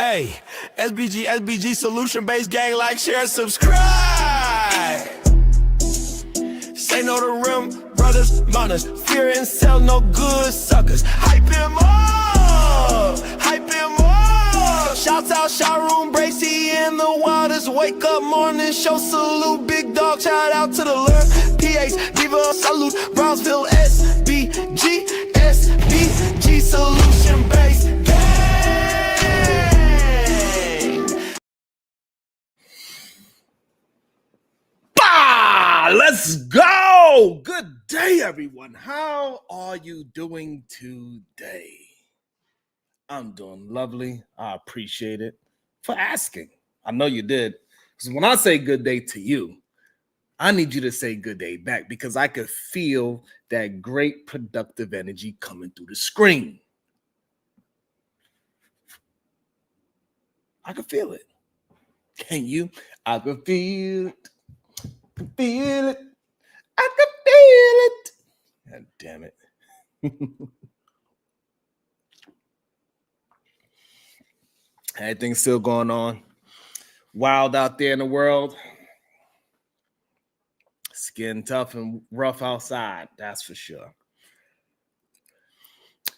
Hey, SBG solution-based gang, like, share, subscribe. Say no to rim, brothers, mothers, fear and sell no good suckers. Hype him up, hype him up. Shouts out, showroom, Bracy in the waters. Wake up, morning show, salute, big dog, shout out to the lure. PH, Diva, salute, Brownsville, SBG solution-based gang. Let's go. Good day, everyone. How are you doing today? I'm doing lovely. I appreciate it for asking. I know you did. Because when I say good day to you, I need you to say good day back, because I could feel that great productive energy coming through the screen. I could feel it. Can you? I could feel it. Feel it. I could feel it. God damn it. Everything's still going on. Wild out there in the world. It's getting tough and rough outside, that's for sure.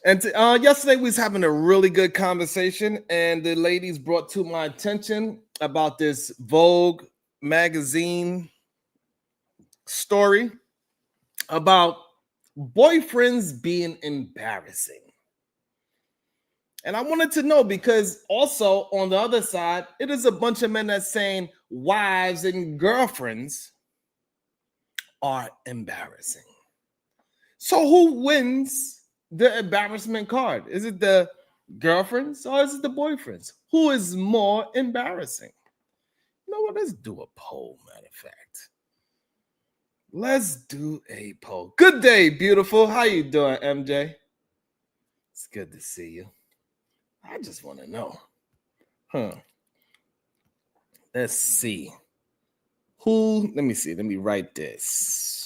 And yesterday we was having a really good conversation, and the ladies brought to my attention about this Vogue magazine story about boyfriends being embarrassing. And I wanted to know, because also on the other side, it is a bunch of men that's saying wives and girlfriends are embarrassing. So who wins the embarrassment card? Is it the girlfriends or is it the boyfriends? Who is more embarrassing? You know what? Let's do a poll, matter of fact. Let's do a poll. Good day, beautiful. How you doing, MJ? It's good to see you. I just want to know. Let's see. Let me see. Let me write this.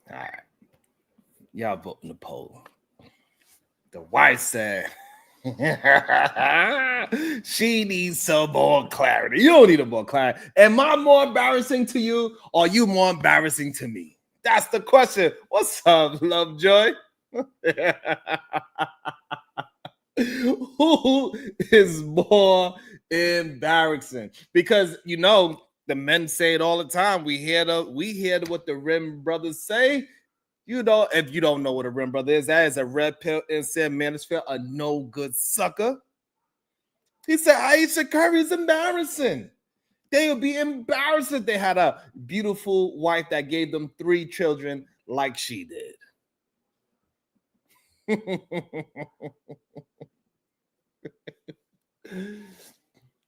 All right. Y'all vote in the poll. The wife said she needs some more clarity. You don't need a more clarity. Am I more embarrassing to you, or are you more embarrassing to me? That's the question. What's up, Lovejoy? Who is more embarrassing? Because you know the men say it all the time. We hear what the Rim brothers say. You know, if you don't know what a Rim brother is, that is a red pill insane manosphere, a no good sucker. He said Aisha Curry is embarrassing. They would be embarrassed if they had a beautiful wife that gave them 3 children like she did.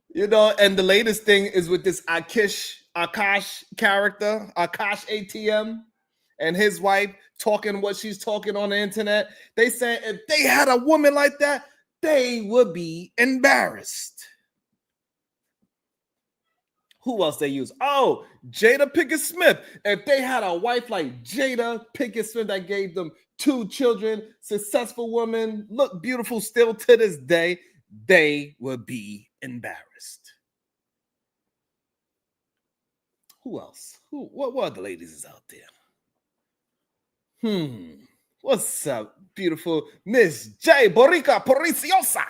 You know, and the latest thing is with this Akash character, Akash ATM, and his wife talking what she's talking on the internet. They said if they had a woman like that, they would be embarrassed. Who else they use? Oh, Jada Pinkett Smith. If they had a wife like Jada Pinkett Smith that gave them 2 children, successful woman, look beautiful still to this day, they would be embarrassed. Who else? What other ladies is out there? What's up, beautiful Miss J. Borica Poriciosa?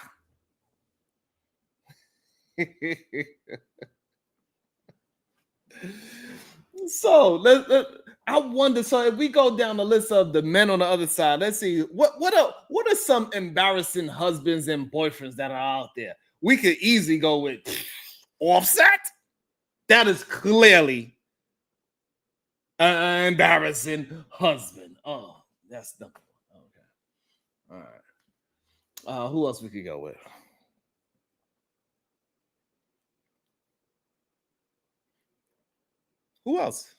So I wonder. So if we go down the list of the men on the other side, let's see what are some embarrassing husbands and boyfriends that are out there. We could easily go with Offset. That is clearly an embarrassing husband. Oh, that's number one. Okay, all right. Who else we could go with? Who else?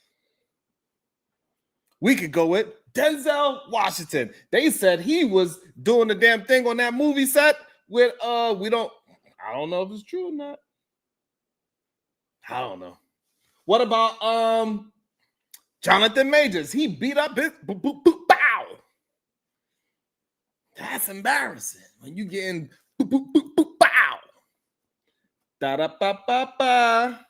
We could go with Denzel Washington. They said he was doing the damn thing on that movie set with I don't know if it's true or not. I don't know. What about Jonathan Majors? He beat up his bow. That's embarrassing when you getting bow. Da da ba ba ba.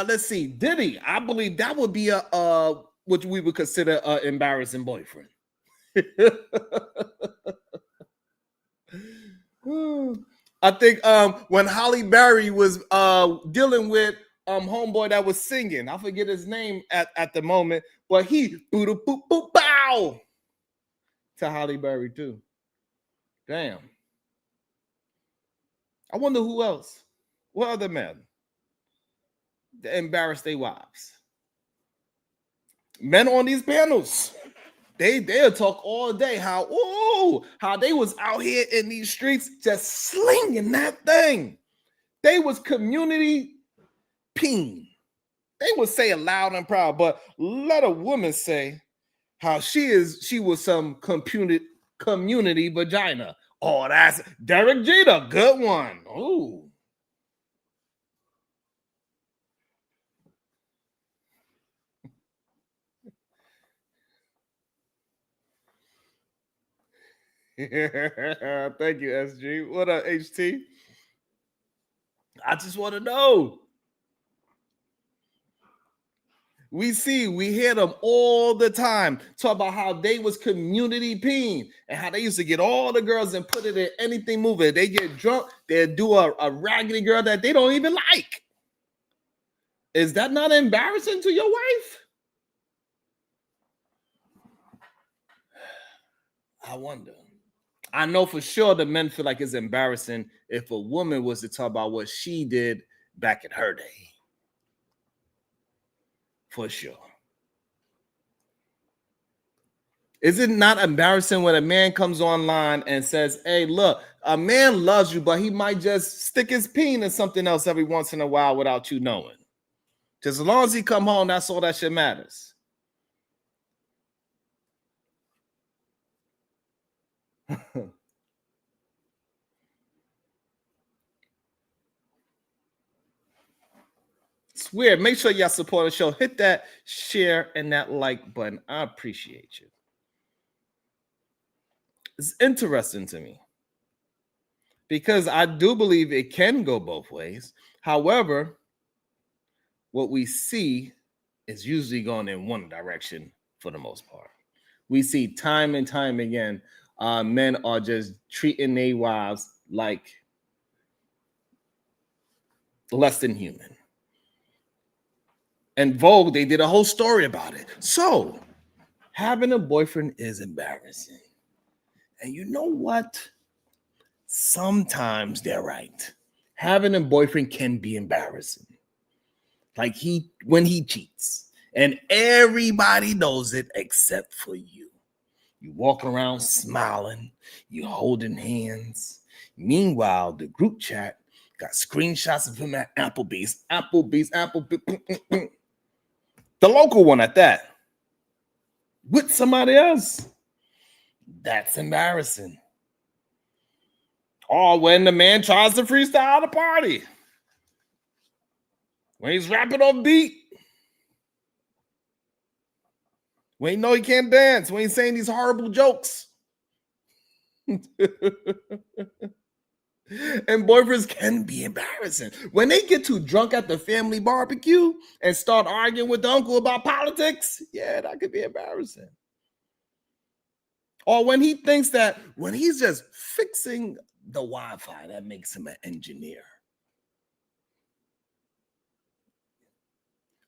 Let's see, Diddy. I believe that would be a what we would consider an embarrassing boyfriend. I think when Halle Berry was dealing with homeboy that was singing, I forget his name at the moment, but he boop boop boop bow to Halle Berry too. Damn. I wonder who else. What other men that embarrass their wives? Men on these panels. They'll talk all day how they was out here in these streets just slinging that thing. They was community peen. They would say it loud and proud, but let a woman say how she was some community vagina. Oh, that's Derek Jeter, good one. Ooh. Thank you, SG. What up, HT? I just want to know. We hear them all the time talk about how they was community peeing and how they used to get all the girls and put it in anything moving. They get drunk, they'll do a raggedy girl that they don't even like. Is that not embarrassing to your wife? I wonder. I know for sure the men feel like it's embarrassing if a woman was to talk about what she did back in her day. For sure. Is it not embarrassing when a man comes online and says, hey, look, a man loves you, but he might just stick his peen in something else every once in a while without you knowing? Just as long as he come home, that's all that shit matters. It's weird. Make sure y'all support the show. Hit that share and that like button. I appreciate you. It's interesting to me because I do believe it can go both ways. However, what we see is usually going in one direction for the most part. We see time and time again, men are just treating their wives like less than human. And Vogue, they did a whole story about it. So, having a boyfriend is embarrassing. And you know what? Sometimes they're right. Having a boyfriend can be embarrassing. Like when he cheats, and everybody knows it except for you. You walk around smiling, you holding hands. Meanwhile, the group chat got screenshots of him at Applebee's, the local one at that, with somebody else. That's embarrassing. Or when the man tries to freestyle the party, when he's rapping on beat, when he know he can't dance, when he's saying these horrible jokes. And boyfriends can be embarrassing. When they get too drunk at the family barbecue and start arguing with the uncle about politics, yeah, that could be embarrassing. Or when he thinks that when he's just fixing the Wi-Fi, that makes him an engineer.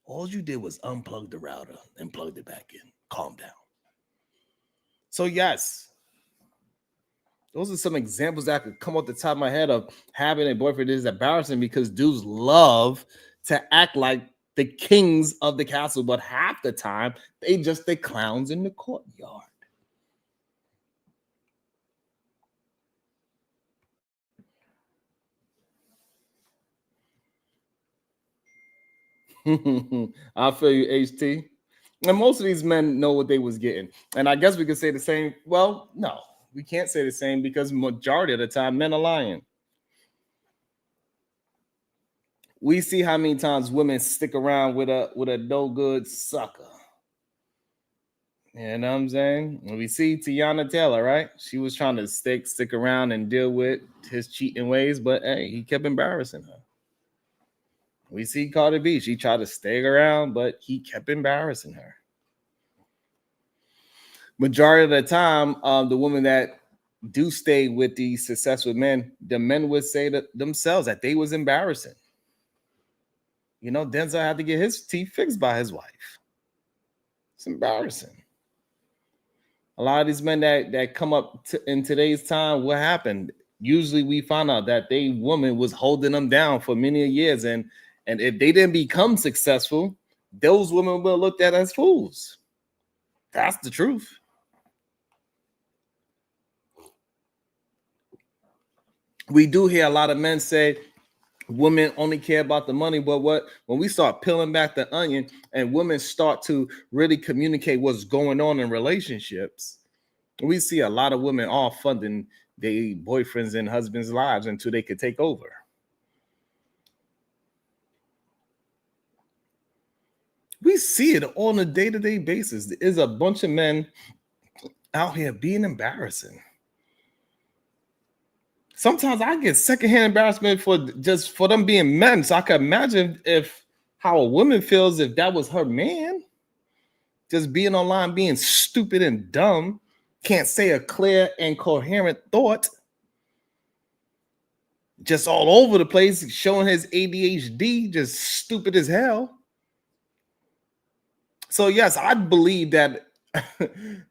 All you did was unplug the router and plugged it back in. Calm down. So yes, those are some examples that could come off the top of my head of having a boyfriend is embarrassing because dudes love to act like the kings of the castle, but half the time they just the clowns in the courtyard. I feel you, HT. And most of these men know what they was getting. And I guess we could say the same. Well, no, we can't say the same because majority of the time men are lying. We see how many times women stick around with a no good sucker. You know what I'm saying? And we see Tiana Taylor, right? She was trying to stick around and deal with his cheating ways, but hey, he kept embarrassing her. We see Cardi B. She tried to stay around, but he kept embarrassing her. Majority of the time, the women that do stay with these successful men, the men would say to themselves that they was embarrassing. You know, Denzel had to get his teeth fixed by his wife. It's embarrassing. A lot of these men that come up in today's time, what happened? Usually we find out that they woman was holding them down for many years, and if they didn't become successful, those women were looked at as fools. That's the truth. We do hear a lot of men say women only care about the money, but when we start peeling back the onion and women start to really communicate what's going on in relationships, we see a lot of women all funding their boyfriends and husbands' lives until they could take over. We see it on a day-to-day basis. There's a bunch of men out here being embarrassing. Sometimes I get secondhand embarrassment for them being men. So I can imagine if how a woman feels if that was her man, just being online, being stupid and dumb, can't say a clear and coherent thought, just all over the place, showing his ADHD, just stupid as hell. So yes, I believe that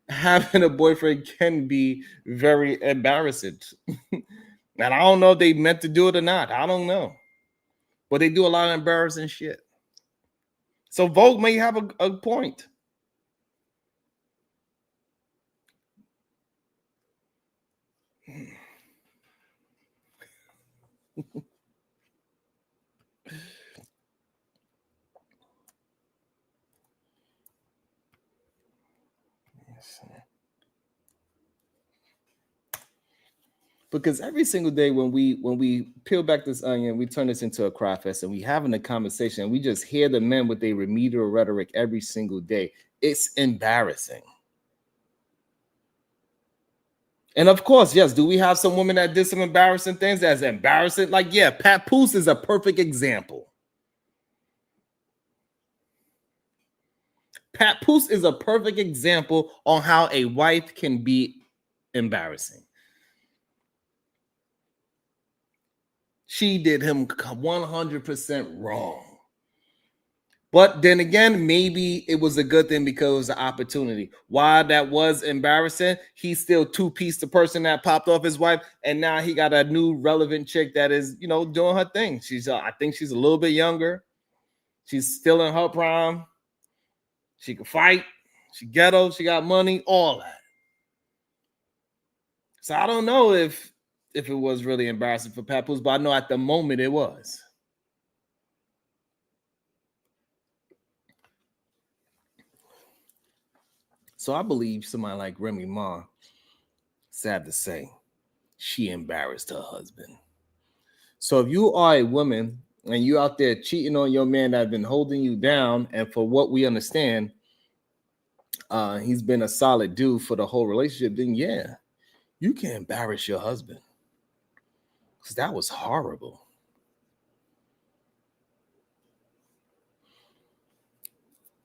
having a boyfriend can be very embarrassing. And I don't know if they meant to do it or not. I don't know. But they do a lot of embarrassing shit. So Vogue may have a point. Because every single day when we peel back this onion, we turn this into a cry fest and we having a conversation, and we just hear the men with their remedial rhetoric every single day. It's embarrassing. And of course, yes, do we have some women that did some embarrassing things that's embarrassing? Like, yeah, Pat Poose is a perfect example. Pat Poose is a perfect example on how a wife can be embarrassing. She did him 100% wrong. But then again, maybe it was a good thing because it was an opportunity. While that was embarrassing, he's still two-piece the person that popped off his wife, and now he got a new relevant chick that is, doing her thing. I think she's a little bit younger. She's still in her prime. She can fight. She ghetto. She got money. All that. So I don't know if it was really embarrassing for Papoose, but I know at the moment it was. So I believe somebody like Remy Ma, sad to say, she embarrassed her husband. So if you are a woman and you out there cheating on your man that's been holding you down, and for what we understand, he's been a solid dude for the whole relationship, then yeah, you can embarrass your husband. Because that was horrible.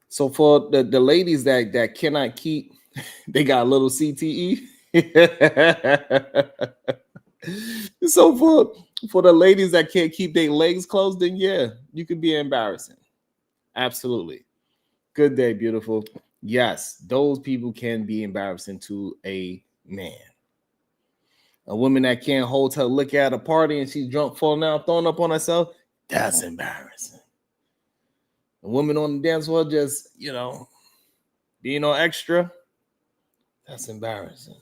So for the ladies that cannot keep, they got a little CTE. So for the ladies that can't keep their legs closed, then yeah, you could be embarrassing. Absolutely. Good day, beautiful. Yes, those people can be embarrassing to a man. A woman that can't hold her liquor at a party and she's drunk, falling out, throwing up on herself, that's embarrassing. A woman on the dance floor just, being on extra, that's embarrassing.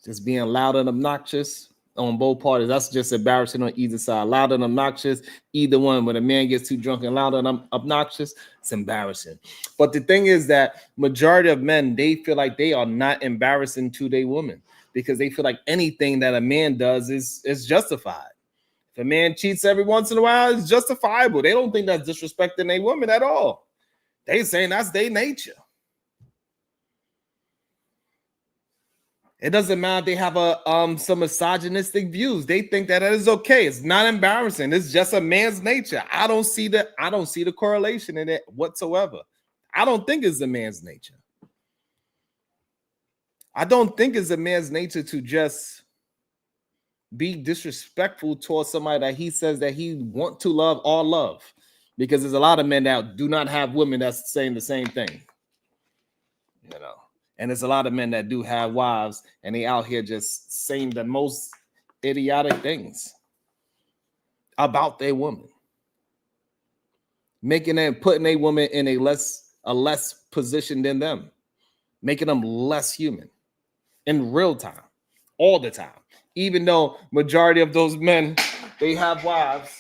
Just being loud and obnoxious, on both parties. That's just embarrassing on either side. Loud and obnoxious, either one. When a man gets too drunk and loud and obnoxious, it's embarrassing. But the thing is that majority of men, they feel like they are not embarrassing to their woman because they feel like anything that a man does is justified. If a man cheats every once in a while, it's justifiable. They don't think that's disrespecting a woman at all. They saying that's their nature. It doesn't matter if they have some misogynistic views. They think that is okay. It's not embarrassing. It's just a man's nature. I don't see the correlation in it whatsoever. I don't think it's a man's nature. I don't think it's a man's nature to just be disrespectful towards somebody that he says that he want to love or love. Because there's a lot of men that do not have women that's saying the same thing. You know. And there's a lot of men that do have wives and they out here just saying the most idiotic things about their woman. Putting a woman in a less position than them. Making them less human in real time, all the time. Even though majority of those men, they have wives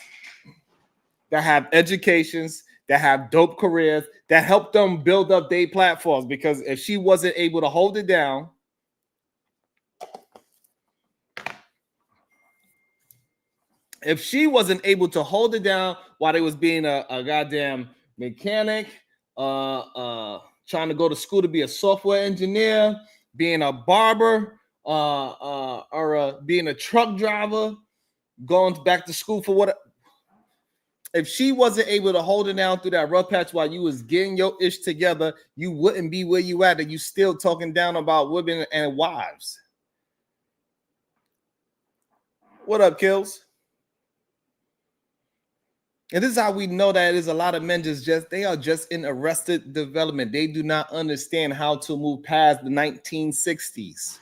that have educations, that have dope careers, that help them build up their platforms. Because if she wasn't able to hold it down, while they was being a goddamn mechanic, trying to go to school to be a software engineer, being a barber, or being a truck driver, going back to school for what? If she wasn't able to hold it down through that rough patch while you was getting your ish together, you wouldn't be where you at, and you still talking down about women and wives. What up, Kills? And this is how we know that there's a lot of men they are just in arrested development. They do not understand how to move past the 1960s.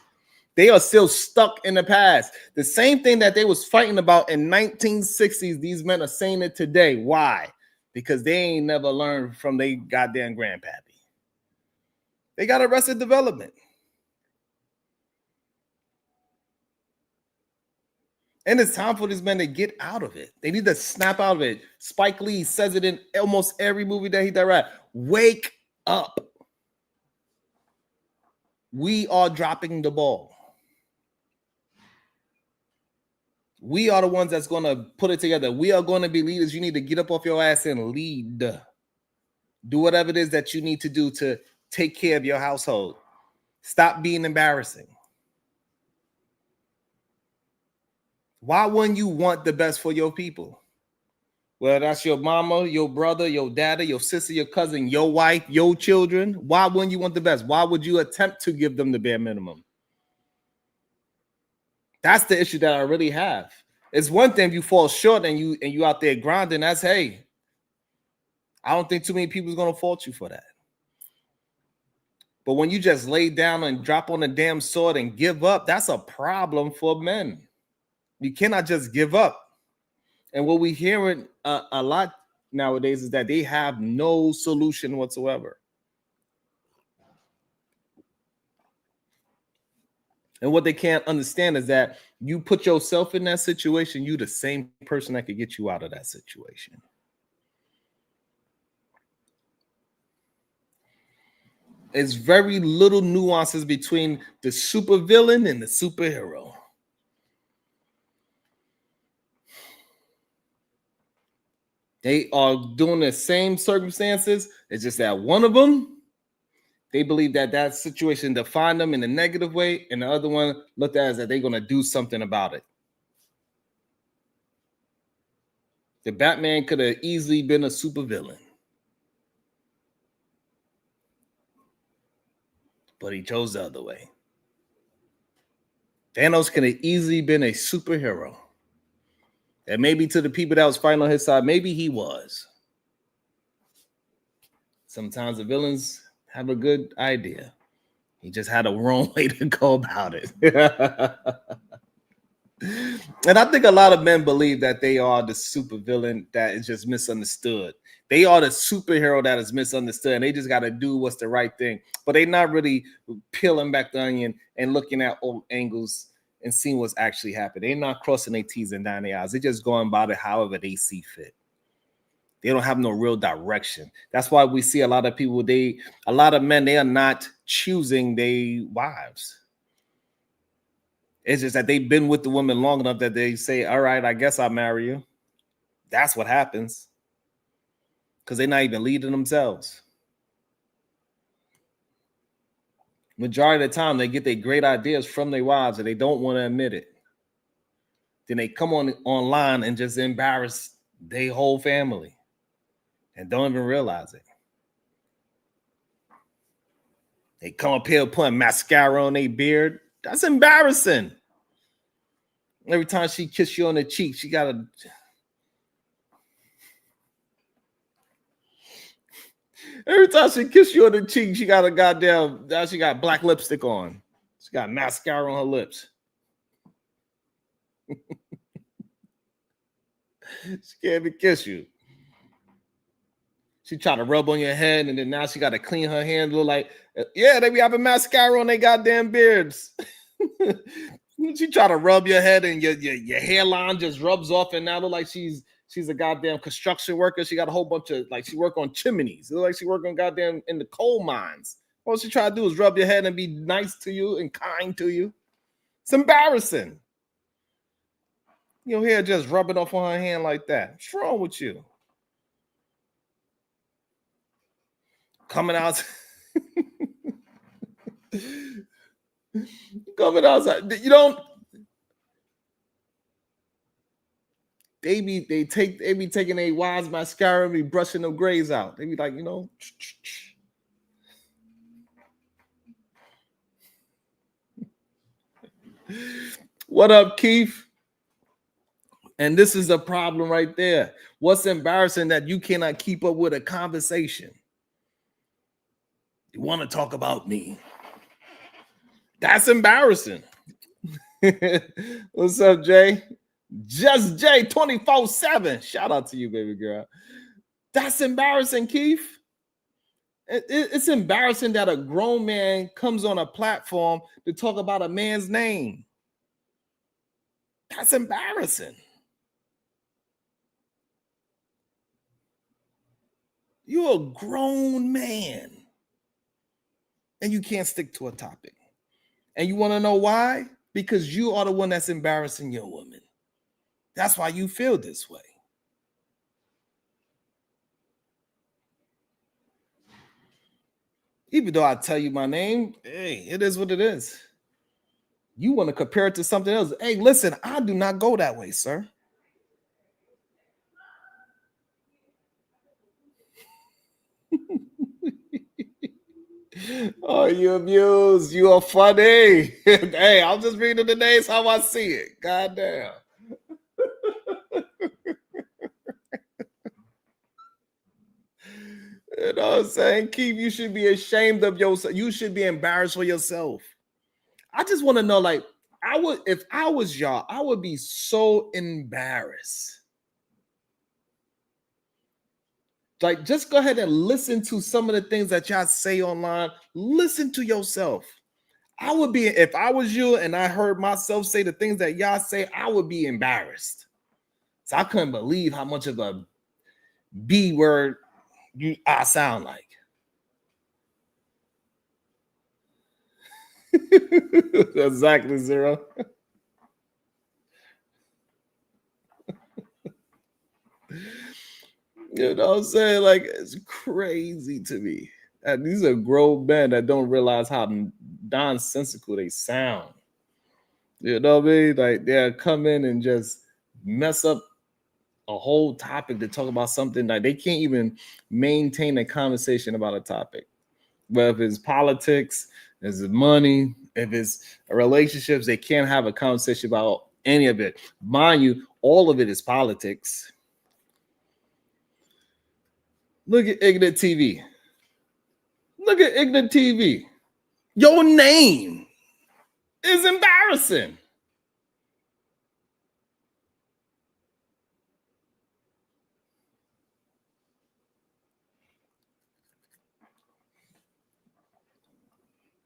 They are still stuck in the past. The same thing that they was fighting about in 1960s, these men are saying it today. Why? Because they ain't never learned from their goddamn grandpappy. They got arrested development. And it's time for these men to get out of it. They need to snap out of it. Spike Lee says it in almost every movie that he directs. Wake up. We are dropping the ball. We are the ones that's going to put it together. We are going to be leaders. You need to get up off your ass and lead. Do whatever it is that you need to do to take care of your household. Stop being embarrassing. Why wouldn't you want the best for your people? Well, that's your mama, your brother, your daddy, your sister, your cousin, your wife, your children. Why wouldn't you want the best? Why would you attempt to give them the bare minimum? That's the issue that I really have. It's one thing if you fall short and you out there grinding. That's hey. I don't think too many people is gonna fault you for that. But when you just lay down and drop on the damn sword and give up, that's a problem for men. You cannot just give up. And what we hearing a lot nowadays is that they have no solution whatsoever. And what they can't understand is that you put yourself in that situation, you the same person that could get you out of that situation. It's very little nuances between the supervillain and the superhero. They are doing the same circumstances. It's just that one of them, they believe that situation defined them in a negative way, and the other one looked at as that they're going to do something about it. The Batman could have easily been a supervillain, but he chose the other way. Thanos could have easily been a superhero. And maybe to the people that was fighting on his side, maybe he was. Sometimes the villains have a good idea. He just had a wrong way to go about it. And I think a lot of men believe that they are the supervillain that is just misunderstood. They are the superhero that is misunderstood, and they just got to do what's the right thing. But they're not really peeling back the onion and looking at old angles and seeing what's actually happening. They're not crossing their T's and dotting their I's. They're just going about it however they see fit. They don't have no real direction. That's why we see a lot of people, a lot of men, they are not choosing their wives. It's just that they've been with the woman long enough that they say, all right, I guess I'll marry you. That's what happens. Because they're not even leading themselves. Majority of the time, they get their great ideas from their wives and they don't want to admit it. Then they come online and just embarrass their whole family and don't even realize it. They come up here putting mascara on their beard. That's embarrassing. Every time she kisses you on the cheek, she got to... Every time she kisses you on the cheek, she got a goddamn... Now she got black lipstick on. She got mascara on her lips. She can't even kiss you. She try to rub on your head, and then now she got to clean her hands. Look like, yeah, they be having mascara on their goddamn beards. She try to rub your head, and your hairline just rubs off, and now look like she's a goddamn construction worker. She got a whole bunch of, like, she work on chimneys. It look like she work on goddamn in the coal mines. All she try to do is rub your head and be nice to you and kind to you. It's embarrassing. Your hair just rubbing off on her hand like that. What's wrong with you? Coming out. Coming outside. You don't. They be taking a wise mascara and be brushing them grays out. They be like, you know. What up, Keith? And this is a problem right there. What's embarrassing that you cannot keep up with a conversation? You want to talk about me? That's embarrassing. What's up, Jay? Just Jay 24/7. Shout out to you, baby girl. That's embarrassing, Keith. It's embarrassing that a grown man comes on a platform to talk about a man's name. That's embarrassing. You're a grown man and you can't stick to a topic. And you want to know why? Because you are the one that's embarrassing your woman. That's why you feel this way. Even though I tell you my name, hey, it is what it is. You want to compare it to something else. Hey, listen, I do not go that way, sir. Oh, you amused. You are funny. Hey, I'm just reading the names how I see it. God damn. You know what I'm saying? Keith, you should be ashamed of yourself. You should be embarrassed for yourself. I just want to know, like, if I was y'all, I would be so embarrassed. Like, just go ahead and listen to some of the things that y'all say online. Listen to yourself. I would be, if I was you and I heard myself say the things that y'all say, I would be embarrassed. So I couldn't believe how much of a B word I sound like. Exactly, Zero. You know what I'm saying? Like, it's crazy to me. And these are grown men that don't realize how nonsensical they sound. You know what I mean? Like, they'll come in and just mess up a whole topic to talk about something like they can't even maintain a conversation about a topic. But if it's politics, if it's money, if it's relationships, they can't have a conversation about any of it. Mind you, all of it is politics. Look at Ignorant TV. Look at Ignorant TV. Your name is embarrassing.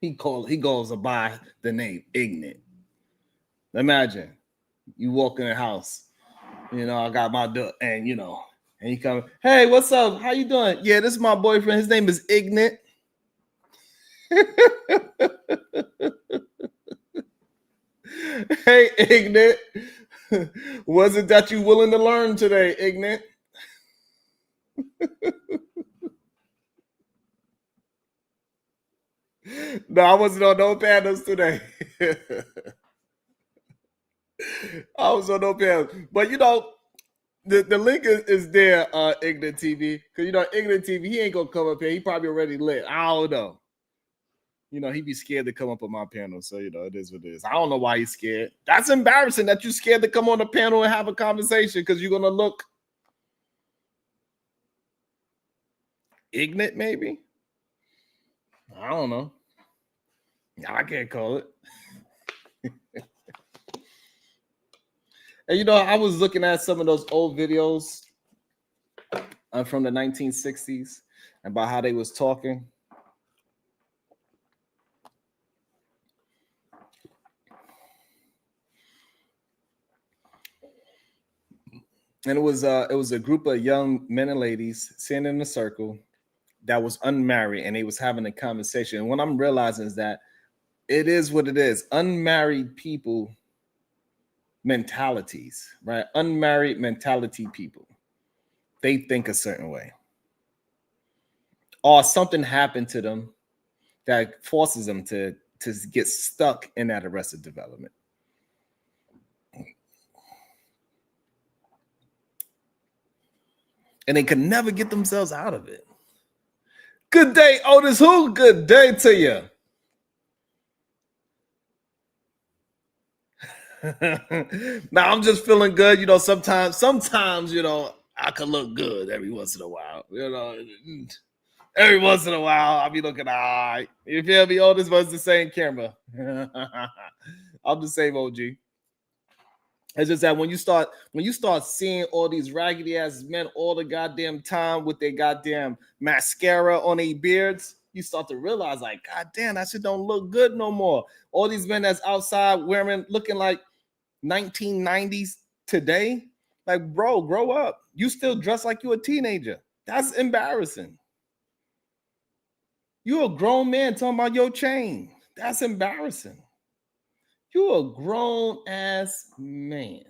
He goes by the name Ignorant. Imagine you walk in the house, I got my duck, and and you come, hey, what's up? How you doing? Yeah, this is my boyfriend. His name is Ignorant. Hey, Ignorant. Was it that you willing to learn today, Ignorant? No, I wasn't on no panels today. I was on no panels. But the link is there, Ignorant TV. Because Ignorant TV, he ain't gonna come up here. He probably already lit. I don't know. He'd be scared to come up on my panel. So, it is what it is. I don't know why he's scared. That's embarrassing that you're scared to come on the panel and have a conversation because you're going to look ignorant, maybe. I don't know. I can't call it. And, I was looking at some of those old videos from the 1960s about how they was talking. And it was a group of young men and ladies sitting in a circle that was unmarried, and they was having a conversation. And what I'm realizing is that it is what it is. Unmarried people mentalities, right? Unmarried mentality people. They think a certain way. Or something happened to them that forces them to get stuck in that arrested development. And they can never get themselves out of it. Good day, Otis. Who? Good day to you. Now I'm just feeling good. Sometimes, I can look good every once in a while. Every once in a while, I'll be looking all right. You feel me? Otis was the same camera. I'm the same OG. It's just that when you start seeing all these raggedy ass men all the goddamn time with their goddamn mascara on their beards, you start to realize, like, God damn, that shit don't look good no more. All these men that's outside looking like 1990s today, like, bro, grow up. You still dress like you a teenager. That's embarrassing. You a grown man talking about your chain. That's embarrassing. You a grown ass man.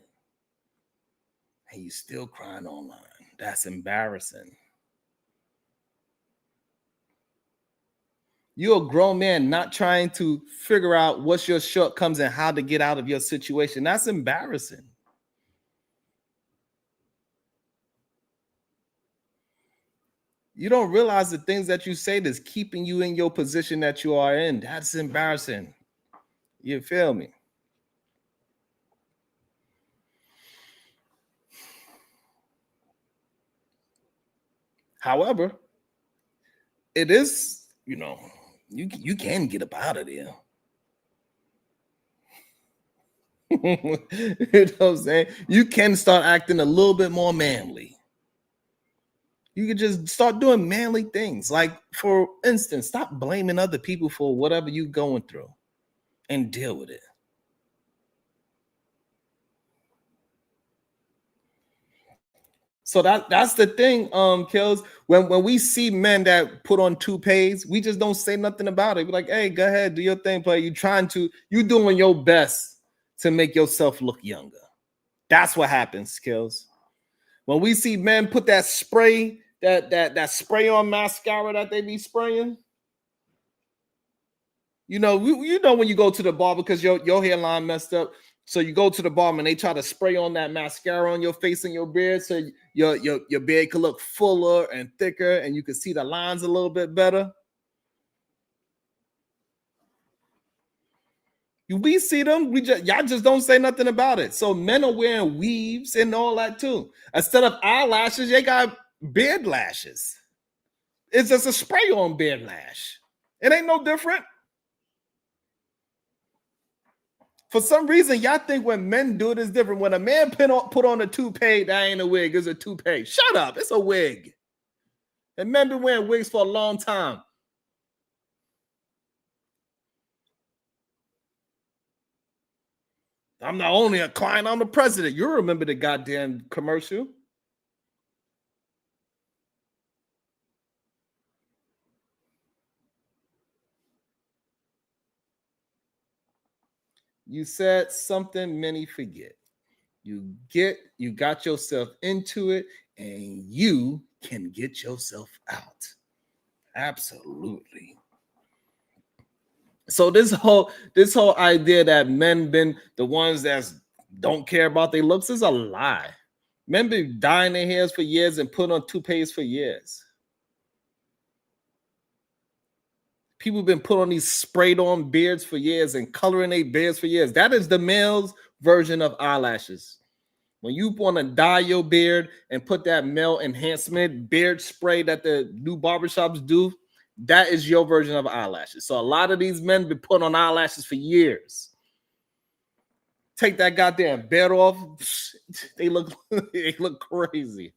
And you still crying online. That's embarrassing. You're a grown man not trying to figure out what's your shortcomings and how to get out of your situation. That's embarrassing. You don't realize the things that you say that's keeping you in your position that you are in. That's embarrassing. You feel me? However, it is, you can get up out of there. You know what I'm saying? You can start acting a little bit more manly. You could just start doing manly things. Like, for instance, stop blaming other people for whatever you're going through and deal with it. So that's the thing, Kills. When we see men that put on toupees, we just don't say nothing about it. We're like, hey, go ahead, do your thing, play. You doing your best to make yourself look younger. That's what happens, Kills. When we see men put that spray, that spray on mascara that they be spraying, when you go to the bar because your hairline messed up, so you go to the bar and they try to spray on that mascara on your face and your beard, so your beard can look fuller and thicker, and you can see the lines a little bit better. We see them, y'all just don't say nothing about it. So men are wearing weaves and all that too. Instead of eyelashes, they got beard lashes. It's just a spray on beard lash. It ain't no different. For some reason, y'all think when men do it is different. When a man put on a toupee, that ain't a wig, it's a toupee. Shut up, it's a wig. And men been wearing wigs for a long time. I'm not only a client, I'm the president. You remember the goddamn commercial? You said something many forget. You got yourself into it, and you can get yourself out. Absolutely. So this whole idea that men been the ones that don't care about their looks is a lie. Men been dyeing their hairs for years and put on toupees for years. People been put on these sprayed on beards for years and coloring their beards for years. That is the male's version of eyelashes. When you want to dye your beard and put that male enhancement beard spray that the new barbershops do, that is your version of eyelashes. So a lot of these men been put on eyelashes for years. Take that goddamn beard off, they look crazy.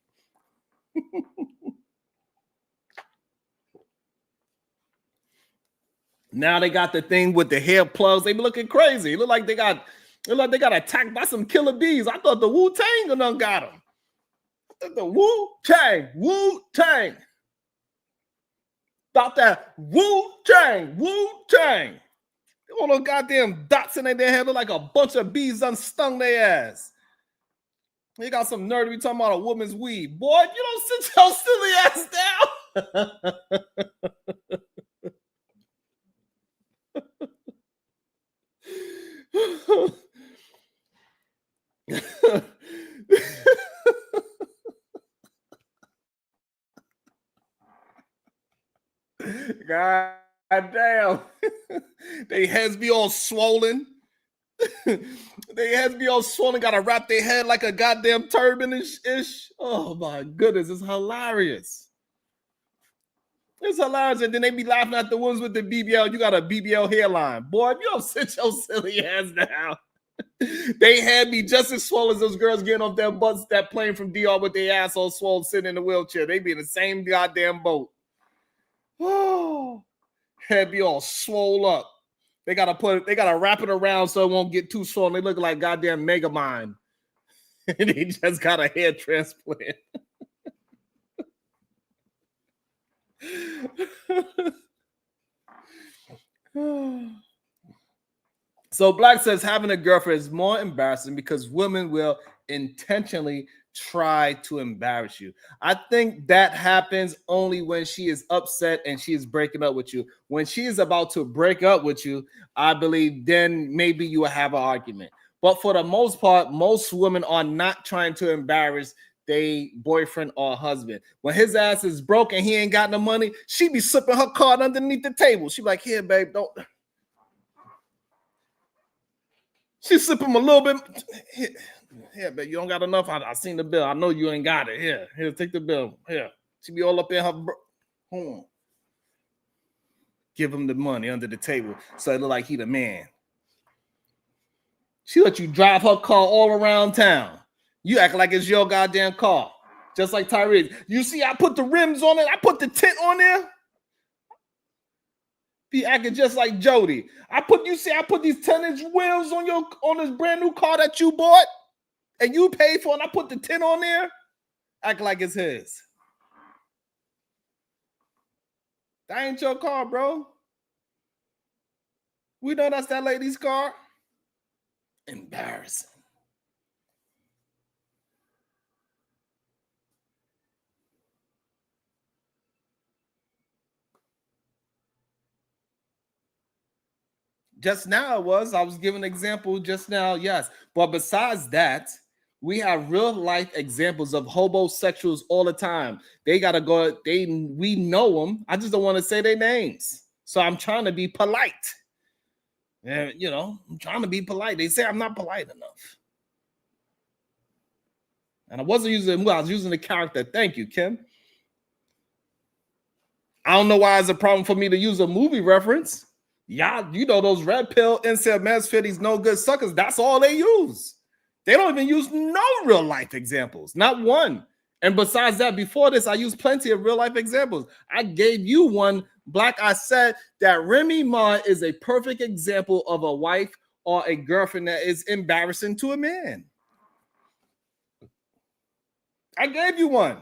Now they got the thing with the hair plugs. They be looking crazy. It look like they got attacked by some killer bees. I thought the Wu-Tang done got them. The Wu-Tang. About that Wu-Tang. All those goddamn dots in their head look like a bunch of bees done stung their ass. They got some nerve to be talking about a woman's weed. Boy, you don't sit your silly ass down. God damn. They heads be all swollen. Gotta wrap their head like a goddamn turban ish. Oh my goodness, it's hilarious. It's hilarious. And then they be laughing at the ones with the BBL. You got a BBL hairline. Boy, if you don't sit your silly ass down. They had me just as swollen as those girls getting off their butts that plane from DR with their asshole swollen sitting in the wheelchair. They be in the same goddamn boat. Oh, head be all swole up. They gotta wrap it around so it won't get too swollen. They look like goddamn Megamind. And they just got a hair transplant. So Black says having a girlfriend is more embarrassing because women will intentionally try to embarrass you. I think that happens only when she is upset and she is breaking up with you. When she is about to break up with you, I believe then maybe you will have an argument. But for the most part, most women are not trying to embarrass their boyfriend or husband. When his ass is broke and he ain't got no money, she be slipping her card underneath the table. She be like, here, babe, don't. She slip him a little bit. Here, babe, you don't got enough. I seen the bill. I know you ain't got it. Here, take the bill. Here. She be all up in her. Hold on. Give him the money under the table so it look like he the man. She let you drive her car all around town. You act like it's your goddamn car. Just like Tyrese. You see, I put the rims on it. I put the tint on there. Be acting just like Jody. I put these 10-inch wheels on this brand new car that you bought and you paid for, and I put the tint on there. Act like it's his. That ain't your car, bro. We know that's that lady's car. Embarrassing. Just now I was giving an example just now, yes. But besides that, we have real life examples of homosexuals all the time. They gotta go, we know them. I just don't want to say their names. So I'm trying to be polite. And I'm trying to be polite. They say I'm not polite enough. And I wasn't using I was using the character. Thank you, Kim. I don't know why it's a problem for me to use a movie reference. Y'all, those red pill incel manosphere, these no good suckers, that's all they use. They don't even use no real life examples, not one. And besides that, before this, I used plenty of real life examples. I gave you one, Black. I said that Remy Ma is a perfect example of a wife or a girlfriend that is embarrassing to a man? I gave you one.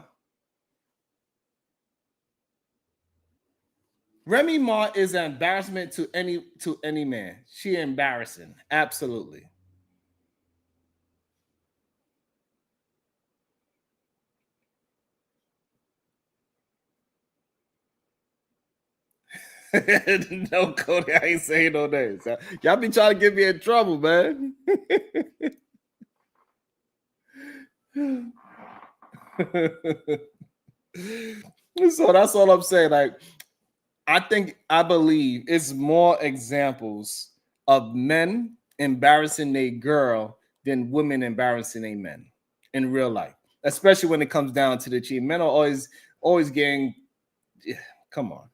Remy Ma is an embarrassment to any man. She embarrassing. Absolutely. No, Cody, I ain't saying no names. Y'all be trying to get me in trouble, man. So that's all I'm saying. Like, I believe it's more examples of men embarrassing a girl than women embarrassing a men in real life, especially when it comes down to the cheating. Men are always getting. Yeah, come on,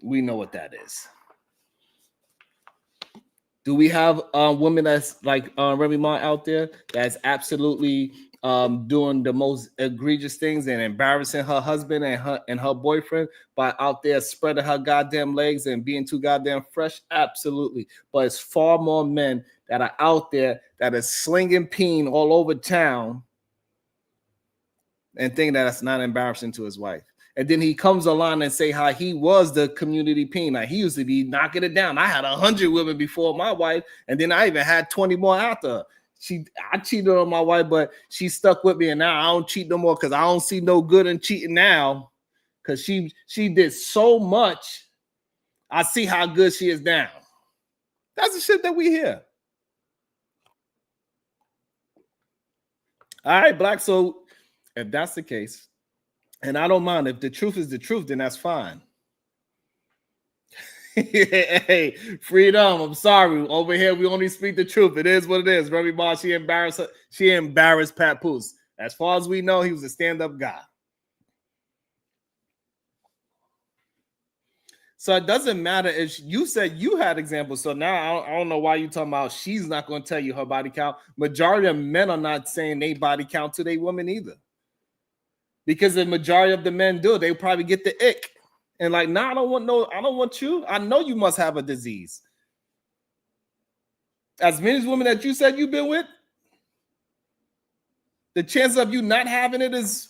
we know what that is. Do we have women that's like Remy Ma out there that's absolutely doing the most egregious things and embarrassing her husband and her boyfriend by out there spreading her goddamn legs and being too goddamn fresh? Absolutely. But it's far more men that are out there that are slinging peen all over town and think that that's not embarrassing to his wife. And then he comes along and say how he was the community peen. Like he used to be knocking it down. I had 100 women before my wife, and then I even had 20 more after her. I cheated on my wife, but she stuck with me, and now I don't cheat no more because I don't see no good in cheating now. Because she did so much. I see how good she is now. That's the shit that we hear. All right, Black. So if that's the case, and I don't mind if the truth is the truth, then that's fine. Hey, freedom. I'm sorry. Over here, we only speak the truth. It is what it is. Remy Ma, she embarrassed Papoose. As far as we know, he was a stand-up guy. So it doesn't matter if you said you had examples. So now I don't know why you're talking about she's not going to tell you her body count. Majority of men are not saying they body count to their women either. Because the majority of the men do. They probably get the ick. And like, nah, I don't want you. I know you must have a disease. As many women that you said you've been with, the chance of you not having it is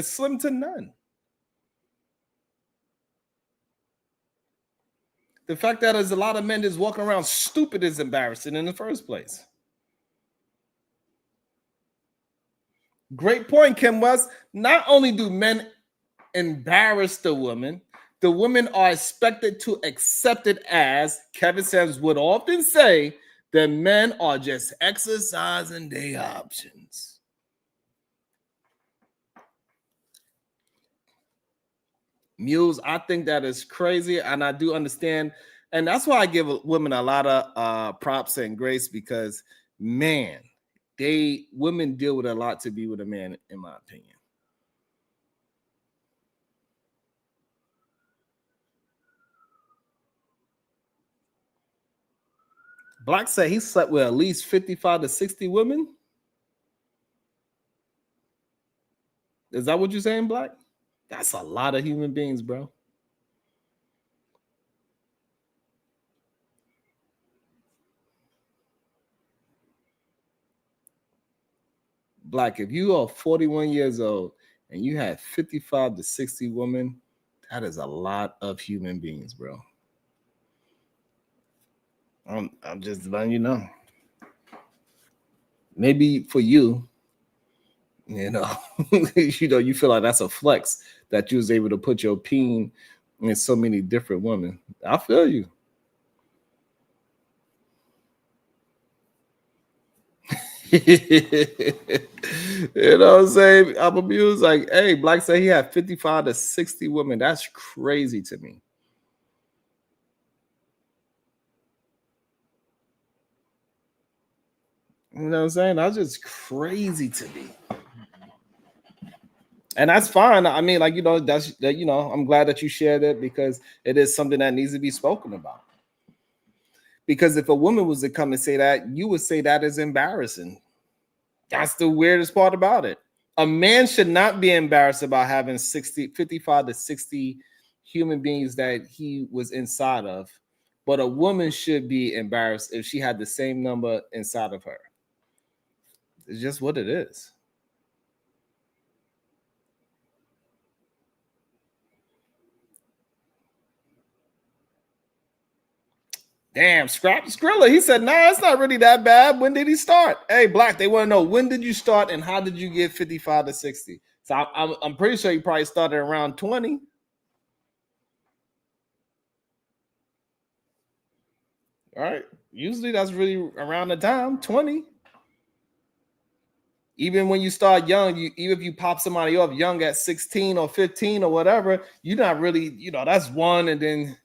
slim to none. The fact that there's a lot of men just walking around stupid is embarrassing in the first place. Great point, Kim West. Not only do men embarrass the women are expected to accept it as Kevin Samuels would often say that men are just exercising their options. Mules, I think that is crazy, and I do understand, and that's why I give women a lot of props and grace because, man, women deal with a lot to be with a man, in my opinion. Black said he slept with at least 55 to 60 women. Is that what you're saying, Black? That's a lot of human beings, bro. Black, if you are 41 years old and you had 55 to 60 women, that is a lot of human beings, bro. I'm just letting you know. Maybe for you, you feel like that's a flex that you was able to put your peen in so many different women. I feel you. You know what I'm saying? I'm amused. Like, hey, Black said he had 55 to 60 women. That's crazy to me. You know what I'm saying? That's just crazy to me. And that's fine. I mean, like, that's that, I'm glad that you shared it because it is something that needs to be spoken about. Because if a woman was to come and say that, you would say that is embarrassing. That's the weirdest part about it. A man should not be embarrassed about having 55 to 60 human beings that he was inside of but a woman should be embarrassed if she had the same number inside of her. It's just what it is. Damn, Scrap Skrilla. He said, nah, it's not really that bad. When did he start? Hey, Black, they want to know, when did you start and how did you get 55 to 60? So I'm pretty sure you probably started around 20. All right. Usually that's really around the time, 20. Even when you start young, even if you pop somebody off young at 16 or 15 or whatever, you're not really, that's one, and then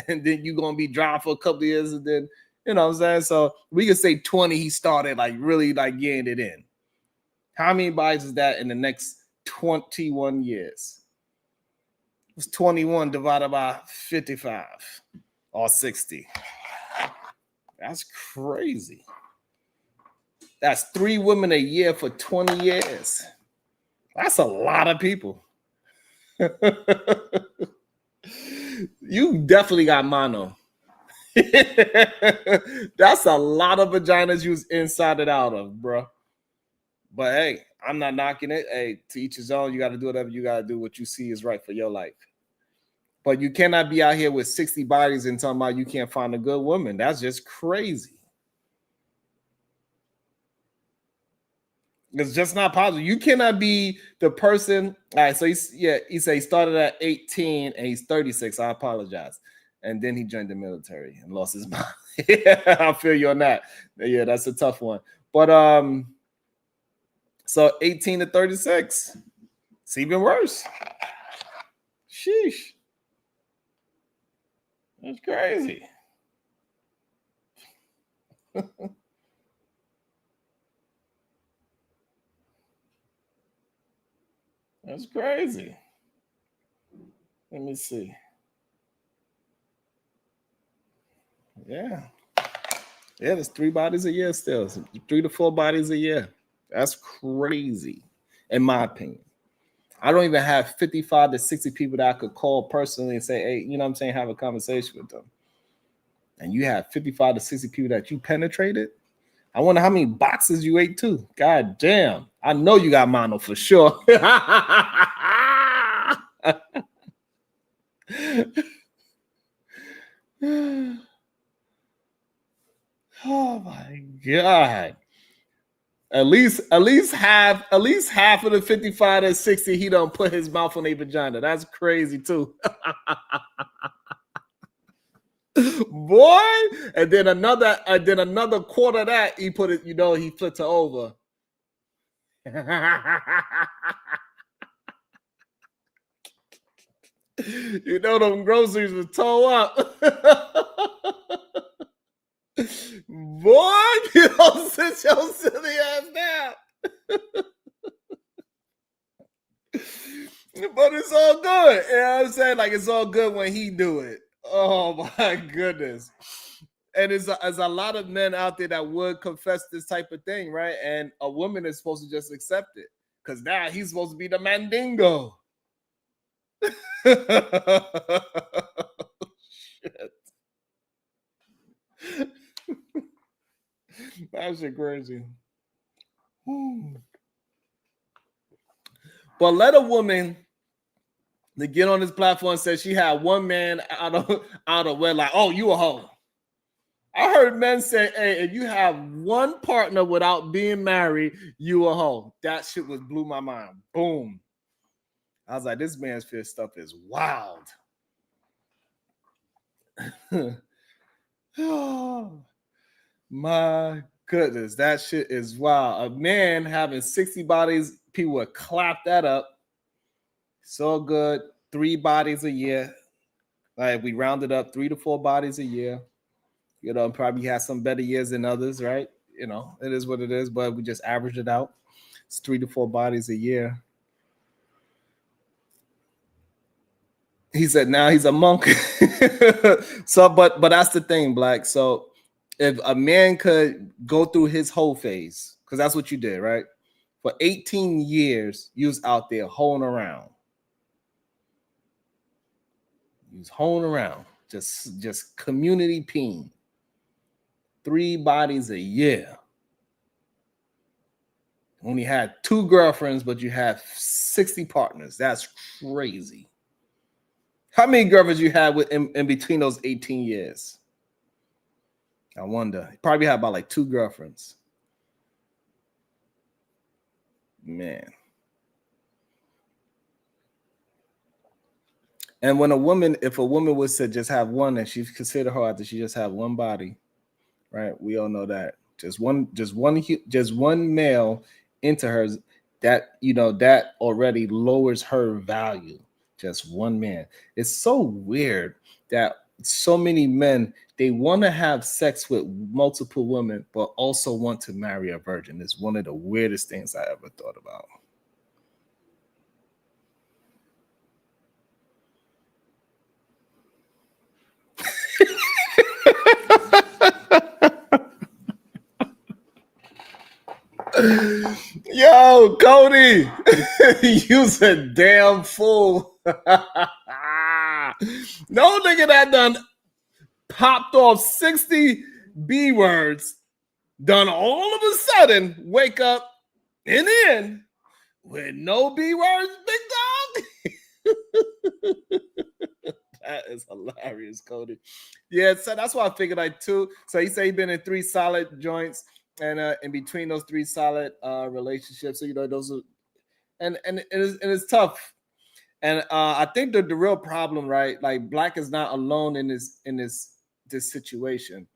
and then you're gonna be dry for a couple of years, and then what I'm saying. So we could say 20, he started like really like getting it in. How many bodies is that in the next 21 years? It's 21 divided by 55 or 60. That's crazy. That's 3 women a year for 20 years. That's a lot of people. You definitely got mono. That's a lot of vaginas you was inside and out of, bro. But hey, I'm not knocking it. Hey, to each his own. You got to do whatever you got to do. What you see is right for your life. But you cannot be out here with 60 bodies and talking about you can't find a good woman. That's just crazy. It's just not possible. You cannot be the person. All right, so he said he started at 18 and he's 36. I apologize. And then he joined the military and lost his mind. Yeah, I feel you on that. Yeah, that's a tough one. But so 18 to 36. It's even worse. Sheesh. That's crazy. That's crazy. Let me see. Yeah. Yeah, there's 3 bodies a year still. 3 to 4 bodies a year. That's crazy, in my opinion. I don't even have 55 to 60 people that I could call personally and say, hey, what I'm saying, have a conversation with them. And you have 55 to 60 people that you penetrated. I wonder how many boxes you ate too. God damn. I know you got mono for sure. Oh my God. At least half of the 55 to 60, he don't put his mouth on a vagina. That's crazy too. Boy, and then another quarter of that he put it, he flipped her over. Them groceries were tore up. Boy, you don't sit your silly ass down. But it's all good. You know what I'm saying? Like, it's all good when he do it. Oh my goodness. And there's a lot of men out there that would confess this type of thing, right? And a woman is supposed to just accept it. Because now he's supposed to be the mandingo. Shit. That shit crazy. But let a woman to get on this platform and say she had one man out of wedlock. Oh, you a hoe. I heard men say, hey, if you have one partner without being married, you a hoe. That shit blew my mind. Boom. I was like, this man's fist stuff is wild. Oh, my goodness, that shit is wild. A man having 60 bodies, people would clap that up. So good. 3 bodies a year. Like, we rounded up 3 to 4 bodies a year. Probably has some better years than others, right? It is what it is, but we just averaged it out. It's 3 to 4 bodies a year. He said now he's a monk. So, but that's the thing, Black. So if a man could go through his whole phase, because that's what you did, right? For 18 years, you was out there hoeing around. You was hoeing around. Just community peen. 3 bodies a year. Only had 2 girlfriends, but you have 60 partners. That's crazy. How many girlfriends you had in between those 18 years? I wonder. You probably had about like 2 girlfriends. Man. And when if a woman was to just have one, and she consider her after she just have one body, right? We all know that just one male into her, that that already lowers her value. Just one man. It's so weird that so many men, they want to have sex with multiple women, but also want to marry a virgin. It's one of the weirdest things I ever thought about. Yo, Cody, you's a damn fool. No nigga that done popped off 60 B words, done all of a sudden wake up in the end with no B words, big dog. That is hilarious, Cody. Yeah, so that's why I figured like 2. So he said he been in 3 solid joints, and in between those 3 solid relationships, so those are, and it's tough. And I think the real problem, right? Like Black is not alone in this situation.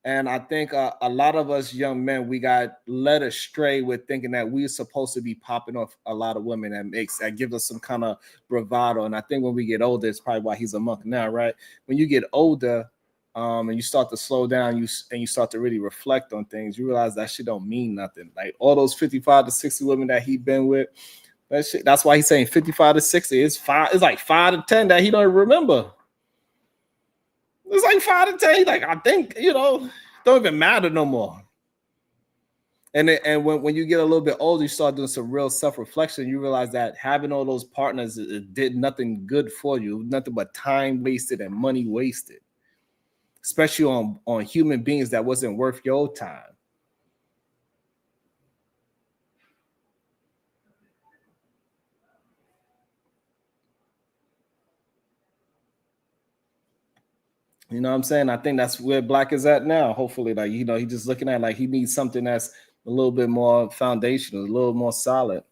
And I think a lot of us young men, we got led astray with thinking that we're supposed to be popping off a lot of women. That gives us some kind of bravado. And I think when we get older, it's probably why he's a monk now, right? When you get older, and you start to slow down, you start to really reflect on things, you realize that shit don't mean nothing. Like all those 55 to 60 women that he been with, that's why he's saying 55 to 60. It's like 5 to 10 that he don't remember. It's like 5 to 10. Like, I think, don't even matter no more. And when you get a little bit older, you start doing some real self-reflection. You realize that having all those partners, it did nothing good for you, nothing but time wasted and money wasted, especially on human beings that wasn't worth your time. You know what I'm saying? I think that's where Black is at now. Hopefully, like, he's just looking at like he needs something that's a little bit more foundational, a little more solid.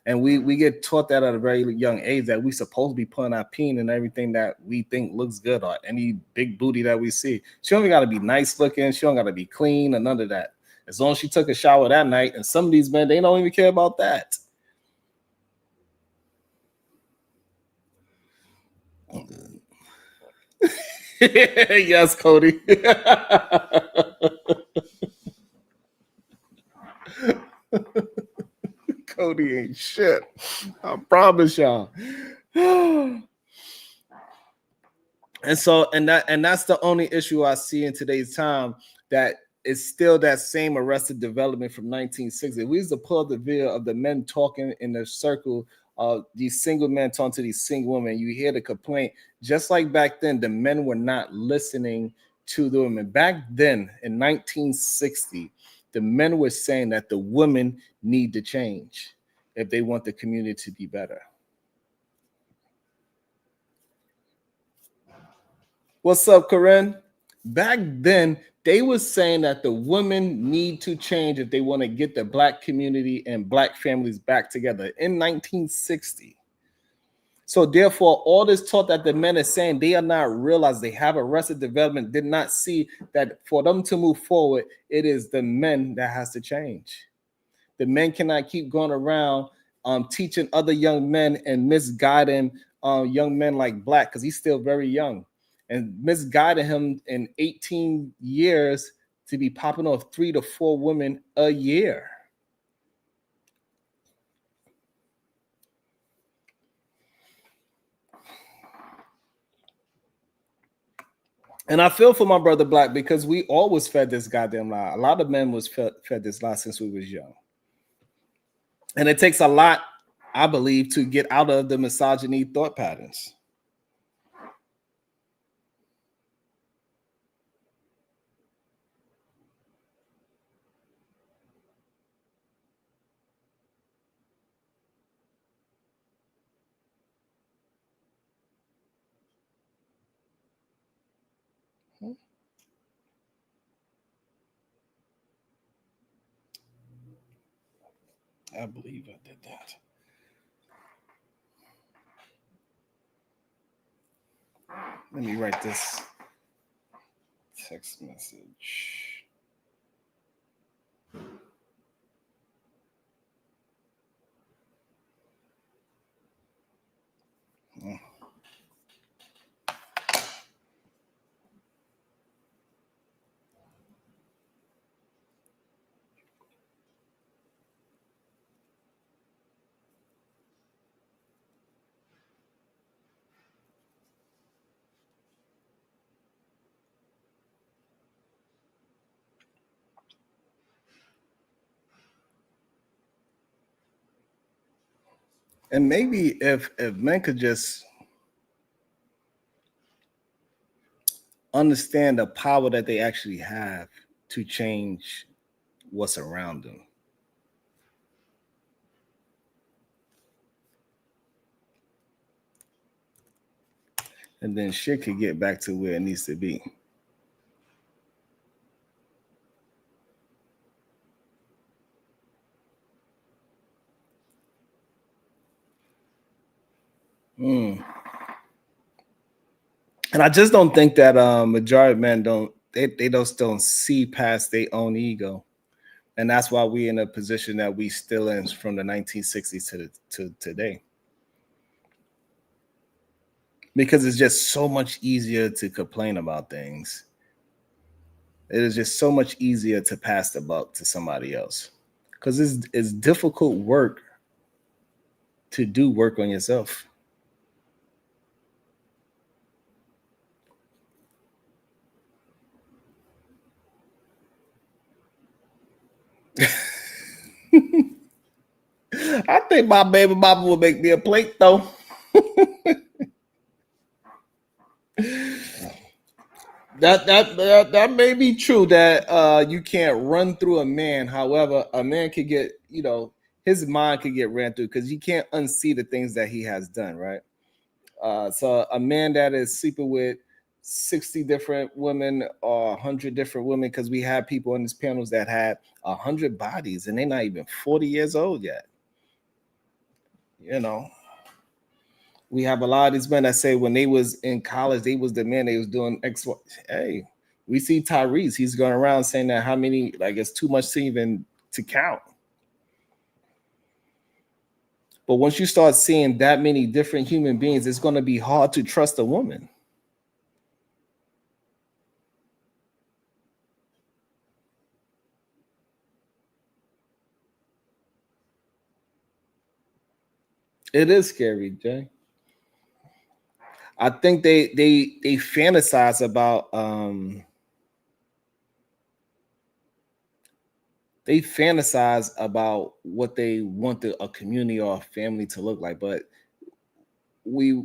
And we get taught that at a very young age that we supposed to be putting our peen in everything that we think looks good, or any big booty that we see. She don't got to be nice looking. She don't got to be clean or none of that. As long as she took a shower that night. And some of these men, they don't even care about that. Yes, Cody. Cody ain't shit. I promise y'all. And that's the only issue I see in today's time, that it's still that same Arrested Development from 1960. We used to pull up the video of the men talking in the circle, these single men talking to these single women. You hear the complaint. Just like back then, the men were not listening to the women. Back then in 1960, the men were saying that the women need to change if they want the community to be better. What's up, Corinne? Back then, they were saying that the women need to change if they want to get the Black community and Black families back together in 1960. So therefore, all this talk that the men are saying, they are not realized. They have Arrested Development, did not see that for them to move forward, it is the men that has to change. The men cannot keep going around teaching other young men and misguiding young men like Black, because he's still very young, and misguiding him in 18 years to be popping off 3 to 4 women a year. And I feel for my brother Black, because we always fed this goddamn lie. A lot of men was fed this lie since we was young. And it takes a lot, I believe, to get out of the misogyny thought patterns. I believe I did that. Let me write this text message. And maybe if men could just understand the power that they actually have to change what's around them. And then shit could get back to where it needs to be. And I just don't think that majority of men don't see past their own ego. And that's why we're in a position that we still in from the 1960s to today. Because it's just so much easier to complain about things. It is just so much easier to pass the buck to somebody else. Because it's difficult work to do work on yourself. I think my baby mama will make me a plate though. That may be true that you can't run through a man. However, a man could get, his mind could get ran through because you can't unsee the things that he has done, right? So a man that is sleeping with 60 different women or 100 different women, because we have people on these panels that had 100 bodies and they're not even 40 years old yet. We have a lot of these men that say when they was in college, they was the men, they was doing X. Hey, we see Tyrese. He's going around saying that how many, like it's too much to even to count. But once you start seeing that many different human beings, it's going to be hard to trust a woman. It is scary, Jay. I think they fantasize about what they want a community or a family to look like, but we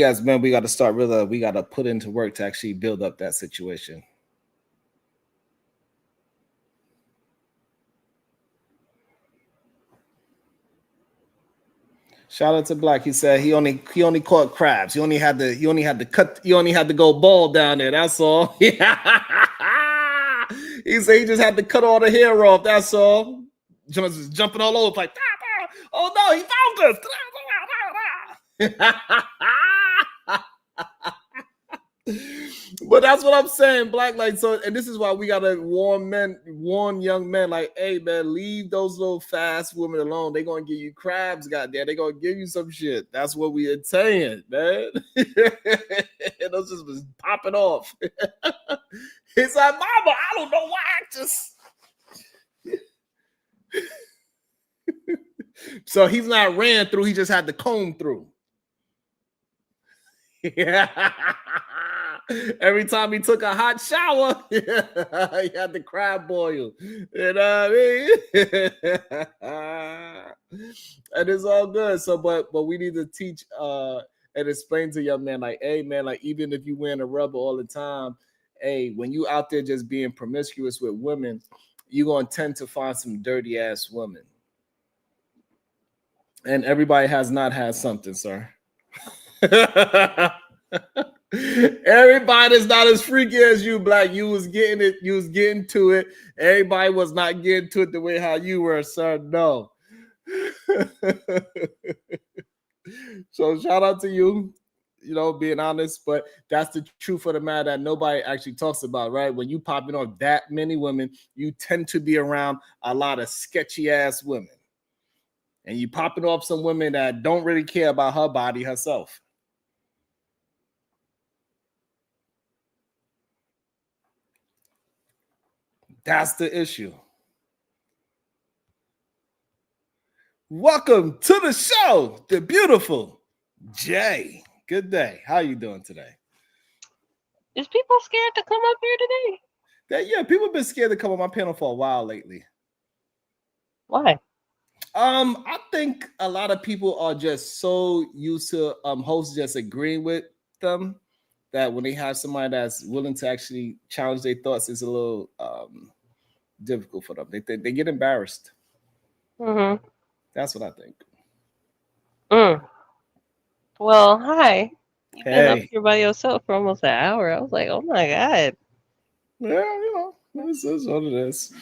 as men, we got to start we got to put into work to actually build up that situation. Shout out to Black. He said he only caught crabs. He only had to go bald down there. That's all. Yeah. He said he just had to cut all the hair off. That's all. Just jumping all over like, oh no, he found us. But that's what I'm saying, Black. Like, so, and this is why we gotta warn young men, like, hey man, leave those little fast women alone. They're gonna give you crabs, goddamn. They're gonna give you some shit. That's what we are saying, man. Those just was popping off. It's like, mama, I don't know why I just. So he's not ran through, he just had to comb through. Yeah. Every time he took a hot shower, he had the crab boil. You know what I mean? And it's all good. So, but we need to teach and explain to young men, like, hey man, like even if you wearing a rubber all the time, hey, when you out there just being promiscuous with women, you're gonna tend to find some dirty ass women. And everybody has not had something, sir. Everybody's not as freaky as you, Black. You was getting it. You was getting to it. Everybody was not getting to it the way how you were, sir. No. So shout out to you, being honest. But that's the truth of the matter that nobody actually talks about, right? When you popping off that many women, you tend to be around a lot of sketchy ass women. And you popping off some women that don't really care about her body herself. That's the issue. Welcome to the show, the beautiful Jay. Good day. How you doing today? Is people scared to come up here today? Yeah, people have been scared to come on my panel for a while lately. Why? I think a lot of people are just so used to hosts just agreeing with them that when they have somebody that's willing to actually challenge their thoughts, it's a little difficult for them. They get embarrassed. Mm-hmm. That's what I think. Well, hi. You've been up Hey. here by yourself for almost an hour. I was like, oh my God. Yeah, this is what it is.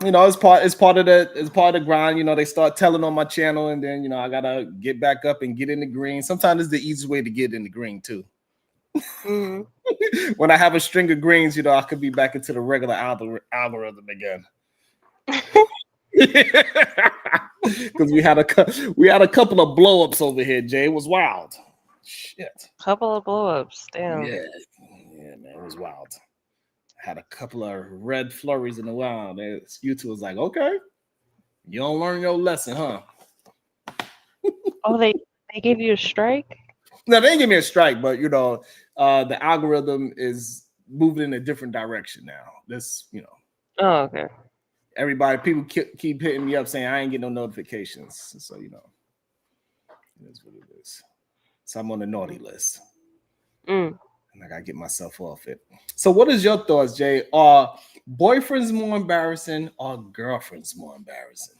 It's part of the grind. They start telling on my channel, and then I gotta get back up and get in the green. Sometimes it's the easiest way to get in the green too. Mm-hmm. When I have a string of greens, I could be back into the regular algorithm again. Because we had a couple of blow-ups over here, Jay. It was wild. Shit. Couple of blow-ups. Damn. Yeah, man, it was wild. Had a couple of red flurries in the wild. YouTube was like, okay, you don't learn your lesson, huh? Oh, they gave you a strike? No, they didn't give me a strike, but the algorithm is moving in a different direction now. Oh, okay. People keep hitting me up saying I ain't getting no notifications. So it is what it is. So I'm on the naughty list. And I gotta get myself off it. So what is your thoughts, Jay? Are boyfriends more embarrassing or girlfriends more embarrassing?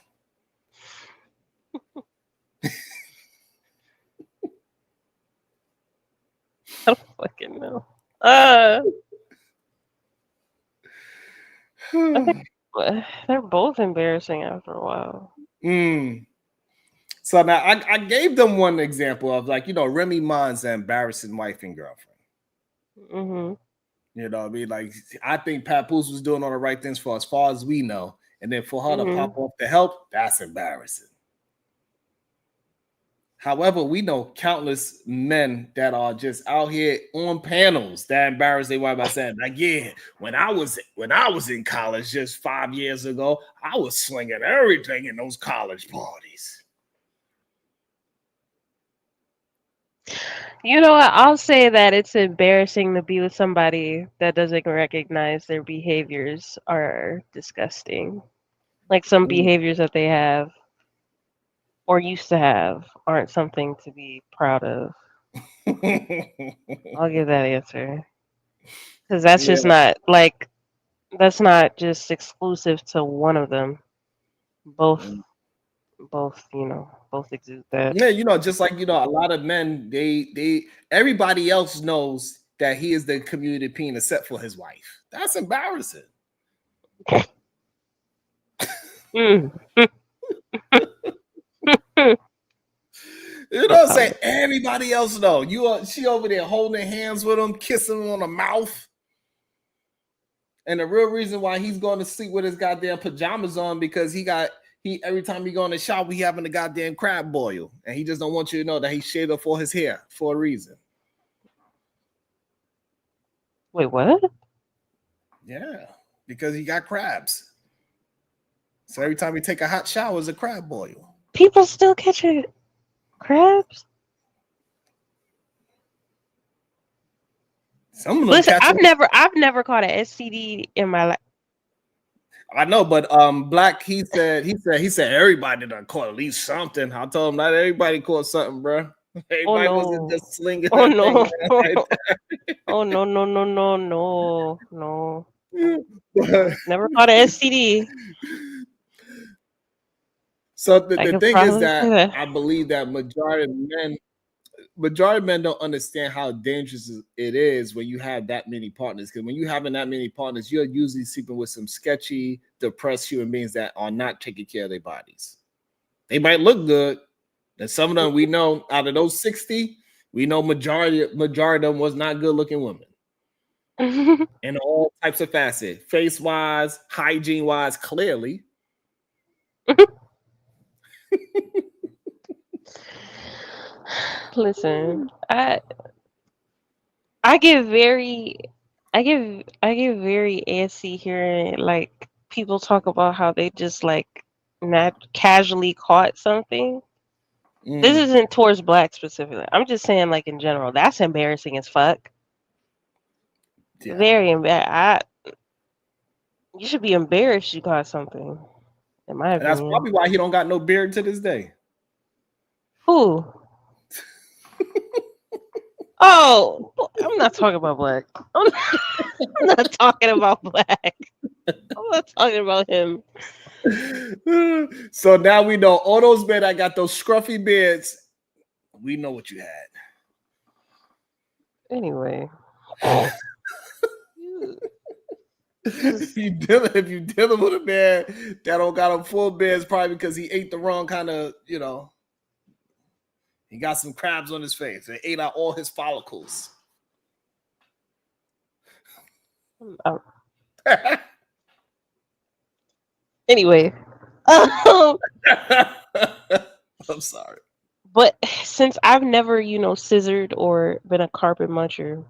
I don't fucking know. I think they're both embarrassing after a while. So now I gave them one example of Remy Ma's embarrassing wife and girlfriend. Mm-hmm. You know what I mean? Like, I think Papoose was doing all the right things for as far as we know. And then for her to pop off the help, that's embarrassing. However, we know countless men that are just out here on panels that embarrass their wife by saying, like, yeah, when I was in college just 5 years ago, I was slinging everything in those college parties. You know what? I'll say that it's embarrassing to be with somebody that doesn't recognize their behaviors are disgusting. Like some behaviors that they have or used to have aren't something to be proud of. I'll give that answer. Because that's just not that's not just exclusive to one of them. Both, both exude that. Yeah, just like a lot of men, everybody else knows that he is the community penis except for his wife. That's embarrassing. I'm saying? Everybody else know. She over there holding hands with him, kissing him on the mouth. And the real reason why he's going to sleep with his goddamn pajamas on because he every time he go in the shower, he having a goddamn crab boil. And he just don't want you to know that he shaved up for his hair for a reason. Wait, what? Yeah, because he got crabs. So every time he take a hot shower, it's a crab boil. People still catching crabs? Some of them Listen, I've never caught an STD in my life. I know, but Black, he said everybody done caught at least something. I told him not everybody caught something, bro. Everybody wasn't just slinging. Oh no! Oh no! Never caught an STD. So the thing is that I believe that majority of men, majority of men don't understand how dangerous it is when you have that many partners. Because when you having that many partners, you're usually sleeping with some sketchy, depressed human beings that are not taking care of their bodies. They might look good, and some of them we know out of those 60, we know majority of them was not good looking women. In all types of facets, face wise, hygiene wise, clearly. Listen, I get very very antsy hearing like people talk about how they just like not casually caught something. This isn't towards black specifically. I'm just saying like in general. That's embarrassing as fuck. Yeah. Very embarrassing. You should be embarrassed you caught something. In my And that's opinion. probably why he don't got no beard to this day. Who? Oh, I'm not talking about black. I'm not talking about black. I'm not talking about him. So now we know all those men that got those scruffy beards. We know what you had. Anyway. If you dealing with a man that don't got a full beard, it's probably because he ate the wrong kind of, he got some crabs on his face. It ate out all his follicles. Anyway. I'm sorry. But since I've never, scissored or been a carpet muncher,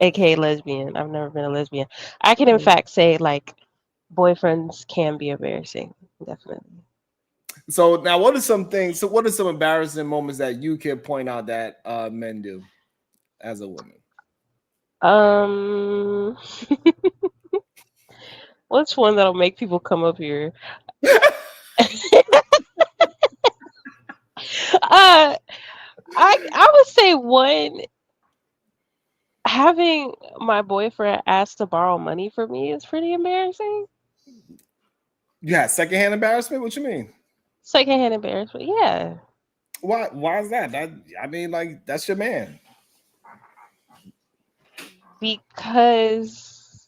aka lesbian, I've never been a lesbian. I can in fact say like boyfriends can be embarrassing, definitely. So now what are some embarrassing moments that you can point out that men do as a woman? What's one that'll make people come up here? I would say one, having my boyfriend ask to borrow money from me is pretty embarrassing. Yeah, secondhand embarrassment. What you mean? Secondhand embarrassment. Yeah. Why is that? That's your man. Because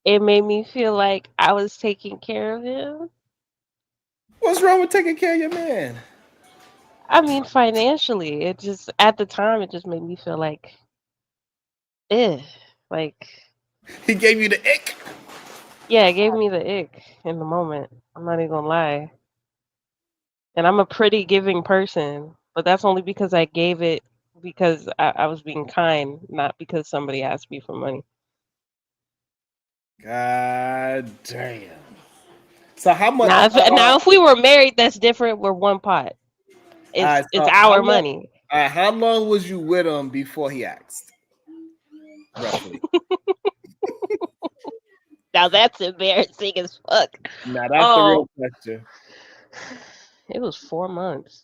it made me feel like I was taking care of him. What's wrong with taking care of your man? I mean, financially, it just at the time it just made me feel like, like he gave you the ick. Yeah, it gave me the ick in the moment. I'm not even gonna lie. And I'm a pretty giving person, but that's only because I gave it because I was being kind, not because somebody asked me for money. God damn. So how much? Now, if we were married, that's different. We're one pot. It's our money. How long was you with him before he asked? Roughly. Now that's embarrassing as fuck. Now that's the real question. It was 4 months.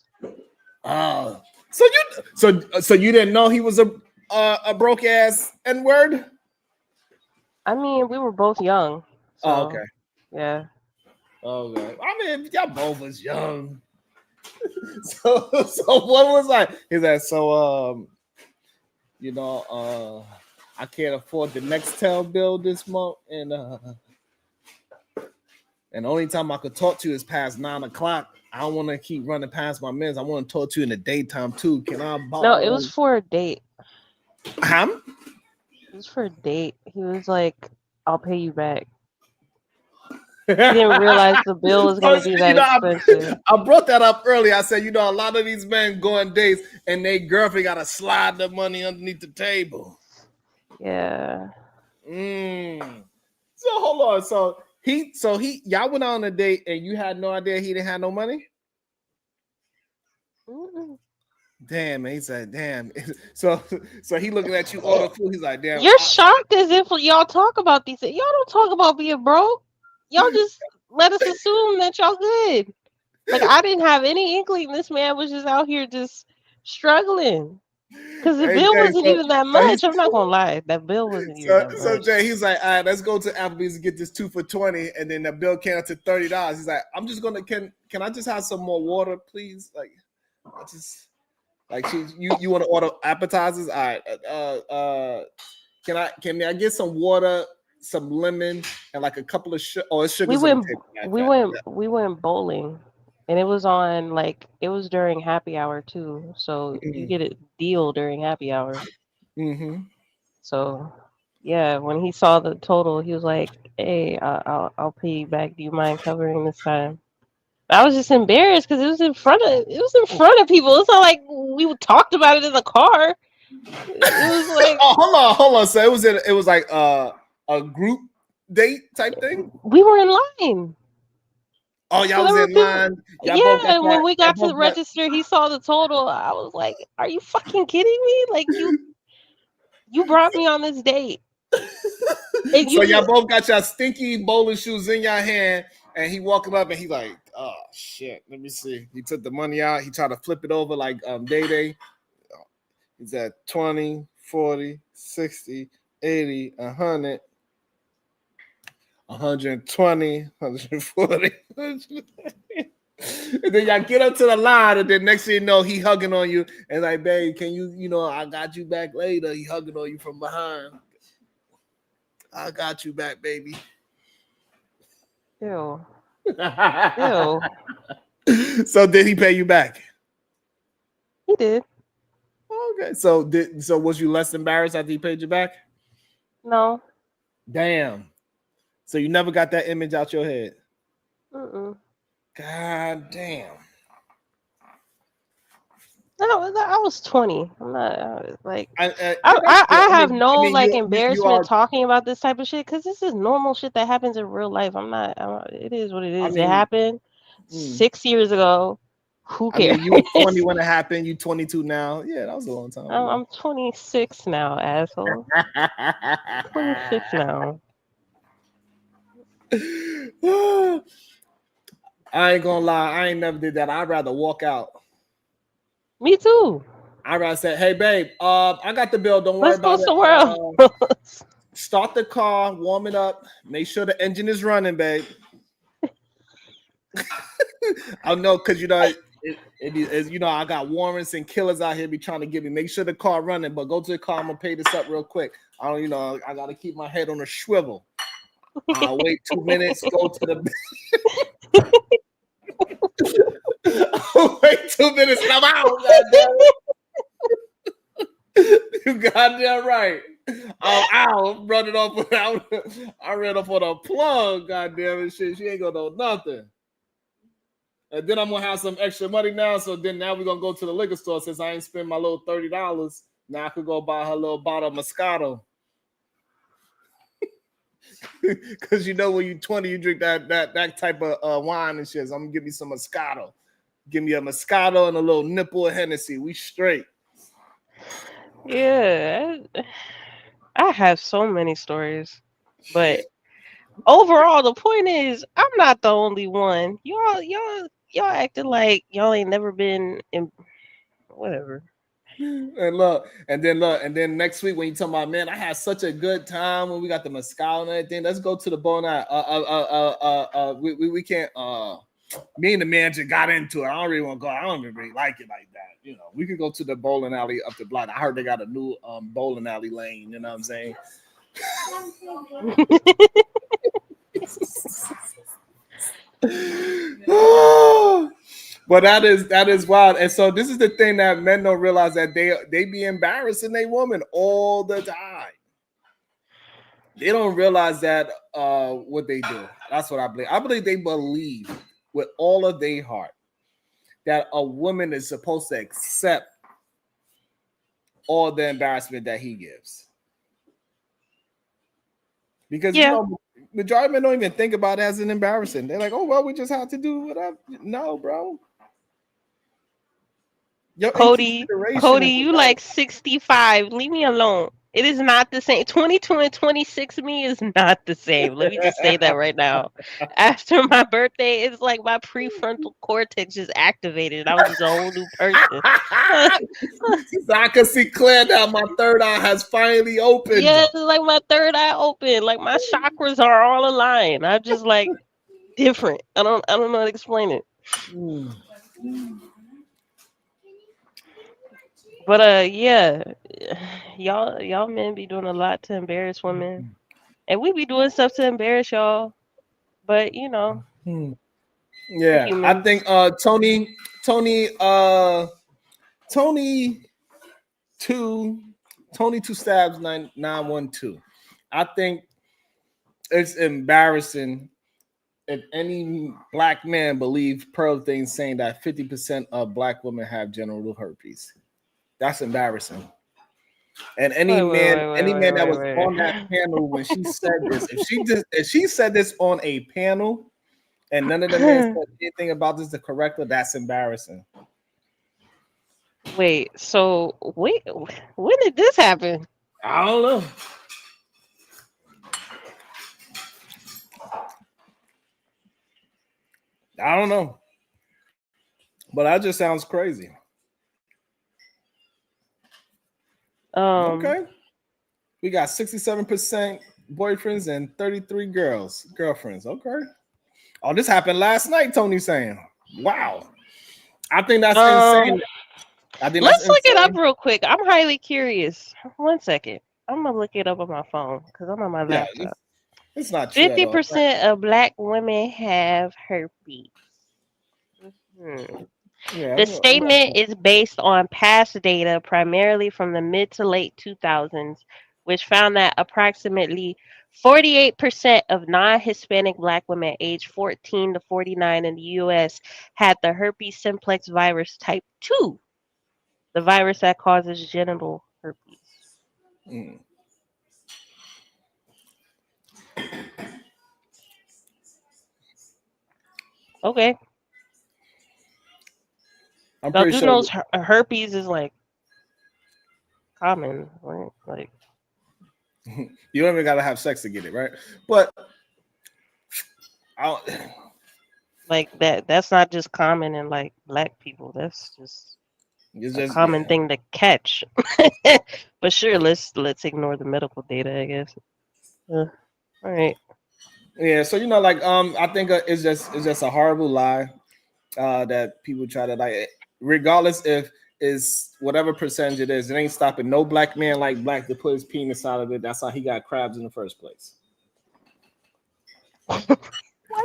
Oh, so you didn't know he was a broke ass N-word? I mean, we were both young. So, oh, okay. Yeah. Okay. I mean, y'all both was young. so what was like? He's like, I can't afford the Nextel bill this month, and the only time I could talk to you is past 9 o'clock. I don't want to keep running past my minutes. I want to talk to you in the daytime too. Can I borrow? No, it was for a date. Huh? It was for a date. He was like, "I'll pay you back." He didn't realize the bill was going to be that expensive. I brought that up earlier. I said, a lot of these men go on dates and their girlfriend got to slide the money underneath the table. Yeah. So hold on. So y'all went on a date and you had no idea he didn't have no money? Mm-mm. Damn, man. He said, damn. So he looking at you order food. He's like, damn. You're shocked as if y'all talk about these things. Y'all don't talk about being broke. Y'all just let us assume that y'all good. Like, I didn't have any inkling this man was just out here just struggling. Because the bill wasn't even that much. I'm not going to lie. That bill wasn't even that much. So Jay, he's like, all right, let's go to Applebee's and get this 2 for $20. And then the bill came out to $30. He's like, I'm just going to, can I just have some more water, please? Like, I just, Like you want to order appetizers? All right. Can I get some water, some lemon, and like a couple of it's We sugars on the went table. Matter of we fact. went we went bowling, and it was on like it was during happy hour too. So you get a deal during happy hour. Mm-hmm. So yeah, when he saw the total, he was like, "Hey, I'll pay you back. Do you mind covering this time?" I was just embarrassed because it was in front of people. It's not like we talked about it in the car. It was like Oh, hold on. So it was like a group date type thing. we were in line. Oh, So y'all there was were in people. line. Y'all Yeah, both got and that. when we Y'all got to the both got. register, he saw the total. I was like, "Are you fucking kidding me? Like you brought me on this date, and So you y'all just both got your stinky bowling shoes in your hand, and he walking up and he like, oh shit, let me see. He took the money out. He tried to flip it over like Day Day. He's at 20, 40, 60, 80, 100, 120, 140. And then y'all get up to the line, and then next thing you know, he hugging on you and like, babe, can I got you back later. He hugging on you from behind. I got you back, baby. ew, ew." So did he pay you back? He did. Okay. So was you less embarrassed after he paid you back? No. Damn. So you never got that image out your head. Mm-mm. God damn. No, I was 20. I'm not like Yeah, that's good. I have no like You embarrassment are. talking about this type of shit because this is normal shit that happens in real life. It is what it I is. It mean, happened mm, 6 years ago. Who I cares? mean, you were 20 when it happened. You 22 now. Yeah, that was a long time ago. I'm 26 now, asshole. 26 now. I ain't gonna lie. I ain't never did that. I'd rather walk out. Me too. I'd rather say, "Hey, babe, I got the bill. Don't worry Let's go about it. somewhere else. Start the car, warm it up, make sure the engine is running, babe." I know because I got warrants and killers out here be trying to get me. Make sure the car running, but go to the car. I'm gonna pay this up real quick. I don't, I gotta keep my head on a swivel. I'll wait 2 minutes. Go to the. I'll wait 2 minutes and I'm out. Goddamn it. You goddamn right. I'm out. Running off without. I ran off on a plug. Goddamn it, shit. She ain't gonna know nothing. And then I'm gonna have some extra money now. So then now we're gonna go to the liquor store since I ain't spend my little $30. Now I could go buy her little bottle of Moscato. Cause when you're 20, you drink that type of wine and shit. So I'm gonna give me some Moscato. Give me a Moscato and a little nipple of Hennessy. We straight. Yeah, I have so many stories, but overall, the point is, I'm not the only one. Y'all acting like y'all ain't never been in whatever. And then next week when you talk about, man, I had such a good time when we got the Moscato and everything. Let's go to the Bona. We can't. Me and the manager got into it. I don't really want to go. I don't even really like it like that. We could go to the bowling alley up the block. I heard they got a new bowling alley lane. You know what I'm saying? But that is wild. And so this is the thing that men don't realize, that they be embarrassing a woman all the time. They don't realize that what they do. That's what I believe. I believe they believe with all of their heart that a woman is supposed to accept all the embarrassment that he gives. Because Yeah, majority of men don't even think about it as an embarrassing. They're like, oh well, we just have to do whatever. No, bro. Your Cody, inconsideration is you enough. like 65. Leave me alone. It is not the same. 22 and 26 me is not the same. Let me just say that right now. After my birthday, it's like my prefrontal cortex just activated. And I was just a whole new person. So I can see clear now. My third eye has finally opened. Yeah, it's like my third eye open. Like my chakras are all aligned. I'm just like different. I don't know how to explain it. Mm. But yeah, y'all men be doing a lot to embarrass women, and we be doing stuff to embarrass y'all. But Hmm. we're Yeah, I think humans. Tony Tony two Tony two stabs 912. I think it's embarrassing if any black man believes Pearl things saying that 50% of black women have genital herpes. That's embarrassing. And Wait, wait, wait, wait, any man that was wait, on that wait. panel when she said this, if she said this on a panel and none of the men said anything about this to correct her, that's embarrassing. Wait, so when did this happen? I don't know. I don't know. But that just sounds crazy. Um, Okay. We got 67% boyfriends and 33 girlfriends. Okay. Oh, this happened last night, Tony saying. Wow. I think that's um, insane. I think that's let's look it up insane. real quick. I'm highly curious. 1 second. I'm gonna look it up on my phone because I'm on my Yeah, laptop. it's not true at all. 50% of black women have herpes. Hmm. Yeah, The I'm not statement true. is based on past data, primarily from the mid to late 2000s, which found that approximately 48% of non Hispanic black women aged 14 to 49 in the US had the herpes simplex virus type 2, the virus that causes genital herpes. Mm. Okay. I'm Now, pretty do sure knows herpes is like common, right? Like, you don't even gotta have sex to get it, right? But I, that's not just common in like black people. That's just it's a just common yeah, thing to catch. But sure, let's ignore the medical data, I guess. All right. yeah. So like I think it's just a horrible lie that people try to like, regardless if is whatever percentage it ain't stopping no black man like black to put his penis out of it. That's how he got crabs in the first place. Why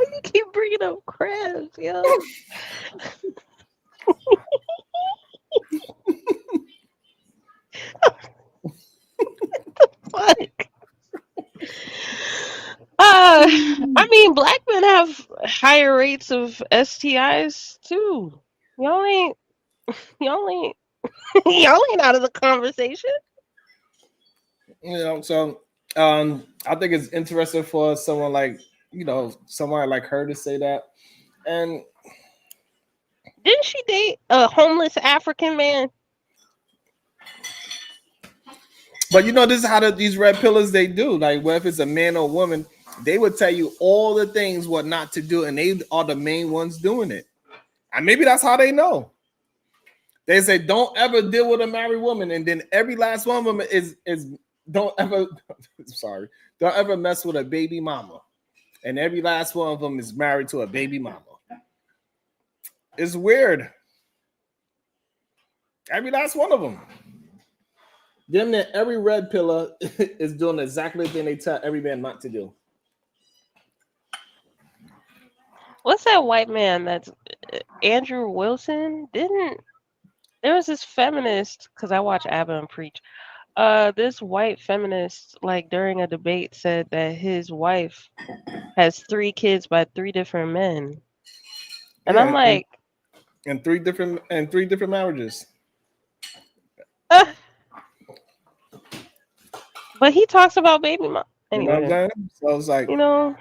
do you keep bringing up crabs, yo? Fuck. I mean, black men have higher rates of STIs too. Y'all ain't, y'all ain't, y'all ain't out of the conversation. So I think it's interesting for someone like someone like her to say that. And Didn't she date a homeless African man? but this is how these red pillars they do. Like, whether it's a man or a woman, they would tell you all the things what not to do, and they are the main ones doing it. And maybe that's how they know. They say don't ever deal with a married woman, and then every last one of them is don't ever sorry, don't ever mess with a baby mama, and every last one of them is married to a baby mama. It's weird. Every last one of them. Them that every red pillar is doing exactly the thing they tell every man not to do. What's that white man that's Andrew Wilson? Didn't there was this feminist because I watch Abba and Preach. This white feminist, like during a debate, said that his wife has 3 kids by 3 different men, and I'm Yeah, like, and three different marriages. uh, but he talks about baby mom You know what I'm anyway. saying? So it's like, You know,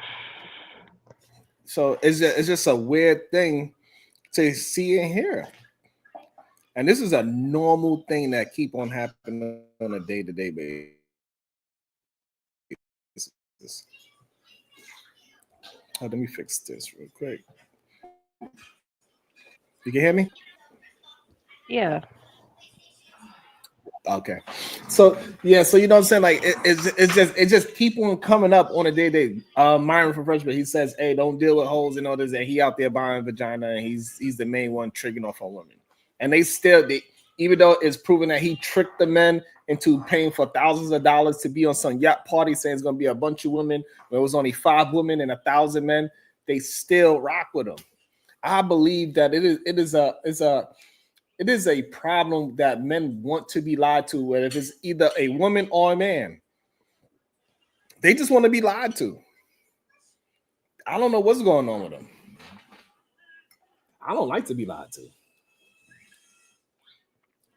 so it's just a weird thing to see and hear. And this is a normal thing that keep on happening on a day-to-day basis. Oh, let me fix this real quick. You can hear me? yeah. Okay. So yeah, so you know what I'm saying? Like it's just keep on coming up on a day-to-day. Myron from freshman, he says, hey, don't deal with holes and all this, and he out there buying vagina, and he's the main one triggering off on women. And they still even though it's proven that he tricked the men into paying for thousands of dollars to be on some yacht party, saying it's going to be a bunch of women, when it was only 5 women and 1,000 men, they still rock with him. I believe that it is a problem that men want to be lied to, whether it's either a woman or a man. They just want to be lied to. I don't know what's going on with them. I don't like to be lied to.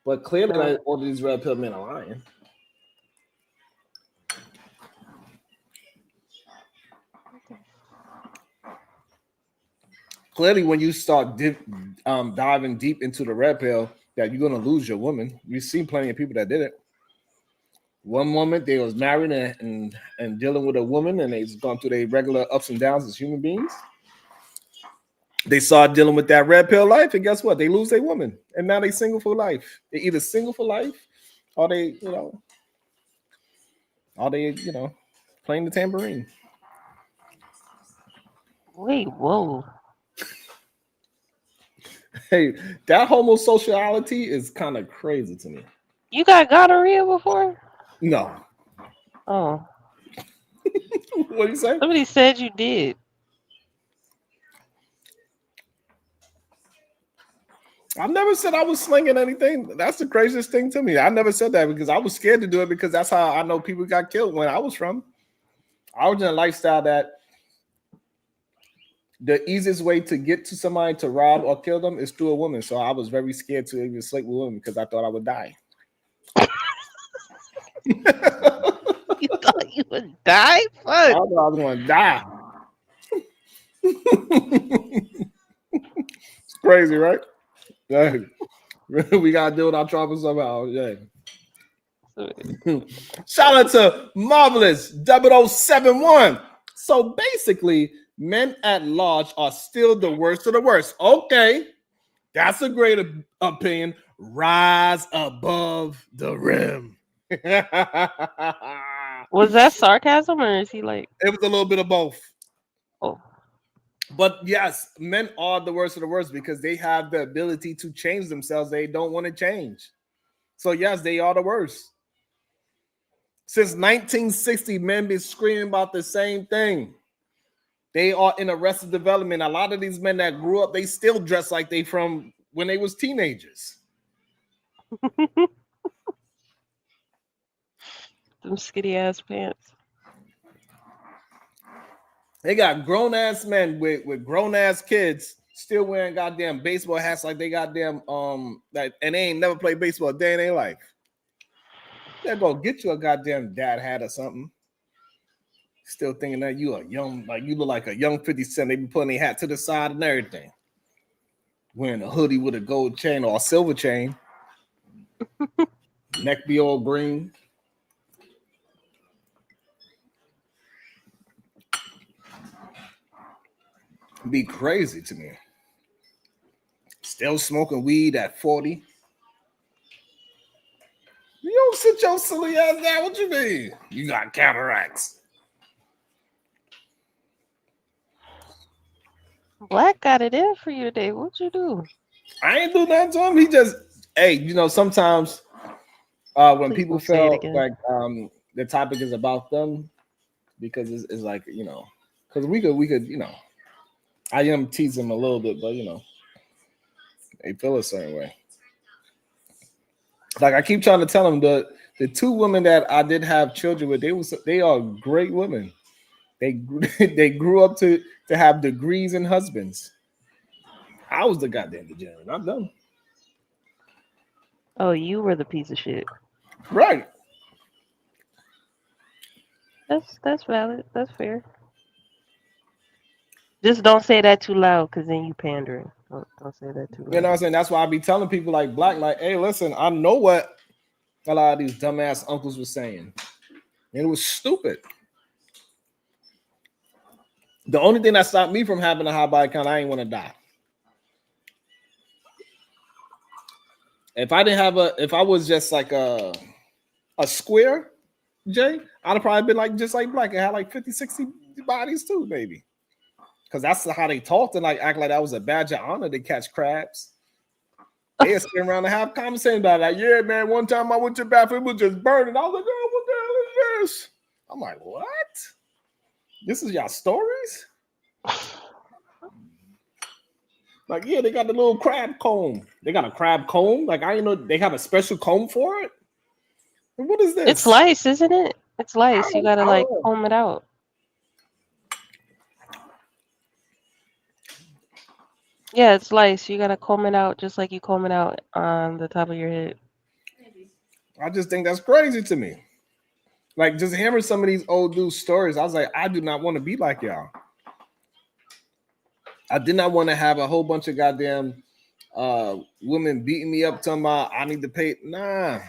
But clearly, all these red pill men are lying. Clearly, when you start diving deep into the red pill, that you're going to lose your woman. We've seen plenty of people that did it. One moment they was married and dealing with a woman, and they've gone through their regular ups and downs as human beings. They started dealing with that red pill life, and guess what? They lose their woman, and now they single for life. They're either single for life, or they playing the tambourine. Wait, whoa. Hey, that homosociality is kind of crazy to me. You got gonorrhea before? No. Oh. What do you say? Somebody said you did. I never said I was slinging anything. That's the craziest thing to me. I never said that because I was scared to do it, because that's how I know people got killed when I was from. I was in a lifestyle that the easiest way to get to somebody to rob or kill them is through a woman. So I was very scared to even sleep with women because I thought I would die. You thought you would die? Fuck. I thought I was going to die. It's crazy, right? Yeah. We got to deal with our trouble somehow. Yeah. Shout out to Marvelous 0071. So basically, men at large are still the worst of the worst. Okay, that's a great opinion. Rise above the rim. Was that sarcasm, or is he like? It was a little bit of both. Oh. But yes, men are the worst of the worst because they have the ability to change themselves. They don't want to change. So yes, they are the worst. Since 1960, men been screaming about the same thing. They are in arrested development. A lot of these men that grew up, they still dress like they from when they was teenagers. Them skinny ass pants. They got grown ass men with grown ass kids still wearing goddamn baseball hats like they goddamn and they ain't never played baseball a day in their life. They're gonna get you a goddamn dad hat or something. Still thinking that you are young, like you look like a young 50 Cent. They be putting their hat to the side and everything. Wearing a hoodie with a gold chain or a silver chain. Neck be all green. Be crazy to me. Still smoking weed at 40. You don't sit your silly ass down. What you mean? You got cataracts. Black got it in for you today. What'd you do? I ain't do nothing to him. He just, hey, sometimes when Please people don't say it feel again. like the topic is about them, because it's like, because we could, I am teasing them a little bit, but they feel a certain way. Like I keep trying to tell them, the 2 women that I did have children with, they are great women. They grew up to have degrees and husbands. I was the goddamn degenerate, not them. Oh, you were the piece of shit. Right. That's valid. That's fair. Just don't say that too loud, because then you pandering. Don't say that too loud. You know what I'm saying? That's why I be telling people like Black, like, hey, listen, I know what a lot of these dumbass uncles were saying. And it was stupid. The only thing that stopped me from having a high body count, I ain't want to die. If I was just like a square, Jay, I'd have probably been like just like Black and had like 50, 60 bodies too, maybe. Because that's how they talked and like act like that was a badge of honor to catch crabs. They are sitting around and have conversation about it. Like, yeah, man, one time I went to the bathroom, it was just burning. I was like, oh, what the hell is this? I'm like, what? This is y'all stories? Like, yeah, they got the little crab comb. They got a crab comb. Like, I didn't know they have a special comb for it. What is It's this? lice, isn't it? It's lice. You gotta I like don't know. comb it out. Yeah, it's lice. You gotta comb it out just like you comb it out on the top of your head. I just think that's crazy to me. Like, just hearing some of these old dudes' stories, I was like, I do not want to be like y'all. I did not want to have a whole bunch of goddamn women beating me up talking about I need to pay. Nah.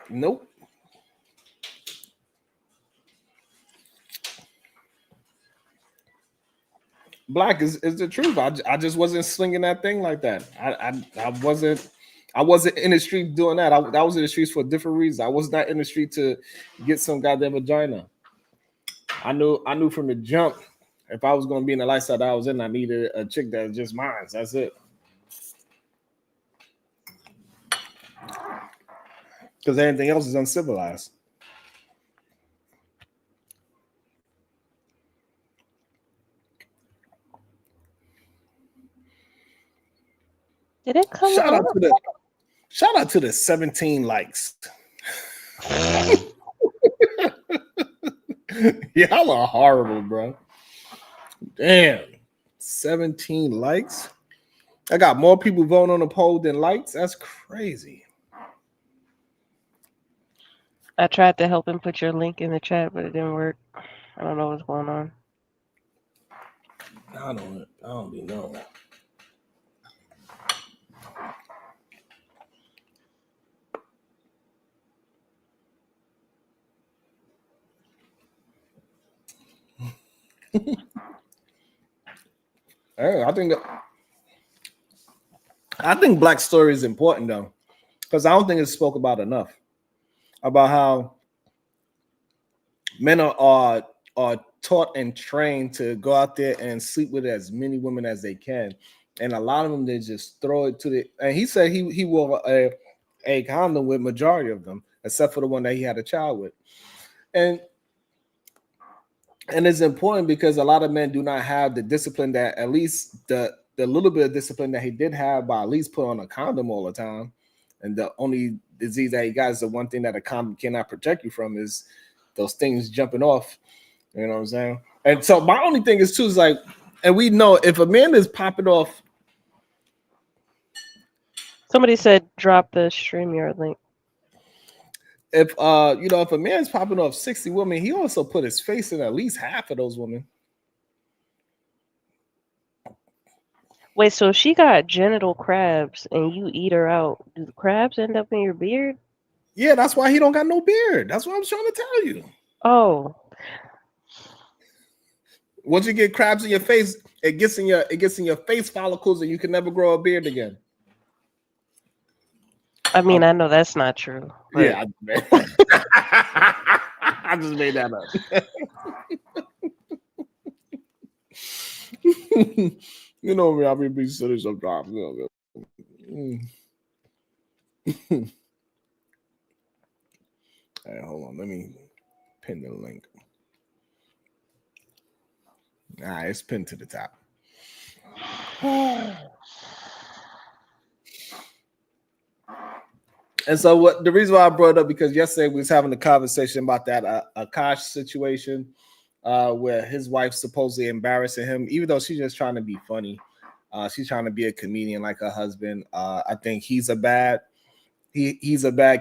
Nope. Black is the truth. I just wasn't slinging that thing like that. I wasn't in the street doing that. I was in the streets for a different reason. I was not in the street to get some goddamn vagina. I knew from the jump if I was gonna be in the lifestyle that I was in, I needed a chick that was just mine. That's it. Because anything else is uncivilized. Did it come Shout out up? to the shout out to the 17 likes. Y'all are horrible, bro. Damn. 17 likes. I got more people voting on the poll than likes. That's crazy. I tried to help him put your link in the chat, but it didn't work. I don't know what's going on. I don't even know. Hey, I think Black story is important though, because I don't think it's spoke about enough about how men are taught and trained to go out there and sleep with as many women as they can, and a lot of them they just throw it to the. And he said he wore a condom with majority of them, except for the one that he had a child with, and it's important because a lot of men do not have the discipline that at least the little bit of discipline that he did have by at least put on a condom all the time. And the only disease that he got is the one thing that a condom cannot protect you from is those things jumping off. You know what I'm saying? And so my only thing is too is like, and we know if a man is popping off, Somebody said drop the StreamYard link. if if a man's popping off 60 women, he also put his face in at least half of those women. Wait, so she got genital crabs and you eat her out. Do the crabs end up in your beard? Yeah, that's why he don't got no beard. That's what I'm trying to tell you. Oh, Once you get crabs in your face, it gets in your face follicles, and you can never grow a beard again. I mean, I know that's not true. But Yeah, I just made that up. You know me, I'll be silly sometimes. You know, hey, hold on, let me pin the link. It's pinned to the top. And so what the reason why I brought it up because yesterday we was having a conversation about that Akash situation where his wife supposedly embarrassing him, even though she's just trying to be funny. She's trying to be a comedian like her husband. I think he's a bad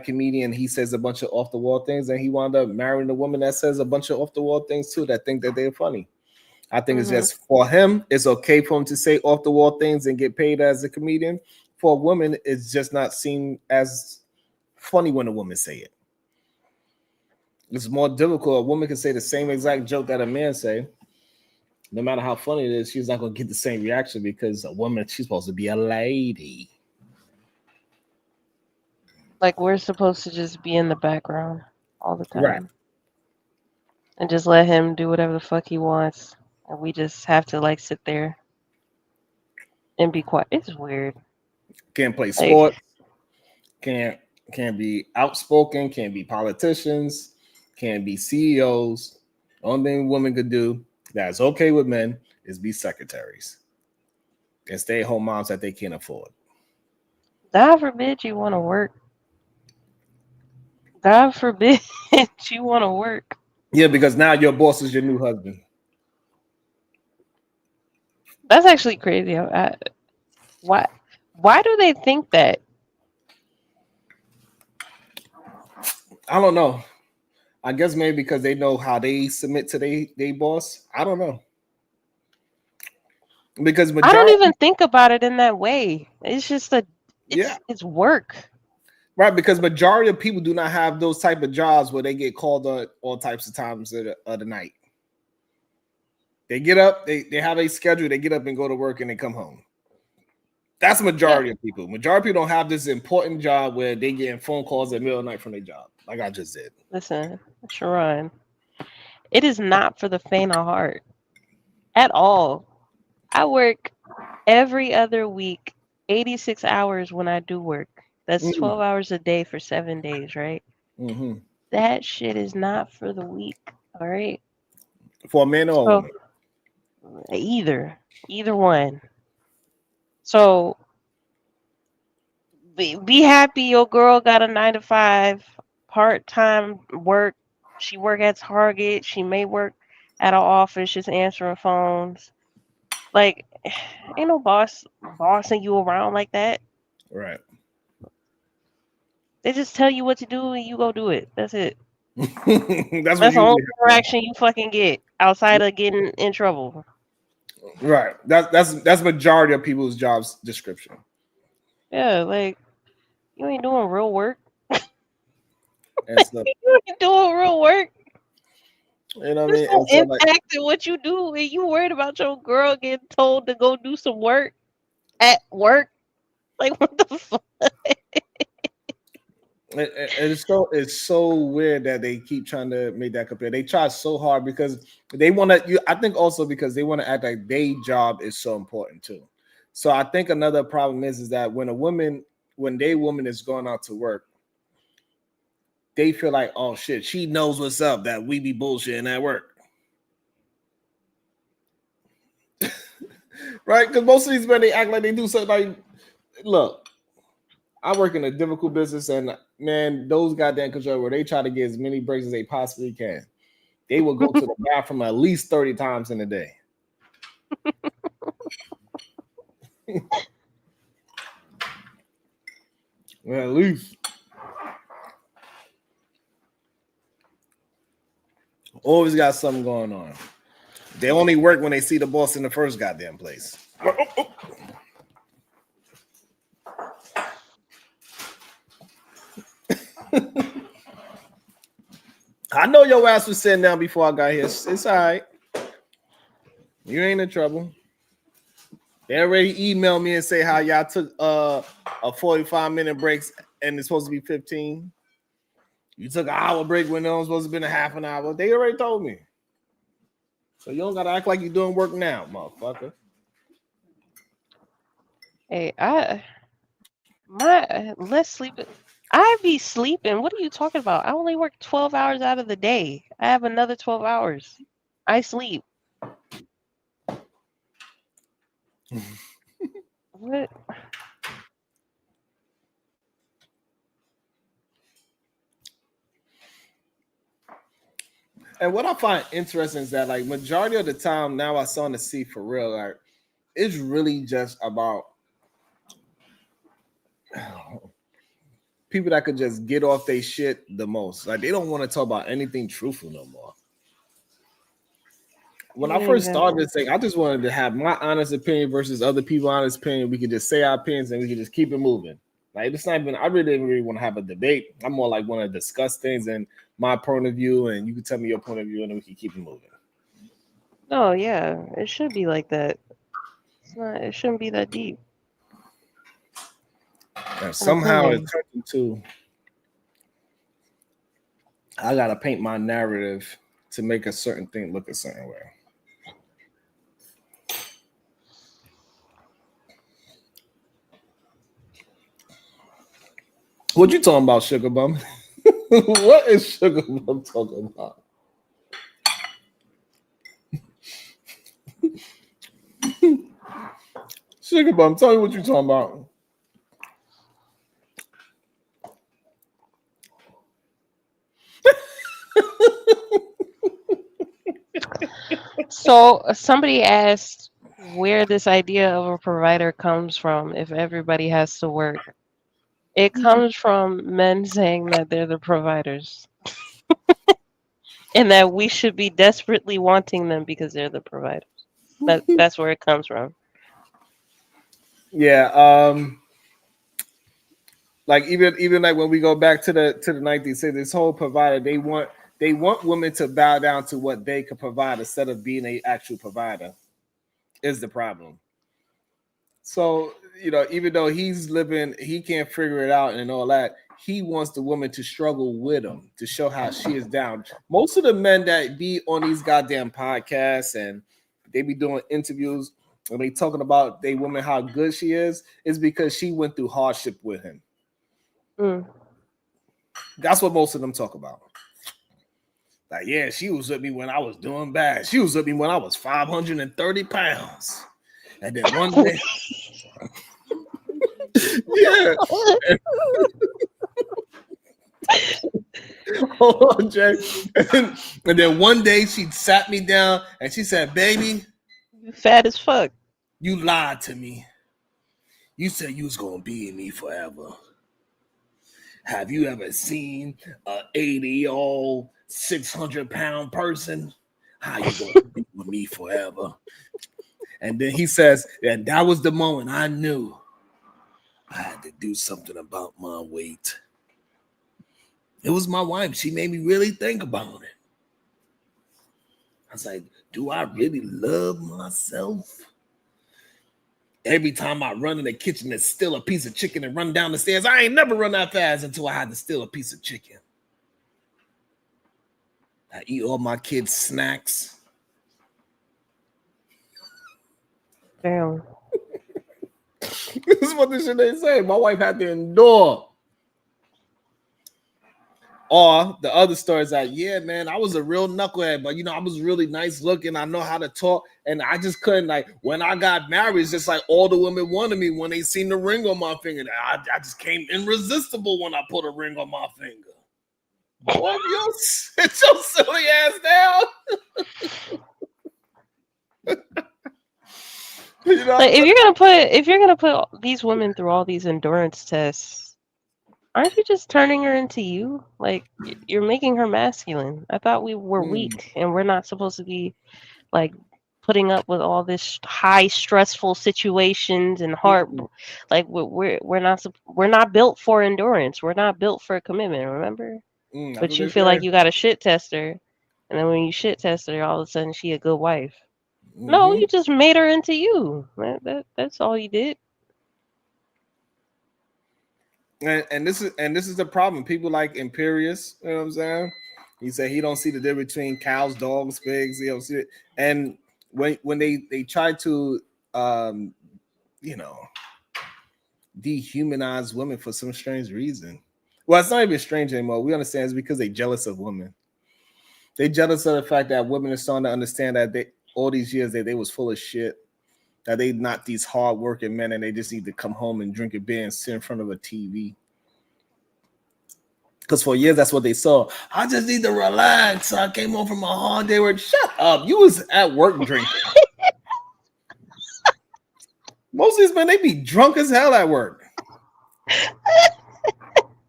comedian. He says a bunch of off the wall things, and he wound up marrying a woman that says a bunch of off the wall things too. That think that they're funny. I think it's just for him. It's okay for him to say off the wall things and get paid as a comedian. For a woman, it's just not seen as funny when a woman say it. It's more difficult. A woman can say the same exact joke that a man say. No matter how funny it is, she's not going to get the same reaction because a woman, she's supposed to be a lady. like we're supposed to just be in the background all the time. Right. And just let him do whatever the fuck he wants. And we just have to like sit there. and be quiet. It's weird. Can't play Like, sports. Can't be outspoken. Can't be politicians. Can't be CEOs. Only thing women could do that's okay with men is be secretaries and stay-at-home moms that they can't afford. God forbid you want to work. God forbid you want to work. Yeah, because now your boss is your new husband. That's actually crazy. Why? Why do they think that? I don't know. I guess maybe because they know how they submit to they boss. I don't know. Because I don't majority, even think about it in that way. It's just yeah, it's work. right. Because majority of people do not have those type of jobs where they get called on all types of times of the night. They get up, they have a schedule, they get up and go to work and they come home. That's Yeah. majority of people. Majority of people don't have this important job where they getting phone calls at the middle of the night from their job, like I just did. Listen, Sharon, it is not for the faint of heart at all. I work every other week, 86 hours when I do work. That's 12 hours a day for 7 days, right? Mm-hmm. That shit is not for the weak, all right? For a man or a So woman. either one. So be happy your girl got a 9 to 5 part-time work. She work at Target. She may work at an office just answering phones. Like, ain't no boss bossing you around like that. Right. They just tell you what to do and you go do it. That's it. That's what That's the only usually happens. interaction you fucking get outside of getting in trouble. Right. That's majority of people's jobs description. Yeah, like you ain't doing real work. And so, You ain't doing real work. you know what I There's mean? no And so like impact in what you do, and you worried about your girl getting told to go do some work at work. Like what the fuck? it's so weird that they keep trying to make that compare. They try so hard because they want to. I think also because they want to act like their job is so important too. So I think another problem is that when they woman is going out to work, they feel like, oh shit, she knows what's up that we be bullshitting at work, right? Because most of these men they act like they do something like, look, I work in a difficult business, and man, those goddamn control where they try to get as many breaks as they possibly can. They will go to the bathroom at least 30 times in a day. Well, at least. Always got something going on. They only work when they see the boss in the first goddamn place. I know your ass was sitting down before I got here. It's all right. You ain't in trouble. They already emailed me and say how y'all took a 45-minute breaks and it's supposed to be 15. You took an hour break when it was supposed to be a half an hour. They already told me. So you don't gotta act like you're doing work now, motherfucker. Hey, let's sleep. I be sleeping. What are you talking about? I only work 12 hours out of the day. I have another 12 hours. I sleep. What? And what I find interesting is that like majority of the time now I starting to see for real, like it's really just about people that could just get off their shit the most. Like they don't want to talk about anything truthful no more. When I Yeah, first started exactly. this thing, I just wanted to have my honest opinion versus other people's honest opinion. We could just say our opinions and we could just keep it moving. Like it's not even. I really didn't really want to have a debate. I'm more like want to discuss things and my point of view, and you can tell me your point of view, and then we can keep it moving. Oh yeah, it should be like that. It's not. It shouldn't be that deep. And My somehow it opinion. turned into I gotta paint my narrative to make a certain thing look a certain way. What you talking about, Sugar Bum? What is Sugar Bum talking about? Sugar Bum, tell me what you talking about. So somebody asked where this idea of a provider comes from if everybody has to work. It comes from men saying that they're the providers and that we should be desperately wanting them because they're the providers. That's where it comes from. Yeah, like even like when we go back to the 90s, say this whole provider, they want women to bow down to what they could provide instead of being a actual provider is the problem. So, even though he's living, he can't figure it out and all that. He wants the woman to struggle with him to show how she is down. Most of the men that be on these goddamn podcasts and they be doing interviews and they talking about they woman how good she is because she went through hardship with him. Mm. That's what most of them talk about. Like, yeah, she was with me when I was doing bad. She was with me when I was 530 pounds. And then one day, yeah. Hold on, Jay. And then one day she sat me down and she said, "Baby, You fat as fuck. you lied to me. You said you was gonna be in me forever. Have you ever seen a 80-year-old 600-pound person? How you gonna be with me forever?" And then he says, and that was the moment I knew I had to do something about my weight. It was my wife. She made me really think about it. I was like, do I really love myself? Every time I run in the kitchen, there's still a piece of chicken and run down the stairs. I ain't never run that fast until I had to steal a piece of chicken. I eat all my kids' snacks. Damn. This is what this shit they say. My wife had to endure. Or the other story is like, yeah, man, I was a real knucklehead, but I was really nice looking. I know how to talk, and I just couldn't. Like when I got married, it's just like all the women wanted me when they seen the ring on my finger. I just came irresistible when I put a ring on my finger. Boy, sit your silly ass down. Like if you're gonna put these women through all these endurance tests, aren't you just turning her into you? Like you're making her masculine. I thought we were weak and we're not supposed to be like putting up with all this high stressful situations and heart. Like we're not built for endurance. We're not built for commitment. Remember? But you feel like you got a shit tester, and then when you shit test her, all of a sudden she a good wife. No, you just made her into you. That's all you did. And this is the problem. People like Imperious, you know what I'm saying? He said he don't see the difference between cows, dogs, pigs. He don't see it. And when they try to you know dehumanize women for some strange reason. Well, it's not even strange anymore. We understand it's because they jealous of women. They jealous of the fact that women are starting to understand that they all these years they was full of shit. That they not these hard working men and they just need to come home and drink a beer and sit in front of a TV. Because for years that's what they saw. I just need to relax. I came home from a hard day work. Shut up. You was at work drinking. Most of these men, they be drunk as hell at work.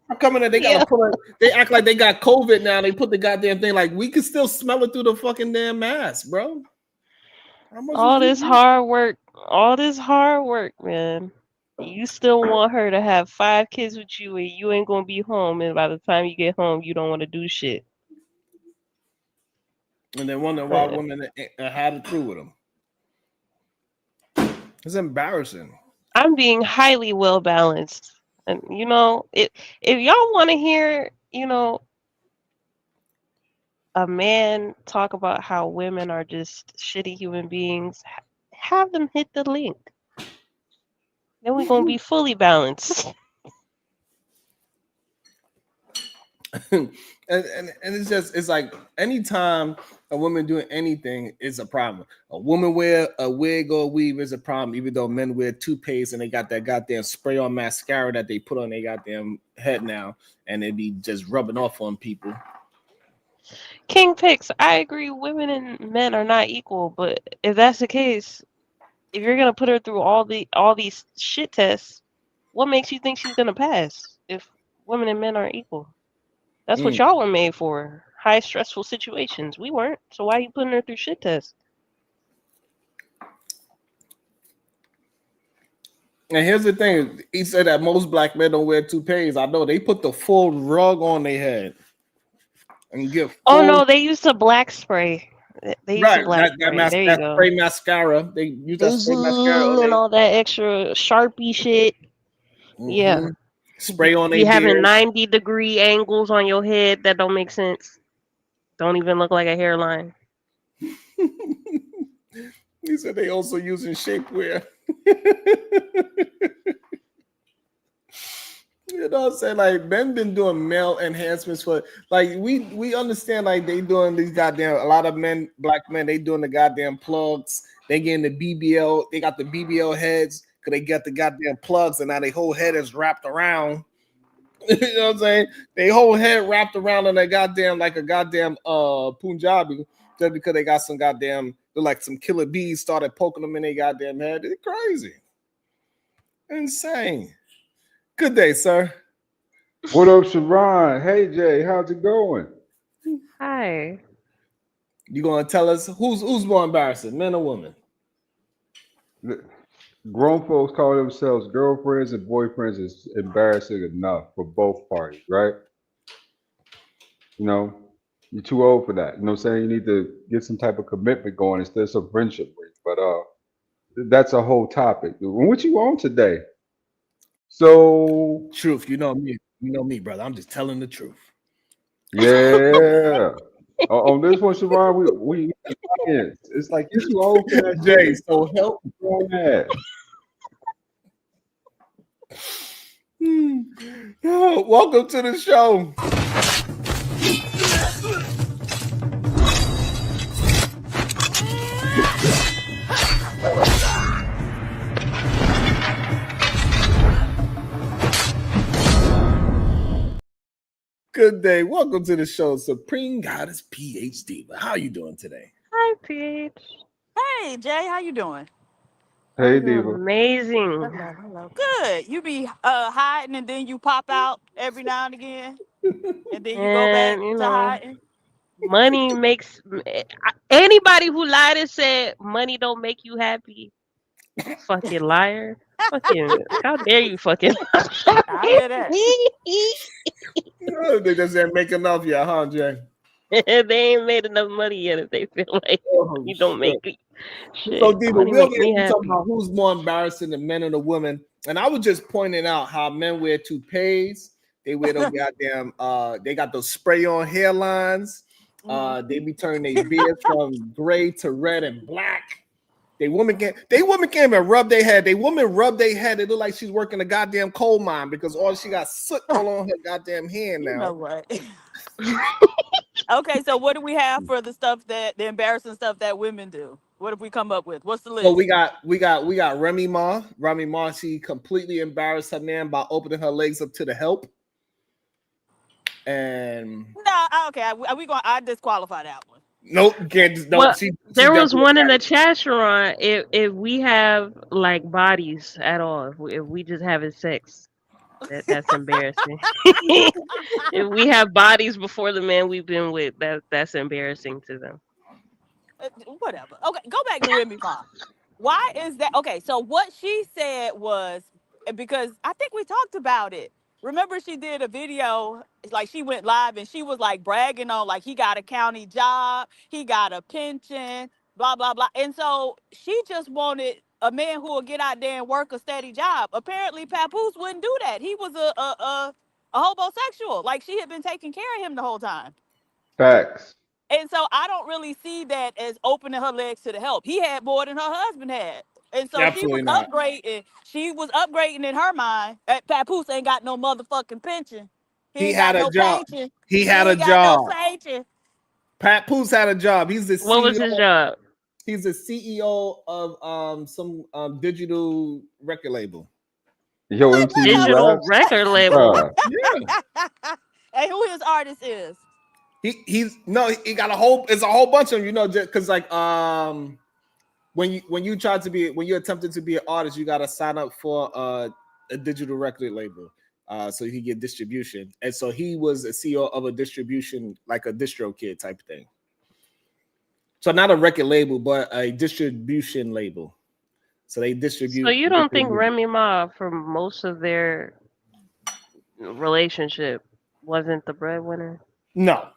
I'm coming in, they gotta put it, they act like they got COVID now. They put the goddamn thing like we can still smell it through the fucking damn mask, bro. All this hard work, man. You still want her to have 5 kids with you and you ain't gonna be home, and by the time you get home you don't want to do shit. And then wonder why women had it through with them. It's embarrassing. I'm being highly well balanced. And if y'all want to hear, a man talk about how women are just shitty human beings, have them hit the link. Then we're gonna be fully balanced. And it's like anytime a woman doing anything is a problem. A woman wear a wig or a weave is a problem, even though men wear toothpaste and they got that goddamn spray on mascara that they put on their goddamn head now, and it be just rubbing off on people. King picks. I agree. Women and men are not equal, but if that's the case, if you're gonna put her through all these shit tests, what makes you think she's gonna pass? If women and men aren't equal, that's what Mm. y'all were made for. High stressful situations. We weren't. So why are you putting her through shit tests? And here's the thing: he said that most black men don't wear toupees. I know they put the full rug on their head and get Oh full no, they used the black spray. They used the right. black spray. There you That go. spray mascara. They use that spray mascara on Bing and all that extra Sharpie shit. they Yeah. spray on Be their having beard. 90-degree angles on your head that don't make sense. Don't even look like a hairline. He said they also using shapewear. You know what I'm saying? Like men been doing male enhancements for like we understand like they doing these goddamn a lot of men, black men, they doing the goddamn plugs. They getting the BBL, they got the BBL heads because they got the goddamn plugs and now their whole head is wrapped around. You know what I'm saying? They whole head wrapped around in a goddamn like a goddamn Punjabi just because they got some goddamn like some killer bees started poking them in their goddamn head. It's crazy. Insane. Good day, sir. What up, Sharon? Hey, Jay, how's it going? Hi. You gonna tell us who's more embarrassing, men or women? The- Grown folks call themselves girlfriends and boyfriends is embarrassing enough for both parties, right? You know, you're too old for that. You know what I'm saying? You need to get some type of commitment going instead of some friendship ring. But that's a whole topic. What you on today? So, Truth, you know me. You know me, brother. I'm just telling the truth. yeah. On this one, Sharon, we it's like you're too old for that shit. Jay, so help. Grown ass. Welcome to the show. Good day. Welcome to the show, Supreme Goddess PhD. How are you doing today? Hi, Peach. Hey Jay, how you doing? Hey, I'm doing Diva. amazing. Hello. Good. You be hiding and then you pop out every now and again, and then you go back And, you to know, hiding. money makes. Anybody who lied and said money don't make you happy, fucking liar. Fucking. How dare you fucking. I hear that. They just didn't make enough yet, huh, Jay? They ain't made enough money yet if they feel like Oh, money don't shit. make it. So, Shit. Diva, Money we're makes going to me be talking happy. about who's more embarrassing, the men or the women. And I was just pointing out how men wear toupees. They wear those goddamn, they got those spray on hairlines. Mhm. They be turning their beard from gray to red and black. They women can't even rub their head. They women rub their head. It look like she's working a goddamn coal mine because all she got soot all on her goddamn hand You know now. what? Okay, so what do we have for the embarrassing stuff that women do? What have we come up with? What's the So list? we got Remy Ma. Remy Ma, she completely embarrassed her man by opening her legs up to the help. And No, okay, we going I disqualify that one. nope, can't just no. Well, She there was definitely one in the embarrassed. chat, Sharon. If we have like bodies at all, if we just having sex, that's embarrassing. If we have bodies before the man we've been with, that's embarrassing to them. Whatever. Okay, go back to Remy Ma. Why is that? Okay, so what she said was because I think we talked about it. Remember, she did a video, like she went live and she was like bragging on like he got a county job, he got a pension, blah blah blah. And so she just wanted a man who would get out there and work a steady job. Apparently, Papoose wouldn't do that. He was a homosexual. Like she had been taking care of him the whole time. Facts. And so I don't really see that as opening her legs to the help. He had more than her husband had. And so she was Absolutely not. upgrading. She was upgrading in her mind. That Papoose ain't got no motherfucking pension. He ain't had got a no job. patience. He He had a ain't got no job. patience. Papoose had a job. He's the What was CEO. his job? He's the CEO of some digital record label. Yo, Wait, MTV wait Digital Raps. record label. Bruh. Yeah. Hey, who his artist is? He got a whole it's a whole bunch of them, just because like when you attempted to be an artist, you gotta sign up for a digital record label. So you get distribution. And so he was a CEO of a distribution, like a distro kid type thing. So not a record label, but a distribution label. So they distribute. So you don't think Remy Ma, for most of their relationship, wasn't the breadwinner? No.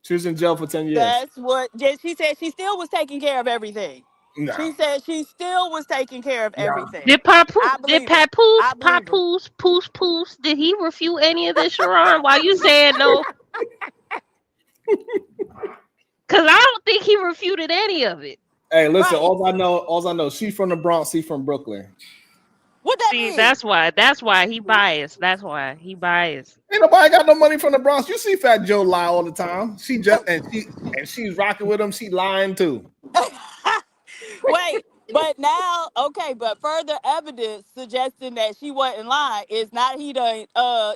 She was in jail for 10 years. That's what she said. She still was taking care of everything. No. She said she still was taking care of everything. Did I believe her. I believe her. Papoose, did he refute any of this, Sharon? Why you saying no? Because I don't think he refuted any of it. Hey, listen, Right. all I know, she's from the Bronx, she's from Brooklyn. What that See, mean? that's why he biased. That's why he biased. Ain't nobody got no money from the Bronx. You see Fat Joe lie all the time. She's rocking with him. She lying too. Wait, but now, okay, but further evidence suggesting that she wasn't lying is not he done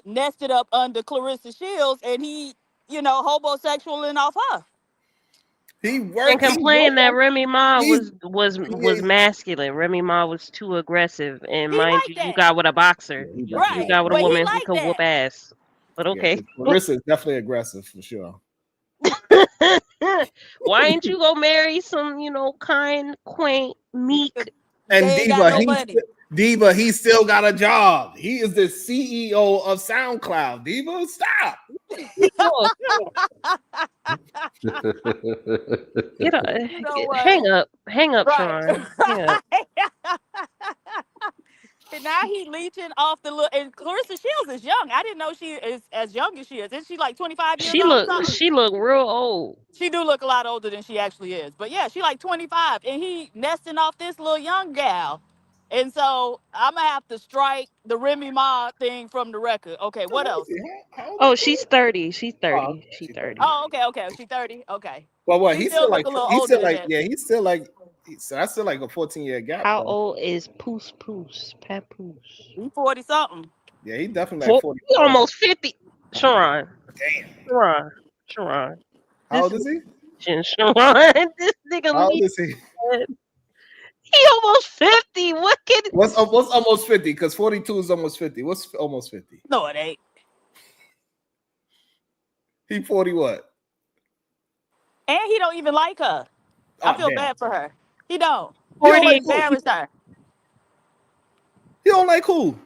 nested up under Clarissa Shields and he, homosexual and off her. He And worked. complain that Remy Ma He's- was masculine. Remy Ma was too aggressive. And He mind like you, that. you got with a boxer. Yeah, he You Right, got with a but he woman who like can whoop that. ass. But okay. Clarissa is definitely aggressive for sure. Why ain't you go marry some, kind, quaint, meek? And They ain't got no money. Diva, he still got a job. He is the CEO of SoundCloud. Diva, stop. Get up, hang up, Right. Sean. Hang up. And now he leeching off the look. And Clarissa Shields is young. I didn't know she is as young as she is. Isn't she like 25 years old or something? She look real old. She do look a lot older than she actually is. But yeah, she like 25. And he nesting off this little young gal. And so I'm going to have to strike the Remy Ma thing from the record. Okay, what else? Oh, she's 30. She's 30. Oh, She's 30. Oh, okay. She's 30. Okay. Well, what She he's still still look like a little he's older still than like that. he's still like so that's still like a 14-year gap. How though. old is Papoose? Papoose. He 40 something. Yeah, he definitely like 40. He almost 50. Sharon. Damn. Sharon. How old is he? Sharon. This nigga How old is he? He almost 50. What can What's almost 50? Because 42 is almost 50. What's almost 50? No, it ain't. He 40 what? And he don't even like her. I Oh, feel damn. bad for her. He don't. He don't 40 like who? Embarrassed her. He don't like who?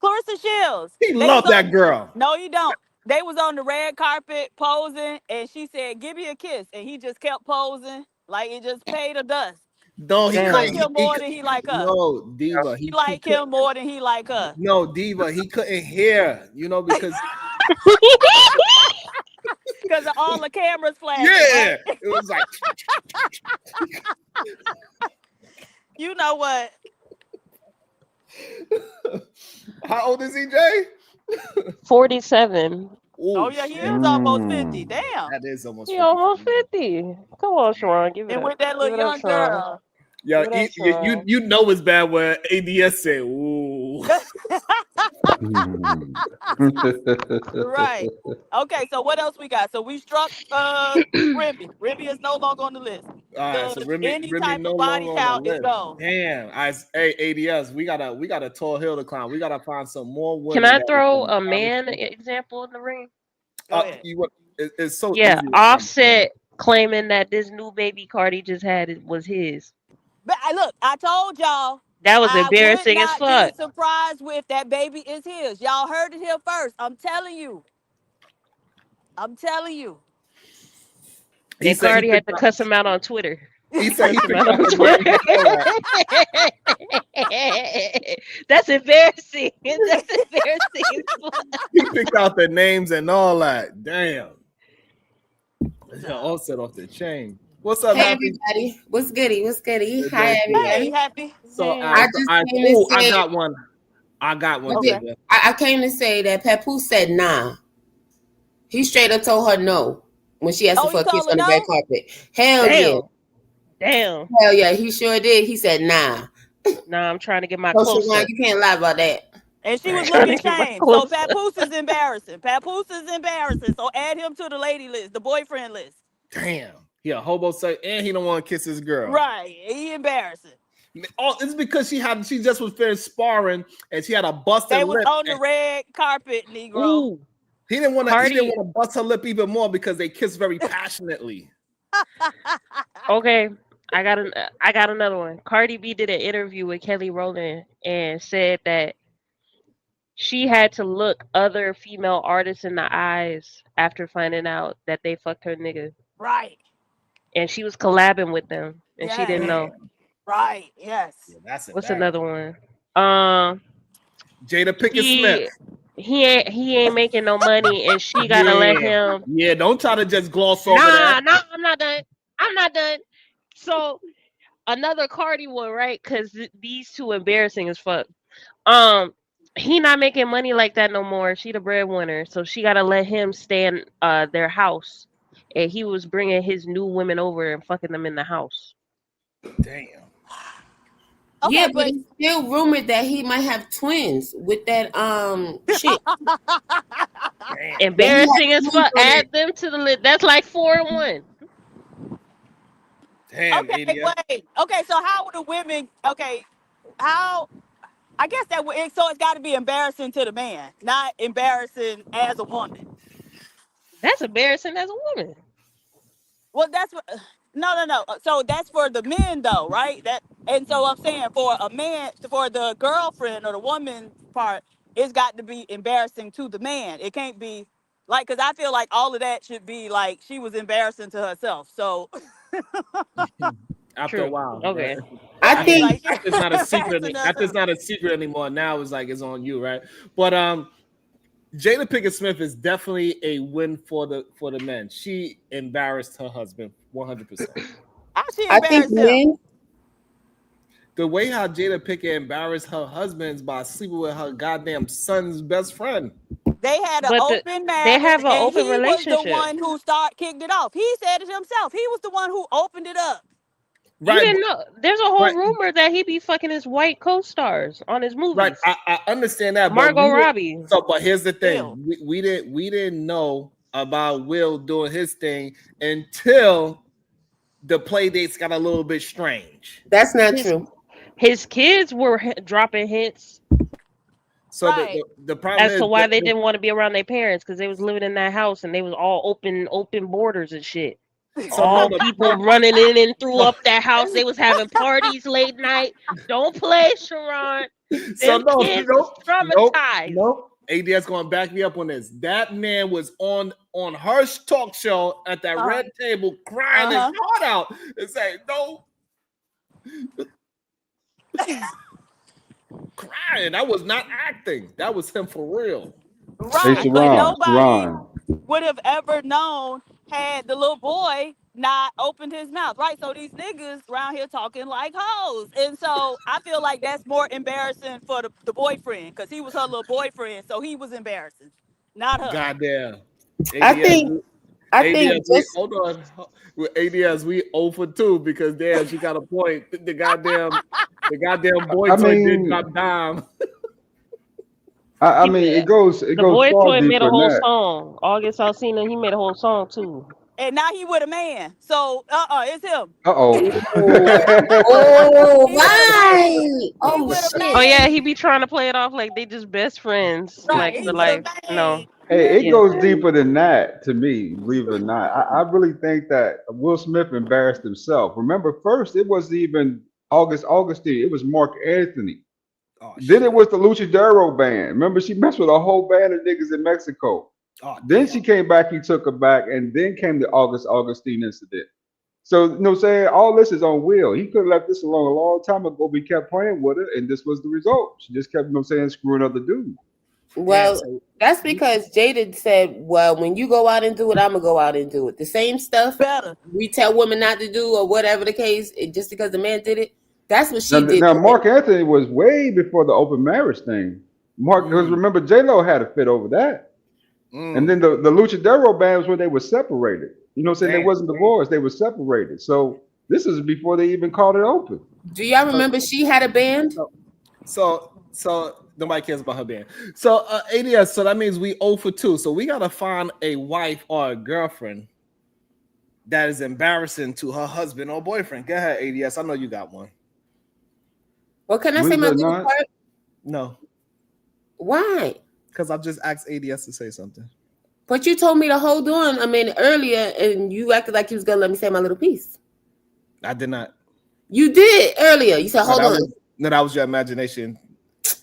Clarissa Shields. He They loved was that on- girl. No, he don't. They was on the red carpet posing, and she said, "Give me a kiss," and he just kept posing like it just paid a dust. No, he She Damn. like couldn't. him more than he like her. No, Diva. She He like couldn't. him more than he like her. No, Diva. He couldn't hear. Because Because of all the cameras flashing. yeah, Right? it was like You know what? how old is he, Jay? 47. Oh yeah, he shit. is almost 50. Damn. That is almost He 50. almost 50. Come on, Sharon. Give it And up. with that Give little it up, young Sharon. girl. Yo, Give it up, Sharon. you know it's bad when ADS said, "Ooh." Right. Okay, so what else we got? So we struck Remy. Remy is no longer on the list. All right, so Any Remy type no of body longer on count the is list. gone. Damn, hey ADS, we got a tall hill to climb. We gotta find some more women. Can I that throw can a man example in the ring? Go ahead. It's so Yeah, easy. Offset claiming that this new baby Cardi just had was his. But look, I told y'all. That was I would embarrassing as not fuck. be surprised with that baby is his. Y'all heard it here first. I'm telling you. He And said Cardi he had to picked cuss him out on Twitter. He said he Cuss him picked out out on the Twitter. names and all that. That's embarrassing. That's embarrassing. He picked out the names and all that. Damn. All set off the chain. What's up, Hey Happy? everybody, what's goody? What's goody? Good Hi day, good everybody. Hey, happy. So I just came to I say, got one. I got one. Okay. Diva. I came to say that Papoose said nah. He straight up told her no when she asked Oh, for he a kiss told her on the red no? carpet. Hell yeah. Damn. Hell yeah, he sure did. He said nah. Nah, I'm trying to get my So close Sharon, up. you can't lie about that. And she was Trying to looking get my shamed. So close up. Papoose is embarrassing. Papoose is embarrassing. So add him to the lady list, the boyfriend list. Damn. He a hobo say, and he don't want to kiss his girl. Right. He embarrassing. Oh, it's because she just was finished sparring and she had a busted They was lip. on the red carpet, Negro. Ooh, He didn't want Cardi. to bust her lip even more because they kissed very passionately. Okay, I got another one. Cardi B did an interview with Kelly Rowland and said that she had to look other female artists in the eyes after finding out that they fucked her nigga, Right. and she was collabing with them, and she didn't know. Right. Yes. Yeah, that's What's embarrassing. another one? Jada Pinkett Smith. He ain't making no money, and she gotta let him. Yeah, don't try to just gloss over Nah, that. nah, I'm not done. So another Cardi one, right? Because these two embarrassing as fuck. He not making money like that no more. She the breadwinner, so she gotta let him stay in their house. And he was bringing his new women over and fucking them in the house. Damn. Okay, Yeah, but it's still rumored that he might have twins with that chick. Damn. Embarrassing as fuck. Add them to the list. That's like 4 and 1. Damn, okay, idiot. wait. Okay, so how would the women? Okay, how? I guess that would. So it's got to be embarrassing to the man, not embarrassing as a woman. That's embarrassing as a woman. Well, that's what. No. So that's for the men, though, right? And so I'm saying for a man, for the girlfriend or the woman part, it's got to be embarrassing to the man. It can't be like because I feel like all of that should be like she was embarrassing to herself. So After a True. while. Okay. Right? I right, think like It's not a secret. embarrassing That is herself. not a secret anymore. Now it's like it's on you, right? But Jada Pinkett Smith is definitely a win for the men. She embarrassed her husband 100%. How she I think embarrassed him? men. The way how Jada Pinkett embarrassed her husband is by sleeping with her goddamn son's best friend. They had an But open they marriage, have an and open he was the relationship. one who kicked it off. He said it himself. He was the one who opened it up. You Right, didn't know. There's a whole right, rumor that he be fucking his white co-stars on his movies. right. I understand that, Margot Robbie. but here's the thing: Ew. we didn't know about Will doing his thing until the play dates got a little bit strange. That's not His true. his kids were dropping hints So Right. the problem as is to why they didn't want to be around their parents because they was living in that house and they was all open borders and shit. so All no, people running in and through up that house. They was having parties late night. Don't play, Sharon. so Them kids was traumatized. nope. AD's gonna back me up on this. That man was on her talk show at that red table crying his heart out and saying, no. Crying. That was not acting. That was him for real. Right, Hey, but Sharon, nobody would have ever known had the little boy not opened his mouth, right? So these niggas around here talking like hoes. And so I feel like that's more embarrassing for the boyfriend because he was her little boyfriend. So he was embarrassing, not her. Goddamn. I think just hold on. With ADS, we 0 for 2 because damn, she got a point. The goddamn boy toy did drop down. I mean, it goes The far boy toy deeper made a than whole that. song. August Alsina, he made a whole song too. And now he with a man. So it's him. Uh-oh. oh He with a man. right. He Oh with a shit. man. Oh yeah, he be trying to play it off like they just best friends, Right, like he for with a life. man. No, Hey, it Yeah. goes deeper than that to me, believe it or not. I really think that Will Smith embarrassed himself. Remember, first it wasn't even Augustine, it was Mark Anthony. Oh, Then it was the Luchadero band. Remember, she messed with a whole band of niggas in Mexico. Then she came back, he took her back, and then came the Augustine incident. So, you know what I'm saying? All this is on Will. He could have left this alone a long time ago, but he kept playing with her, and this was the result. She just kept, you know what I'm saying, screwing other dudes. Well, that's because Jada said, well, when you go out and do it, I'm going to go out and do it. The same stuff Better. we tell women not to do or whatever the case, just because the man did it, that's what she did. Now, Mark Anthony was way before the open marriage thing. Because remember, J-Lo had a fit over that. And then the Luchadero band was where they were separated. You know what I'm saying? They Damn. wasn't divorced, they were separated. So this is before they even called it open. Do y'all remember she had a band? So nobody cares about her band. So ADS, so that means we 0 for 2. So we gotta find a wife or a girlfriend that is embarrassing to her husband or boyfriend. Go ahead, ADS. I know you got one. Well, can I say Believe my it or little not, part? No, Why? because I've just asked ADS to say something. But you told me to hold on a minute earlier, and you acted like you was gonna let me say my little piece. I did not. You did earlier. You said, No, hold that on. that was your imagination.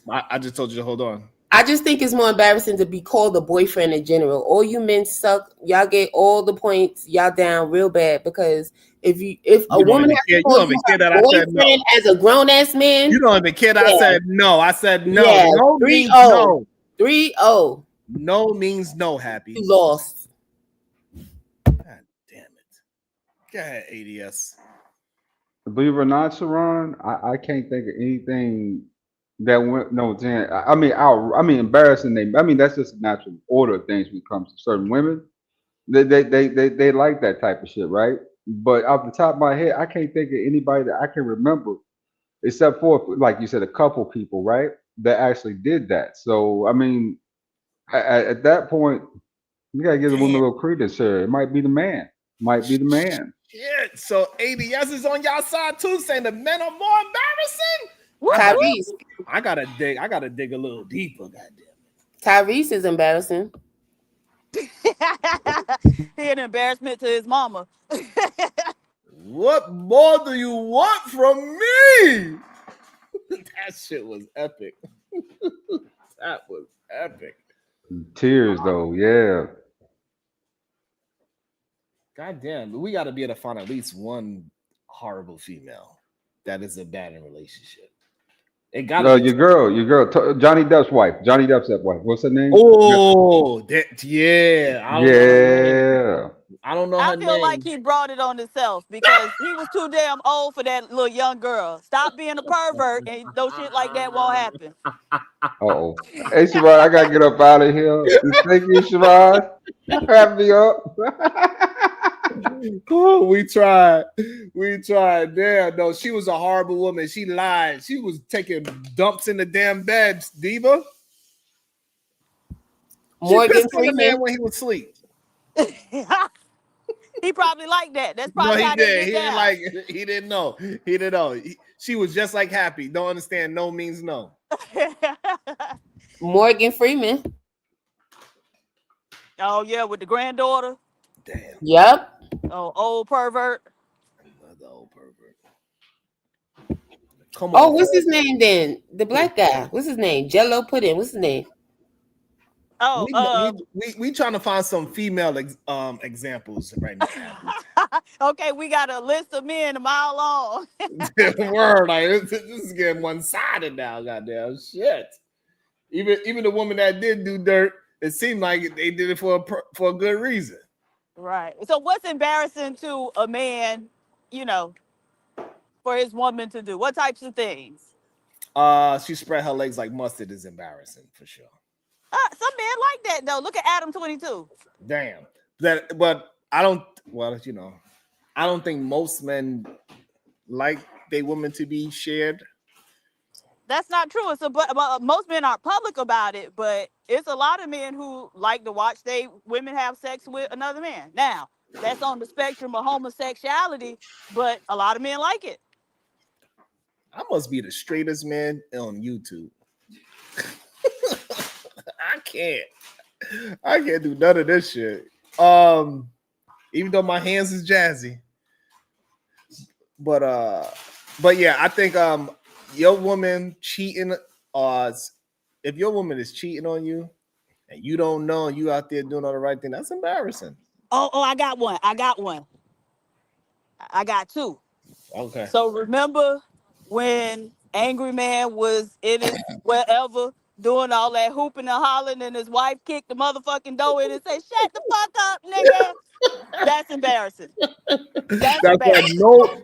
I just told you to hold on. I just think it's more embarrassing to be called a boyfriend in general. All you men suck. Y'all get all the points. Y'all down real bad because if a You don't woman even has care. to You call don't you even care her that I said no. boyfriend as a grown ass man, You don't even care that I Yeah. said no. I said no. Yeah, No means 3-0. no. 3-0. No means no, Happy. You lost. God damn it. Go ahead, ADS. believe it or not, Sharon, I can't think of anything that went no Jan. I mean embarrassing name. I mean that's just a natural order of things when it comes to certain women. They like that type of shit, right? But off the top of my head, I can't think of anybody that I can remember except for like you said, a couple people, right? That actually did that. So I mean, at that point, you gotta give the woman a little credence here. It might be the man. Might be the man. Shit. So ADS is on y'all side too, saying the men are more embarrassing. Tyrese. I gotta dig a little deeper, goddamn. Tyrese is embarrassing. He an embarrassment to his mama. What more do you want from me? That shit was epic. That was epic. Tears though, yeah. God damn, we got to be able to find at least one horrible female that is a bad in relationship. It got to be. Your girl, Johnny Depp's wife. Johnny Depp's wife. What's her name? Oh, yeah. I don't know her name. Yeah. I don't know I her feel name. like he brought it on himself because he was too damn old for that little young girl. Stop being a pervert and no shit like that won't happen. Uh-oh. Hey, Sherrod, I gotta get up out of here. Thank you, Sherrod. Wrap me up. Oh, we tried. Damn, no, she was a horrible woman. She lied. She was taking dumps in the damn bed, Diva. She Morgan pissed on the man Freeman. when he was asleep. He probably liked that. That's No, probably he how they did. get down. He didn't know. He didn't know. She was just like Happy. Don't understand. No means no. Morgan Freeman. Oh yeah, with the granddaughter. Damn. Yep. Oh, old pervert. Another old pervert. Come Oh, on. what's his name then? The black guy. What's his name? Jello Pudding. What's his name? Oh, We trying to find some female examples right now. okay, we got a list of men a mile long. Word, like this is getting one sided now. Goddamn shit. Even the woman that did do dirt, it seemed like they did it for a good reason. Right. So what's embarrassing to a man, for his woman to do? What types of things? She spread her legs like mustard is embarrassing for sure. Some men like that though. Look at Adam 22. Damn. But I don't. Well, I don't think most men like their women to be shared. That's not true. But most men aren't public about it, but it's a lot of men who like to watch they women have sex with another man. Now, that's on the spectrum of homosexuality, but a lot of men like it. I must be the straightest man on YouTube. I can't do none of this shit. Even though my hands is jazzy. But yeah, I think your woman cheating, if your woman is cheating on you and you don't know and you out there doing all the right thing, that's embarrassing. Oh, I got one. I got two. Okay. So remember when Angry Man was in his wherever doing all that hooping and hollering, and his wife kicked the motherfucking door in and said, "Shut the fuck up, nigga." That's embarrassing. That's That's why embarrassing.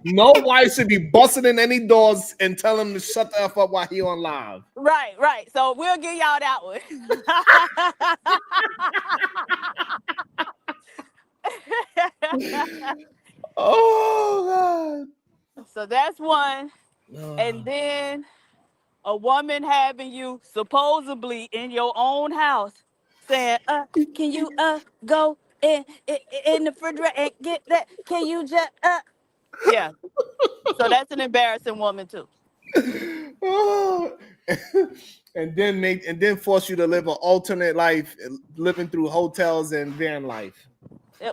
no wife should be busting in any doors and tell him to shut the F up while he on live. Right. So we'll give y'all that one. Oh So that's one. God. And then a woman having you supposedly in your own house saying, can you go in the refrigerator and get that? Can you just yeah. So that's an embarrassing woman too. Oh. and then force you to live an alternate life, living through hotels and van life.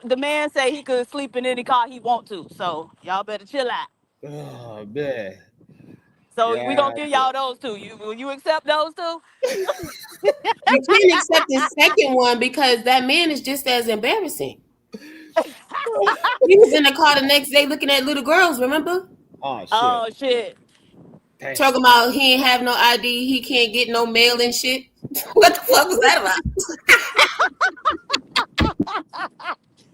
The man say he could sleep in any car he want to, so y'all better chill out. Oh man. So we Yeah. gonna give y'all those two. Will you accept those two? You can't accept the second one because that man is just as embarrassing. He was in the car the next day looking at little girls, remember? Oh shit. Oh shit. Damn. Talking about he ain't have no ID, he can't get no mail and shit. What the fuck was that about?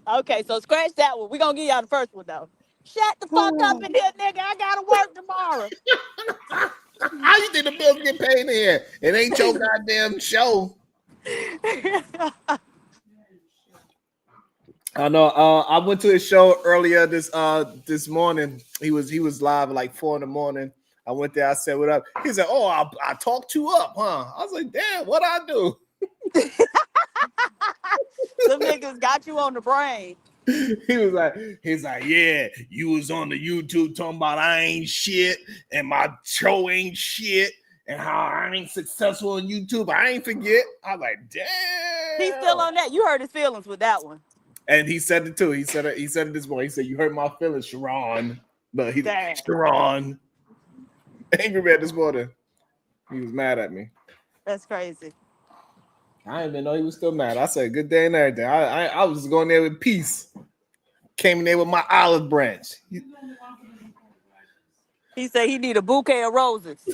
Okay, so scratch that one. We gonna give y'all the first one though. Shut the fuck up in here, nigga. I gotta work tomorrow. How you think the bills get paid in here? It ain't your goddamn show. I know. I went to his show earlier this morning. He was live at like 4 a.m. I went there. I said, "What up?" He said, "Oh, I talked you up, huh?" I was like, "Damn, what I do?" Some niggas got you on the brain. He's like, "Yeah, you was on the YouTube talking about I ain't shit and my show ain't shit and how I ain't successful on YouTube. I ain't forget." I was like, "Damn." He's still on that. You hurt his feelings with that one. And he said it too. He said it this morning. He said, "You hurt my feelings, Sharon." But he Damn. Sharon. Angry Man this morning. He was mad at me. That's crazy. I didn't even know he was still mad. I said, "Good day and everything." I was going there with peace. Came in there with my olive branch. He said he need a bouquet of roses.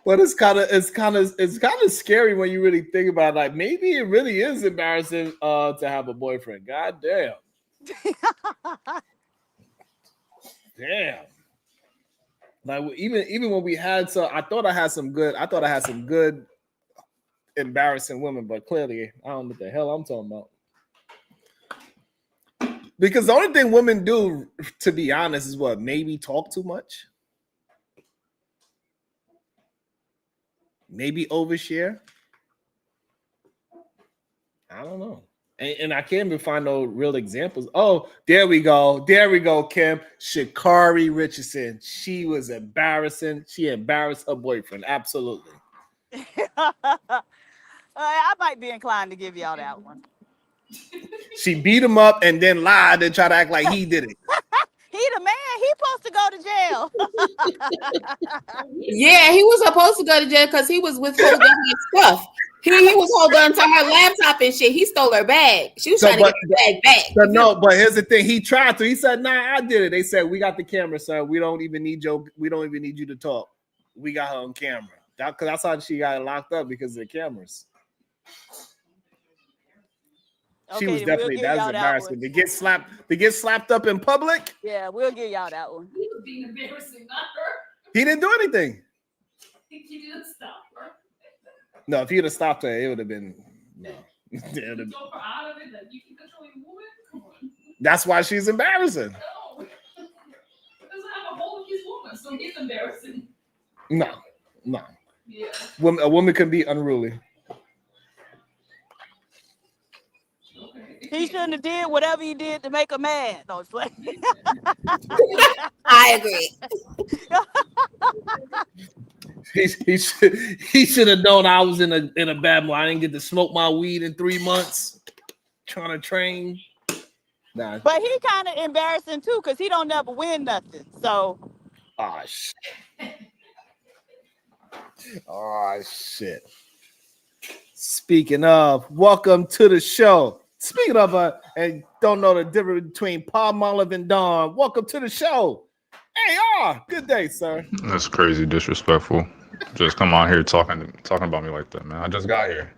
But it's kind of scary when you really think about it. Like maybe it really is embarrassing to have a boyfriend. God damn. Damn. Like even when we had I thought I had some good embarrassing women, but clearly I don't know what the hell I'm talking about. Because the only thing women do, to be honest, is what? Maybe talk too much. Maybe overshare. I don't know. And I can't even find no real examples. Oh, there we go, Kim. Sha'Carri Richardson. She was embarrassing. She embarrassed her boyfriend. Absolutely. I might be inclined to give y'all that one. She beat him up and then lied and tried to act like he did it. He the man. He supposed to go to jail. Yeah, he was supposed to go to jail because he was withholding her stuff. He was holding on to her laptop and shit. He stole her bag. She was trying to get the bag back. But here's the thing. He tried to. He said, "Nah, I did it." They said, "We got the camera, sir. We don't even need you to talk. We got her on camera." Because that's how she got locked up, because of the cameras. Okay, She was then definitely we'll that's embarrassing. To get slapped up in public. Yeah, we'll give y'all that one. He was being embarrassing, not her. He didn't do anything. He didn't stop her. No, if he'd have stopped her, it would have been no. You drove her out of it, that you can control your woman? Come on. That's why she's embarrassing. No. He doesn't have a hold of his woman, so he's embarrassing. No. Yeah. A woman can be unruly. Okay. He shouldn't have did whatever he did to make her mad. No, it's like I agree. He should have known I was in a bad mood. I didn't get to smoke my weed in 3 months. Trying to train. Nah. but he kind of embarrassing too, because he don't never win nothing. So Oh shit. Oh shit. Speaking of, welcome to the show. Speaking of, and don't know the difference between Palmolive and Dawn. Welcome to the show. AR, good day, sir. That's crazy disrespectful. Just come on here talking about me like that, man. I just got here.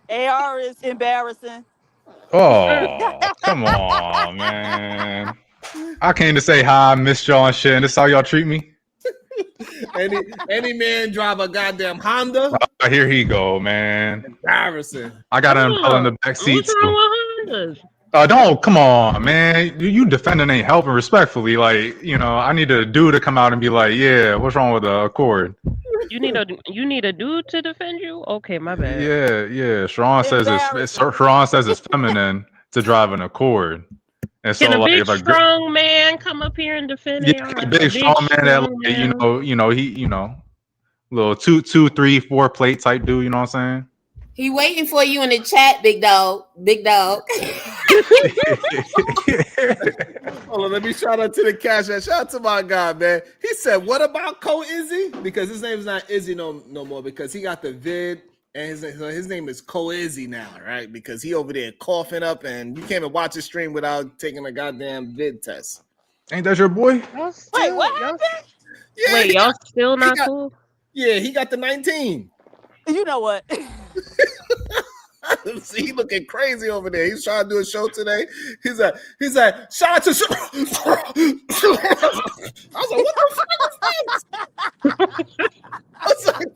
AR is embarrassing. Oh, come on, man. I came to say hi, miss y'all and shit, and this how y'all treat me? Any man drive a goddamn Honda? Here he go, man. Embarrassing. I got an umbrella in the back seat What's wrong too. with Hondas? Don't come on, man. You defending ain't helping respectfully. Like, I need a dude to come out and be like, yeah, what's wrong with the Accord? You need a dude to defend you? Okay, my bad. Yeah. Sharon says it's feminine to drive an Accord. And so, Can a like, big if a strong man come up here and defend yeah, AR? a big strong man that, like, he, little 2, 3, 4 plate type dude. You know what I'm He waiting for you in the chat, big dog. Big dog. saying? Hold on, let me shout out to the cash app. Shout out to my guy, man. He said, "What about Izzy?" Because his name's not Izzy no more because he got the vid, and his name is Izzy now, right? Because he over there coughing up, and you can't even watch his stream without taking a goddamn vid test. Ain't that your boy? Wait, what happened? Yeah, Wait, y'all still not cool? Yeah, he got the 19. You know what? See, he looking crazy over there. He's trying to do a show today. He's like, shout out to. I was like, what the fuck is this? I was like,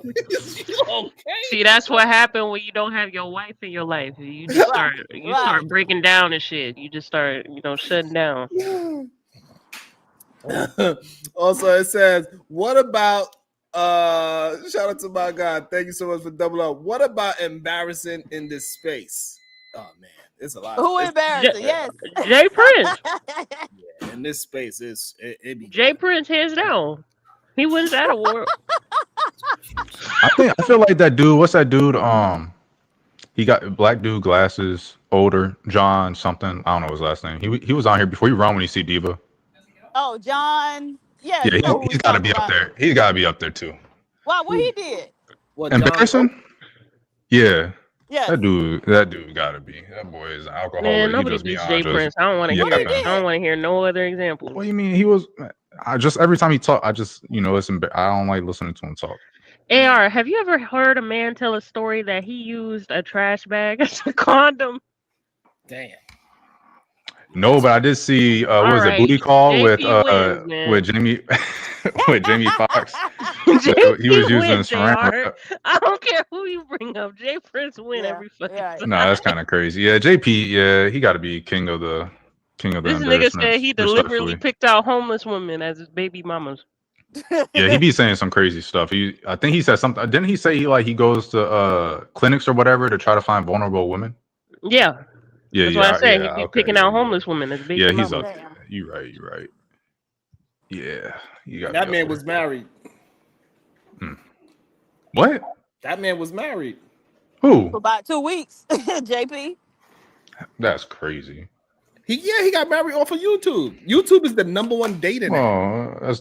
you okay? See, that's what happened when you don't have your wife in your life. You just start breaking down and shit. You just start, shutting down. Also, it says, what about shout out to my guy. Thank you so much for double up. What about embarrassing in this space? Oh man, it's a lot. Who embarrassing? Yes. Jay Prince. Yeah, in this space, it be Jay Prince hands down. He wins that award. I feel like that dude. What's that dude? He got black dude, glasses, older, John something. I don't know his last name. He was on here before. You run when you see Diva. Oh, John. Yeah, he's got to be up there. He's got to be up there too. Wow, what he did? What, embarrassing? Yeah. Yeah. That dude got to be. That boy is an alcoholic. Man, nobody beats Jay Prince. I don't want to hear. I don't want to hear no other examples. What do you mean? He was. I just every time he talk, I just I don't like listening to him talk. AR, have you ever heard a man tell a story that he used a trash bag as a condom? Damn. No, but I did see what was it, Booty Call with Jamie with Jamie Foxx. He was using saran. I don't care who you bring up. Jay Prince win every fucking time. No, that's kind of crazy. Yeah, JP, yeah, he got to be king of the This nigga said he deliberately picked out homeless women as his baby mamas. Yeah, he be saying some crazy stuff. I think he said something. Didn't he say he goes to clinics or whatever to try to find vulnerable women? Yeah. Yeah, that's what I said. He be picking out homeless women as baby mamas. He's up there. You right. Yeah, you got that man was married. What? That man was married. Who? For about 2 weeks, JP. That's crazy. He got married off of YouTube. YouTube is the #1 dating app. Oh, that's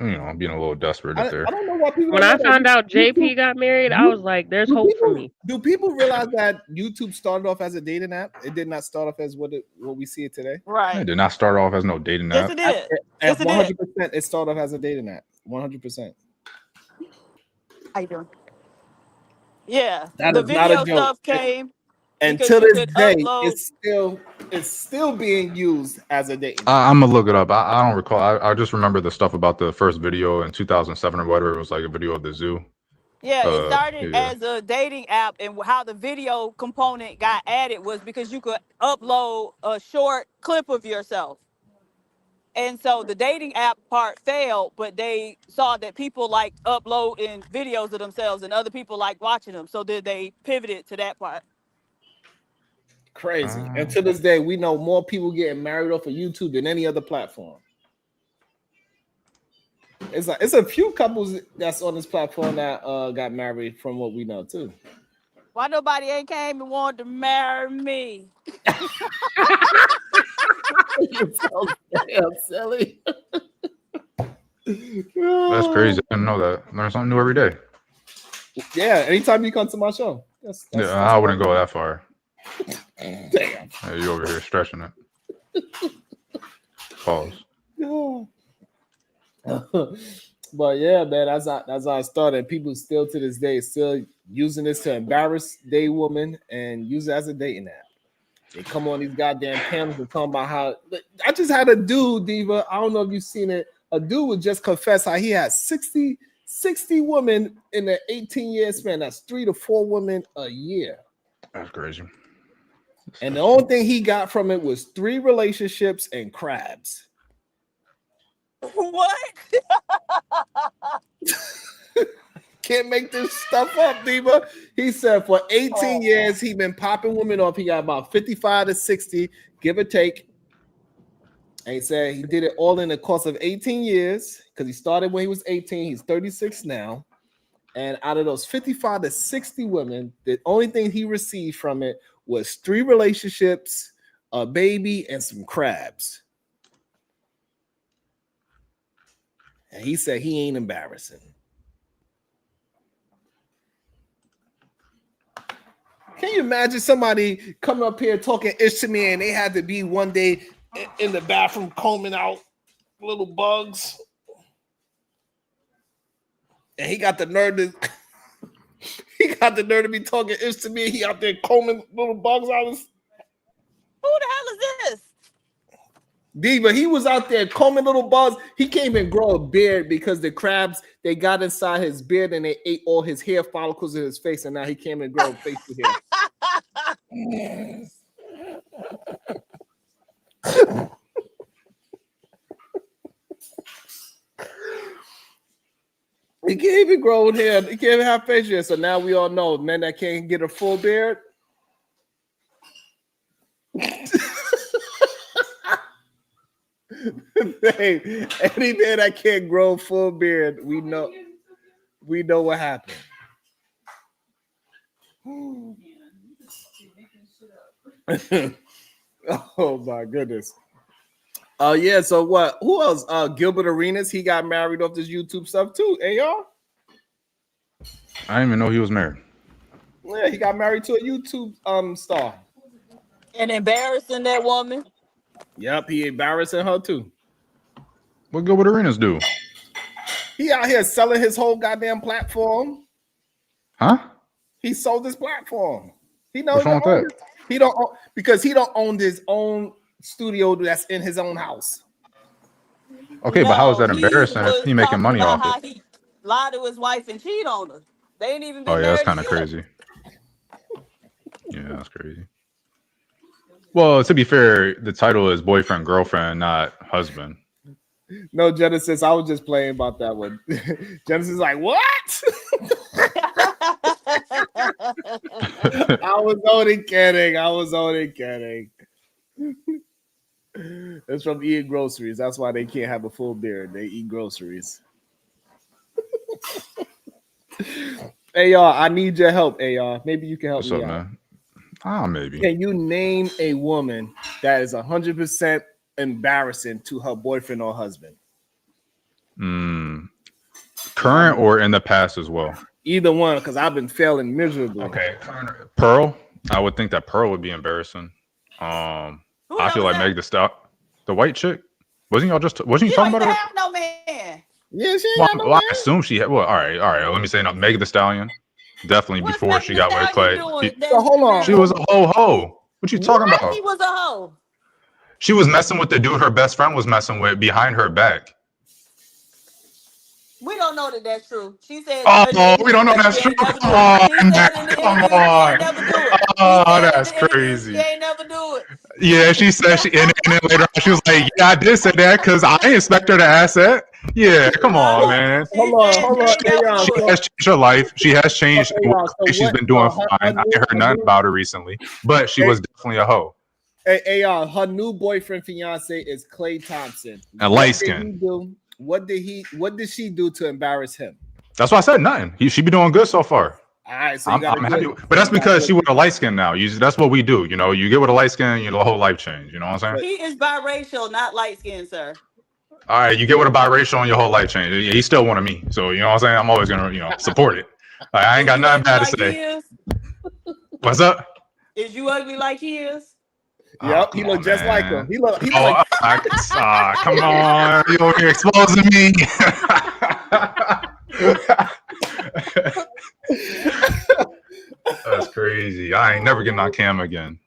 being a little desperate there. I don't know why people. When I found out JP got married, I was like, "There's hope for me." Do people realize that YouTube started off as a dating app? It did not start off as what we see it today. Right. It did not start off as no dating app. Yes, it did. At 100%, it started off as a dating app. 100%. How you doing? Yeah, That the is not a video joke. stuff came. And to this day, it's still being used as a dating. I'm gonna look it up. I don't recall. I just remember the stuff about the first video in 2007 or whatever. It was like a video of the zoo. Yeah, it started as a dating app, and how the video component got added was because you could upload a short clip of yourself. And so the dating app part failed, but they saw that people like uploading videos of themselves and other people like watching them. So they pivoted to that part. Crazy. And to this day, we know more people getting married off of YouTube than any other platform. It's a few couples that's on this platform that got married from what we know too. Why nobody ain't came and wanted to marry me? You're so damn silly. That's crazy. I didn't know that. Learn something new every day. Yeah, anytime you come to my show. I wouldn't go that far. Damn. You over here stretching it. Pause. But yeah, man, that's how I started. People still to this day still using this to embarrass they women and use it as a dating app. They come on these goddamn panels and talk about how I just had a dude, Diva. I don't know if you've seen it. A dude would just confess how he had 60 women in an 18-year span. That's 3 to 4 women a year. That's crazy. And the only thing he got from it was 3 relationships and crabs. What? Can't make this stuff up, Diva. He said for 18 years, he been popping women off. He got about 55 to 60, give or take. And he said he did it all in the course of 18 years because he started when he was 18. He's 36 now. And out of those 55 to 60 women, the only thing he received from it was 3 relationships, a baby, and some crabs. And he said he ain't embarrassing. Can you imagine somebody coming up here talking ish to me and they had to be one day in the bathroom combing out little bugs? And he got the nerve to be talking ish to me. He out there combing little bugs out of his. Who the hell is this? Diva, he was out there combing little bugs. He can't even grow a beard because the crabs, they got inside his beard and they ate all his hair follicles in his face, and now he can't even grow a facial hair. He can't even grow hair. He can't even have facial hair. So now we all know men that can't get a full beard. Hey, any man that can't grow a full beard, we know what happened. Oh my goodness. Yeah, so what? Who else? Gilbert Arenas, he got married off this YouTube stuff too. Hey y'all? I didn't even know he was married. Yeah, he got married to a YouTube star. And embarrassing that woman. Yep, he embarrassing her too. What Gilbert Arenas do? He out here selling his whole goddamn platform. Huh? He sold his platform. He knows What's wrong with that? He don't because he don't own his own studio that's in his own house. Okay, but how is that No, embarrassing if he making talking money about off how it? he lied to his wife and cheated on her. They ain't even been Oh yeah, that's married kind of yet. crazy. Yeah, that's crazy. Well, to be fair, the title is boyfriend, girlfriend, not husband. No, Genesis, I was just playing about that one. Genesis is like, what? I was only kidding. It's from eating groceries. That's why they can't have a full beard. They eat groceries. Hey y'all, I need your help. Hey y'all, maybe you can help What's me up, out. man? Maybe. Can you name a woman that is 100% embarrassing to her boyfriend or husband? Current or in the past as well? Either one, because I've been failing miserably. Okay. Pearl. I would think that Pearl would be embarrassing. I feel like Meg the white chick. Wasn't you talking about her? Have no man. Yeah, she ain't Well, got no I man. assume she had. Well, all right. Let me say no. Meg the Stallion. Definitely What's before she got with Clay. So hold on. She was a ho. What you talking He about? was a hoe. She was messing with the dude her best friend was messing with behind her back. We don't know that that's true. She said. Oh, we don't know that's true. Come on. Never do it. Oh, that's crazy. She ain't never do it. Yeah, she said and then later on she was like, yeah, I did say that because I didn't expect her to ask that. Yeah, come on, man. Hold on. Hey, y'all. She has changed her life. She has changed. So She's been doing fine. I ain't heard nothing about her recently, but she was definitely a hoe. Hey, y'all. Her new boyfriend, fiance, is Clay Thompson. And light skin. What did she do to embarrass him? That's why I said nothing. She be doing good so far. All right, so I'm happy, but that's because she with a light skin now. That's what we do. You know, you get with a light skin, your whole life change. You know what I'm saying? He is biracial, not light skinned, sir. All right, you get with a biracial and your whole life change. He's still one of me, so you know what I'm saying. I'm always gonna support it. I ain't got nothing bad to say. What's up? Is you ugly like he is? Yep, come he looked on, just like him. man. He looked Oh, like come on. You over here exposing me. That's crazy. I ain't never getting on cam again.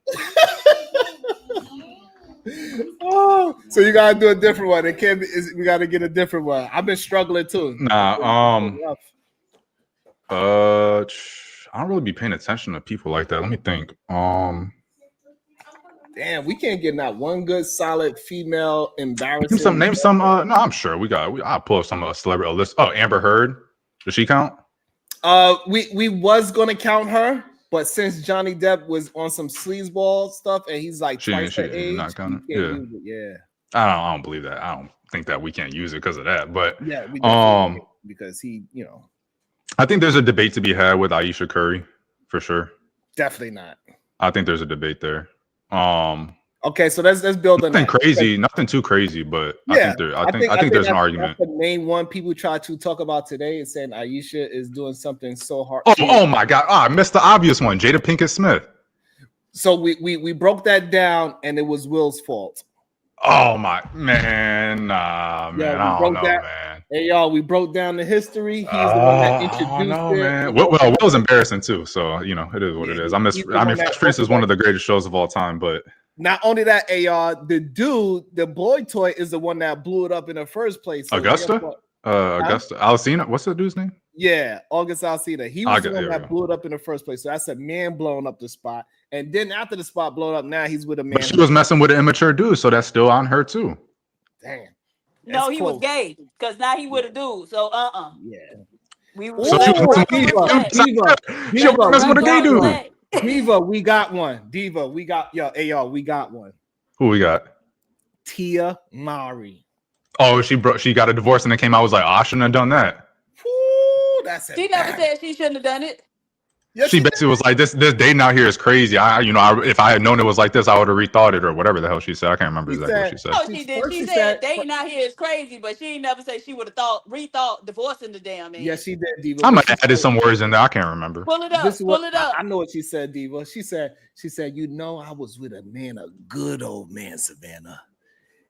oh, so you gotta do a different one. It can't be. We gotta get a different one. I've been struggling too. Nah, I don't really be paying attention to people like that. Let me think. Damn, we can't get not one good solid female embarrassing. Name some. No, I'm sure I'll pull up some celebrity list. Oh, Amber Heard. Does she count? We was gonna count her, but since Johnny Depp was on some sleazeball stuff and he's like twice her age, not counting. we can't use it. Yeah. I don't believe that. I don't think that we can't use it because of that. But yeah, we definitely because he, you know. I think there's a debate to be had with Aisha Curry for sure. Definitely not. I think there's a debate there. Okay, so let's build on nothing that. crazy, nothing too crazy, but yeah, I think there's an argument. That's the main one people try to talk about today is saying Aisha is doing something so hard. Oh my God! I missed the obvious one. Jada Pinkett Smith. So we broke that down, and it was Will's fault. Oh my man, nah, man, I don't know, man. Hey y'all, we broke down the history. He's the one that introduced it. Man. Well, Will's embarrassing too, so you know it is what it is. I mean, Fresh Prince is one of the greatest shows of all time, but not only that, y'all, the dude, the boy toy is the one that blew it up in the first place. So Augusta, Alcina, what's the dude's name? Yeah, August Alcina. He was the one that blew it up in the first place. So that's a man blowing up the spot. And then after the spot blowing up, now he's with a man. But she was messing with an immature dude, so that's still on her too. Damn. No, he was gay because now he with a dude. So yeah. We so she was messing with a gay dude. Diva, we got one. Diva, we got y'all, we got one. Who we got? Tia Mowry. Oh, she got a divorce and it came out. I was like, I shouldn't have done that. Ooh, that's she never said she shouldn't have done it. Yes, she basically was like, this dating out here is crazy. If I had known it was like this, I would have rethought it or whatever the hell she said. I can't remember exactly what she said. Oh, she did. She said dating out here is crazy, but she ain't never said she would have rethought divorcing the damn man. Yes, she did, Diva. I might have added some words in there. I can't remember. Pull it up. Pull it up. I know what she said, Diva. She said, I was with a man, a good old man, Savannah.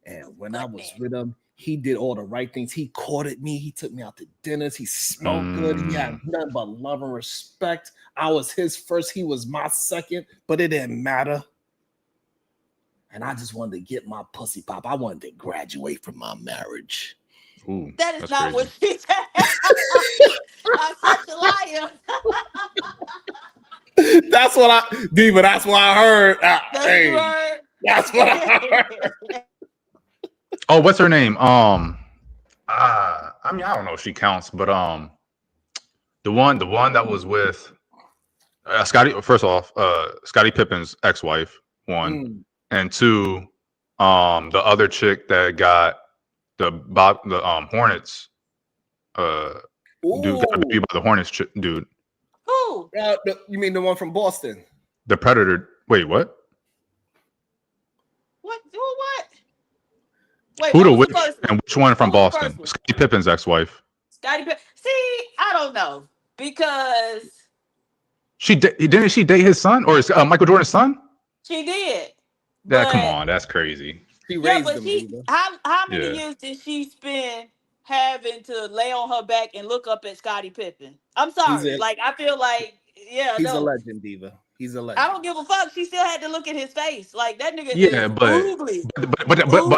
And when I was with him, he did all the right things. He courted me. He took me out to dinners. He smelled good. He had nothing but love and respect. I was his first. He was my second, but it didn't matter. And I just wanted to get my pussy pop. I wanted to graduate from my marriage. Ooh, that is not crazy. What she said. I'm such a liar. That's what Diva, that's what I heard. That's what I heard. Oh, what's her name? I mean, I don't know if she counts, but the one that was with Scottie. First off, Scottie Pippen's ex-wife, one, and two, the other chick that got the Hornets, dude, got abused by the Hornets dude. Who? You mean the one from Boston? The Predator. Wait, what? What? Wait, who to which and which one from Boston? Scottie Pippen's ex-wife. Scottie Pippen. See, I don't know because didn't she date his son or Michael Jordan's son? She did. Yeah, come on, that's crazy. How many years did she spend having to lay on her back and look up at Scottie Pippen? I'm sorry, I feel like he's a legend, Diva. He's a legend. I don't give a fuck. She still had to look at his face. Like that nigga. Yeah, but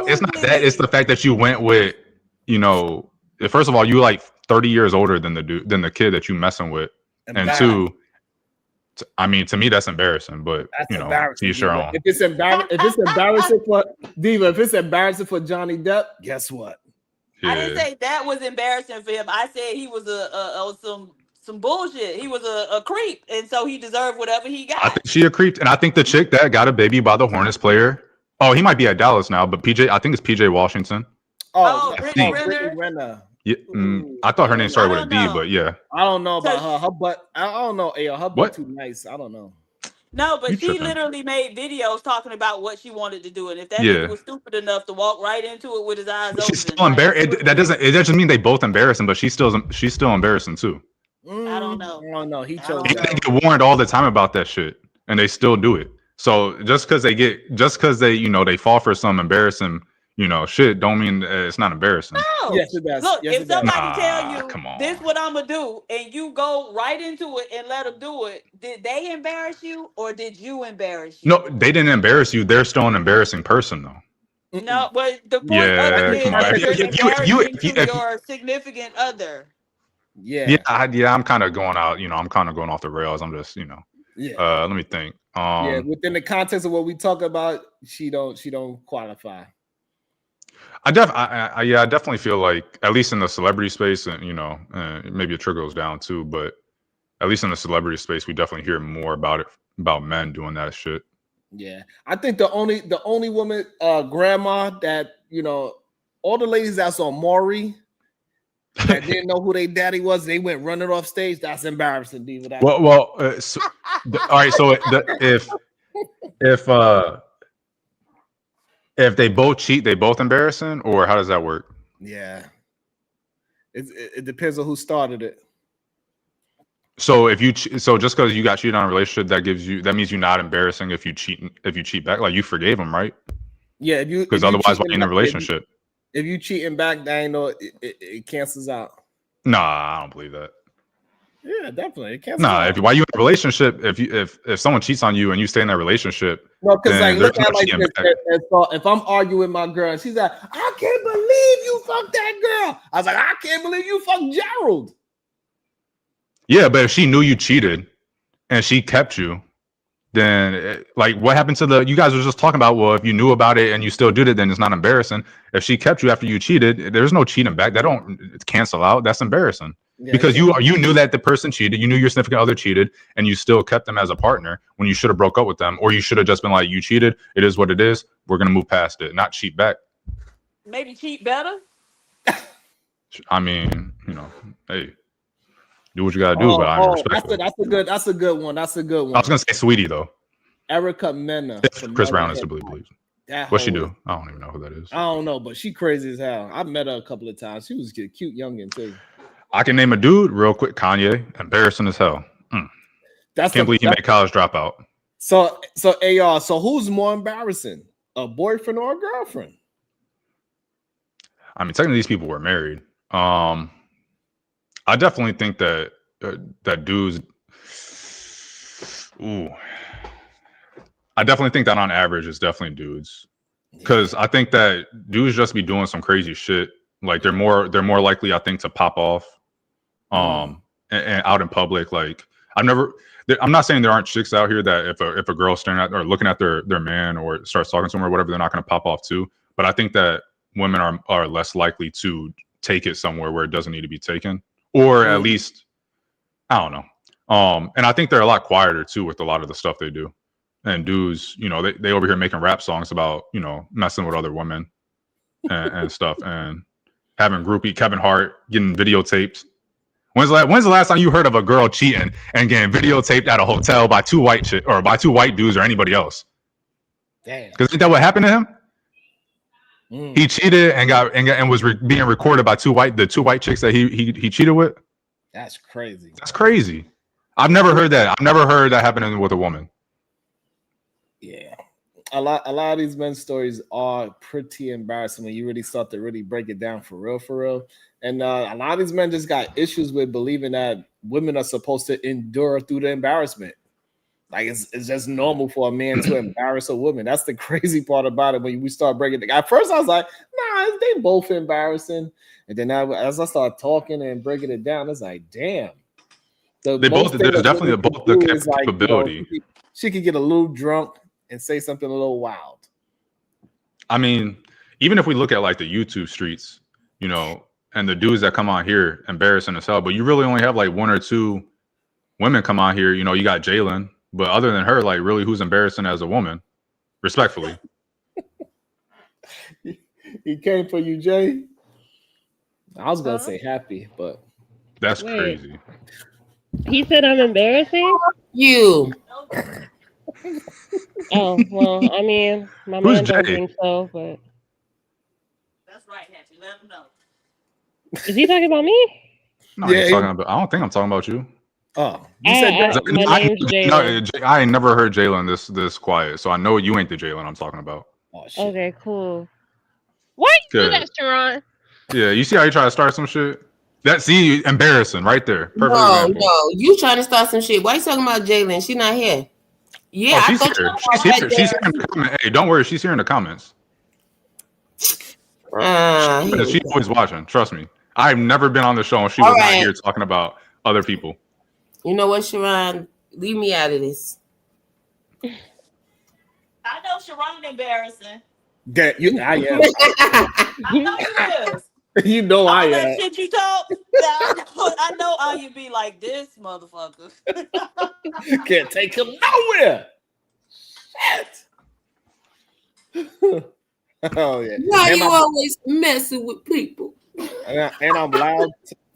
it's not that. It's the fact that you went with, first of all, you like 30 years older than the kid that you messing with, and two, I mean, to me that's embarrassing. But that's to your own. If it's embarrassing for Diva, if it's embarrassing for Johnny Depp, guess what? Yeah. I didn't say that was embarrassing for him. I said he was some bullshit. He was a creep, and so he deserved whatever he got. I think she a creep, and I think the chick that got a baby by the Hornets player. Oh, he might be at Dallas now, but I think it's PJ Washington. Brittany Renner. Yeah, I thought her name started with a D, but yeah. I don't know about her. Her butt. I don't know. Her butt too nice. I don't know. No, but she literally made videos talking about what she wanted to do, and if that nigga was stupid enough to walk right into it with his eyes open, she's still embarrassed. It doesn't mean they both embarrassing, but she's still embarrassing too. I don't know. He chose. They get warned all the time about that shit, and they still do it. So just because they they fall for some embarrassing shit, don't mean it's not embarrassing. No. Yes, it does. Look, Yes, if it does. somebody tell Nah, you come on. this what I'm gonna do, and you go right into it and let them do it, did they embarrass you or did you embarrass you? No, they didn't embarrass you. They're still an embarrassing person, though. No, but the point of Yeah, it is come on. that you're embarrassing If you, to your significant other. Yeah. I'm kind of going out. I'm kind of going off the rails. I'm just, Yeah. let me think. Yeah. Within the context of what we talk about, she don't qualify. I definitely feel like, at least in the celebrity space, and maybe it trickles down too, but at least in the celebrity space, we definitely hear more about men doing that shit. Yeah, I think the only woman, grandma that all the ladies that's on Maury that didn't know who their daddy was, they went running off stage. That's embarrassing, Diva. All right. So if they both cheat, they both embarrassing, or how does that work? Yeah, it depends on who started it. So so just because you got cheated on a relationship, that means you're not embarrassing if you cheat back, like you forgave them, right? Yeah, because otherwise, why in a relationship? If you cheating back, that ain't it cancels out. Nah, I don't believe that. Yeah, definitely. It cancels out. Why you in a relationship? If someone cheats on you and you stay in that relationship, no, because like look at like this. If I'm arguing with my girl and she's like, I can't believe you fucked that girl. I was like, I can't believe you fucked Gerald. Yeah, but if she knew you cheated and she kept you, then like what happened to you guys were just talking about, well, if you knew about it and you still did it, then it's not embarrassing. If she kept you after you cheated, there's no cheating back. That don't cancel out. That's embarrassing. Yeah, because you knew that the person cheated, you knew your significant other cheated, and you still kept them as a partner when you should have broke up with them, or you should have just been like, you cheated, it is what it is, we're gonna move past it, not cheat back. Maybe cheat better. I mean, hey, do what you gotta do, but I respect it. That's a good one. That's a good one. I was gonna say Sweetie though. Erica Mena. Chris Brown is to believe. What she do? I don't even know who that is. I don't know, but she crazy as hell. I've met her a couple of times. She was a cute youngin too. I can name a dude real quick. Kanye, embarrassing as hell. Can't believe he made college dropout. So AR. So who's more embarrassing, a boyfriend or a girlfriend? I mean, technically, these people were married. I definitely think that dudes. I definitely think that on average, it's definitely dudes, because I think that dudes just be doing some crazy shit. Like they're more likely, I think, to pop off, and out in public. Like I'm not saying there aren't chicks out here that if a girl's staring at or looking at their man or starts talking to them or whatever, they're not going to pop off too. But I think that women are less likely to take it somewhere where it doesn't need to be taken, or at least I don't know. And I think they're a lot quieter too with a lot of the stuff they do. And dudes, they over here making rap songs about messing with other women and stuff, and having groupie Kevin Hart getting videotaped. When's the last time you heard of a girl cheating and getting videotaped at a hotel by two white dudes or anybody else? Damn. Because isn't that what happened to him? He cheated and was being recorded by the two white chicks that he cheated with. That's crazy. That's crazy. I've never heard that. I've never heard that happening with a woman. Yeah. A lot of these men's stories are pretty embarrassing when you really start to really break it down for real. And a lot of these men just got issues with believing that women are supposed to endure through the embarrassment. Like it's just normal for a man to embarrass a woman. That's the crazy part about it. When we start breaking it, at first I was like, nah, they both embarrassing. And then as I start talking and breaking it down, it's like, damn. There's definitely both the capability. She could get a little drunk and say something a little wild. I mean, even if we look at like the YouTube streets, and the dudes that come on here embarrassing as hell, but you really only have like one or two women come on here. You got Jalen, but other than her, like really, who's embarrassing as a woman? Respectfully, he came for you, Jay. I was gonna say happy, but that's crazy. He said I'm embarrassing. You. Oh well, I mean, my man don't think so, but that's right, Hattie. Let him know. Is he talking about me? No, yeah, I don't think I'm talking about you. Oh, you said that. My name's Jalen. I ain't never heard Jalen this quiet, so I know you ain't the Jalen I'm talking about. Oh shit. Okay, cool. Why you do that, Sharon? Yeah, you see how you try to start some shit? Embarrassing right there. Perfect No, example. no, you trying to start some shit. Why you talking about Jalen? She not here. Yeah, Oh, I she's thought here. you She's here. She's here in the comments. Hey, don't worry. She's here in the comments. She's always watching. Trust me. I've never been on the show and she was not here talking about other people. You know what, Sharon? Leave me out of this. I know Sharon embarrassing. That you, I am. I know you is. You know I am. That shit you talk. I know how you be like this, motherfucker. Can't take him nowhere. Shit. Oh yeah. Why you always messing with people? And I'm loud.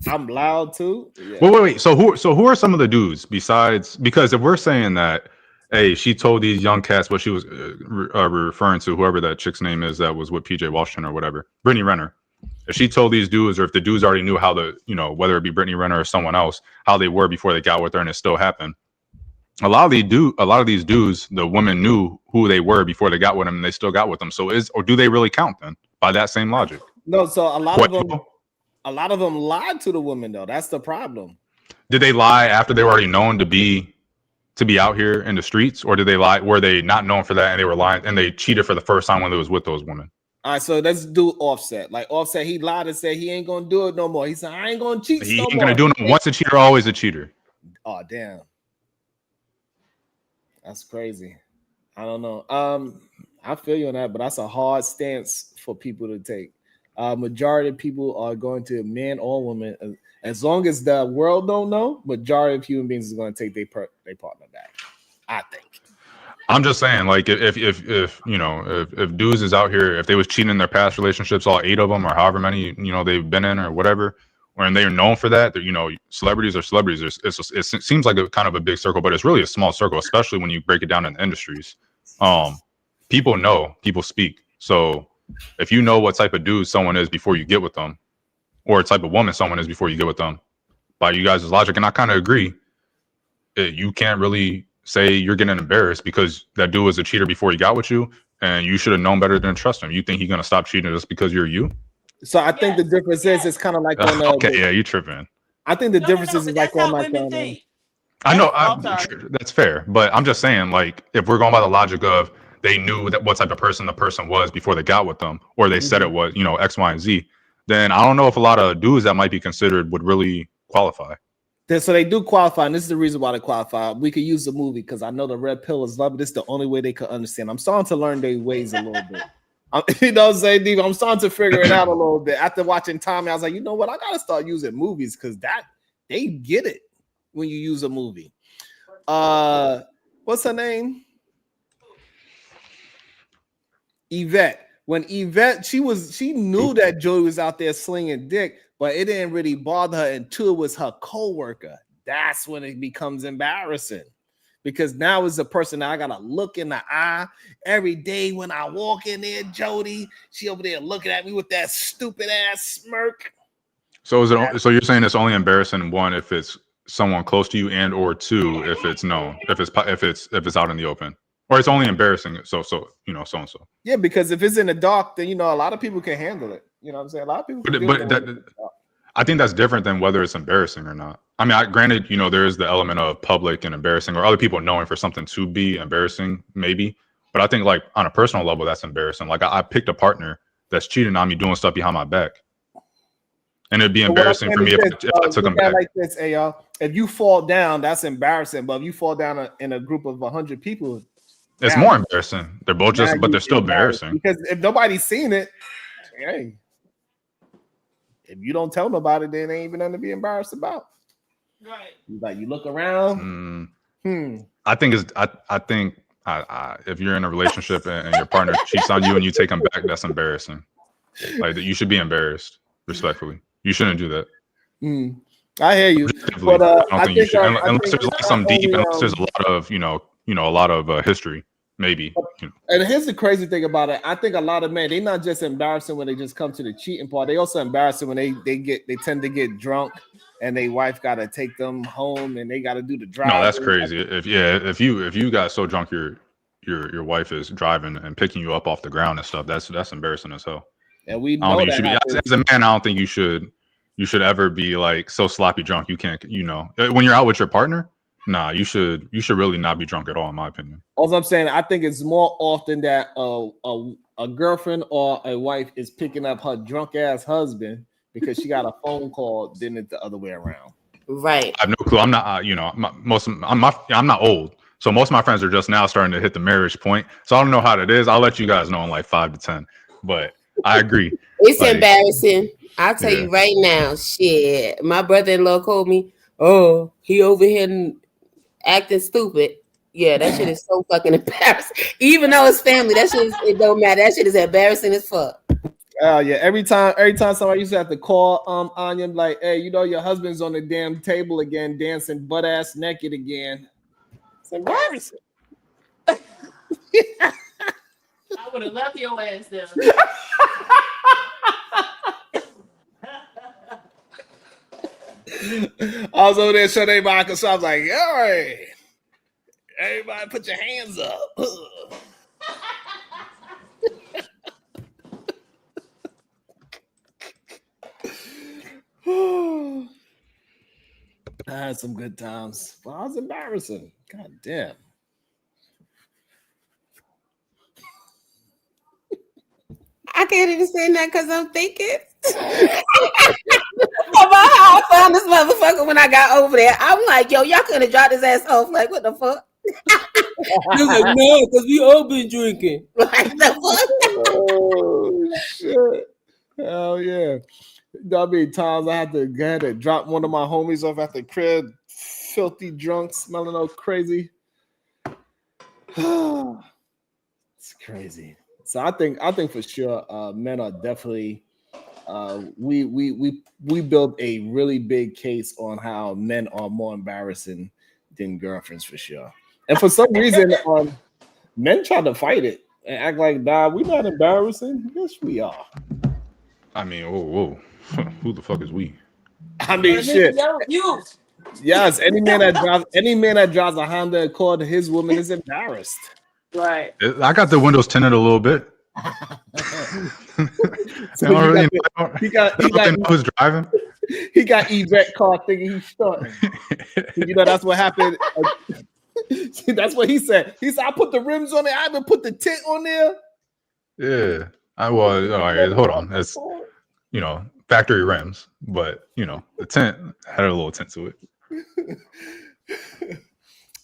I'm loud too. Yeah. Wait. So who are some of the dudes besides? Because if we're saying that, hey, she told these young cats what she was referring to, whoever that chick's name is that was with PJ Washington or whatever, Brittany Renner. If she told these dudes, or if the dudes already knew how whether it be Brittany Renner or someone else, how they were before they got with her, and it still happened. A lot of these dudes, the women knew who they were before they got with them, and they still got with them. So do they really count then by that same logic? No. So a lot of them lied to the woman though. That's the problem. Did they lie after they were already known to be out here in the streets, or did they lie? Were they not known for that and they were lying and they cheated for the first time when they was with those women? All right, so let's do Offset. Like Offset, he lied and said he ain't gonna do it no more. He said, I ain't gonna cheat. He ain't gonna do it. Once a cheater, always a cheater. Oh damn. That's crazy. I don't know. I feel you on that, but that's a hard stance for people to take. Majority of people are going to, men or women, as long as the world don't know, majority of human beings is going to take their partner back. I think. I'm just saying, like, if dudes is out here, if they was cheating in their past relationships, all 8 of them or however many they've been in or whatever, when they are known for that, celebrities are celebrities. It seems like a kind of a big circle, but it's really a small circle, especially when you break it down in industries. People know, people speak. So if you know what type of dude someone is before you get with them, or type of woman someone is before you get with them, by you guys' logic, and I kind of agree, you can't really say you're getting embarrassed because that dude was a cheater before he got with you, and you should have known better than trust him. You think he's gonna stop cheating just because you're you? So I think the difference is it's kind of like on you tripping. I think the difference is like on like I know that's fair, but I'm just saying, like, if we're going by the logic of they knew that what type of person the person was before they got with them, or they said it was X, Y, and Z, then I don't know if a lot of dudes that might be considered would really qualify. So they do qualify, and this is the reason why they qualify. We could use the movie because I know the red pillars love it. This is the only way they could understand. I'm starting to learn their ways a little bit. You know what I'm saying, Dave? I'm starting to figure it out a little bit. After watching Tommy, I was like, you know what? I gotta start using movies because they get it when you use a movie. What's her name? Yvette. When Yvette, she knew that Joey was out there slinging dick, but it didn't really bother her until it was her co-worker. That's when it becomes embarrassing. Because now it's a person that I gotta look in the eye every day when I walk in there. Jody, she over there looking at me with that stupid ass smirk. So so you're saying it's only embarrassing, one, if it's someone close to you, and or two, if it's known, if it's out in the open, or it's only embarrassing. So so and so. Yeah, because if it's in the dark, then a lot of people can handle it. You know what I'm saying? A lot of people. I think that's different than whether it's embarrassing or not. I mean, granted, there is the element of public and embarrassing, or other people knowing for something to be embarrassing, maybe. But I think, like, on a personal level, that's embarrassing. Like, I picked a partner that's cheating on me, doing stuff behind my back, and it'd be embarrassing for me if I took him back. Like this, hey, y'all. If you fall down, that's embarrassing. But if you fall down in a group of 100 people, it's more embarrassing. They're both but they're still embarrassing. Because if nobody's seen it, hey. If you don't tell nobody, then ain't even nothing to be embarrassed about. Right. You look around. I think if you're in a relationship and your partner cheats on you and you take them back, that's embarrassing. Like, you should be embarrassed, respectfully. You shouldn't do that. I hear you. But I don't think you should, unless there's like some deep, unless there's a lot of a lot of history, maybe. you know. And here's the crazy thing about it. I think a lot of men, they're not just embarrassing when they just come to the cheating part. They also embarrassing when they tend to get drunk and their wife gotta take them home and they gotta do the drive. No, that's crazy. If you got so drunk your wife is driving and picking you up off the ground and stuff, that's embarrassing as hell. And we I don't know think you that should be as a man. I don't think you should ever be like so sloppy drunk you can't, you know, when you're out with your partner. Nah, you should really not be drunk at all, in my opinion. All I'm saying, I think it's more often that a girlfriend or a wife is picking up her drunk ass husband because she got a phone call than it's the other way around. Right. I have no clue. I'm not, you know, I'm not old, so most of my friends are just now starting to hit the marriage point. So I don't know how that is. I'll let you guys know in like 5 to 10. But I agree. It's Like, embarrassing. I'll tell you right now. Shit, my brother-in-law called me. Oh, he over here acting stupid. Yeah, that shit is so fucking embarrassing. Even though it's family, it don't matter. That shit is embarrassing as fuck. Oh yeah, every time somebody used to have to call Anya like, hey, you know your husband's on the damn table again, dancing butt ass naked again. It's embarrassing. I would have left your ass there. I was over there showing everybody, so I was like, all right, everybody put your hands up. I had some good times. Well, I was embarrassing. God damn. I can't even say that because I'm thinking about how I found this motherfucker when I got over there. I'm like, yo, y'all could have dropped his ass off. Like, what the fuck? He's like, no, because we all been drinking. Like, the fuck? Oh, shit. Hell yeah. That many times I had to drop one of my homies off at the crib, filthy drunk, smelling all crazy. It's crazy. So I think for sure, men are definitely we build a really big case on how men are more embarrassing than girlfriends for sure. And for some reason, men try to fight it and act like, nah, we're not embarrassing. Yes, we are. I mean, whoa. Who the fuck is we? I mean, shit. You. Yes, any man that drives a Honda Accord, his woman is embarrassed. Right. I got the windows tinted a little bit. So he got who's driving. He got Yvette car thinking he's starting. You know, that's what happened. That's what he said. He said, I put the rims on it. I even put the tint on there. Yeah. All right, hold on. That's, you know, factory rims, but you know, the tint had a little tint to it.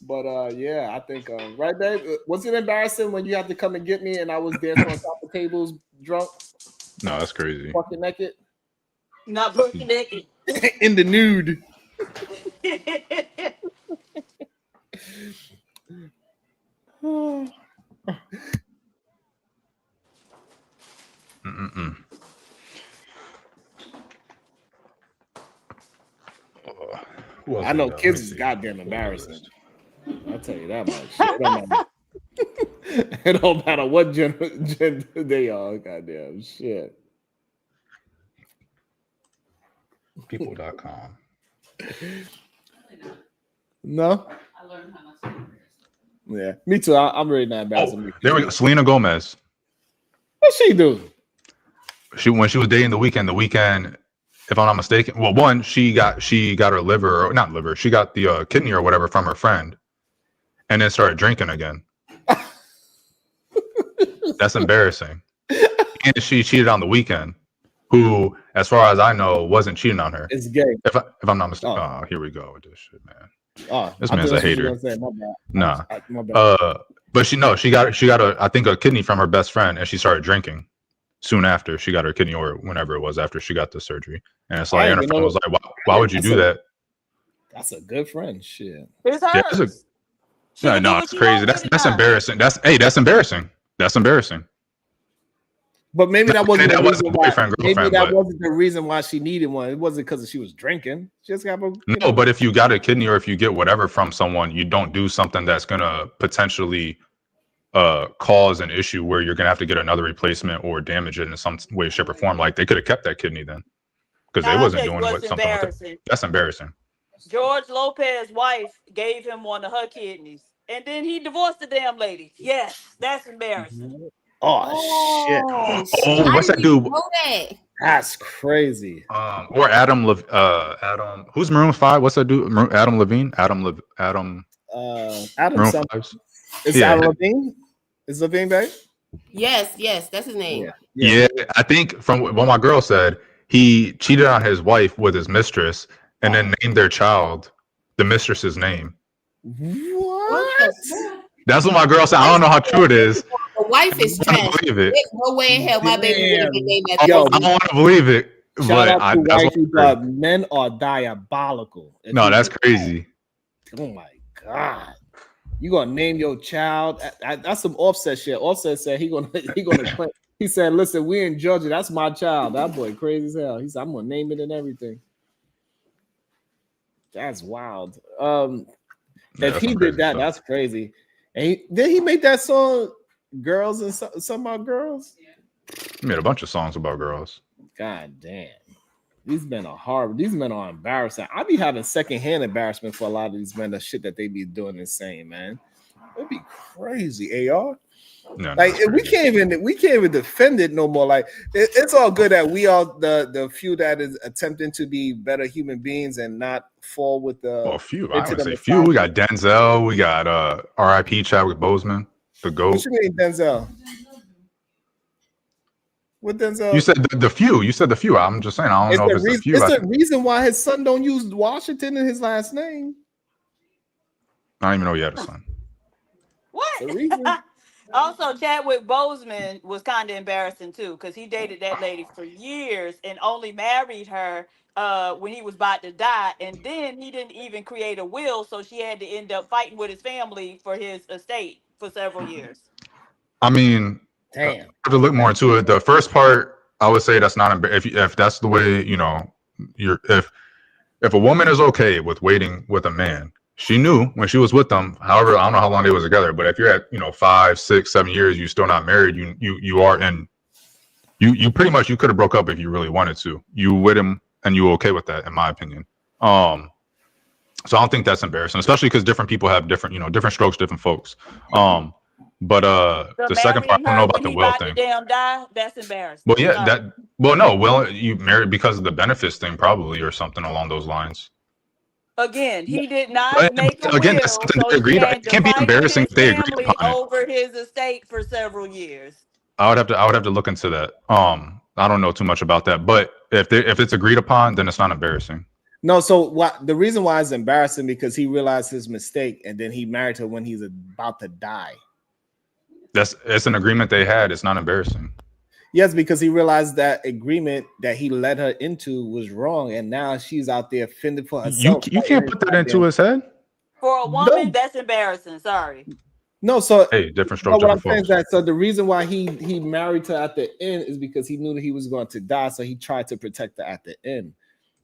But yeah, I think right there, was it embarrassing when you had to come and get me and I was dancing on top of tables drunk? No, that's crazy. Fucking naked. Not fucking naked. In the nude. I know kids is goddamn embarrassing. I'll tell you that much. It don't matter what gender they are. Goddamn shit. People.com. No. I learned how not to do Yeah, me too. I'm really not embarrassing. There we go. Selena Gomez. What she do? When she was dating The Weeknd, if I'm not mistaken. Well, one, she got her liver, or not liver, she got the kidney or whatever from her friend, and then started drinking again. That's embarrassing. And she cheated on The Weeknd, who, as far as I know, wasn't cheating on her. It's gay. If I'm not mistaken. Oh, here we go with this shit, man. Oh, this man's a hater. Nah. But she got I think a kidney from her best friend, and she started drinking soon after she got her kidney, or whenever it was after she got the surgery. And it's like, and her friend was like, why would you do that? That's a good friend. Shit. It's hers. Yeah, no, it's crazy. That's embarrassing. That's embarrassing. That's embarrassing. But maybe that wasn't the reason why. Maybe that wasn't the reason why she needed one. It wasn't because she was drinking. She just got no. But if you got a kidney or if you get whatever from someone, you don't do something that's gonna potentially cause an issue where you're gonna have to get another replacement or damage it in some way, shape, or form. Like they could have kept that kidney then, because they I'll wasn't tell you doing what's something with it. embarrassing. That's embarrassing. George Lopez's wife gave him one of her kidneys, and then he divorced the damn lady. Yes, that's embarrassing. Oh shit, Oh shit! Oh, I what's didn't that even dude? know that. that's crazy. Or Adam, who's Maroon 5? What's that dude? Adam Levine? Adam Adam Maroon some 5's? is Yeah. Adam Levine? Is Levine back? Yes, that's his name. Yeah, I think from what my girl said, he cheated on his wife with his mistress and then named their child the mistress's name. What What? the fuck? That's what my girl said. I don't know how true it is. The wife is I don't trash. believe it. There's no way in hell my baby would have been named after Yo, his I don't want to believe it. Shout But out to that's what wifey, I heard. but men are diabolical. If No, you- that's crazy. Oh my god. You gonna name your child? That's some Offset shit. Offset said he gonna claim. He said, "Listen, we in Georgia. That's my child. That boy crazy as hell." He said, "I'm gonna name it and everything." That's wild. Yeah, If that's he some did crazy that, stuff. that's crazy. And did he make that song "Girls" and some about girls? He made a bunch of songs about girls. God damn. These men are horrible. These men are embarrassing. I be having secondhand embarrassment for a lot of these men. The shit that they be doing and saying, man. It'd be crazy, AR. No, Like that's we crazy. can't even defend it no more. Like it's all good that we are the few that is attempting to be better human beings and not fall with the. Well, few. I into would the say few. We misogyny. got Denzel. We got R.I.P. Chadwick Boseman, the GOAT. What you mean, Denzel? What Denzel? You said the few. You said the few. I'm just saying. I don't know if it's the few. It's the reason why his son don't use Washington in his last name. I don't even know he had a son. The What? reason. Also, Chadwick Boseman was kind of embarrassing too, because he dated that lady for years and only married her when he was about to die, and then he didn't even create a will, so she had to end up fighting with his family for his estate for several years. I mean, I Damn. have to look more into it. The first part, I would say that's not if that's the way you're. If a woman is okay with waiting with a man, she knew when she was with them. However, I don't know how long they was together, but if you're at 5, 6, 7 years, you're still not married. You are in. You pretty much you could have broke up if you really wanted to. You with him and you were okay with that, in my opinion. So I don't think that's embarrassing, especially because different people have different different strokes, different folks. But the second part, I don't know about the will thing. Damn die, that's embarrassing. Well, yeah, you married because of the benefits thing, probably, or something along those lines. Again, he did not make a Again, will, that's something so they he agreed on. had It to can't be fight with embarrassing his if they agreed family upon it. over his estate for several years. I would have to look into that. I don't know too much about that, but if it's agreed upon, then it's not embarrassing. No, so what the reason why it's embarrassing because he realized his mistake and then he married her when he's about to die. It's an agreement they had. It's not embarrassing. Yes, because he realized that agreement that he led her into was wrong, and now she's out there fending for herself. You can't put that into his head. For a woman, No. that's embarrassing. Sorry. No, so Hey, different no, strokes, what I'm different saying is folks. that so the reason why he married her at the end is because he knew that he was going to die, so he tried to protect her at the end.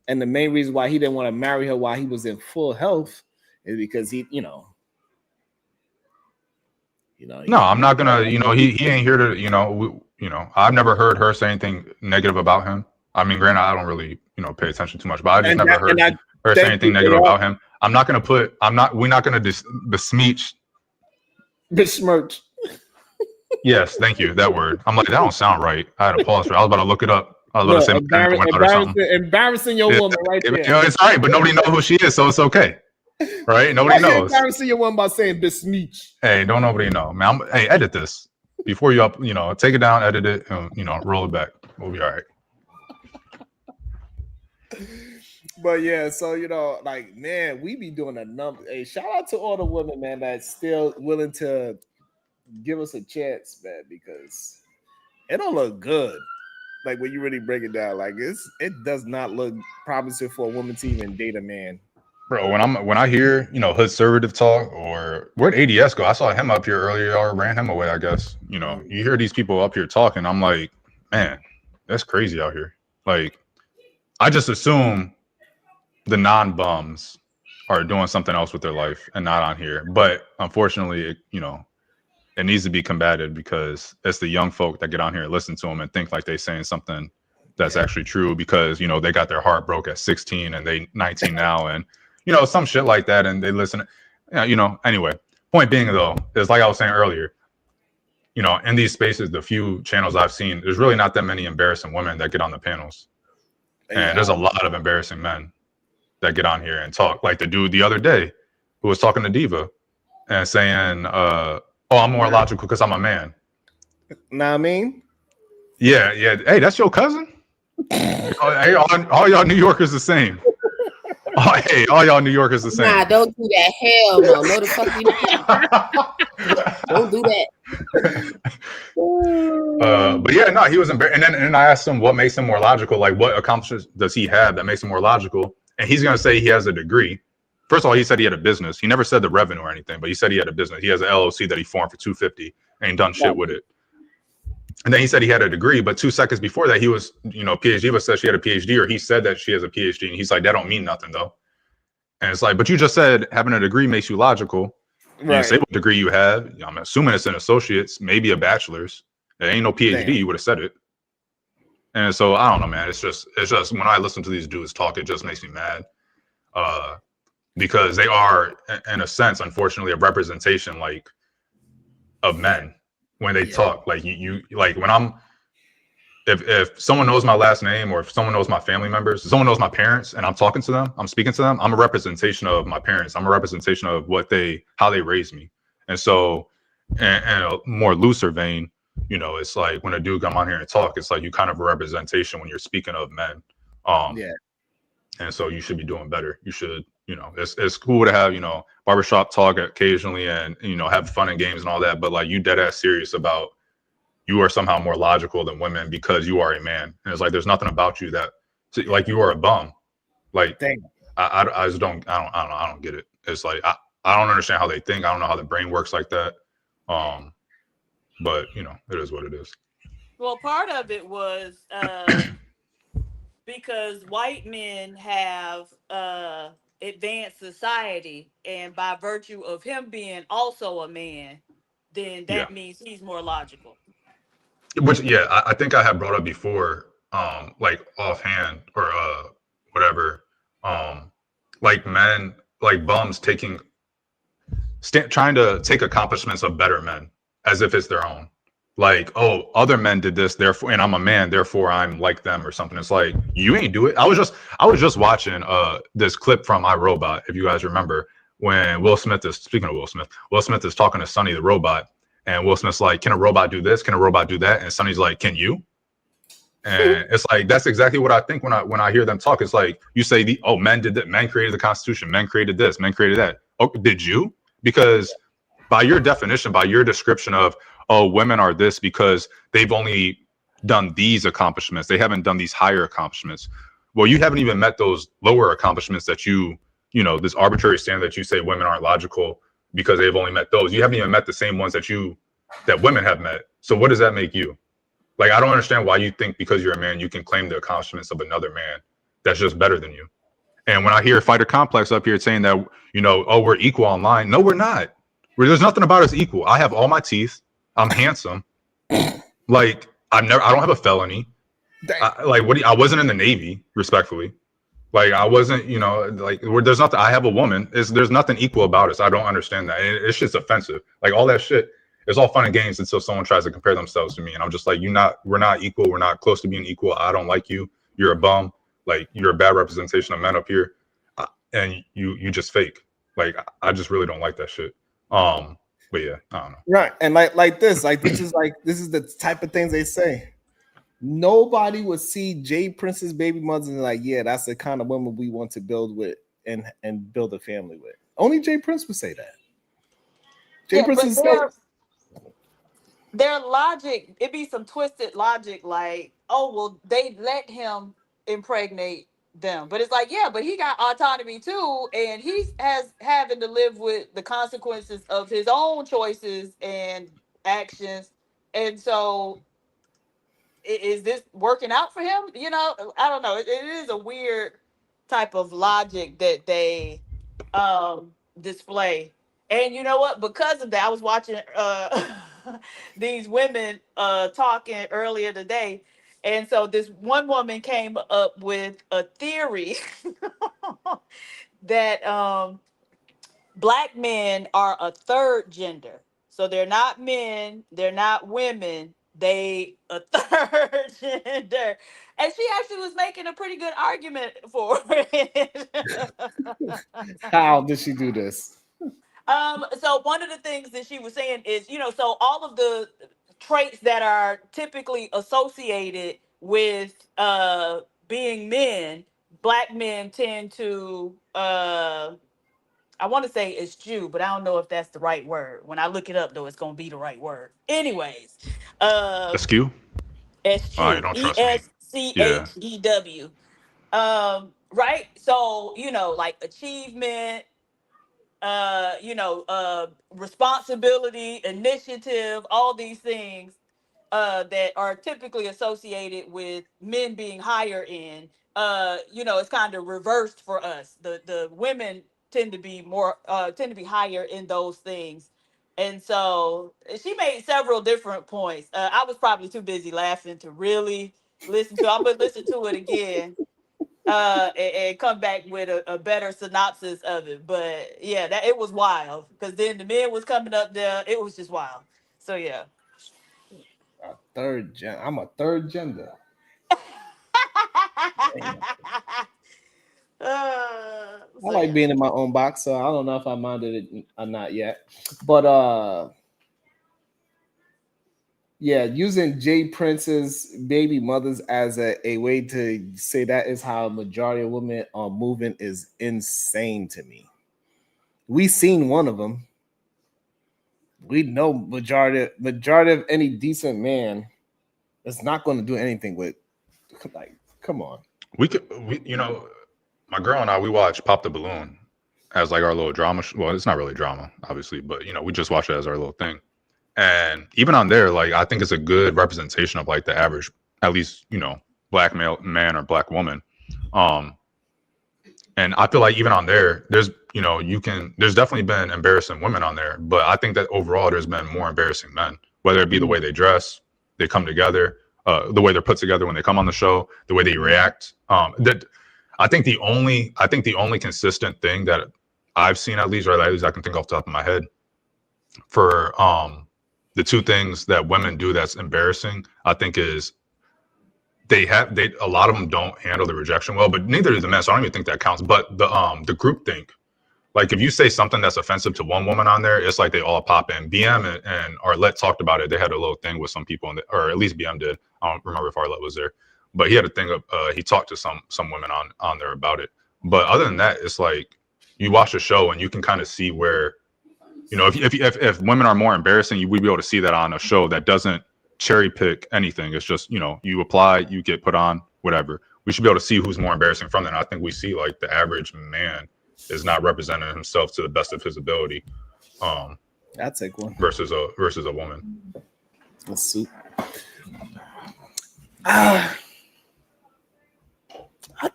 And the main reason why he didn't want to marry her while he was in full health is because he. No, I'm not gonna. He ain't here to. I've never heard her say anything negative about him. I mean, granted, I don't really pay attention too much, but I just never heard her say anything negative about him. I'm not gonna put. We're not gonna besmirch. Besmirch. Yes, thank you. That word. I'm like, that don't sound right. I had to pause for it. I was about to look it up. I was about to say my parents went out or something. Embarrassing your woman right there. It's all right, but nobody knows who she is, so it's okay. Right? Nobody knows. Embarrassing your woman by saying besmirch. Hey, don't nobody know, man. Hey, edit this before you take it down, edit it, and roll it back. We'll be all right. But yeah, so like man, we be doing a number. Hey, shout out to all the women, man, that's still willing to give us a chance, man, because it don't look good. Like when you really break it down, like it does not look promising for a woman to even date a man. Bro, when I hear hood-servative talk, or where'd ADS go? I saw him up here earlier, or ran him away, I guess. You hear these people up here talking. I'm like, man, that's crazy out here. Like, I just assume the non-bums are doing something else with their life and not on here. But unfortunately, it needs to be combated because it's the young folk that get on here and listen to them and think like they're saying something that's actually true because, you know, they got their heart broke at 16 and they 19 now and, you know, some shit like that. And they listen, you know, anyway, point being though, is like I was saying earlier, you know, in these spaces, the few channels I've seen, there's really not that many embarrassing women that get on the panels. And there's a lot of embarrassing men that get on here and talk. Like the dude the other day who was talking to Diva and saying, oh, I'm more logical because I'm a man. Know what I mean? Yeah. Hey, that's your cousin? Hey, all y'all New Yorkers the same. Oh, hey, all y'all New Yorkers the same. Nah, don't do that. Hell no. No, the fuck you not. Don't do that. But yeah, no, he was embarrassed. And then I asked him what makes him more logical. Like, what accomplishments does he have that makes him more logical? And he's gonna say he has a degree. First of all, he said he had a business. He never said the revenue or anything, but he said he had a business. He has an LLC that he formed for $250 and ain't done shit with it. And then he said he had a degree, but 2 seconds before that, he was, you know, PhD, but said she had a PhD, or he said that she has a PhD, and he's like, that don't mean nothing though. And it's like, but you just said having a degree makes you logical. Right. You say what degree you have. I'm assuming it's an associate's, maybe a bachelor's. It ain't no PhD. Damn. You would have said it. And so I don't know, man. It's just when I listen to these dudes talk, it just makes me mad. Because they are, in a sense, unfortunately, a representation like of men when they talk. Like you like when I'm, if someone knows my last name or if someone knows my family members, if someone knows my parents and I'm talking to them, I'm speaking to them, I'm a representation of my parents. I'm a representation of how they raised me. And so, in a more looser vein, you know, it's like when a dude come on here and talk, it's like you kind of a representation when you're speaking of men. And so you should be doing better. You should, you know, it's cool to have, you know, barbershop talk occasionally and, you know, have fun and games and all that. But like you dead ass serious about you are somehow more logical than women because you are a man. And it's like, there's nothing about you that like you are a bum. Like, I just don't get it. It's like, I don't understand how they think. I don't know how the brain works like that. But you know, it is what it is. Well, part of it was because white men have advanced society, and by virtue of him being also a man, then that means he's more logical. Which I think I have brought up before, like offhand or whatever, like men, like bums trying to take accomplishments of better men as if it's their own. Like, oh, other men did this, therefore, and I'm a man, therefore I'm like them or something. It's like, you ain't do it. I was just watching this clip from iRobot, if you guys remember, when Will Smith is talking to Sonny the robot, and Will Smith's like, can a robot do this? Can a robot do that? And Sonny's like, can you? And it's like, that's exactly what I think when I hear them talk. It's like, you say, men did that, men created the Constitution, men created this, men created that. Oh, did you? Because by your definition, by your description of, oh, women are this because they've only done these accomplishments. They haven't done these higher accomplishments. Well, you haven't even met those lower accomplishments that you know, this arbitrary standard that you say women aren't logical because they've only met those. You haven't even met the same ones that women have met. So what does that make you? Like, I don't understand why you think because you're a man, you can claim the accomplishments of another man that's just better than you. And when I hear Fighter Complex up here saying that, you know, oh, we're equal online. No, we're not. There's nothing about us equal. I have all my teeth. I'm handsome. Like, I don't have a felony. I wasn't in the Navy, respectfully. Like, I wasn't, you know, like, there's nothing. I have a woman. There's nothing equal about us. I don't understand that. It's just offensive. Like, all that shit, it's all fun and games until someone tries to compare themselves to me. And I'm just like, we're not equal. We're not close to being equal. I don't like you. You're a bum. Like, you're a bad representation of men up here. And you just fake. Like, I just really don't like that shit. But yeah, I don't know. Right. And like this is the type of things they say. Nobody would see Jay Prince's baby mothers and like, yeah, that's the kind of woman we want to build with and build a family with. Only Jay Prince would say that. Jay Prince is their logic, it be some twisted logic, like, oh, well, they let him impregnate them. But it's like, yeah, but he got autonomy too, and he has having to live with the consequences of his own choices and actions. And so is this working out for him? You know, I don't know. It is a weird type of logic that they display. And you know what? Because of that, I was watching these women talking earlier today. And so this one woman came up with a theory that black men are a third gender. So they're not men, they're not women, they a third gender. And she actually was making a pretty good argument for it. How did she do this? So one of the things that she was saying is, so all of the traits that are typically associated with being men, black men tend to I want to say eschew, but I don't know if that's the right word. When I look it up though, it's gonna be the right word. Anyways, Askew? Oh, you eschew. don't E trust me. S C Yeah. H E W. Right? So, like achievement, responsibility, initiative, all these things that are typically associated with men being higher in. It's kind of reversed for us. The women tend to be higher in those things. And so she made several different points. I was probably too busy laughing to really listen to. I'm gonna listen to it again and come back with a better synopsis of it. But yeah, that it was wild because then the men was coming up there. It was just wild. So yeah. I'm a third gender. Damn. I So like yeah. being in my own box, so I don't know if I minded it or not yet. But yeah, using Jay Prince's baby mothers as a way to say that is how a majority of women are moving is insane to me. We seen one of them. We know majority of any decent man is not going to do anything with, like, come on. My girl and I, we watch Pop the Balloon as like our little drama. Well, it's not really drama, obviously, but we just watch it as our little thing. And even on there, like, I think it's a good representation of like the average, at least, black male man or black woman. And I feel like even on there, there's, there's definitely been embarrassing women on there, but I think that overall there's been more embarrassing men, whether it be the way they dress, they come together, the way they're put together when they come on the show, the way they react. That I think the only consistent thing that I've seen, at least, or at least I can think off the top of my head, for the two things that women do that's embarrassing, I think is a lot of them don't handle the rejection well, but neither do the men. So I don't even think that counts. But the group think, like, if you say something that's offensive to one woman on there, it's like they all pop in. BM and Arlette talked about it. They had a little thing with some people, or at least BM did. I don't remember if Arlette was there, but he had a thing of he talked to some women on there about it. But other than that, it's like you watch the show and you can kind of see where, if women are more embarrassing, you would be able to see that on a show that doesn't cherry pick anything. It's just, you apply, you get put on, whatever. We should be able to see who's more embarrassing from that. And I think we see like the average man is not representing himself to the best of his ability. That's a one versus a woman. Let's see. I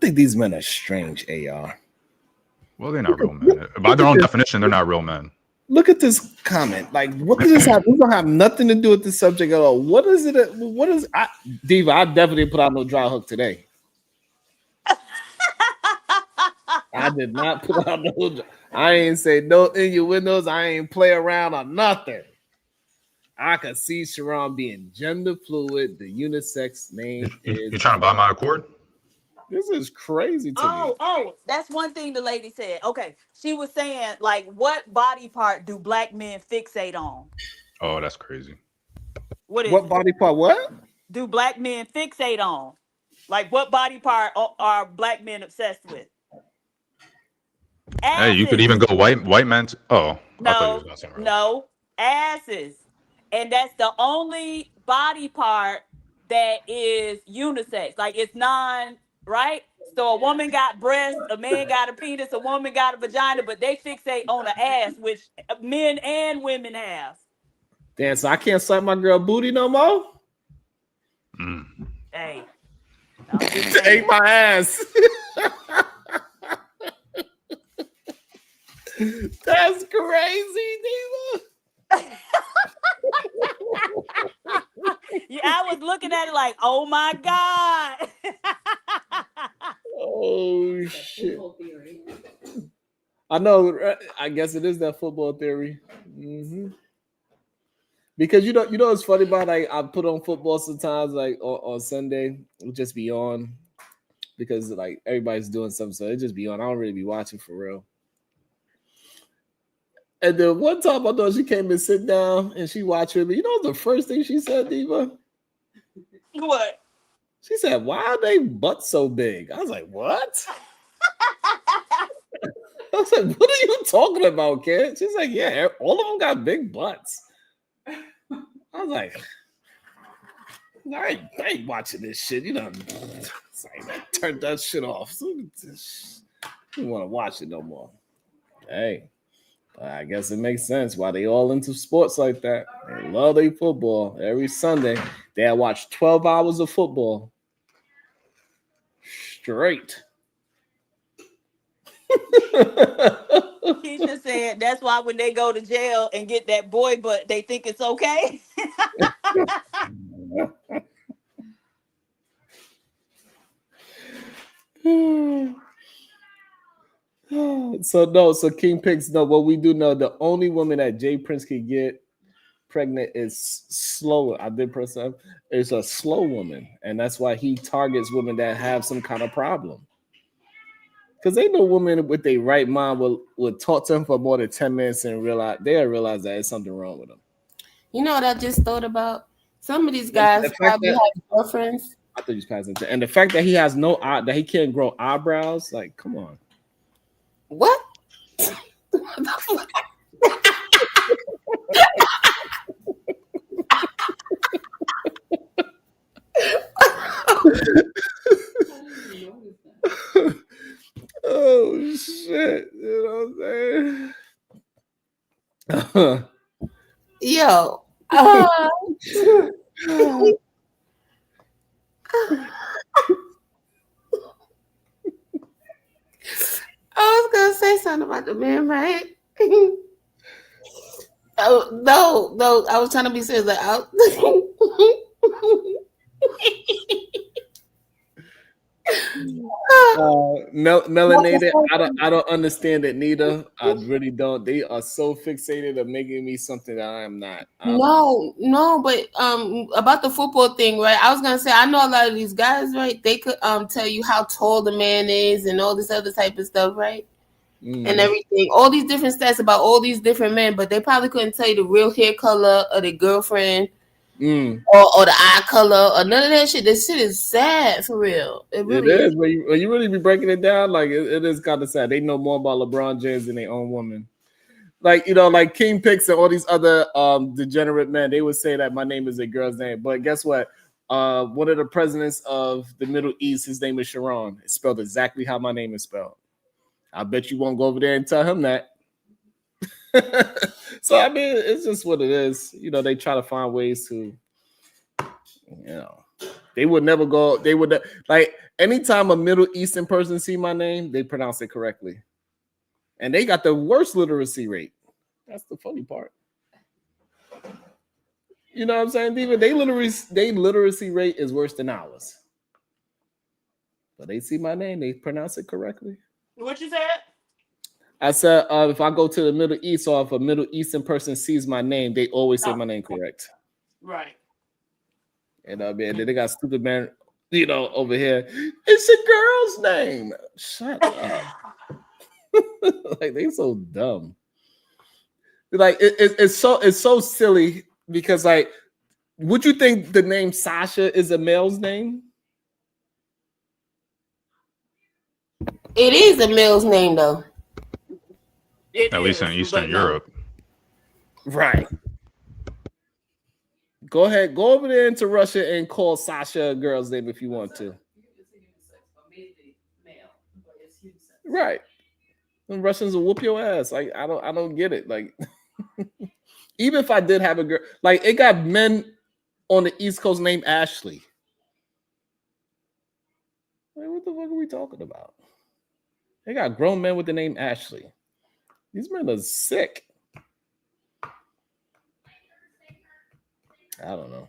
think these men are strange, AR. Well, they're not real men. By their own definition, they're not real men. Look at this comment. Like, what does this have? This don't have nothing to do with the subject at all. What is it? Diva, I definitely put out no dry hook today. I did not put out no. I ain't say no innuendos. I ain't play around or nothing. I could see Sharon being gender fluid. The unisex name is. You trying to buy my Accord? This is crazy to me. Oh, that's one thing the lady said. Okay, she was saying, like, what body part do black men fixate on? Oh, that's crazy. What body part? What do black men fixate on? Like, what body part are black men obsessed with? Asses. Hey, you could even go white men. Oh, I thought you was No, going somewhere else. no, asses, and that's the only body part that is unisex. Like, it's right. So a woman got breasts, a man got a penis, a woman got a vagina, but they fixate on the ass, which men and women have. Damn, so I can't suck my girl booty no more? Hey. Ain't my ass. That's crazy, Diva. Yeah, I was looking at it like, oh my God. Oh shit! I know. I guess it is that football theory. Because you know it's funny about like I put on football sometimes like on Sunday it'll just be on because like everybody's doing something, so it just be on. I don't really be watching for real. And then one time I know she came and sit down and she watched it. But you know the first thing she said, Diva? What? She said, "Why are they butts so big?" I was like, "What?" I was like, "What are you talking about, kid?" She's like, "Yeah, all of them got big butts." I was like, I ain't watching this shit. You know, it's like, I turned that shit off. So, I don't want to watch it no more. Hey, I guess it makes sense why they all into sports like that. They love their football. Every Sunday, they watch 12 hours of football straight. Keisha said that's why when they go to jail and get that boy butt, they think it's okay. So King Picks, no, what we do know, the only woman that Jay Prince could get pregnant is slow. I did press up. It's a slow woman, and that's why he targets women that have some kind of problem. Because ain't no woman with their right mind will talk to him for more than 10 minutes and realize that there's something wrong with him. You know what I just thought about? Some of these guys probably have girlfriends. I thought you was passing to, and the fact that he has no eye, that he can't grow eyebrows, like, come on. What? Oh shit! You know what I'm saying? Yo. I was gonna say something about the man, right? Oh no, I was trying to be serious. Like, Melanated, I don't understand it neither. I really don't. They are so fixated on making me something that I am not. No, but about the football thing, right? I was gonna say I know a lot of these guys, right? They could tell you how tall the man is and all this other type of stuff, right? And everything, all these different stats about all these different men, but they probably couldn't tell you the real hair color of the girlfriend or the eye color or none of that shit. This shit is sad for real. It really is. When you really be breaking it down, like it is kind of sad. They know more about LeBron James than their own woman. Like, you know, like King Picks and all these other degenerate men, they would say that my name is a girl's name. But guess what? One of the presidents of the Middle East, his name is Sharon. It's spelled exactly how my name is spelled. I bet you won't go over there and tell him that. So, I mean, it's just what it is. You know, they try to find ways to, you know, they would never go. They would, like, anytime a Middle Eastern person see my name, they pronounce it correctly. And they got the worst literacy rate. That's the funny part. You know what I'm saying, Diva? They literacy rate is worse than ours. But they see my name, they pronounce it correctly. What you said? I said, if I go to the Middle East or if a Middle Eastern person sees my name, they always say my name correct. Right. And man, they got stupid man, you know, over here. It's a girl's name. Shut up. Like, they so dumb. Like, it's so silly because, like, would you think the name Sasha is a male's name? It is a male's name, though. At least in Eastern Europe. Right. Go ahead. Go over there into Russia and call Sasha a girl's name if you want to. Right. And Russians will whoop your ass. Like, I don't get it. Like, even if I did have a girl, like, it got men on the East Coast named Ashley. Like, what the fuck are we talking about? They got grown men with the name Ashley. These men are sick. I don't know.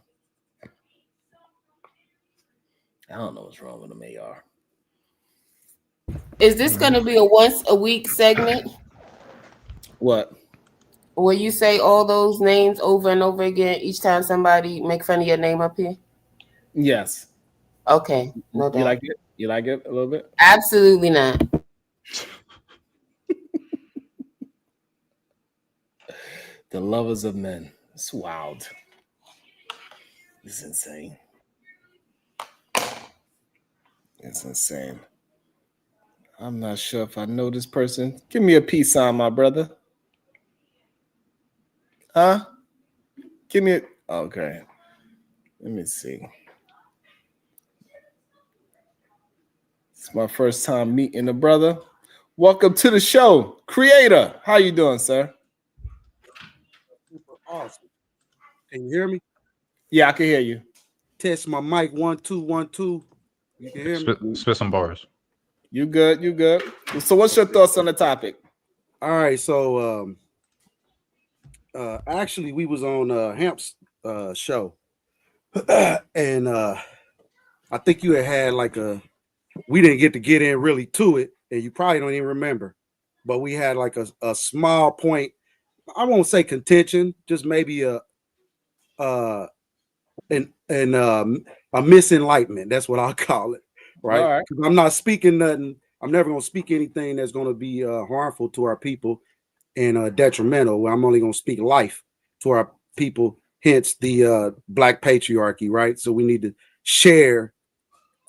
I don't know what's wrong with them AR. Is this going to be a once a week segment What? where you say all those names over and over again each time somebody make fun of your name up here? Yes. Okay, no doubt. You like it? You like it a little bit? Absolutely not. The lovers of men. It's wild. It's insane. It's insane. I'm not sure if I know this person. Give me a peace sign, my brother. Huh? Give me a... Okay. Let me see. It's my first time meeting a brother. Welcome to the show. Creator. How you doing, sir? Super awesome. Can you hear me? Yeah, I can hear you. Test my mic 1 2 1 2. You can hear me? Spit some bars. You good? You good? So what's your thoughts on the topic? All right, so actually we was on Hamp's show. And I think you had like we didn't get in really to it, and you probably don't even remember, but we had like a small point. I won't say contention, just maybe a misenlightenment. That's what I'll call it, right? All right. 'Cause I'm not speaking nothing. I'm never going to speak anything that's going to be harmful to our people and detrimental. I'm only going to speak life to our people. Hence the black patriarchy, right? So we need to share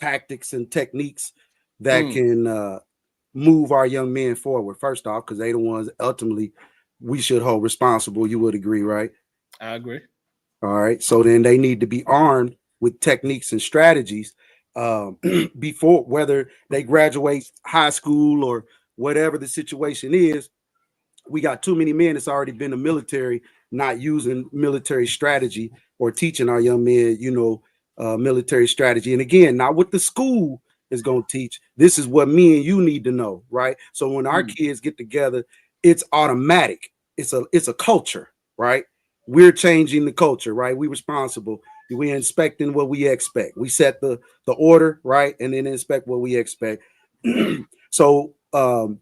tactics and techniques that can move our young men forward. First off, because they the ones ultimately we should hold responsible. You would agree, right? I agree. All right. So then they need to be armed with techniques and strategies before, whether they graduate high school or whatever the situation is. We got too many men that's already been in the military, not using military strategy or teaching our young men, military strategy. And again, not what the school is going to teach. This is what me and you need to know, right? So when our kids get together, it's automatic. It's a culture, right? We're changing the culture, right? We're responsible. We're inspecting what we expect. We set the order, right? And then inspect what we expect. So I'm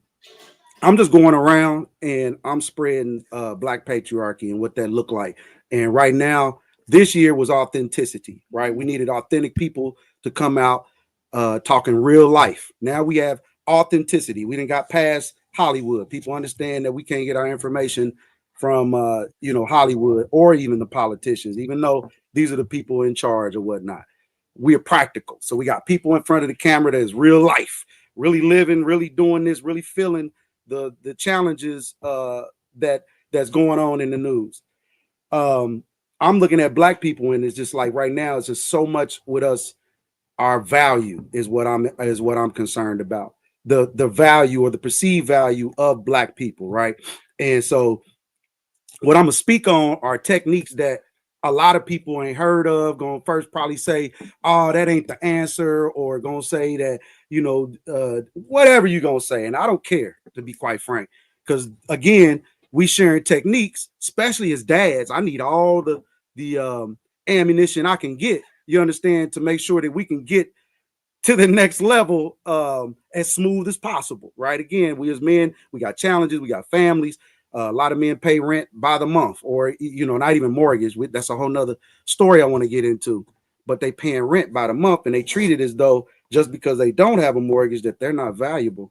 just going around and I'm spreading black patriarchy and what that looked like. And right now, this year was authenticity, right? We needed authentic people to come out talking real life. Now we have authenticity. We didn't got past Hollywood. People understand that we can't get our information from Hollywood or even the politicians, even though these are the people in charge or whatnot. We are practical. So we got people in front of the camera that is real life, really living, really doing this, really feeling the challenges that's going on in the news. I'm looking at black people and it's just like right now, it's just so much with us. Our value is what I'm concerned about. The value or the perceived value of black people, right? And so what I'm gonna speak on are techniques that a lot of people ain't heard of. Gonna first probably say, "Oh, that ain't the answer," or gonna say that whatever you're gonna say, and I don't care, to be quite frank, because again, we sharing techniques, especially as dads. I need all the ammunition I can get. You understand, to make sure that we can get to the next level as smooth as possible, right? Again, we as men, we got challenges, we got families. A lot of men pay rent by the month, or not even mortgage. That's a whole nother story I want to get into. But they paying rent by the month, and they treat it as though just because they don't have a mortgage that they're not valuable,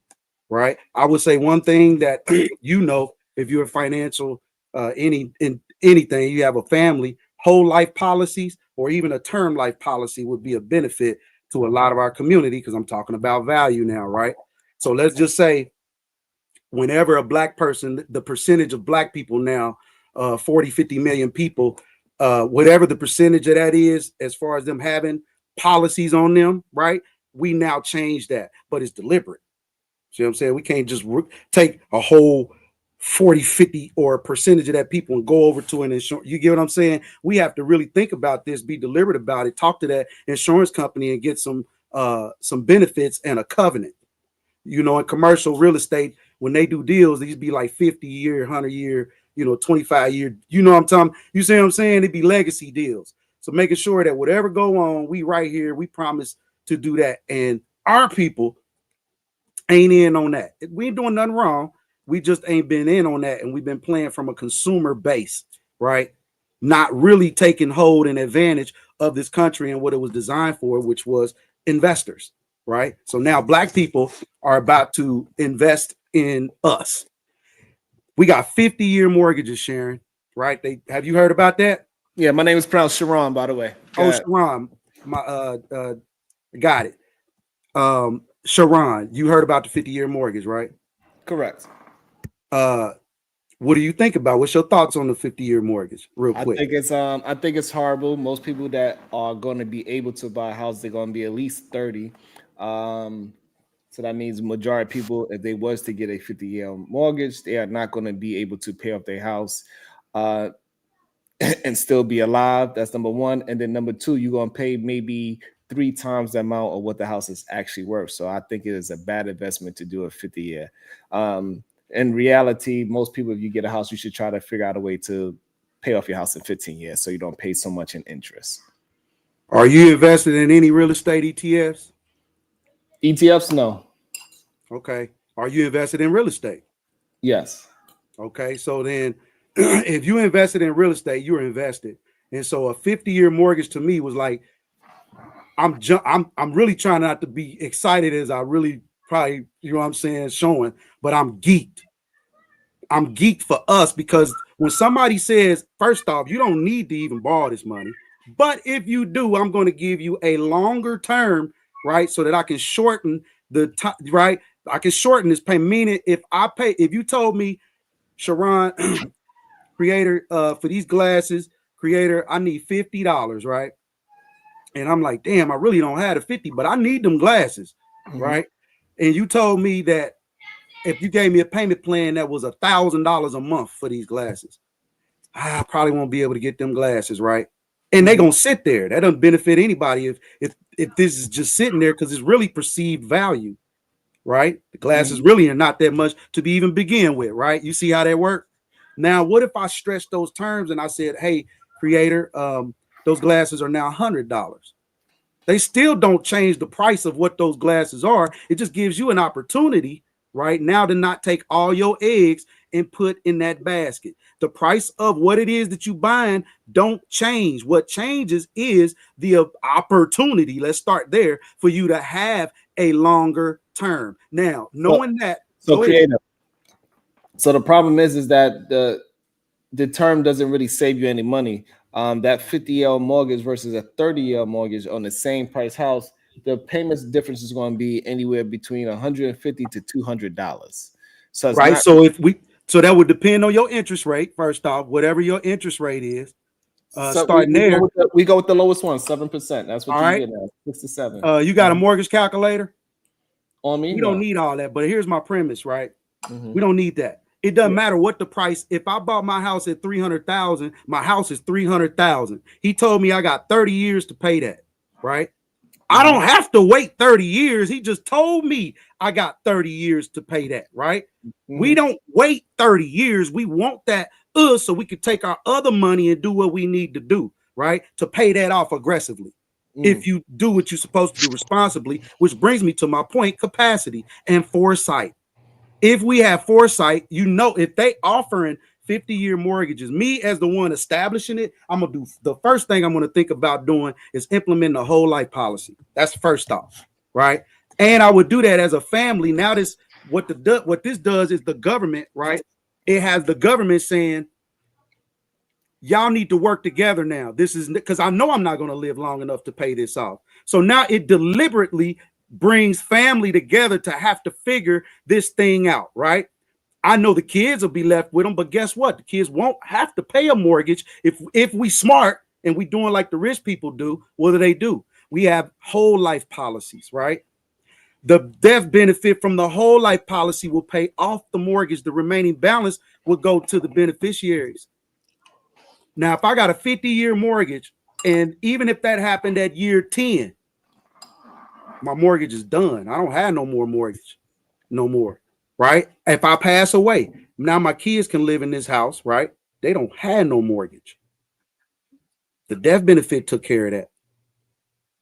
right? I would say one thing that if you're a financial anything, you have a family, whole life policies or even a term life policy would be a benefit to a lot of our community, because I'm talking about value now, right? So let's just say whenever a black person, the percentage of black people now, 40, 50 million people, whatever the percentage of that is, as far as them having policies on them, right? We now change that, but it's deliberate. See what I'm saying? We can't just take a whole 40, 50 or a percentage of that people and go over to an insurance. You get what I'm saying? We have to really think about this, be deliberate about it, talk to that insurance company and get some benefits and a covenant. In commercial real estate, when they do deals, these be like 50-year, 100-year, 25-year. You know what I'm talking? You see what I'm saying? It'd be legacy deals. So making sure that whatever go on, we right here, we promise to do that. And our people ain't in on that. We ain't doing nothing wrong. We just ain't been in on that. And we've been playing from a consumer base, right? Not really taking hold and advantage of this country and what it was designed for, which was investors, right? So now black people are about to invest in us. We got 50-year mortgages, Sharon, right? Have you heard about that? Yeah, my name is pronounced Sharon, by the way. Go ahead. Sharon, got it. Sharon, you heard about the 50-year mortgage, right? Correct. What do you think about? What's your thoughts on the 50-year mortgage, real quick? I think it's horrible. Most people that are going to be able to buy a house, they're going to be at least 30. So that means majority of people, if they was to get a 50-year mortgage, they are not going to be able to pay off their house and still be alive. That's number one. And then number two, you're going to pay maybe 3 times the amount of what the house is actually worth. So I think it is a bad investment to do a 50-year. In reality, most people, if you get a house, you should try to figure out a way to pay off your house in 15 years so you don't pay so much in interest. Are you invested in any real estate ETFs? ETFs, no. Okay. Are you invested in real estate? Yes. Okay. So then if you invested in real estate, you're invested. And so a 50-year mortgage to me was like, I'm really trying not to be excited as I really probably, you know what I'm saying, showing, but I'm geeked. I'm geeked for us because when somebody says, first off, you don't need to even borrow this money. But if you do, I'm going to give you a longer term, right? So that I can shorten the time, right? I can shorten this payment. Meaning if you told me, Sharon, creator, for these glasses, creator, I need $50, right? And I'm like, damn, I really don't have the 50, but I need them glasses, right? And you told me that if you gave me a payment plan that was $1,000 a month for these glasses, I probably won't be able to get them glasses, right? And they're gonna sit there. That doesn't benefit anybody if this is just sitting there because it's really perceived value, right? The glasses really are not that much to be even begin with, right? You see how that works? Now, what if I stretch those terms and I said, hey, creator, those glasses are now $100. They still don't change the price of what those glasses are. It just gives you an opportunity right now to not take all your eggs and put in that basket. The price of what it is that you buying don't change. What changes is the opportunity. Let's start there for you to have a longer term. Now, knowing that. So creative. So the problem is that the term doesn't really save you any money. That 50-year mortgage versus a 30-year mortgage on the same price house, the payments difference is going to be anywhere between $150 to $200. So it's right. Not, so that would depend on your interest rate. First off, whatever your interest rate is, so starting there, we go with the lowest one, 7%. That's what you get now, 6 to 7. You got a mortgage calculator on me? We don't need all that, but here's my premise, right? We don't need that. It doesn't matter what the price. If I bought my house at $300,000, my house is $300,000. He told me I got 30 years to pay that, right? I don't have to wait 30 years. He just told me I got 30 years to pay that, right? We don't wait 30 years. We want that so we could take our other money and do what we need to do, right? To pay that off aggressively. If you do what you're supposed to do responsibly, which brings me to my point, capacity and foresight. If we have foresight, if they offering 50-year mortgages, me as the one establishing it, I'm gonna do the first thing I'm gonna think about doing is implementing a whole life policy. That's first off, right? And I would do that as a family. Now what this does is the government, right? It has the government saying, y'all need to work together now. This is because I know I'm not going to live long enough to pay this off. So now it deliberately brings family together to have to figure this thing out, right? I know the kids will be left with them, but guess what? The kids won't have to pay a mortgage if we smart and we doing like the rich people do. What do? We have whole life policies, right? The death benefit from the whole life policy will pay off the mortgage. The remaining balance will go to the beneficiaries. Now, if I got a 50-year mortgage, and even if that happened at year 10, my mortgage is done. I don't have no more mortgage, no more, right? If I pass away, now my kids can live in this house, right? They don't have no mortgage. The death benefit took care of that.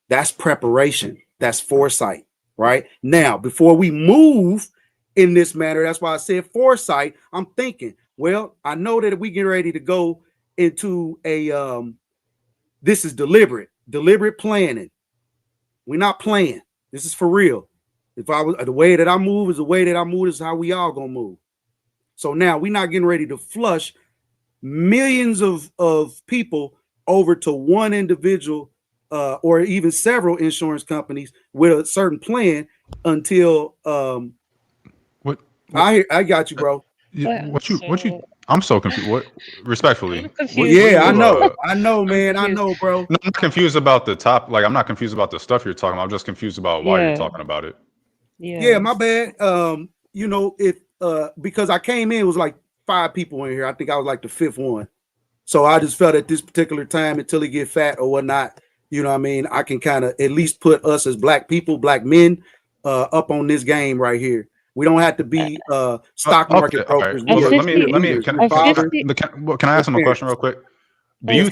That's preparation. That's foresight, right? Now, before we move in this manner, that's why I said foresight. I'm thinking, well, I know that if we get ready to go into a this is deliberate planning. We're not playing. This is for real. If I was the way that I move is the way that I move, is how we all gonna move. So now we're not getting ready to flush millions of people over to one individual or even several insurance companies with a certain plan until What I got you, bro. what you I'm so confused. What respectfully? I'm confused. Yeah, I know, man. I know, bro. No, I'm not confused about the top. Like, I'm not confused about the stuff you're talking about. I'm just confused about why you're talking about it. Yeah, my bad. You know, because I came in, it was like 5 people in here. I think I was like the 5th one. So I just felt at this particular time, until he get fat or whatnot, you know what I mean, I can kind of at least put us as black people, black men, up on this game right here. We don't have to be stock market brokers. Right. Well, can I ask him a question real quick? Do you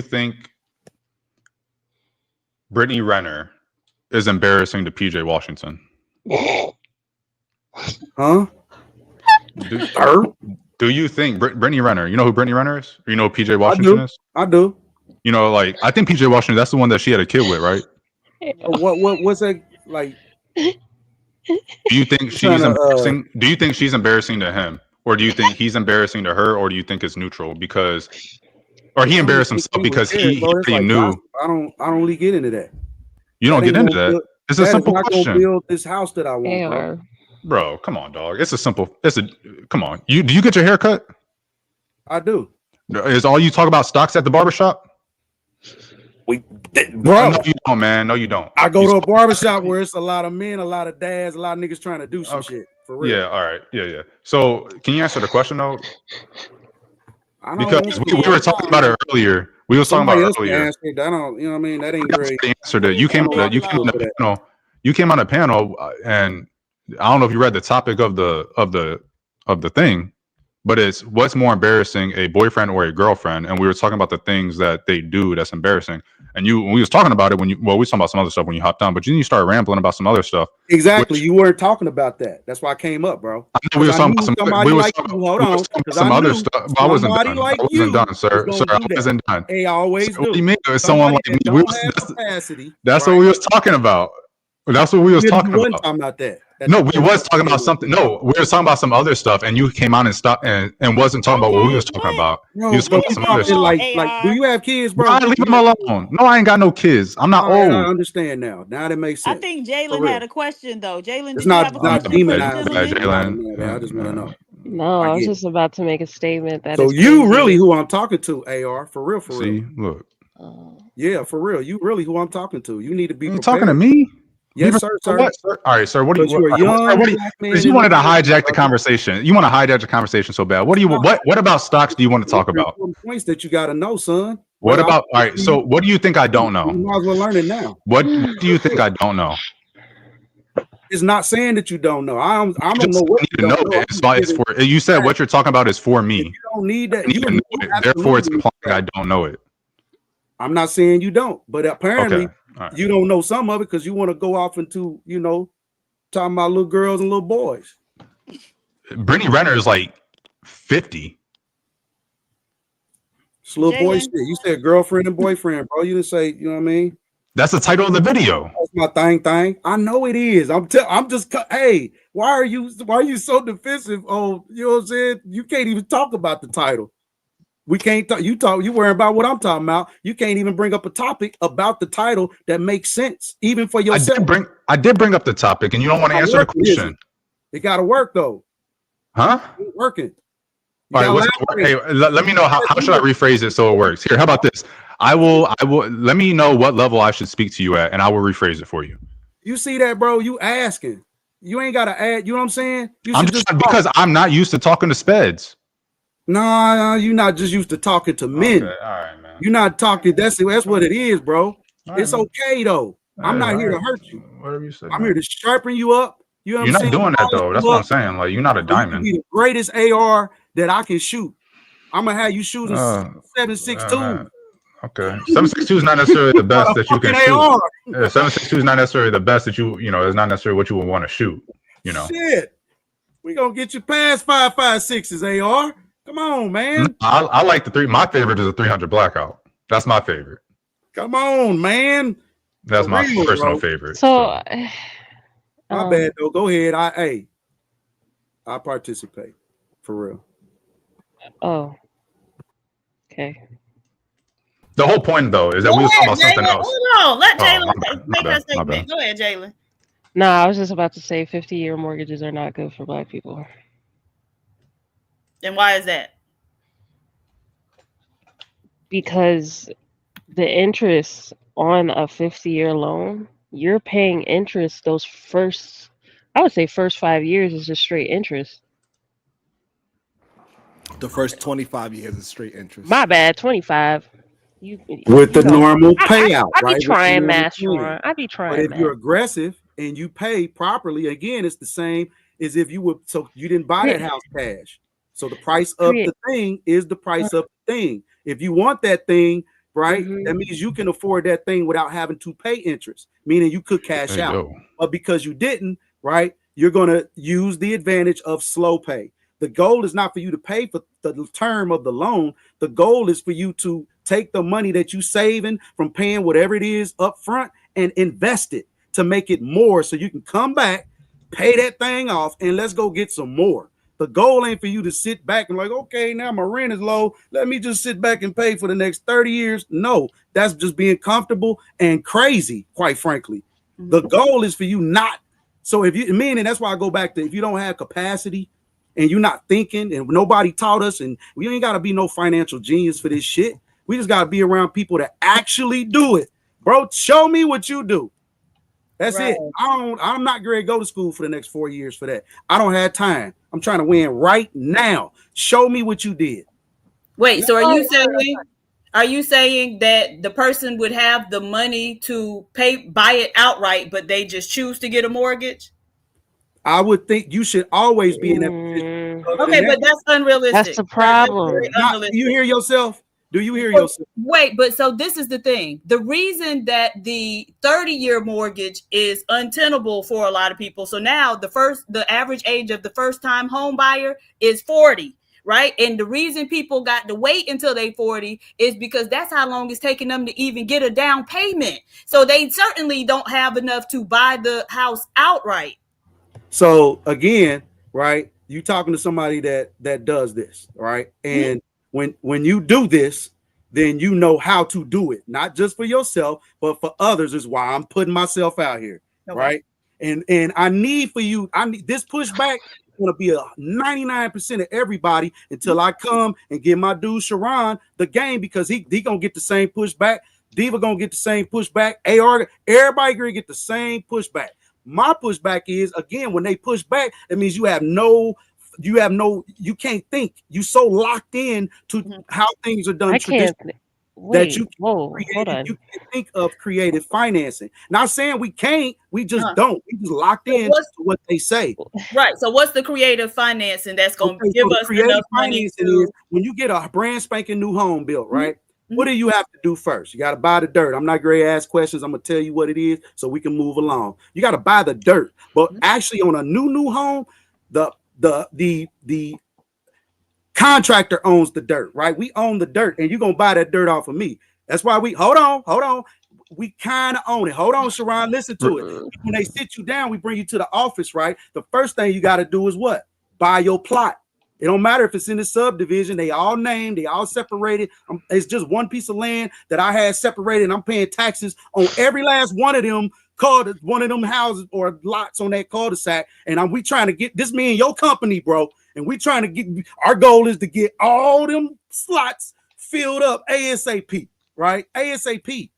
think Brittany Renner is embarrassing to PJ Washington? Huh? Do you think Brittany Renner? You know who Brittany Renner is? Or you know who PJ Washington is? I do. You know, like, I think PJ Washington. That's the one that she had a kid with, right? What's that like? Do you think she's embarrassing? Do you think she's embarrassing to him, or do you think he's embarrassing to her, or do you think it's neutral because, or he embarrassed himself because he knew? I don't really get into that. You don't get into that. It's a simple question. Build this house that I want, bro. Come on, dog. Come on. Do you get your hair cut? I do. Is all you talk about stocks at the barbershop? Bro, no, you don't, man. No, you don't. I go to a barbershop where it's a lot of men, a lot of dads, a lot of niggas trying to do some shit. For real. Yeah, all right. Yeah. So can you answer the question though? Because we were talking about it earlier. We were talking about it earlier. I don't, you know what I mean? That ain't great. Answered it. You came on the panel, and I don't know if you read the topic of the thing, but it's what's more embarrassing, a boyfriend or a girlfriend? And we were talking about the things that they do that's embarrassing. And when we was talking about it we was talking about some other stuff when you hopped on, but then you started rambling about some other stuff. Exactly. You weren't talking about that. That's why I came up, bro. I know we were talking about some other stuff. I wasn't done. I wasn't done, sir. I wasn't done. Hey, I always do. What do you mean? Someone like me. That's what we was talking about. That's what we was talking about. Talking about that. No, we was talking about something. No, we were talking about some other stuff, and you came on and stopped and wasn't talking about what we was talking about. Bro, you was talking about some other stuff. Like, do you have kids, bro? Leave them alone. No, I ain't got no kids. I'm not old. I understand now. Now that makes sense. I think Jalen had a question though. Jalen, it's not demonized. Jalen. I just want to know. No, I was just about to make a statement that. So you really who I'm talking to, AR, for real, for real. See, look. Yeah, for real. You really who I'm talking to. You need to be. You talking to me? Yes, sir. What, sir. All right, sir. What do you? You wanted to hijack the conversation. You want to hijack the conversation so bad. What do you? What about stocks do you want to talk about? Points that you got to know, son. What about? All right. So, what do you think I don't know? You might as well learn it now. What do you think I don't know? It's not saying that you don't know. I don't know what you don't know. It's for you. Said what you're talking about is for me. You don't need that. You know it. Therefore, it's implying I don't know it. I'm not saying you don't, but apparently. Right. You don't know some of it because you want to go off into, talking about little girls and little boys. Brittany Renner is like 50. It's little boy shit. You said girlfriend and boyfriend, bro. You didn't say, you know what I mean? That's the title of the video. That's my thing. I know it is. I'm just. Hey, why are you so defensive? Oh, you know what I'm saying? You can't even talk about the title. We can't talk. You worry about what I'm talking about. You can't even bring up a topic about the title that makes sense, even for yourself. I did bring up the topic, and you don't want to answer the question. It got to work though. Huh? It's working. All right. Hey, let me know how should I rephrase it so it works. Here, how about this? I will. Let me know what level I should speak to you at, and I will rephrase it for you. You see that, bro? You asking. You ain't got to add. You know what I'm saying? Because I'm not used to talking to speds. No, you're not just used to talking to men. Okay, all right, man. You're not talking. That's what it is, bro. It's okay though. I'm not here to hurt you. Whatever you say. I'm here to sharpen you up You know what You're I'm not saying? doing that Polish though. you That's what I'm up, saying. Like, you're not a so you can diamond. be the greatest AR that I can shoot. I'm gonna have you shooting Uh, 7.62. okay. 7.62 is not necessarily the best that you can shoot. AR. 7.62 is not necessarily the best that you know. It's not necessarily what you would want to shoot. You know. Shit, we gonna get you past 5.56s, AR. Come on, man. I like the three. My favorite is a 300 blackout. That's my favorite. Come on, man. That's For my real, personal bro. favorite. So, My bad though. Go ahead. I participate for real. oh, okay. The whole point though is that Go we were talking ahead, about something Jalen. else. Hold on. Let Oh, Jalen my bad, make her my statement. bad. Go ahead, Jalen. No, I was just about to say 50-year mortgages are not good for Black people. And why is that? Because the interest on a 50-year loan, you're paying interest those first, I would say first 5 years is just straight interest. The first 25 years is straight interest. My bad, 25. With the know, normal I payout, be right? With the trying normal math, plan. Sharon. I be But trying if you're math. aggressive and you pay properly, again, it's the same as if you would. So you didn't buy that house cash. So the price of the thing is the price of the thing. If you want that thing, right, that means you can afford that thing without having to pay interest, meaning you could cash out. But because you didn't, right, you're going to use the advantage of slow pay. The goal is not for you to pay for the term of the loan. The goal is for you to take the money that you saving from paying whatever it is up front and invest it to make it more so you can come back, pay that thing off, and let's go get some more. The goal ain't for you to sit back and like, okay, now my rent is low. Let me just sit back and pay for the next 30 years. No, that's just being comfortable and crazy, quite frankly. The goal is for you not. So if you, meaning that's why I go back to, if you don't have capacity and you're not thinking and nobody taught us, and we ain't got to be no financial genius for this shit. We just got to be around people that actually do it. Bro, show me what you do. That's it. I'm not going to go to school for the next 4 years for that. I don't have time. I'm trying to win right now. Show me what you did. Wait, so are you saying that the person would have the money to buy it outright, but they just choose to get a mortgage? I would think you should always be in that position. Okay, but that's unrealistic. That's the problem. Do you hear yourself? Do you hear yourself? Wait, but so this is the thing. The reason that the 30-year mortgage is untenable for a lot of people. So now the average age of the first-time home buyer is 40, right? And the reason people got to wait until they 40 is because that's how long it's taking them to even get a down payment. So they certainly don't have enough to buy the house outright. So again, right? You talking to somebody that does this, right? And when you do this, then you know how to do it, not just for yourself, but for others. Is why I'm putting myself out here, right? And I need this pushback. Going to be a 99% of everybody until I come and give my dude Sharon the game, because he gonna get the same pushback. Diva gonna get the same pushback. AR, everybody gonna get the same pushback. My pushback is, again, when they push back, it means you can't think. You so locked in to how things are done traditionally that you can't think of creative financing. Not saying we can't, we just don't. We just locked in to what they say. Right. So what's the creative financing that's going to give us creative enough money financing is when you get a brand spanking new home built, right? What do you have to do first? You got to buy the dirt. I'm not going to ask questions. I'm going to tell you what it is so we can move along. You got to buy the dirt. But actually on a new home, the contractor owns the dirt, right? We own the dirt, and you're going to buy that dirt off of me. That's why hold on. We kind of own it. Hold on, Sharon, listen to it. When they sit you down, we bring you to the office, right? The first thing you got to do is what? Buy your plot. It don't matter if it's in the subdivision. They all named, they all separated. It's just one piece of land that I had separated, and I'm paying taxes on every last one of them houses or lots on that cul-de-sac. And we trying to get this, me and your company, bro. And we trying to get, our goal is to get all them slots filled up ASAP, right? ASAP,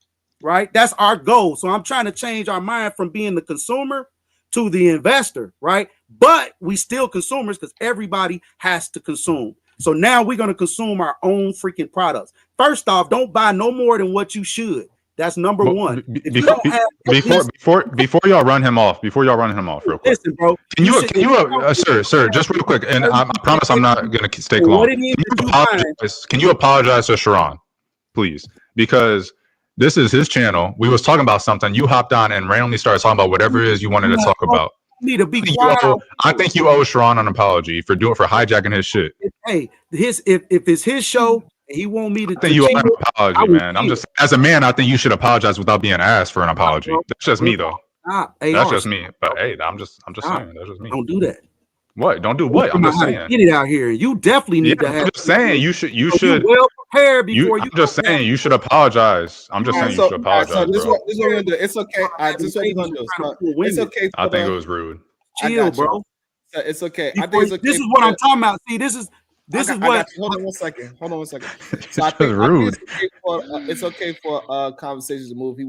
right? That's our goal. So I'm trying to change our mind from being the consumer to the investor, right? But we still consumers because everybody has to consume. So now we're going to consume our own freaking products. First off, don't buy no more than what you should. That's number But one. If you before don't have before y'all run him off, real quick. listen, bro. Can you, should- sir, just real quick, and I promise I'm not gonna stay for long. what it is that you buying. Can you apologize to Sharon, please? Because this is his channel. We was talking about something. You hopped on and randomly started talking about whatever it is you wanted to talk about. Me to be I think quiet. I think you owe Sharon an apology for hijacking his shit. Hey, if it's his show, and he want me to. I think you owe him an apology, man. I'm chill. just, as a man, I think you should apologize without being asked for an apology. That's just me, though. That's just me. But hey, I'm just saying. That's just me. Don't do that. What? Don't do what? I'm just saying. Get it out here. You definitely need to have. I'm just saying you should. Well prepared before you. I'm just saying you should apologize. I'm just saying you should apologize. So this is bro. what we're gonna do. It's okay. This is what we're gonna do. So it's okay. I think it was rude. Chill, bro. So it's okay. I think it's okay. This is what I'm talking about. See, this is what. Hold on one second. So I It's think rude. it's okay for conversations to move. He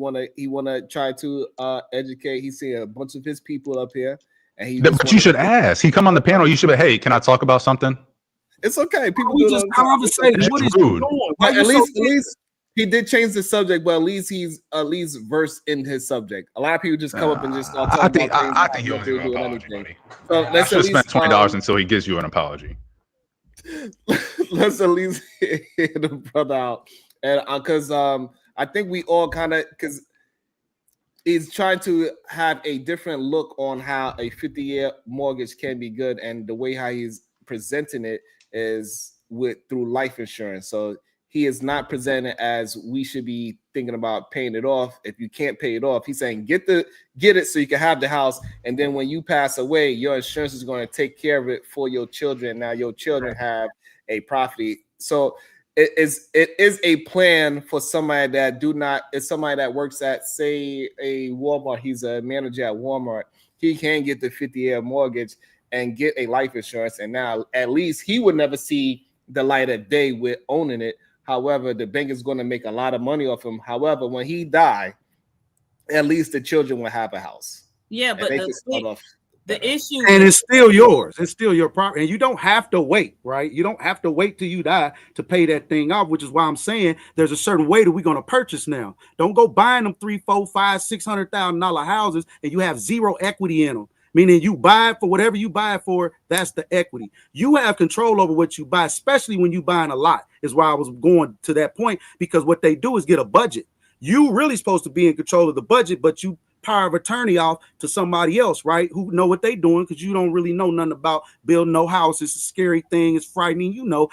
wanna try to educate. He's seeing a bunch of his people up here, and he. But you should ask. He come on the panel. You should be. Hey, can I talk about something? It's okay. People We do just it all the time. conversating. What is rude. doing? But at least he did change the subject, but at least he's versed in his subject. A lot of people just come up and just start talking about things. I think he owes you an apology, buddy. So I let's should at spend least $20 until he gives you an apology. let's at least hear the brother out, and because I think we all kind of, because he's trying to have a different look on how a 50-year mortgage can be good, and the way how he's presenting it is through life insurance. So he is not presenting it as we should be thinking about paying it off. If you can't pay it off, he's saying get it so you can have the house, and then when you pass away, your insurance is going to take care of it for your children. Now your children have a property. So it is a plan for somebody that it's somebody that works at, say, a Walmart. He's a manager at Walmart. He can get the 50-year mortgage and get a life insurance, and now at least he would never see the light of day with owning it. However, the bank is going to make a lot of money off him. However, when he die, at least the children will have a house. Yeah, but the issue, and it's still yours. It's still your property, and you don't have to wait, right? You don't have to wait till you die to pay that thing off, which is why I'm saying there's a certain way that we're going to purchase now. Don't go buying them $300,000, $500,000, $600,000 houses and you have zero equity in them. Meaning you buy it for whatever you buy it for, that's the equity. You have control over what you buy, especially when you buying a lot, is why I was going to that point, because what they do is get a budget. You really supposed to be in control of the budget, but you power of attorney off to somebody else, right? Who know what they doing, because you don't really know nothing about building no house. It's a scary thing. It's frightening. You know,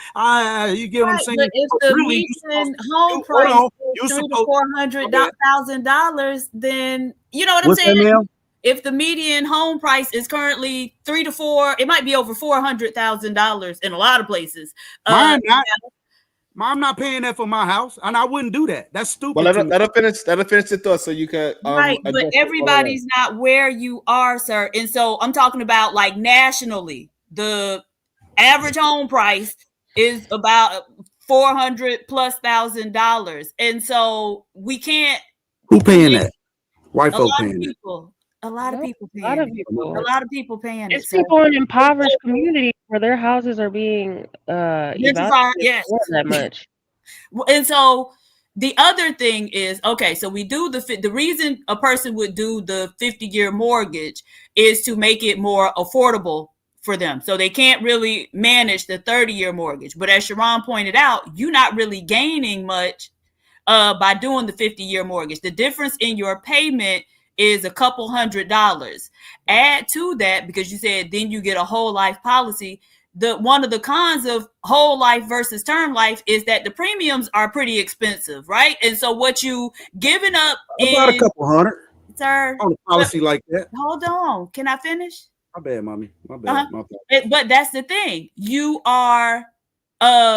you get what I'm saying? But if the really, median home price is $300,000 to $400,000, then you know what I'm saying? If the median home price is currently $300,000 to $400,000, it might be over $400,000 in a lot of places. I'm not paying that for my house, and I wouldn't do that. That's stupid. Well, that'll finish the thought, so you can right. But everybody's not where you are, sir. And so I'm talking about like nationally, the average home price is about $400,000+, and so we can't. Who paying that? White folk paying it. A lot of people paying it. A lot of people paying it. It's people in impoverished communities where their houses are being yes, that much. And so the other thing is, okay, so we do the reason a person would do the 50-year mortgage is to make it more affordable for them. So they can't really manage the 30-year mortgage. But as Sharon pointed out, you're not really gaining much by doing the 50-year mortgage. The difference in your payment is a couple $100. Add to that, because you said then you get a whole life policy. One of the cons of whole life versus term life is that the premiums are pretty expensive, right? And so what you giving up about a couple $100, sir, on a policy like that. Hold on, can I finish? My bad, mommy. My bad. But that's the thing. You are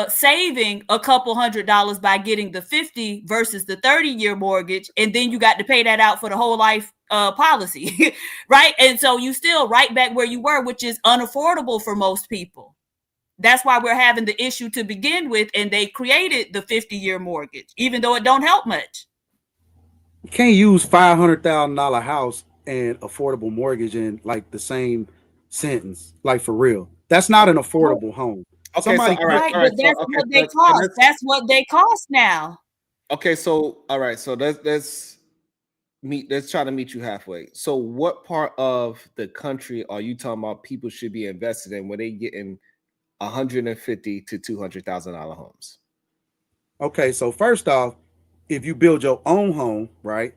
saving a couple $100 by getting the 50 versus the 30-year mortgage, and then you got to pay that out for the whole life policy, right? And so you still right back where you were, which is unaffordable for most people. That's why we're having the issue to begin with, and they created the 50-year mortgage, even though it don't help much. You can't use $500,000 house and affordable mortgage in like the same sentence, like for real. That's not an affordable home. Okay, That's what they cost now. Okay, so all right, so let's try to meet you halfway. So what part of the country are you talking about people should be invested in where they getting 150 to $200,000 homes? Okay, so first off, if you build your own home, right,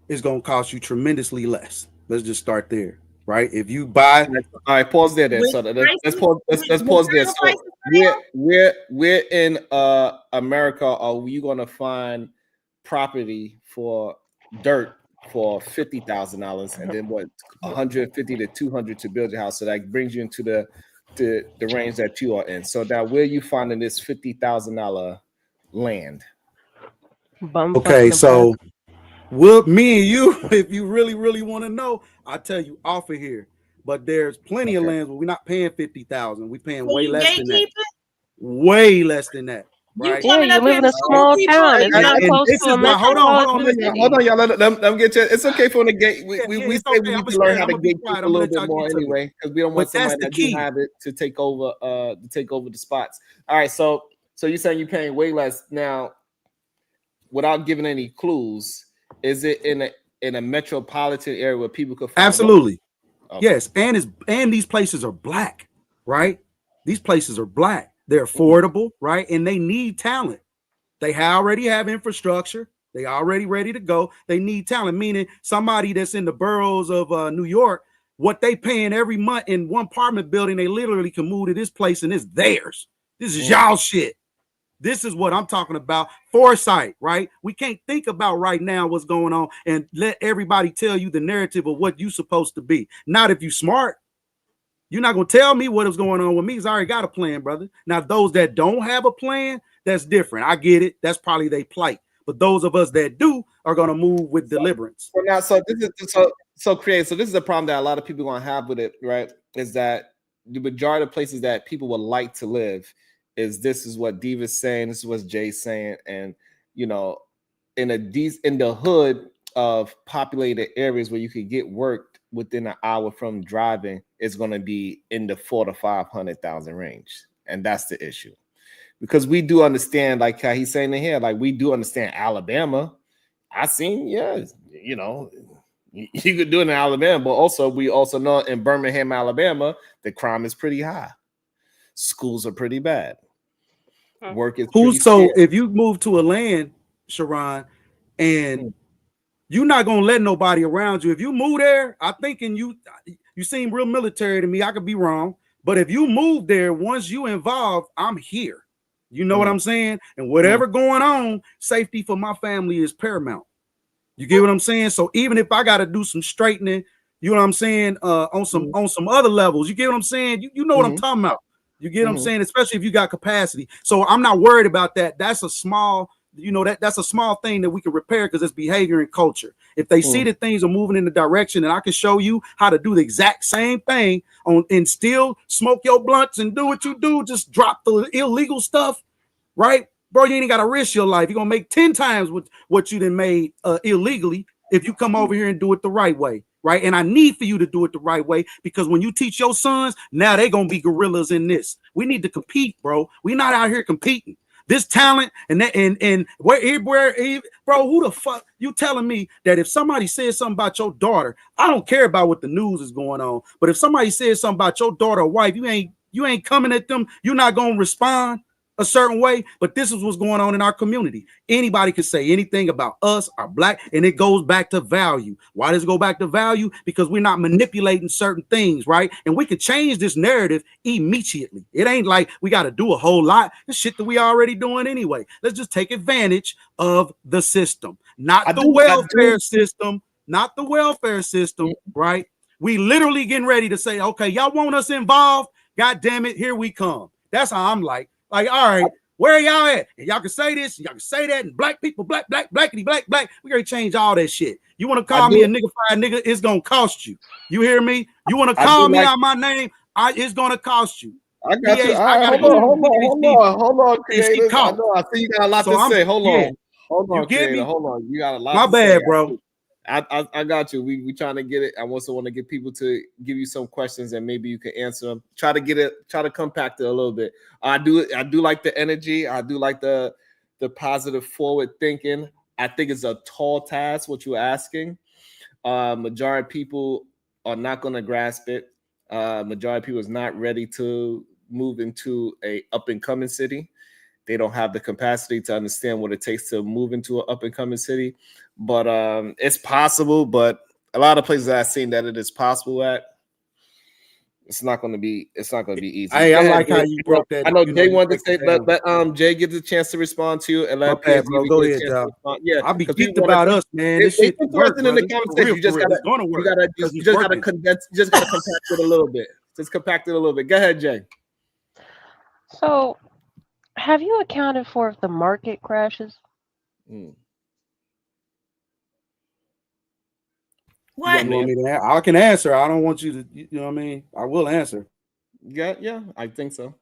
it's gonna cost you tremendously less. Let's just start there, right? If you buy, All right, pause there then. With So let's prices, pause. Let's with pause there. material So prices now, we're in America. Are you gonna find property for dirt for $50,000 and then what 150 to 200 to build your house? So that brings you into the range that you are in. So now where are you finding this $50,000 land? Bumfuck okay, Nebraska. so we'll me and you, if you really want to know, I'll tell you off of here. But there's plenty of Okay. lands where we're not paying 50,000. We're paying so way you less than that. gatekeeping, Way less than that, you right? Yeah, coming you up live here in to a screw small people. town. It's I, not And close this to a is why. Hold on, metropolitan listen. hold on, city. y'all. Let them get you. It's okay for the gate. Yeah, We it's say okay. we I'm need gonna to learn stand. how I'm to gonna be gatekeep quiet. a I'm gonna little let bit y'all more get to it. anyway, because we don't want But that's somebody the that do key. have it to take over the spots. All right, so you're saying you're paying way less now without giving any clues. Is it in a metropolitan area where people could find work? Absolutely. Okay. Yes, and these places are black, right? These places are black. They're Mm-hmm. affordable, right? And they need talent. They already have infrastructure. They already ready to go. They need talent, meaning somebody that's in the boroughs of New York, what they paying every month in one apartment building, they literally can move to this place and it's theirs. This is y'all shit. This is what I'm talking about. Foresight, right? We can't think about right now what's going on and let everybody tell you the narrative of what you're supposed to be. Not if you smart. You're not gonna tell me what is going on with me because I already got a plan, brother. Now, those that don't have a plan, that's different. I get it. That's probably their plight. But those of us that do are gonna move with deliverance. So now, so creative. So this is a problem that a lot of people are gonna have with it, right? Is that the majority of places that people would like to live this is what Diva's saying, this is what Jay's saying, and you know, in the hood of populated areas where you could get work within an hour from driving, it's gonna be in the 400,000 to 500,000 range, and that's the issue. Because we do understand, like how he's saying in here, like we do understand Alabama. I seen, yeah, you know, you could do it in Alabama, but also we also know in Birmingham, Alabama, the crime is pretty high. Schools are pretty bad. Work is pretty Who's so scarce. if you move to a land, Sharon, and you're not gonna let nobody around you. If you move there, I think and you seem real military to me. I could be wrong, but if you move there, once you involved, I'm here. You know what I'm saying? And whatever going on, safety for my family is paramount. You get what I'm saying? So even if I got to do some straightening, you know what I'm saying, on some other levels, you get what I'm saying? You know what I'm talking about. You get what I'm saying? Especially if you got capacity. So I'm not worried about that. That's a small, you know, that's a small thing that we can repair because it's behavior and culture. If they see that things are moving in the direction and I can show you how to do the exact same thing on and still smoke your blunts and do what you do, just drop the illegal stuff, right? Bro, you ain't got to risk your life. You're going to make 10 times what you done made illegally if you come over here and do it the right way, right? And I need for you to do it the right way because when you teach your sons, now they're going to be gorillas in this. We need to compete, bro. We're not out here competing. This talent and that and where bro, who the fuck you telling me that if somebody says something about your daughter, I don't care about what the news is going on, but if somebody says something about your daughter or wife, you ain't coming at them, you're not going to respond a certain way, but this is what's going on in our community. Anybody can say anything about us, our black, and it goes back to value. Why does it go back to value? Because we're not manipulating certain things, right? And we can change this narrative immediately. It ain't like we got to do a whole lot. It's shit that we already doing anyway. Let's just take advantage of the system, not the welfare system, not the welfare system, right? We literally getting ready to say, okay, y'all want us involved? God damn it, here we come. That's how I'm like, all right, where are y'all at? And y'all can say this, y'all can say that, and black people, blackity, black. We gotta change all that shit. You want to call me a nigga, it's gonna cost you. You hear me? You want to call me out my name? It's gonna cost you. I got you. All right, hold on, creators. I know. I see you got a lot to say. Hold on, creator. Hold on. You got a lot. My to bad, say. bro. I got you. We trying to get it. I also want to get people to give you some questions and maybe you can answer them. Try to compact it a little bit. I do like the energy. I do like the the positive forward thinking. I think it's a tall task what you're asking. Majority of people are not going to grasp it. Majority of people is not ready to move into a up and coming city. They don't have the capacity to understand what it takes to move into an up and coming city. But it's possible. But a lot of places I've seen that it is possible at. It's not going to be easy. Hey, I like how you broke that. I know you Jay you wanted to break say it down. let Jay get the chance to respond to you and My let bad, PSV bro. get Go a ahead, chance to y'all. respond. Yeah, I'll be because geeked about us, man. This shit work, interested in the brother. For conversation. real, You just for real. gotta It's gonna work. you because it's just gotta working. condense, you just gotta compact it a little bit. Just compact it a little bit. Go ahead, Jay. So, have you accounted for if the market crashes? Mm. What? You want me to? I can answer. I don't want you to. You know what I mean? I will answer. Yeah, I think so.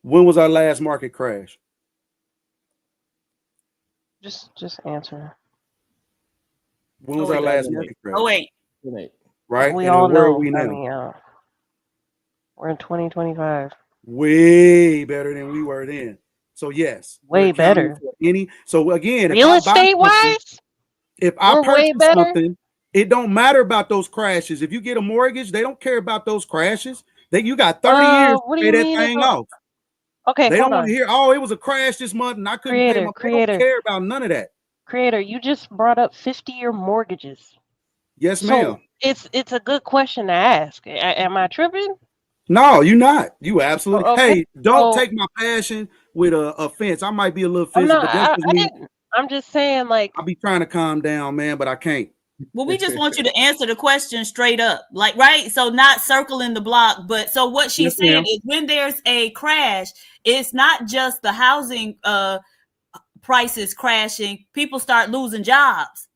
When was our last market crash? Just answer. When was Oh, our wait. last market crash? Oh wait. Right. We And all then where are know. we I now? mean, we're in 2025. Way better than we were then. So yes, we're Way accounting better. for any. So again, Real estate wise, if I we're way purchase better. something, it don't matter about those crashes. If you get a mortgage, they don't care about those crashes. You got 30 years What to do pay you that mean? thing off. Okay, They hold don't want to on. hear, oh, it was a crash this month and I couldn't pay my. They don't care about none of that. Creator, you just brought up 50-year mortgages. Yes, So ma'am. it's a good question to ask. Am I tripping? No, you're not. You absolutely. Okay. Hey, don't So take my passion with a offense. I might be a little I'm physical, not. but that's I just me. didn't. I'm just saying, like, I'll be trying to calm down, man, but I can't. Well, we just want you to answer the question straight up, like, right? So not circling the block, but so what she's Yes, saying ma'am. is when there's a crash, it's not just the housing prices crashing, people start losing jobs,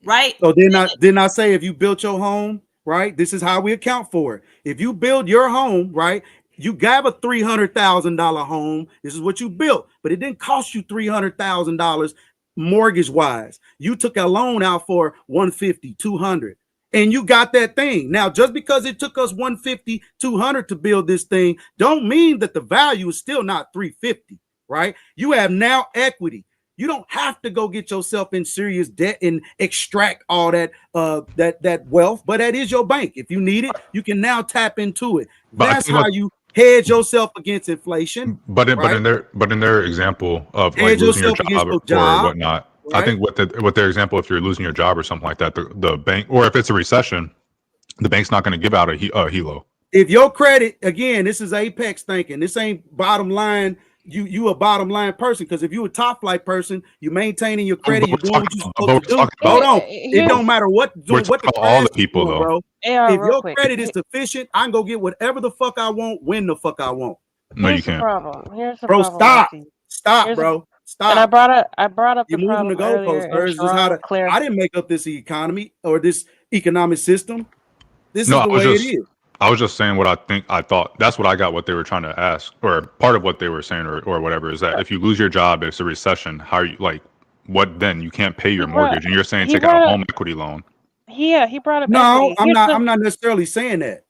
right? So didn't I say if you built your home, right? This is how we account for it. If you build your home, right? You got a $300,000 home. This is what you built, but it didn't cost you $300,000 mortgage wise. You took a loan out for 150, 200, and you got that thing. Now, just because it took us 150, 200 to build this thing, don't mean that the value is still not 350, right? You have now equity. You don't have to go get yourself in serious debt and extract all that that wealth, but that is your bank. If you need it, you can now tap into it. That's how you hedge yourself against inflation. But in their example of like hedge losing your yourself against job your or job, whatnot, right? I think with their example, if you're losing your job or something like that, the bank, or if it's a recession, the bank's not going to give out a helo. If your credit, again, this is apex thinking. This ain't bottom line. You a bottom line person, because if you a top flight person, you maintaining your credit, you're doing what you're supposed to do. Hold on, it don't matter what We're what the talking about all the crash is people doing, though. bro. Yeah, If real your quick. credit is sufficient, I can go get whatever the fuck I want, when the fuck I want. No, you Here's the can't. problem. Here's the Bro, problem. I stop. see. Stop, Here's bro. Stop. And I brought up the You're moving the problem earlier, goalposts, and sir. It's just how Sharon I didn't make up this economy or this economic system. This No, is the way it is. I was just saying what I thought. That's what I got, what they were trying to ask, or part of what they were saying, or whatever, is that if you lose your job, it's a recession. How are you, like, what then? You can't pay your mortgage, and you're saying take out a home equity loan. Yeah, he brought up No, equity. I'm not necessarily saying that.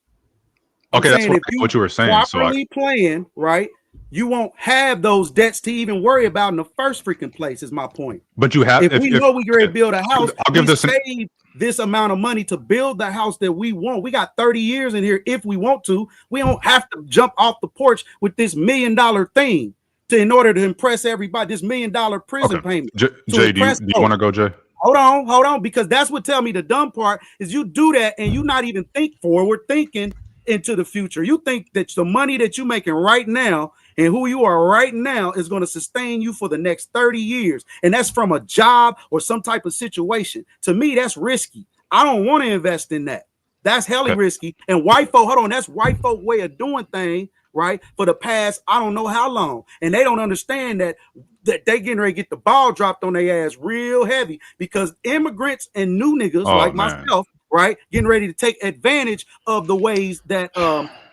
Okay, that's saying what you were saying. Properly plan, right? You won't have those debts to even worry about in the first freaking place, is my point. But you have, if we know we're going to build a house, save this amount of money to build the house that we want. We got 30 years in here if we want to. We don't have to jump off the porch with this $1 million thing in order to impress everybody. This $1 million prison payment. Jay, do you want to go, Jay? Hold on, because that's what tell me the dumb part is you do that and you not even think forward thinking into the future. You think that the money that you're making right now and who you are right now is going to sustain you for the next 30 years. And that's from a job or some type of situation. To me, that's risky. I don't want to invest in that. That's hella risky. And white folk, hold on, that's white folk way of doing things, right? For the past, I don't know how long. And they don't understand that they getting ready to get the ball dropped on their ass real heavy because immigrants and new niggas like myself, right, getting ready to take advantage of the ways that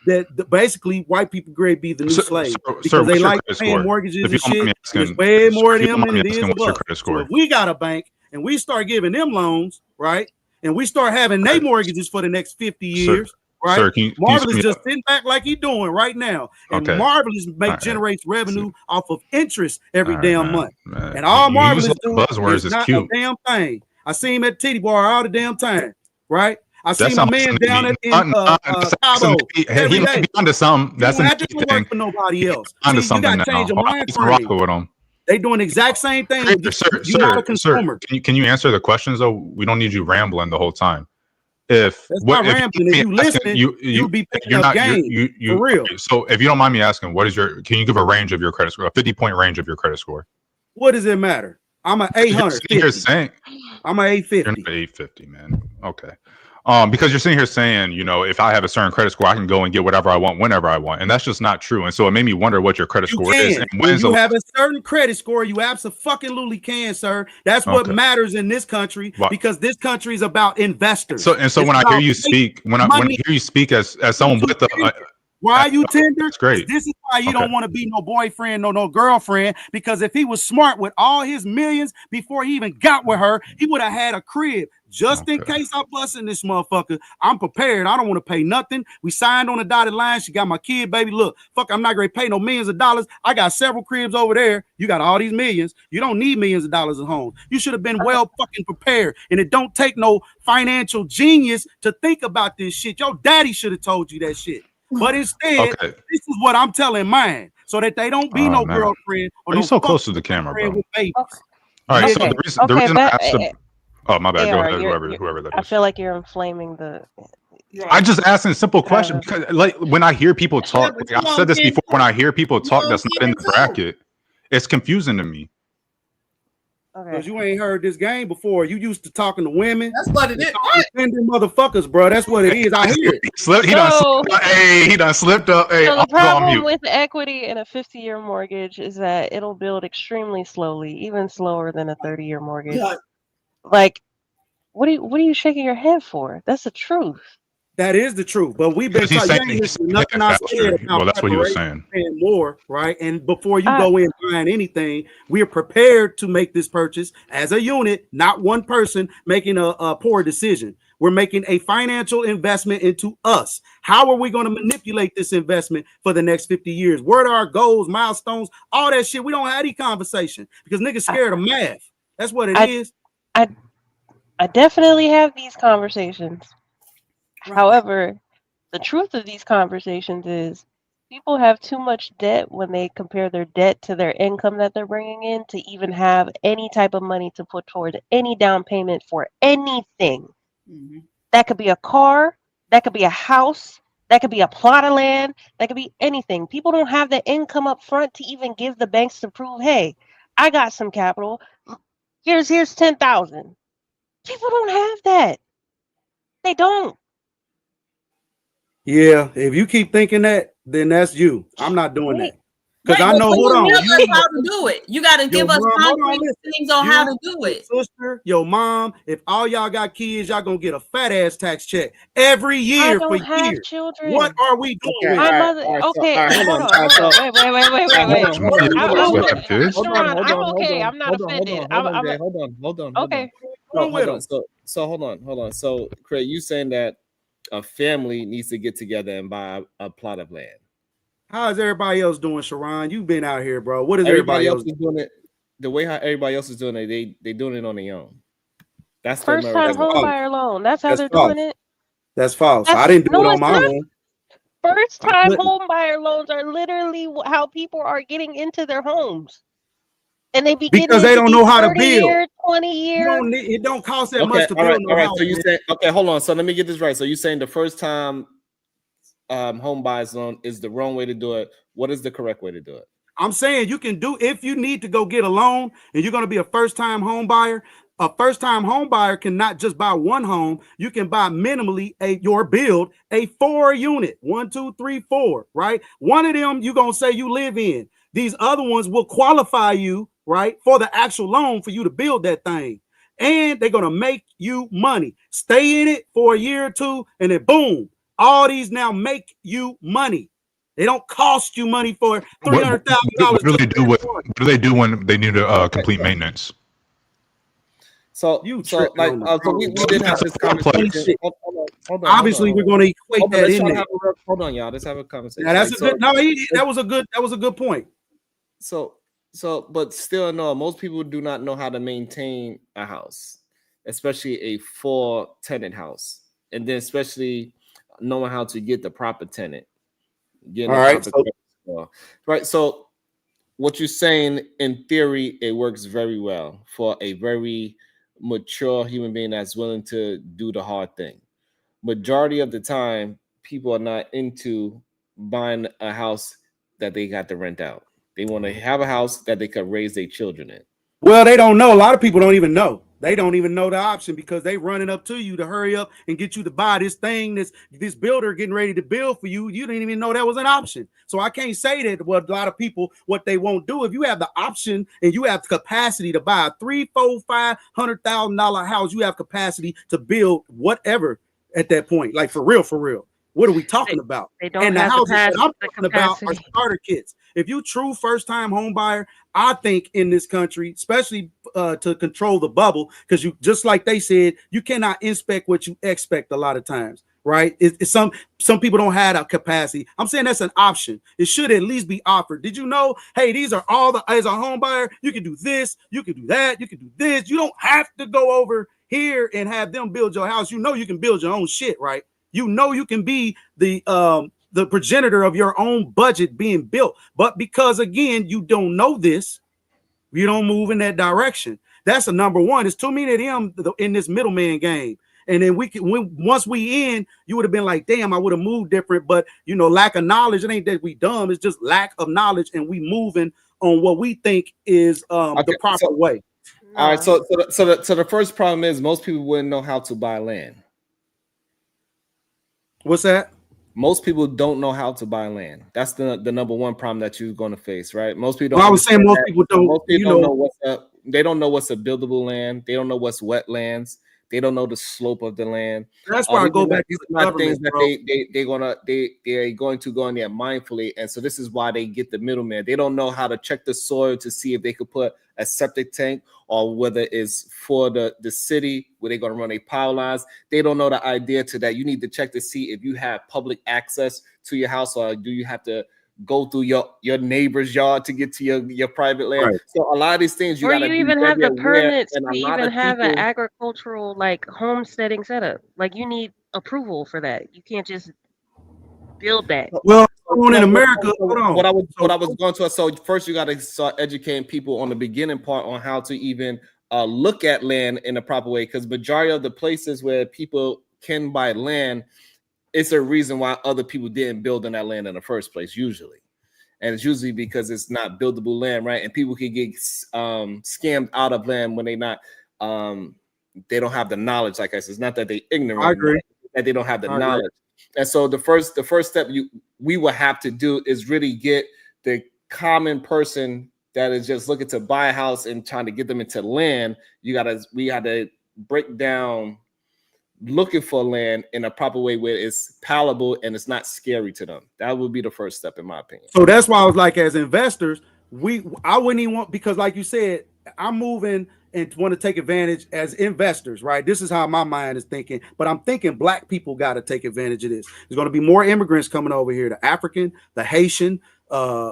that basically white people grade be the new slave because they like paying mortgages and shit. There's way more of them than it is of us. So if we got a bank and we start giving them loans, right, and we start having their mortgages for the next 50 years, right? Sir, can you Marvelous speed just up? sitting back like he's doing right now, and Okay. Marvelous Alright. generates revenue off of interest every All right, damn man. month. Man. And all You use a Marvelous lot of do buzzwords. is It's not cute. a damn thing. I see him at Titty Bar all the damn time, right? I That see my sounds man to down me. in Cabo He every might day. be onto something. You That's don't a have to new go thing. work for nobody else. Onto See, you got something to change now. your mind I'm frame. rocking with him. They doing the exact same thing. You're not a consumer. Can you answer the questions though? We don't need you rambling the whole time. If That's not rambling. If you listening, you'll be picking you're up not game for real. So if you don't mind me asking, can you give a range of your credit score, a 50-point range of your credit score? What does it matter? I'm an 800. You're saying I'm an 850. You're not 850, man. Okay. Because you're sitting here saying, you know, if I have a certain credit score, I can go and get whatever I want whenever I want, and that's just not true. And so it made me wonder what your credit score is. And when you have a certain credit score, you absolutely can, sir. That's what matters in this country because this country is about investors. So when I hear you speak, when I hear you speak as someone with a why are you tender? That's great. This is why you don't want to be no boyfriend, no girlfriend. Because if he was smart with all his millions before he even got with her, he would have had a crib. Just in case I bust in this motherfucker, I'm prepared. I don't want to pay nothing. We signed on a dotted line. She got my kid, baby. Look, fuck, I'm not going to pay no millions of dollars. I got several cribs over there. You got all these millions. You don't need millions of dollars at home. You should have been well fucking prepared. And it don't take no financial genius to think about this shit. Your daddy should have told you that shit. But instead, this is what I'm telling mine, so that they don't be no girlfriend. Or you're so close to the camera, bro. With babies. All right, so the reason I asked oh, my bad. Go ahead, whoever that is. I feel like you're inflaming the. I just asked a simple question because, like, when I hear people talk, like, I've said this before. When I hear people talk that's not in the bracket, it's confusing to me. Because you ain't heard this game before. You used to talking to women. That's what it is. Offending motherfuckers, bro. That's what it is. I hear it. He done slipped up. Hey, so the problem with equity in a 50-year mortgage is that it'll build extremely slowly, even slower than a 30-year mortgage. Yeah. Like, what are you shaking your head for? That's the truth. That is the truth, but we've been talking nothing I said about well, that's what he was saying. Paying more, right? And before you go in buying anything, we are prepared to make this purchase as a unit, not one person making a poor decision. We're making a financial investment into us. How are we going to manipulate this investment for the next 50 years? What are our goals, milestones, all that shit? We don't have any conversation because niggas scared of math. That's what it is. I definitely have these conversations. However, the truth of these conversations is people have too much debt when they compare their debt to their income that they're bringing in to even have any type of money to put towards any down payment for anything. Mm-hmm. That could be a car, that could be a house, that could be a plot of land, that could be anything. People don't have the income up front to even give the banks to prove, hey, I got some capital. Here's 10,000. People don't have that. They don't. Yeah, if you keep thinking that, then that's you. I'm not doing that. Because I know, hold on. Give us how to do it. You got to give us concrete things on how to do it. Sister, your mom, if all y'all got kids, y'all gonna get a fat ass tax check every year for years. Children. What are we doing? My mother. Okay, hold on. Wait. I'm okay. I'm not offended. Hold on. Okay. Hold on. So, Craig, you saying that a family needs to get together and buy a plot of land? How is everybody else doing, Sharon? You've been out here, bro. What is everybody else doing? It the way how everybody else is doing it. They doing it on their own. That's first time home buyer loan. That's how they're doing it. That's false. I didn't do it on my own. First time home buyer loans are literally how people are getting into their homes. And they because they don't know how to build. 20 years. It don't cost that much to build. All right. So you say, okay, hold on. So let me get this right. So you're saying the first time home buyers loan is the wrong way to do it. What is the correct way to do it? I'm saying you can do, if you need to go get a loan and you're going to be a first-time home buyer, a first-time home buyer can not just buy one home. You can buy minimally your 4-unit, 1, 2, 3, 4, right? One of them you're going to say you live in. These other ones will qualify you, right, for the actual loan for you to build that thing. And they're going to make you money. Stay in it for a year or two, and then boom, all these now make you money. They don't cost you money for $300,000. What do they do when they need to complete maintenance? So You so tripping like on the so we phone, did bro. have this Play. conversation. Obviously, we're going to equate Hold on, that let's in try to there. have a hold on, y'all. Let's have a conversation. Now that's Like, a good. No, that was a good point. So, but still, no. Most people do not know how to maintain a house, especially a full tenant house, and then especially knowing how to get the proper tenant, getting All the right, proper so credit score. Right. So, what you're saying, in theory, it works very well for a very mature human being that's willing to do the hard thing. Majority of the time, people are not into buying a house that they got to rent out. They want to have a house that they could raise their children in. well, they don't know. A lot of people don't even know. They don't even know the option because they running up to you to hurry up and get you to buy this thing. This builder getting ready to build for you. You didn't even know that was an option. So I can't say that what a lot of people what they won't do. If you have the option and you have the capacity to buy a $300,000, $400,000, $500,000 house, you have capacity to build whatever at that point. Like for real. What are we talking about? They don't And the have houses that I'm the talking about are capacity. starter kits. If you true first-time home buyer, I think in this country, especially to control the bubble, because you just like they said, you cannot inspect what you expect a lot of times, right? It's some people don't have a capacity. I'm saying that's an option. It should at least be offered. Did you know? Hey, these are all the as a home buyer, you can do this, you can do that, you can do this. You don't have to go over here and have them build your house. You know you can build your own shit, right? You know you can be the progenitor of your own budget being built. But because again, you don't know this, you don't move in that direction. That's a number one. It's too many of them in this middleman game. And then once we in, you would have been like, damn, I would have moved different. But you know, lack of knowledge. It ain't that we dumb. It's just lack of knowledge, and we moving on what we think is the proper way. All right. So the first problem is most people wouldn't know how to buy land. What's that? Most people don't know how to buy land. That's the number one problem that you're going to face, right? Most people don't. Well, I was saying most people don't. Most people don't know what's up. They don't know what's a buildable land. They don't know what's wetlands. They don't know the slope of the land. That's why I go back to the things that they're going to go in there mindfully, and so this is why they get the middleman. They don't know how to check the soil to see if they could put a septic tank or whether it's for the city where they're going to run a power lines. They don't know the idea to that. You need to check to see if you have public access to your house, or do you have to go through your neighbor's yard to get to your private land. Right. So a lot of these things you got to even have the permits to even have an agricultural like homesteading setup. Like you need approval for that. You can't just build that. Well, in America, what I was going to. So first, you got to start educating people on the beginning part on how to even look at land in a proper way, because majority of the places where people can buy land, it's a reason why other people didn't build on that land in the first place, usually. And it's usually because it's not buildable land, right? And people can get scammed out of land when they not they don't have the knowledge. Like I said, it's not that they ignorant, I agree. that they don't have the knowledge. And so the first step we will have to do is really get the common person that is just looking to buy a house and trying to get them into land. We gotta break down looking for land in a proper way where it's palatable and it's not scary to them. That would be the first step, in my opinion. So that's why I was like, as investors, I wouldn't even want, because like you said, I'm moving and want to take advantage as investors, right? This is how my mind is thinking, but I'm thinking black people got to take advantage of this. There's going to be more immigrants coming over here, the African, the Haitian,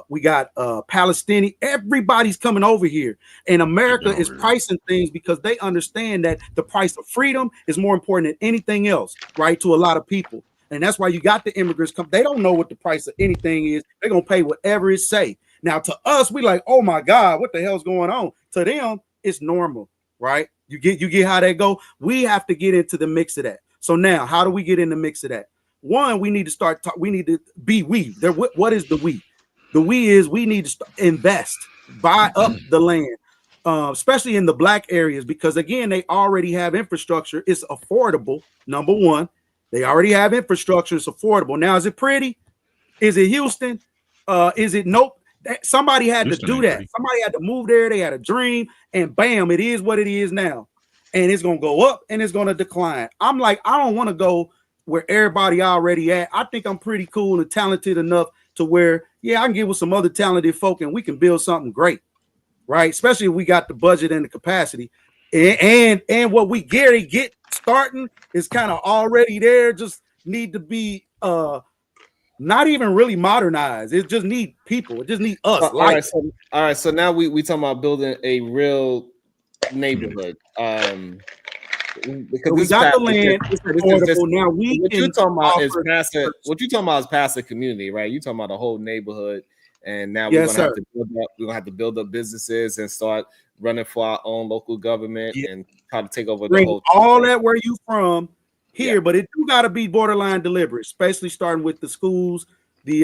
we got Palestinian, everybody's coming over here, and America is pricing things because they understand that the price of freedom is more important than anything else, right? To a lot of people. And that's why you got the immigrants come. They don't know what the price of anything is. They're going to pay whatever it say. Now to us, we like, oh my God, what the hell's going on? To them, it's normal, right? You get how they go. We have to get into the mix of that. So now, how do we get in the mix of that? One, we need to start. We need to be we. There. What is the we? The we is we need to invest, buy up the land, especially in the black areas, because again, they already have infrastructure. It's affordable. Number one, they already have infrastructure. It's affordable. Now, is it pretty? Is it Houston? Is it nope? Somebody had to do that. Somebody had to move there. They had a dream, and bam, it is what it is now. And it's gonna go up and it's gonna decline. I'm like, I don't want to go where everybody already at. I think I'm pretty cool and talented enough to where, yeah, I can get with some other talented folk and we can build something great, right? Especially if we got the budget and the capacity. and what we get starting is kind of already there. Just need to be not even really modernized. It just need people. It just need us. All right. So now we talking about building a real neighborhood. Because So we this got past, the land. It's affordable. Now we what can you're talking about is offer. what you're talking about is past the community, right? You're talking about the whole neighborhood, and now Yes, we're gonna have sir. to build up. We're gonna have to build up businesses and start running for our own local government Yeah. and try to take over the Bring whole. all that where you from here, Yeah. but it do got to be borderline deliberate, especially starting with the schools, the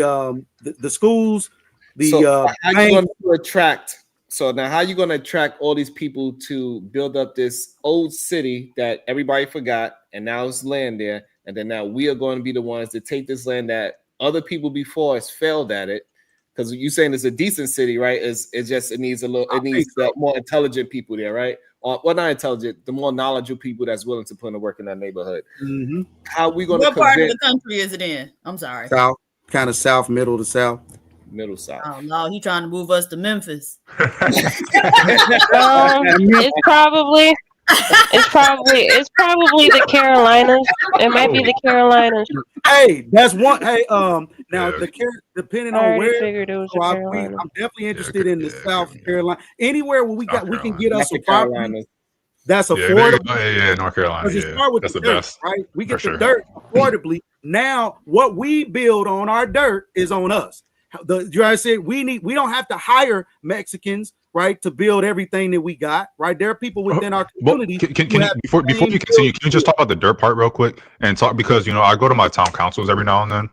schools, the So how you banks. going to attract? So now, how you going to attract all these people to build up this old city that everybody forgot, and now it's land there, and then now we are going to be the ones to take this land that other people before us failed at it, because you saying it's a decent city, right? It needs a little, it needs more intelligent people there, right? Or well, not intelligent, the more knowledgeable people that's willing to put in the work in that neighborhood. Mm-hmm. How we going to What part of convince the country is it in? I'm sorry. South, kind of south, middle to south. middle south? Oh no, he trying to move us to Memphis. It's probably the Carolinas. It might be the Carolinas. Hey, that's one. Hey, now Yeah. depending I on already where, figured it was the I'm Carolinas. definitely interested in the South Carolina, anywhere where we can get us North a property Carolina. that's Yeah, affordable. yeah, North Carolina. Because you Yeah, start with that's the the dirt, best. right? We get For the sure. dirt affordably. Now, what we build on our dirt is on us. You guys said we don't have to hire Mexicans, right, to build everything that we got, right? There are people within our community. Can you, before you continue, can you just talk about the dirt part real quick and talk, because I go to my town councils every now and then,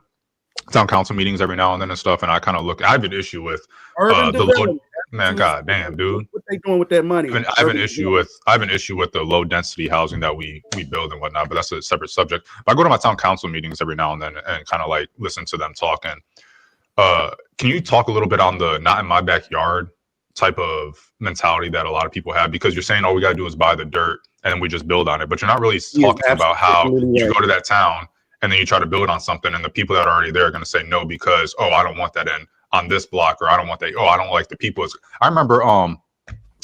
town council meetings every now and then and stuff, and I kind of look. I have an issue with urban the development. man. God damn, dude. What they doing with that money? I have an issue with the low density housing that we build and whatnot, but that's a separate subject. But I go to my town council meetings every now and then and kind of like listen to them talk. And can you talk a little bit on the not in my backyard type of mentality that a lot of people have? Because you're saying all we got to do is buy the dirt and we just build on it, but you're not really talking about how you go to that town and then you try to build on something, and the people that are already there are going to say no because, oh, I don't want that in on this block, or I don't want that. Oh, I don't like the people. I remember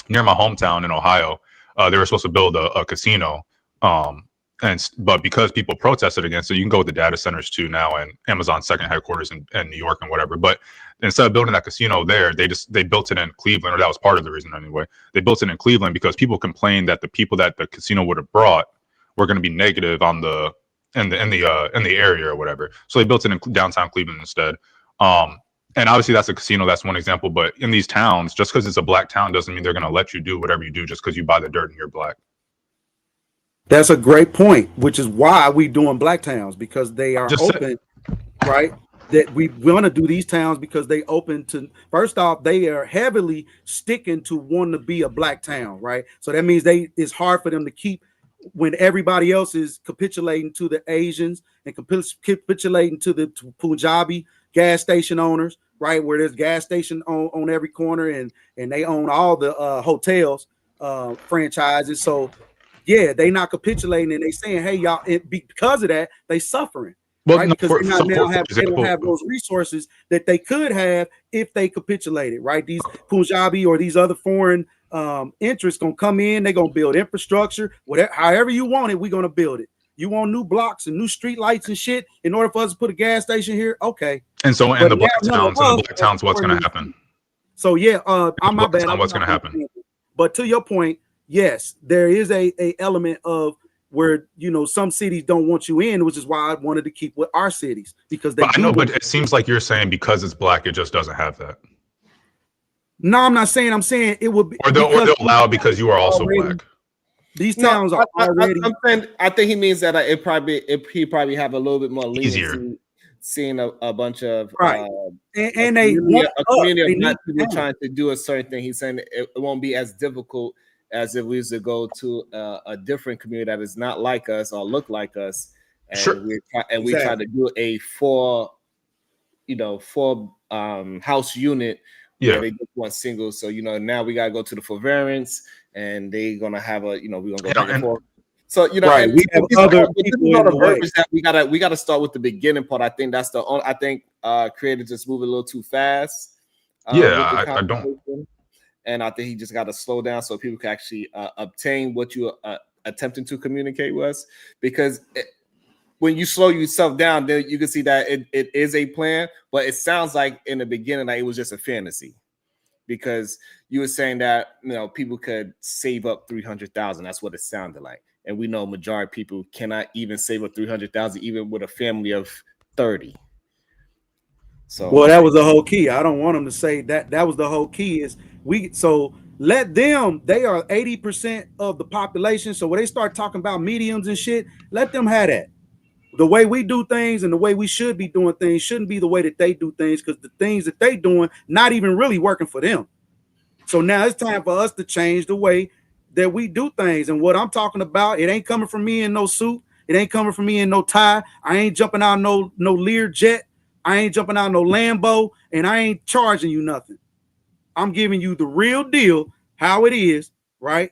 near my hometown in Ohio, they were supposed to build a casino, but because people protested against it, you can go with the data centers too now, and Amazon's second headquarters in New York and whatever. But instead of building that casino there, they built it in Cleveland, or that was part of the reason anyway. They built it in Cleveland because people complained that the people that the casino would have brought were going to be negative on the in the area or whatever. So they built it in downtown Cleveland instead. And obviously that's a casino. That's one example. But in these towns, just because it's a black town doesn't mean they're going to let you do whatever you do just because you buy the dirt and you're black. That's a great point, which is why we doing black towns, because they are open, right? That we want to do these towns because they open to, first off, they are heavily sticking to wanting to be a black town, right? So that means it's hard for them to keep when everybody else is capitulating to the Asians and capitulating to the Punjabi gas station owners, right? Where there's gas station on every corner and they own all the hotels franchises. So yeah, they not capitulating and they saying, hey, y'all, because of that, they suffering. Well, right? no, Because they don't have those resources that they could have if they capitulated, right? These Punjabi or these other foreign interests gonna come in, they're gonna build infrastructure, whatever, however you want it, we're gonna build it. You want new blocks and new street lights and shit in order for us to put a gas station here? Okay. And so in the black towns, what's gonna happen? So yeah, I'm my bad. What's gonna happen? But to your point, yes, there is a element of where some cities don't want you in, which is why I wanted to keep with our cities, because they. But I know, but it seems like you're saying because it's black, it just doesn't have that. No, I'm not saying. I'm saying it would be. Or they'll allow because you are also black. These towns are already. I think he means that he probably have a little bit more leniency, seeing a bunch of right and a community of black people trying to do a certain thing. He's saying it won't be as difficult as if we used to go to a different community that is not like us or look like us, and we try to do a four house unit. Yeah, they just want singles. So now we gotta go to the forbearance, and they're gonna have we're gonna go back and forth. So right, we have other people in the way. That we gotta start with the beginning part. I think that's the only. I think creators just move a little too fast. I don't. and I think he just got to slow down so people can actually obtain what you attempting to communicate with us. Because when you slow yourself down, then you can see that it is a plan, but it sounds like in the beginning that it was just a fantasy. Because you were saying that, you know, people could save up 300,000. That's what it sounded like. And we know majority of people cannot even save up 300,000, even with a family of 30. So, well, that was the whole key. I don't want them to say that. That was the whole key. Is so let them. They are 80% of the population. So when they start talking about mediums and shit, let them have that. The way we do things and the way we should be doing things shouldn't be the way that they do things, because the things that they doing not even really working for them. So now it's time for us to change the way that we do things. And what I'm talking about, it ain't coming from me in no suit. It ain't coming from me in no tie. I ain't jumping out no Lear jet. I ain't jumping out no Lambo, and I ain't charging you nothing. I'm giving you the real deal, how it is, right?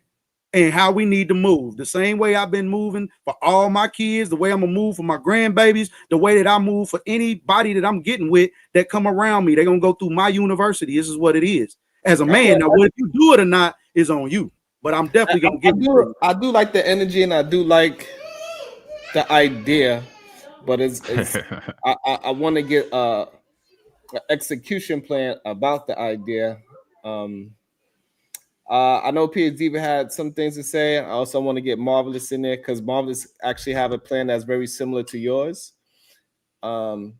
And how we need to move. The same way I've been moving for all my kids, the way I'm gonna move for my grandbabies, the way that I move for anybody that I'm getting with that come around me. They're gonna go through my university. This is what it is. As a man, now whether you do it or not is on you. But I'm definitely gonna give it. I do like the energy, and I do like the idea, but it's I want to get an execution plan about the idea. I know P.S. even had some things to say. I also want to get Marvelous in there, because Marvelous actually have a plan that's very similar to yours. When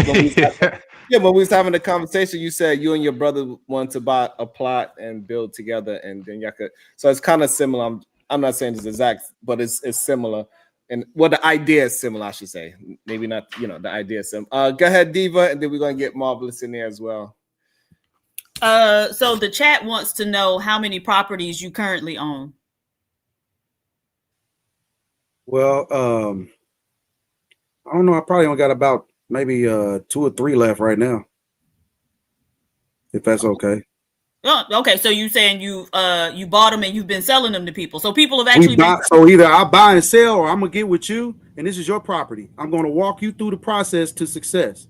we was having a conversation, you said you and your brother want to buy a plot and build together, and then y'all could. So it's kind of similar. I'm not saying it's exact, but it's similar. And the idea is similar, I should say. Maybe not, the idea is similar. Go ahead, Diva, and then we're gonna get Marvelous in there as well. So the chat wants to know how many properties you currently own. Well, I don't know. I probably only got about maybe 2 or 3 left right now, if that's okay. Oh, okay, so you saying you bought them and you've been selling them to people. So people have actually so either I buy and sell, or I'm gonna get with you, and this is your property. I'm gonna walk you through the process to success.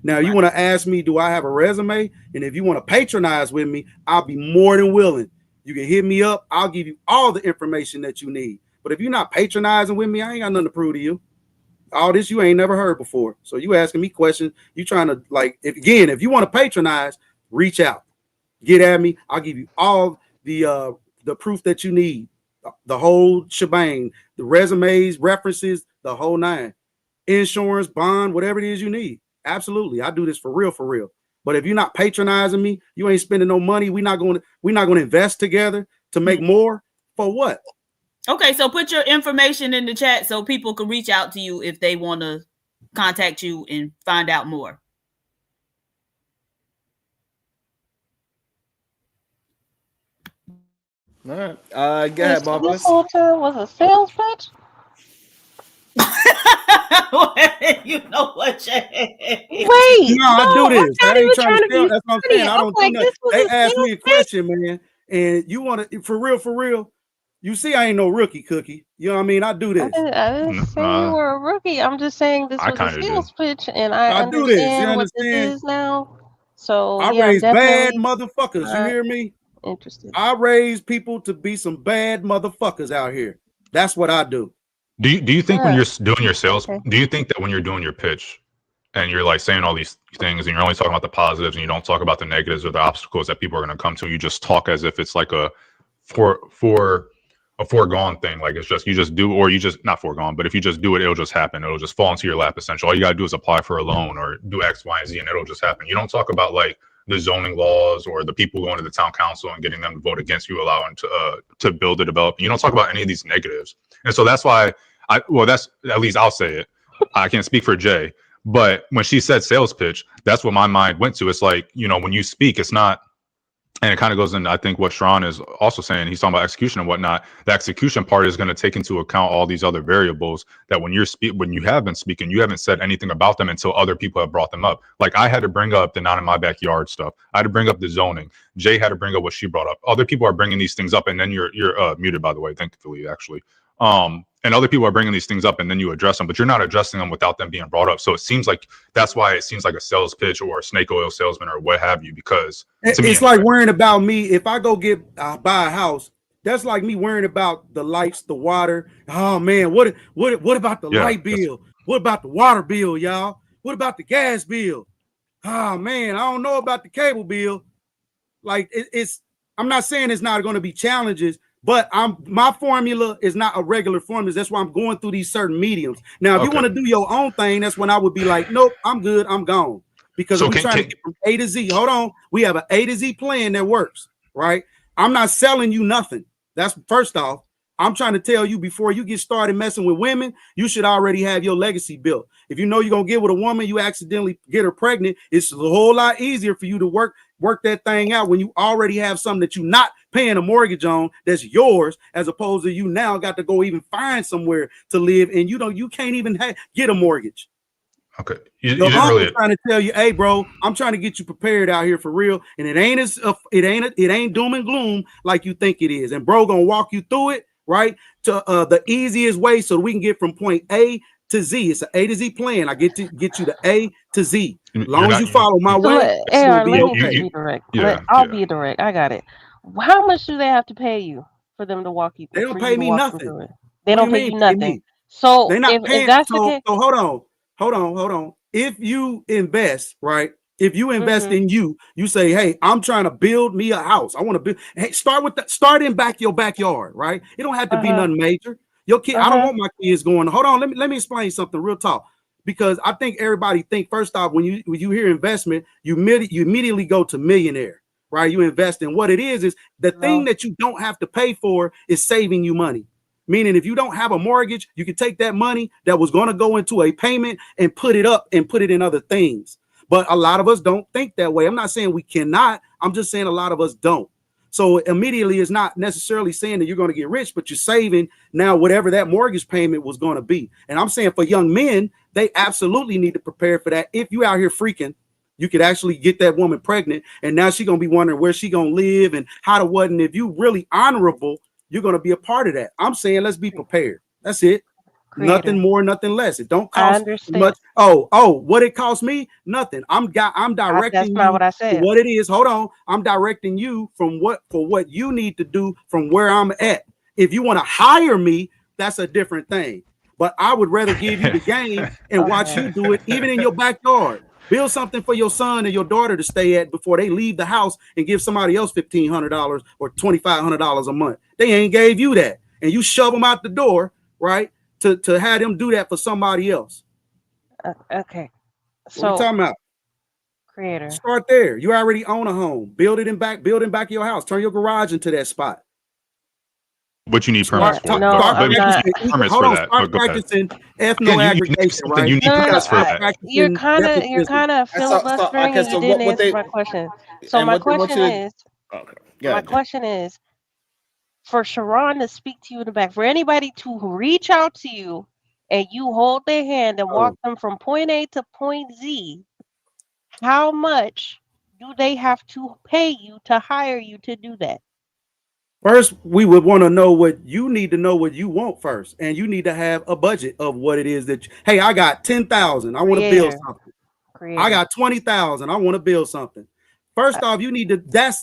Now, you want to ask me, do I have a resume? And if you want to patronize with me, I'll be more than willing. You can hit me up. I'll give you all the information that you need. But if you're not patronizing with me, I ain't got nothing to prove to you. All this you ain't never heard before. So you asking me questions. You trying to, if you want to patronize, reach out. Get at me. I'll give you all the proof that you need. The whole shebang. The resumes, references, the whole 9. Insurance, bond, whatever it is you need. Absolutely, I do this for real. But if you're not patronizing me, you ain't spending no money. We're not going to invest together to make more. For what? Okay, so put your information in the chat so people can reach out to you if they want to contact you and find out more. All right, go ahead, Marvelous. This whole time was a sales pitch. You know what? Wait, I do this. I ain't trying to steal. That's what I'm saying. I don't do like, nothing. They asked me a question, man, and you want to for real. You see, I ain't no rookie cookie. You know what I mean? I do this. I didn't say you were a rookie. I'm just saying this was a sales pitch, and I do this. You understand what this is now. So I yeah, raise bad definitely motherfuckers. You hear me? interested. I raise people to be some bad motherfuckers out here. That's what I do. Do you think when you're doing your sales, do you think that when you're doing your pitch and you're like saying all these things and you're only talking about the positives and you don't talk about the negatives or the obstacles that people are going to come to, you just talk as if it's like a foregone thing, like it's just you just do, or you just not foregone, but if you just do it, it'll just happen. It'll just fall into your lap. Essentially, all you gotta do is apply for a loan or do X, Y, and Z, and it'll just happen. You don't talk about like the zoning laws or the people going to the town council and getting them to vote against you, allowing to build or develop. You don't talk about any of these negatives, and so that's why that's at least I'll say it. I can't speak for Jay, but when she said sales pitch, that's what my mind went to. It's like, when you speak, it's not. And it kind of goes into, I think, what Sharon is also saying. He's talking about execution and whatnot. The execution part is going to take into account all these other variables that when you have been speaking, you haven't said anything about them until other people have brought them up. Like I had to bring up the not in my backyard stuff. I had to bring up the zoning. Jay had to bring up what she brought up. Other people are bringing these things up, and then you're muted, by the way, thankfully, actually. And other people are bringing these things up, and then you address them, but you're not addressing them without them being brought up. So it seems like that's why it seems like a sales pitch or a snake oil salesman or what have you, because to me, it's like worrying about me. If I go buy a house, that's like me worrying about the lights, the water. Oh man, what about the light bill? What about the water bill, y'all? What about the gas bill? Oh man, I don't know about the cable bill. Like I'm not saying it's not going to be challenges, but my formula is not a regular formula. That's why I'm going through these certain mediums. Now, if you want to do your own thing, that's when I would be like, nope, I'm good, I'm gone. Because we're trying to get from A to Z. Hold on, we have an A to Z plan that works, right? I'm not selling you nothing. That's first off. I'm trying to tell you before you get started messing with women, you should already have your legacy built. If you know you're gonna get with a woman, you accidentally get her pregnant, it's a whole lot easier for you to work that thing out when you already have something that you're not paying a mortgage on that's yours, as opposed to you now got to go even find somewhere to live, and you can't even get a mortgage. Okay, Your uncle's trying to tell you, hey, bro, I'm trying to get you prepared out here for real, and it ain't doom and gloom like you think it is, and bro gonna walk you through it, right, to the easiest way so we can get from point A to Z. It's an A to Z plan. I get you to A to Z. As long as you follow my way, let me be direct. I'll be direct. I got it. How much do they have to pay you for them to walk you through? They don't pay me nothing. They don't pay you nothing. So they're not paying. If that's so hold on. If you invest, right? If you invest in you say, hey, I'm trying to build me a house. I want to build. Hey, start in your backyard, right? It don't have to be nothing major. Your kid, I don't want my kids going. Hold on, let me explain something real talk, because I think everybody think first off when you hear investment, you immediately go to millionaire, right? You invest in what it is the thing that you don't have to pay for is saving you money. Meaning, if you don't have a mortgage, you can take that money that was going to go into a payment and put it up and put it in other things. But a lot of us don't think that way. I'm not saying we cannot. I'm just saying a lot of us don't. So immediately it's not necessarily saying that you're going to get rich, but you're saving now whatever that mortgage payment was going to be. And I'm saying for young men, they absolutely need to prepare for that. If you out here freaking, you could actually get that woman pregnant, and now she's going to be wondering where she going to live and how to what. And if you really honorable, you're going to be a part of that. I'm saying let's be prepared. That's it. Creative. Nothing more, nothing less. It don't cost much. Oh, what it cost me? Nothing. I'm directing that's not what I said. What it is. Hold on. I'm directing you for what you need to do from where I'm at. If you want to hire me, that's a different thing. But I would rather give you the game and watch you do it, even in your backyard. Build something for your son and your daughter to stay at before they leave the house and give somebody else $1,500 or $2,500 a month. They ain't gave you that, and you shove them out the door, right? To have them do that for somebody else. Okay. So what are you talking about? Creator. Start there. You already own a home. Build in back of your house. Turn your garage into that spot. What you need permits for? No, permits for that. Start practicing ethno-aggregation, right? You need permits for that. You're kind of filibustering, and you didn't answer my question. So my question is, for Sharon to speak to you in the back, for anybody to reach out to you and you hold their hand and walk them from point A to point Z, how much do they have to pay you to hire you to do that? First, we would want to know what you need to know what you want first. And you need to have a budget of what it is that, hey, I got 10,000. I want to build something. I got 20,000. I want to build something. First off, you need to, that's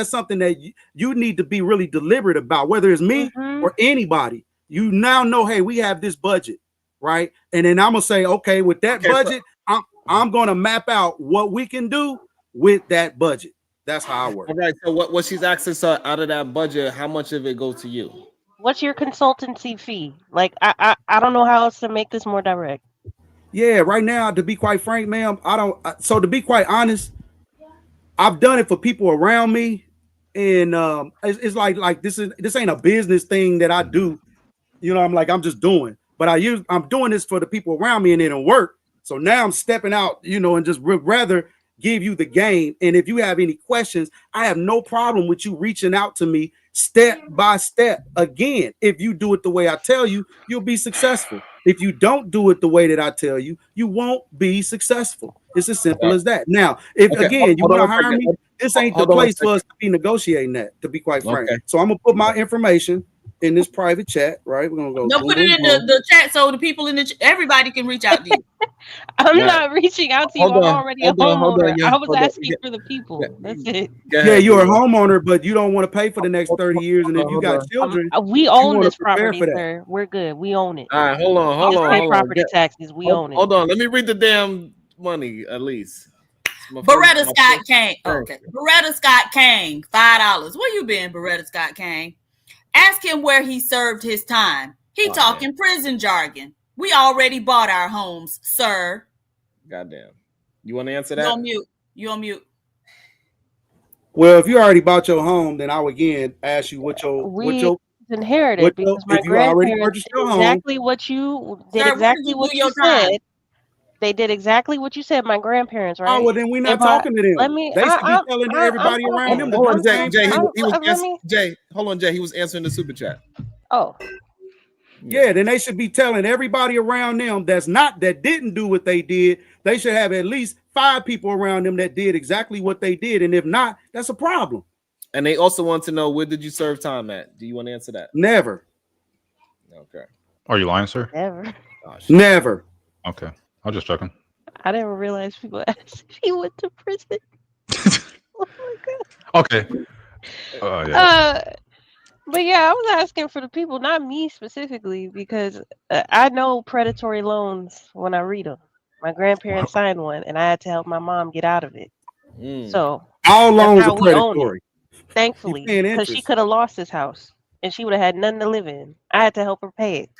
something that you need to be really deliberate about, whether it's me or anybody. You now know, hey, we have this budget, right? And then I'm going to say, okay, with that budget, I'm going to map out what we can do with that budget. That's how I work. All right. So what she's asking, so out of that budget, how much of it goes to you? What's your consultancy fee? Like, I don't know how else to make this more direct. Yeah, right now, to be quite frank, ma'am, so to be quite honest, I've done it for people around me, and it's like this ain't a business thing that I do. You know, I'm just doing, but I'm doing this for the people around me, and it don't work. So now I'm stepping out, and just rather give you the game. And if you have any questions, I have no problem with you reaching out to me step by step. Again, if you do it the way I tell you, you'll be successful. If you don't do it the way that I tell you, you won't be successful. It's as simple as that. Now, if again you want to hire me, this ain't the place for us to be negotiating that, to be quite frank. So I'm gonna put my information in this private chat, right? We're gonna go. No, boom, put it boom, in boom. the chat so the people in the everybody can reach out to you. I'm Right. not reaching out to you. Hold I'm on, already a hold on, homeowner. yeah, I was hold on. asking for the people. That's it. Go Yeah, ahead, you're a Diva. homeowner, but you don't want to pay for the next 30 years. And if you got children, We you own want to this prepare property, for that. sir. We're good. We own it. All right, hold on, We hold just on, pay hold on. property taxes. We own it. Hold on, let me read the damn money at least. Beretta Scott Kane. Okay. Beretta Scott Kane, $5. Where you been, Beretta Scott Kane? Ask him where he served his time. He talking prison jargon. We already bought our homes, sir. Goddamn. You want to answer that? You on mute. You on mute. Well, if you already bought your home, then I would again ask you what your inherited because my if you already grandparents purchased did your home. exactly what you did. Sir, exactly what you said. They did exactly what you said. My grandparents, right? Oh well, then we're not talking to them. Let me. They should be telling everybody around them to Hold do on, the Jay. same Jay, thing. Jay, hold on, Jay. He was answering the super chat. Oh. Yeah, then they should be telling everybody around them that didn't do what they did. They should have at least 5 people around them that did exactly what they did. And if not, that's a problem. And they also want to know, where did you serve time at? Do you want to answer that? Never. Okay. Are you lying, sir? Never. Never. Okay. I'll just checking. I didn't realize people asked if he went to prison. Oh my god. Okay. Yeah. But yeah, I was asking for the people, not me specifically, because I know predatory loans when I read them. My grandparents signed one, and I had to help my mom get out of it. So all loans how are we own it, predatory. thankfully, because she could have lost this house, and she would have had nothing to live in. I had to help her pay it.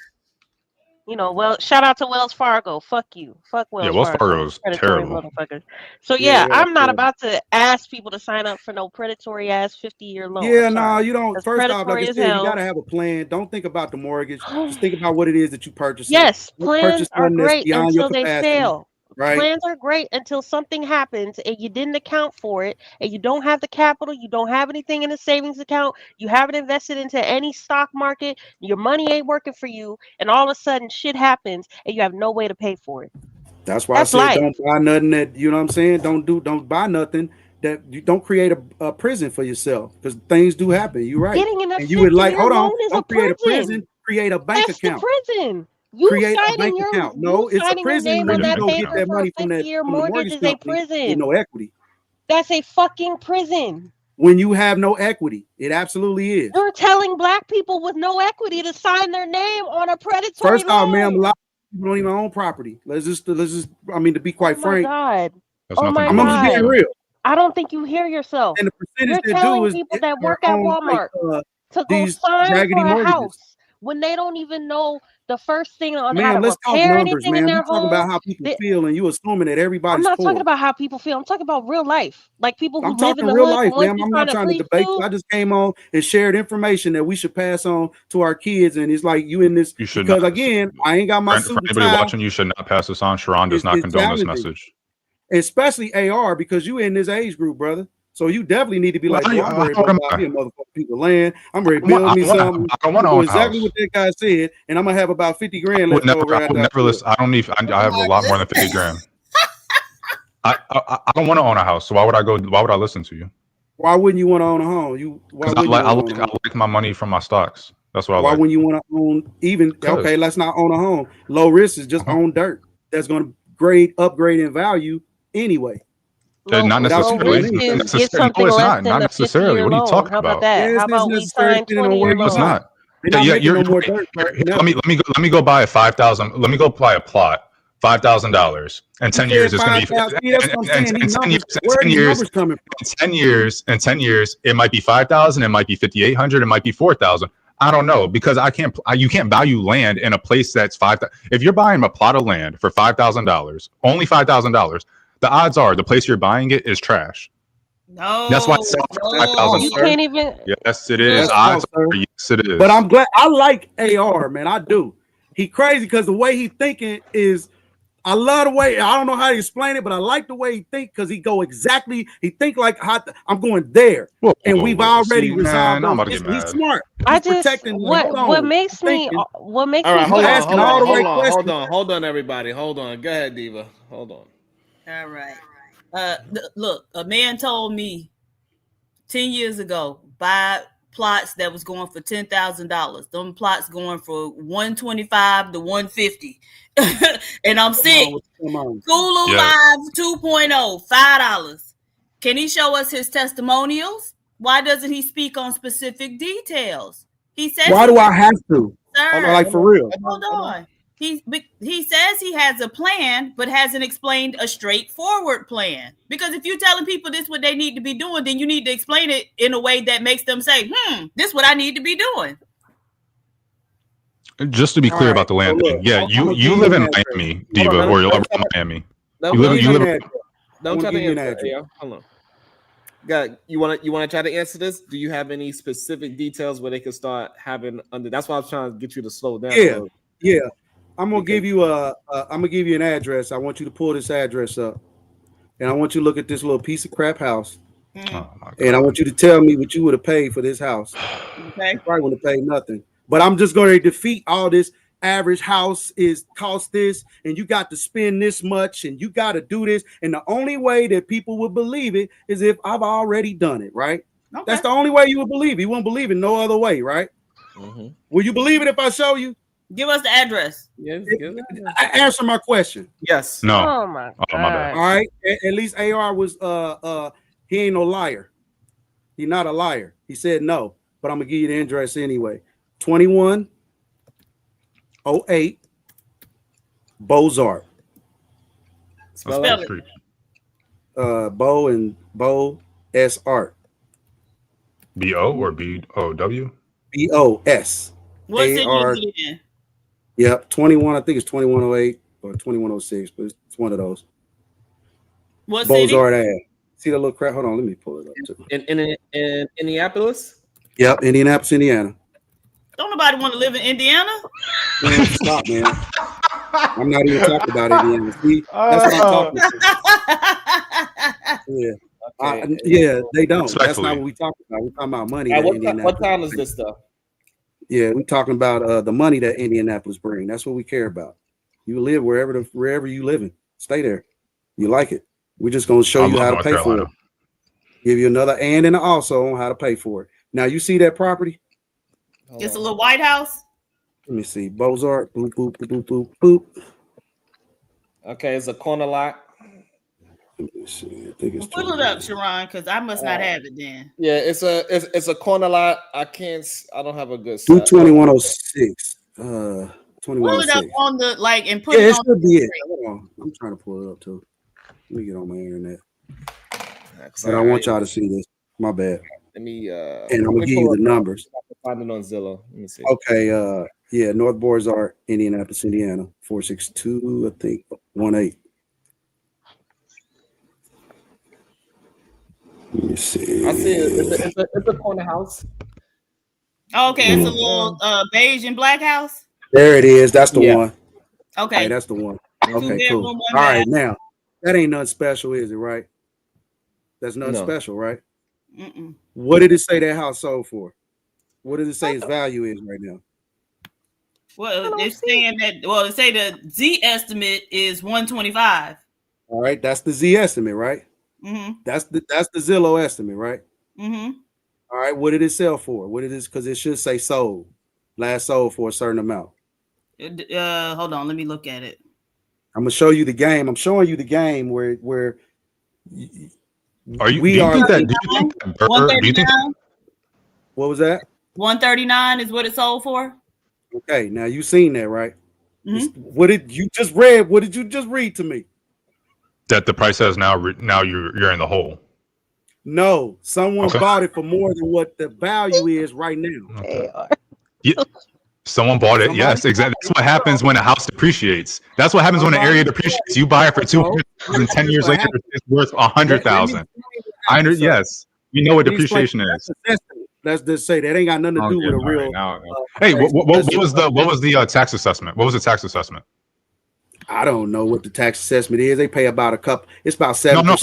You know, well, shout out to Wells Fargo. Fuck you. Fuck Wells Wells Fargo. Fargo is Predatory terrible. motherfuckers. So yeah, I'm not about to ask people to sign up for no predatory ass 50-year loan. Yeah, no, you don't. That's First off, like I predatory as said, you hell. gotta have a plan. Don't think about the mortgage. Just think about what it is that you purchase. Yes, Don't plans purchase are something that's great beyond your until they capacity, fail. right? Plans are great until something happens and you didn't account for it, and you don't have the capital, you don't have anything in a savings account, you haven't invested into any stock market, your money ain't working for you, and all of a sudden shit happens and you have no way to pay for it. That's why I said don't buy nothing that, you know what I'm saying? Don't buy nothing that you don't create a prison for yourself, because things do happen. You're right. Getting in a and you would like, 50-year hold on, loan is don't a create a prison. prison, create a bank That's account. the prison. You Create a signing bank your account. No, it's a signing your prison name when on you that don't get paper that for money a from that 50-year from the mortgage mortgage is a company with prison. no equity. That's a fucking prison. When you have no equity, it absolutely is. You're telling black people with no equity to sign their name on a predatory First loan. off, ma'am, a lot of people don't even own property. Let's just I mean, to be quite frank. God. Oh my I'm just being God. real. I don't think you hear yourself. And the percentage You're that telling do is people that work at Walmart to go these sign raggedy for a mortgages. house when they don't even know the first thing on how Ma'am, to let's talk repair numbers, anything in man. their You talking home. about how people feel, and you assuming that I'm everybody's not poor. talking about how people feel. I'm talking about real life. Like people who I'm live in talking the real hood. life, The ones ma'am. you I'm trying not to trying to preach debate. to. I just came on and shared information that we should pass on to our kids, and it's like you in this You should because not. again, I ain't got my For suit and anybody tie. watching, you should not pass this on. Sharon does not It's condone this challenging. message. Especially AR, because you in this age group, brother. So you definitely need to be like, I'm ready to buy me a motherfucking piece of land. I'm ready to build me something. I don't want to own a exactly house. what that guy said, and I'm gonna have about 50 grand left over. I would never listen. I don't need. I have a lot more than 50 grand. I don't want to own a house. So why would I go? Why would I listen to you? Why wouldn't you want to own a home? Because I like my money from my stocks. That's what I like. Why wouldn't you want to own even? Okay, let's not own a home. Low risk is just own dirt. That's going to upgrade in value anyway. Not necessarily. No, it's not necessarily. What are you talking How about that? How about we sign 20-year loans? It's not. Yeah, you're more dirt. let me go buy a 5,000. Let me go buy a plot. $5,000 and 10 years is going to be. In 10 years, it might be 5,000. It might be 5,800. It might be 4,000. I don't know, because you can't value land in a place that's 5,000. If you're buying a plot of land for $5,000, only $5,000, the odds are the place you're buying it is trash. No, that's why it's 5,000. You can't even. Yes, it is. Yes, it is. But I'm glad. I like AR, man. I do. He crazy because the way he thinking is. I love the way, I don't know how to explain it, but I like the way he think, because he think like I'm going there. And we've already resolved those. He's smart. He's protecting. What makes me all right, hold on, everybody. Hold on. Go ahead, Diva. Hold on. All right. Look, a man told me 10 years ago, buy plots that was going for $10,000. Them plots going for $125 to $150. And I'm sick. Come on. Hulu Yeah. Live 2.0, $5. Can he show us his testimonials? Why doesn't he speak on specific details? He says. Why do I have to? Sir, Like for real? hold on. He says he has a plan, but hasn't explained a straightforward plan. Because if you're telling people this is what they need to be doing, then you need to explain it in a way that makes them say, this is what I need to be doing. Just to be clear about the land thing. Yeah, you live in Miami, Diva, or you live in Miami. You live. Don't try to give you an answer. address. Yeah, hold on. God, you want to try to answer this? Do you have any specific details where they can start having under? That's why I was trying to get you to slow down. Yeah. I'm gonna give you an address. I want you to pull this address up, and I want you to look at this little piece of crap house, and I want you to tell me what you would have paid for this house. Okay. You probably would have paid nothing, but I'm just going to defeat all this. Average house is cost this, and you got to spend this much, and you got to do this, and the only way that people would believe it is if I've already done it, right? Okay. That's the only way you would believe it. You won't believe it no other way, right? Mm-hmm. Will you believe it if I show you? Give us the address. Yes. Answer my question. Yes. No. Oh my god. my bad. All right. At least AR was he ain't no liar. He's not a liar. He said no, but I'm gonna give you the address anyway. 2108 Bozart. Spell Spell it. it. Bo and Bo S Art. B-O or B-O-W? BOS. What city AR. is it in? Yep. 21. I think it's 2108 or 2106, but it's one of those. What city? Bozart ad. See the little crap? Hold on, let me pull it up too. In Indianapolis. Yep, Indianapolis, Indiana. Don't nobody want to live in Indiana? Man, stop, man. I'm not even talking about Indiana. See, that's what I'm talking about. Yeah. Yeah, they don't. That's not what we talking about. We're talking about money. What time is this stuff? Yeah, we're talking about the money that Indianapolis bring. That's what we care about. You live wherever you living. Stay there. You like it. We're just gonna show you how to pay for it. Give you another and an also on how to pay for it. Now you see that property? It's a little White House. Let me see. Bozart. Boop, boop, boop, boop, boop. Okay, it's a corner lot. Let me see. I think it's Pull it up, Sharon, because I must not have it then. Yeah, it's a corner lot. I don't have a good 2106. Pull it up 2106. on the and put Yeah, it it on should be it. screen. Hold on. I'm trying to pull it up too. Let me get on my internet. But I want y'all to see this. My bad. Let me and I'm gonna give you the numbers. Find it on Zillow. Let me see. Okay, yeah, North Bozart, Indianapolis, Indiana, 462, I think 18. Let me see. I see it. It's a corner house. Okay, it's a little beige and black house. There it is. That's the one. Okay, hey, that's the one. Okay, Two-bedroom, cool. one All right, bath. now that ain't nothing special, is it? Right? That's nothing special, right? Mm-mm. What did it say that house sold for? What does it say its value is right now? Well, it's saying that. Well, it say the Z estimate is 125. All right, that's the Z estimate, right? Mm-hmm. That's the Zillow estimate, right? Mm-hmm. All right, what did it sell for? What it is? Because it should say sold, last sold for a certain amount. Hold on, let me look at it. I'm gonna show you the game. I'm showing you the game where Are you? Do you think that? What was that? 139 is what it sold for. Okay, now you seen that, right? Mm-hmm. What did you just read? What did you just read to me? That the price has now you're in the hole. No, someone bought it for more than what the value is right now. Okay. Yeah, someone bought it. Yes, exactly. That's what happens when a house depreciates. That's what happens when an area depreciates. You buy it for 200,000, 10 years later, it's worth 100,000. Yes, we know what depreciation is. Let's just say that ain't got nothing to do with a real. Hey, what was the tax assessment? What was the tax assessment? I don't know what the tax assessment is. They pay about it's about 7%. No,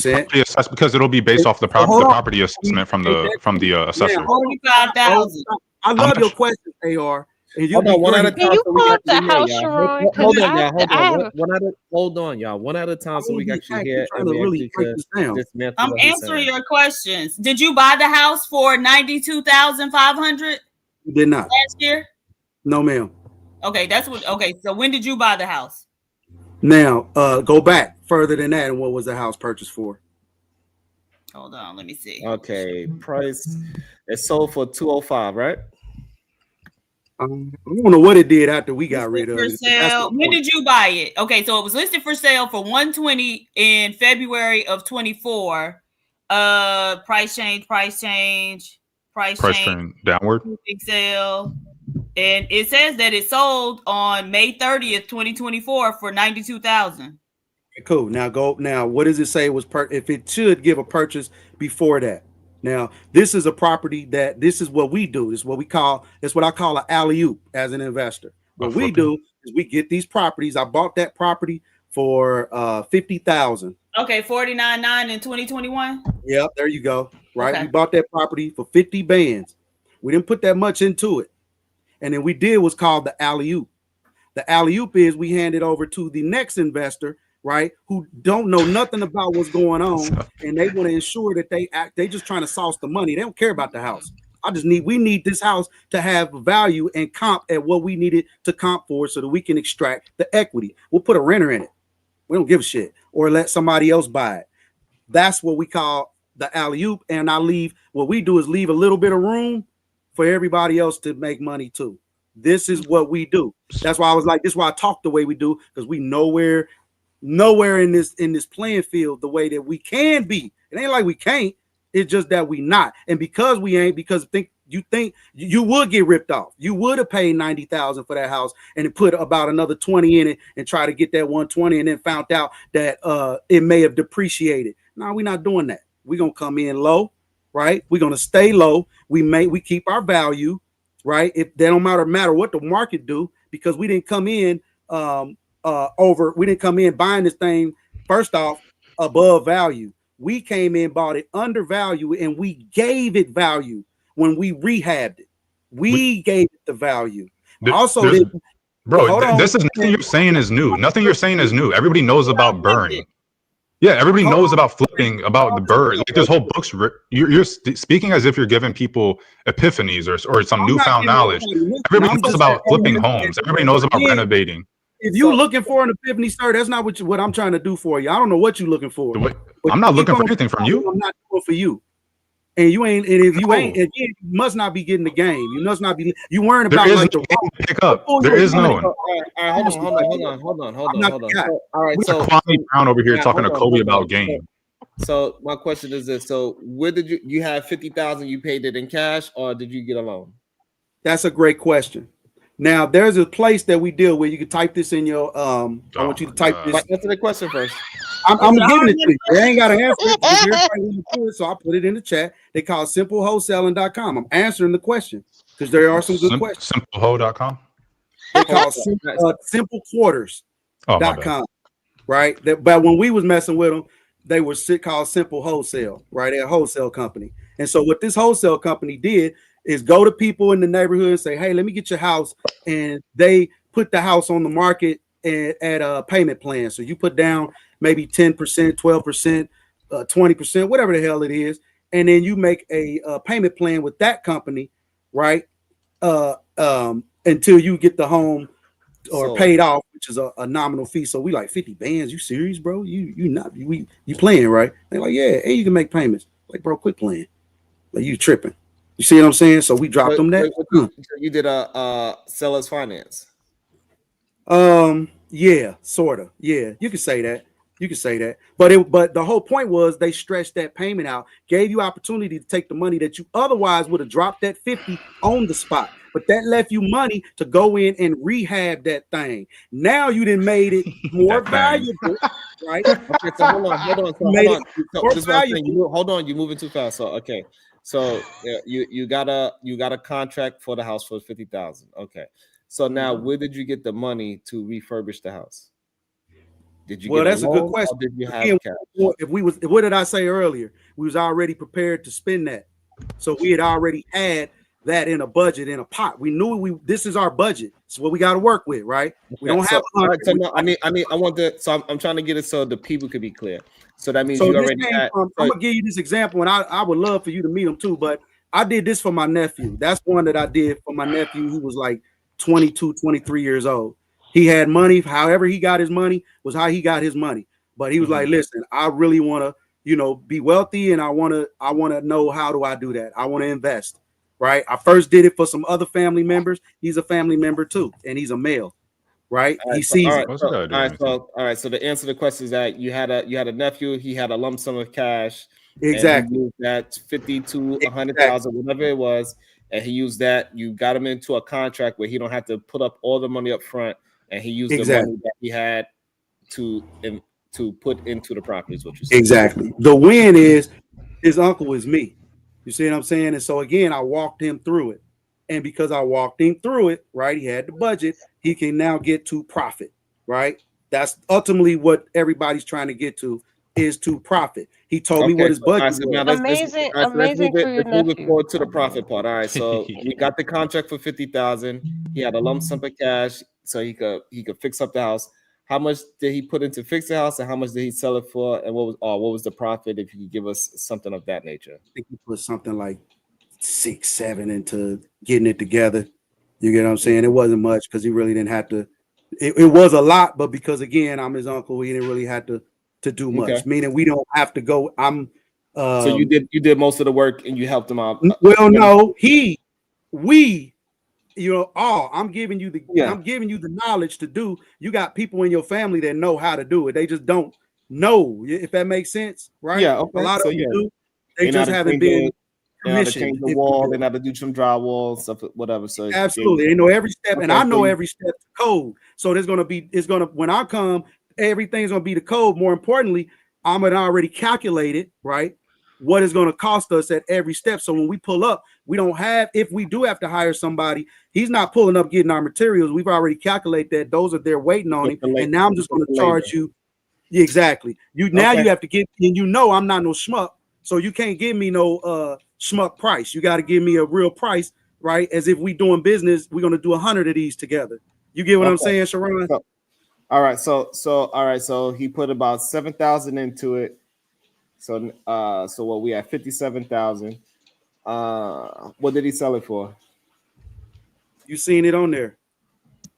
because it'll be based off the property assessment from the assessor. 45,000. I love your question, AR. and you'll Hold on, be one at a great. Can time you so we pull can up the actually hear house, y'all. Sharon? Because Hold on, I y'all. Hold I on. have Hold on, y'all. One at a time so we can actually Actually hear trying and to we really actually break could this down. dismantle I'm what he's answering saying. your questions. Did you buy the house for 92,500 You did not. last year? No, ma'am. Okay, that's what. Okay, so when did you buy the house? Now, go back further than that, and what was the house purchased for? Hold on, let me see. Okay, price. It sold for 205, right? I don't know what it did after we got rid Listed of for it. But that's sale. the When point. did you buy it? Okay, so it was listed for sale for 120 in February of 24. Price change, Price trend downward. big sale. And it says that it sold on May 30th, 2024 for 92,000. Cool. Now go. Now, what does it say was if it should give a purchase before that? Now, this is a property that this is what we do. This is what we call. It's what I call an alley oop as an investor. What we Flipping. do is we get these properties. I bought that property for 50,000. Okay, 49.9 in 2021. Yep, there you go. Right, Okay. we bought that property for 50 bands. We didn't put that much into it, and then we did what's called the alley oop. The alley oop is we hand it over to the next investor, right, who don't know nothing about what's going on, and they want to ensure that they just trying to sauce the money. They don't care about the house. We need this house to have value and comp at what we need it to comp for so that we can extract the equity. We'll put a renter in it. We don't give a shit, or let somebody else buy it. That's what we call the alley oop. And what we do is leave a little bit of room for everybody else to make money too. This is what we do. That's why I was like, this is why I talk the way we do, because we nowhere in this playing field the way that we can be. It ain't like we can't. It's just that we not. And because we ain't, because you think you would get ripped off. You would have paid 90,000 for that house and put about another 20 in it and try to get that 120 and then found out that it may have depreciated. No, we're not doing that. We're gonna come in low, right? We're gonna stay low. We keep our value, right? If they don't matter what the market do, because we didn't come in we didn't come in buying this thing first off above value. We came in, bought it under value, and we gave it value when we rehabbed it. We gave it the value. Also, this is nothing you're saying is new. Nothing you're saying is new. Everybody knows about burning. Yeah, everybody knows about flipping, about the bird. Like there's whole books. You're speaking as if you're giving people epiphanies or some newfound knowledge. Everybody knows about flipping homes. Everybody knows about renovating. If you're looking for an epiphany, sir, that's not what I'm trying to do for you. I don't know what you're looking for. I'm not looking for anything from you. I'm not doing for you. And you ain't, and if you ain't, again, you must not be getting the game. You must not be. You weren't about like the pick up. There is no one. Hold on. All right, so Kwame Brown over here talking to Kobe about game. So my question is this: so where did you have 50,000? You paid it in cash, or did you get a loan? That's a great question. Now there's a place that we deal with. You can type this in your. I want you to type this. Answer the question first. I'm giving it to you. They ain't got to answer it because everybody wants to do it, so I put it in the chat. They call it simplewholesaling.com. I'm answering the question because there are some good questions. Simpleho.com. They call simplequarters.com. Right? But when we was messing with them, they were called Simple Wholesale. Right? They're a wholesale company. And so what this wholesale company did is go to people in the neighborhood and say, hey, let me get your house. And they put the house on the market at a payment plan. So you put down maybe 10%, 12%, 20%, whatever the hell it is. And then you make a payment plan with that company, right? Until you get the home or paid off, which is a nominal fee. So we like 50 bands. You serious, bro? You playing, right? They're like, yeah, and you can make payments. Like, bro, quit playing. Like, you tripping. You see what I'm saying? So we dropped them that. You did a seller's finance. Yeah, sort of. Yeah, you can say that. But the whole point was they stretched that payment out, gave you opportunity to take the money that you otherwise would have dropped that 50 on the spot. But that left you money to go in and rehab that thing. Now you done made it more valuable, right? Okay, so hold on. You're moving too fast. So okay. So you got a contract for the house for 50,000. Okay. So now where did you get the money to refurbish the house? Did you that's a good question. Did you have cash? What did I say earlier? We was already prepared to spend that. So we had already had that in a budget in a pot. We knew this is our budget. It's what we got to work with, right? We don't have. All right, so no, I want to. So I'm trying to get it so the people could be clear. So that means So you this already came had. from, I'm gonna give you this example, and I would love for you to meet him too. But I did this for my nephew. That's one that I did for my nephew. He was like 22, 23 years old. He had money. However he got his money was how he got his money. But he was like, listen, I really want to, be wealthy, and I want to know, how do I do that? I want to invest, right? I first did it for some other family members. He's a family member too, and he's a male, right? All right, He sees all it. right, all right. So the answer to the question is that you had a nephew. He had a lump sum of cash. Exactly. And he used that 50 to 100,000, whatever it was, and he used that. You got him into a contract where he don't have to put up all the money up front, and he used the money that he had to put into the property. Is what you said. Exactly. The win is his uncle is me. You see what I'm saying? And so again, I walked him through it. And because I walked him through it, right, he had the budget, he can now get to profit, right? That's ultimately what everybody's trying to get to, is to profit. He told me what his budget was. Amazing for your let's move it nephew. forward to the profit part. All right, so we got the contract for 50,000. He had a lump sum of cash, so he could fix up the house. How much did he put into fix the house, and how much did he sell it for? And what was the profit? If you could give us something of that nature. I think he put something like 6, 7 into getting it together. You get what I'm saying? It wasn't much because he really didn't have to. It was a lot, but because again, I'm his uncle, he didn't really have to do much. Okay. Meaning we don't have to go. So you did most of the work and you helped him out. Well, no, I'm giving you the knowledge to do. You got people in your family that know how to do it. They just don't know, if that makes sense, right? Yeah, okay. A lot of them do. They know just how to haven't change been they know how to commissioned. change the wall. They know how to do some drywall stuff, whatever. So Absolutely, they know every step, and I know every step to code. So when I come, everything's gonna be the code. More importantly, I'm gonna already calculated, right, what is going to cost us at every step. So when we pull up, if we do have to hire somebody, he's not pulling up getting our materials. We've already calculated that those are there waiting on him. And now I'm just going to charge you. Exactly. You have to get, and I'm not no schmuck. So you can't give me no schmuck price. You got to give me a real price, right? As if we doing business, we're going to do 100 of these together. You get what I'm saying, Sharon? All right. So he put about 7,000 into it. So what we at 57,000. What did he sell it for? You seen it on there?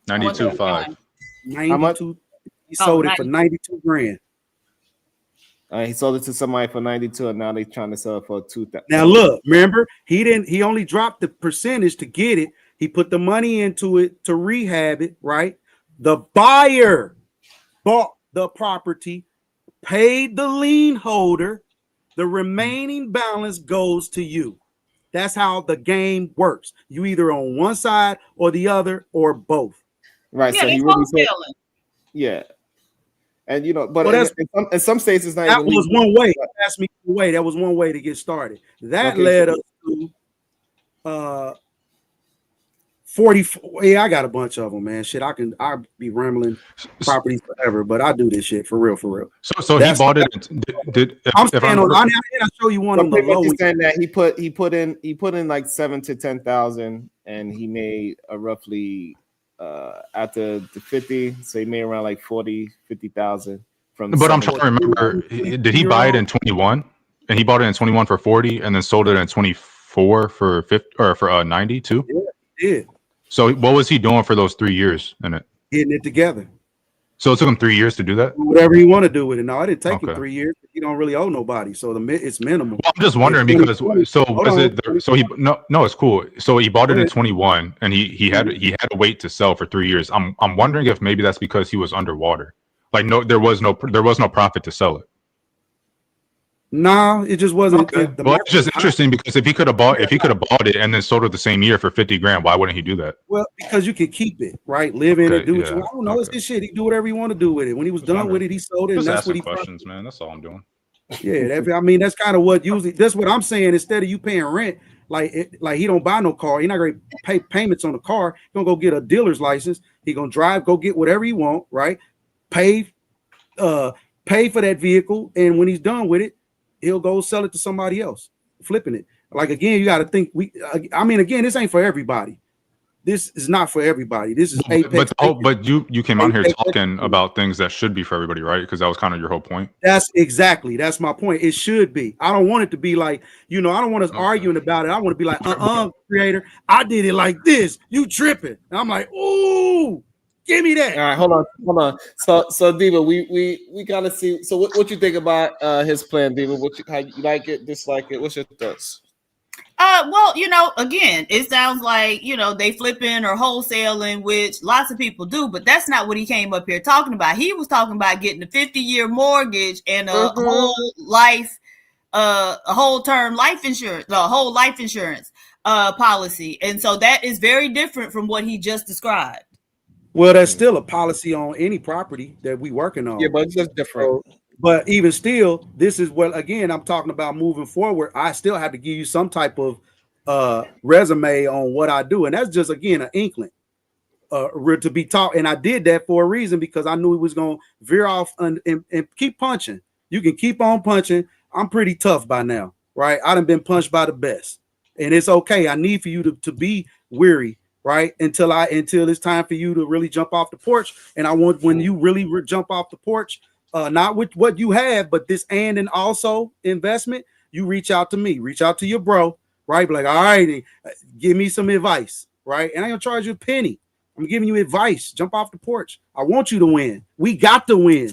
92.5. 92. He sold it for 92 grand. He sold it to somebody for 92, and now they're trying to sell it for 2,000. Now look, remember, he only dropped the percentage to get it. He put the money into it to rehab it, right? The buyer bought the property, paid the lien holder, the remaining balance goes to you. That's how the game works. You either on one side or the other or both. Right. Yeah, so he really said, yeah. And but in some states it's not. That was one way. Ask me the way. That was one way to get started. That led us to 44. Yeah, I got a bunch of them, man. Shit, I'll be rambling properties forever, but I do this shit for real. So he bought it. I'm saying I'll show you one of the low. Saying that he put in like 7,000 to 10,000, and he made a roughly after the 50, so he made around like 50,000 from. But I'm trying to remember, did he buy it in 21? And he bought it in 21 for 40, and then sold it in 24 for 50 or for 92. Yeah. So what was he doing for those 3 years in it? Getting it together. So it took him 3 years to do that? Whatever you want to do with it. No, it didn't take him 3 years. He don't really owe nobody. So it's minimal. Well, I'm just wondering because it's cool. So he bought it in 21 and he had to wait to sell for 3 years. I'm wondering if maybe that's because he was underwater. Like there was no profit to sell it. No, it just wasn't. Okay. Well, it's just interesting because if he could have bought it and then sold it the same year for 50 grand, why wouldn't he do that? Well, because you can keep it, right? Live in it, do what you want. I don't know. It's his shit. He do whatever he want to do with it. When he was done with it, he sold it. Just and that's what he questions, man. That's all I'm doing. Yeah, that's kind of what usually. That's what I'm saying. Instead of you paying rent, like he don't buy no car. He's not going to pay payments on the car. He's gonna go get a dealer's license. He gonna drive, go get whatever he want, right? Pay for that vehicle, and when he's done with it, he'll go sell it to somebody else, flipping it. Like again, you got to think. I mean, again, this ain't for everybody. This is not for everybody. This is apex. But you came on here Apex talking Predator. about things that should be for everybody, right? Because that was kind of your whole point. That's my point. It should be. I don't want it to be like, I don't want us arguing about it. I want to be like, creator, I did it like this. You tripping? And I'm like, ooh, give me that. All right, hold on. So Diva, we gotta see. So what you think about his plan, Diva? How you like it, dislike it? What's your thoughts? Well, again, it sounds like, they flipping or wholesaling, which lots of people do, but that's not what he came up here talking about. He was talking about getting a 50-year mortgage and a whole life, a whole term life insurance, the whole life insurance policy. And so that is very different from what he just described. Well, there's still a policy on any property that we working on. Yeah, but it's just different. But even still, this is what, again, I'm talking about moving forward. I still have to give you some type of resume on what I do. And that's just, again, an inkling to be taught. And I did that for a reason, because I knew it was going to veer off and keep punching. You can keep on punching. I'm pretty tough by now, right? I done been punched by the best. And it's okay. I need for you to be weary, right? Until it's time for you to really jump off the porch. And I want, when you really jump off the porch, not with what you have, but this and also investment, you reach out to me, reach out to your bro, right? Be like, all right, give me some advice, right? And I ain't gonna charge you a penny. I'm giving you advice. Jump off the porch. I want you to win. We got to win,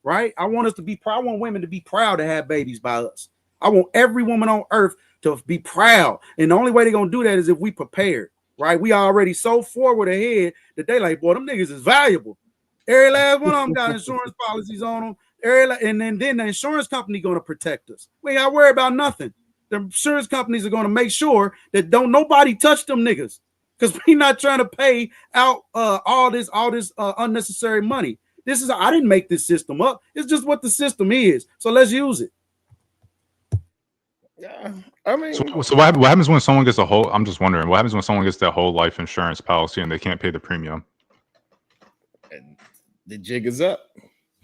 right? I want us to be proud. I want women to be proud to have babies by us. I want every woman on earth to be proud. And the only way they're gonna do that is if we prepared, right? We already so forward ahead that they like, boy, them niggas is valuable. Every last one of them got insurance policies on them. And then the insurance company going to protect us. We ain't got to worry about nothing. The insurance companies are going to make sure that don't nobody touch them niggas, because we not trying to pay out all this unnecessary money. I didn't make this system up. It's just what the system is. So let's use it. Yeah, I mean, so what happens when someone gets I'm just wondering, what happens when someone gets that whole life insurance policy and they can't pay the premium? The jig is up.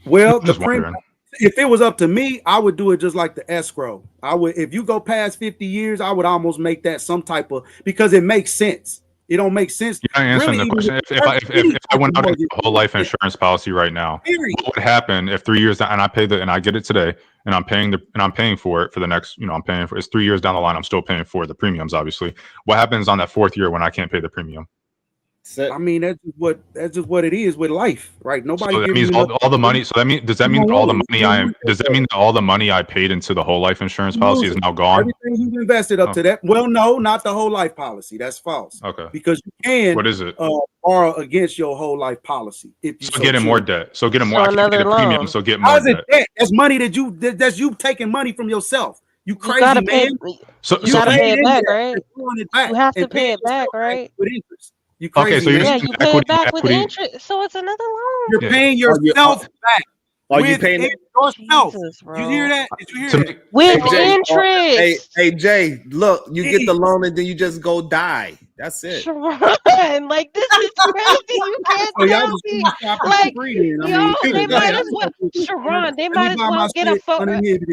Well, if it was up to me, I would do it just like the escrow. I would, if you go past 50 years, I would almost make that some type of, because it makes sense. It don't make sense. You're not answering the question. If I went out and get a whole life insurance policy right now, what would happen if 3 years and I pay and I get it today, and I'm paying for it for the next, I'm paying for it's 3 years down the line, I'm still paying for the premiums, obviously. What happens on that fourth year when I can't pay the premium? I mean, that's just what it is with life, right? Nobody. So that means all the money. So does that mean that all the money I paid into the whole life insurance policy is now gone? Everything you've invested up to that. Well, no, not the whole life policy. That's false. Okay. Because you can. What is it? Borrow against your whole life policy. If you getting more debt. So getting more. I can't pay the premium. So get more debt. That's money that's you taking money from yourself. You crazy, man. You gotta pay it back, right? You have to pay it back, right? With interest. You pay it back with interest, so it's another loan. You're paying yourself back. Are you paying yourself? Did you hear that? Did you hear that? With interest. Hey Jay, look, you get the loan and then you just go die. That's it. Sharon, like this is crazy. You can't tell me. Like, they might as well. Sharon, they might as well get a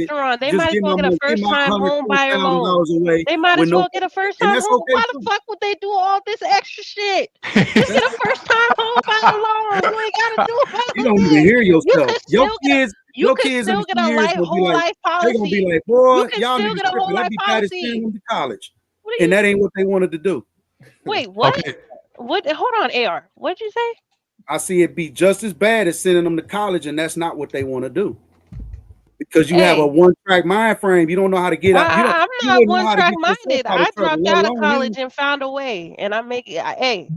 Sharon, they might as well get a first-time home buyer loan. They might as well get a first-time home. Why the fuck would they do all this extra shit? Just get a first-time home buyer loan. You ain't gotta do all You don't even hear yourself. Your kids still get a whole life policy. They're gonna be like, boy, y'all need to let me try to send them to college. And that ain't what they wanted to do. Wait, what? Okay. What? Hold on, AR. What did you say? I see it be just as bad as sending them to college, and that's not what they want to do. Because you have a one-track mind frame, you don't know how to get out. I'm not one-track minded. I dropped out of college and found a way, and I make it. Hey,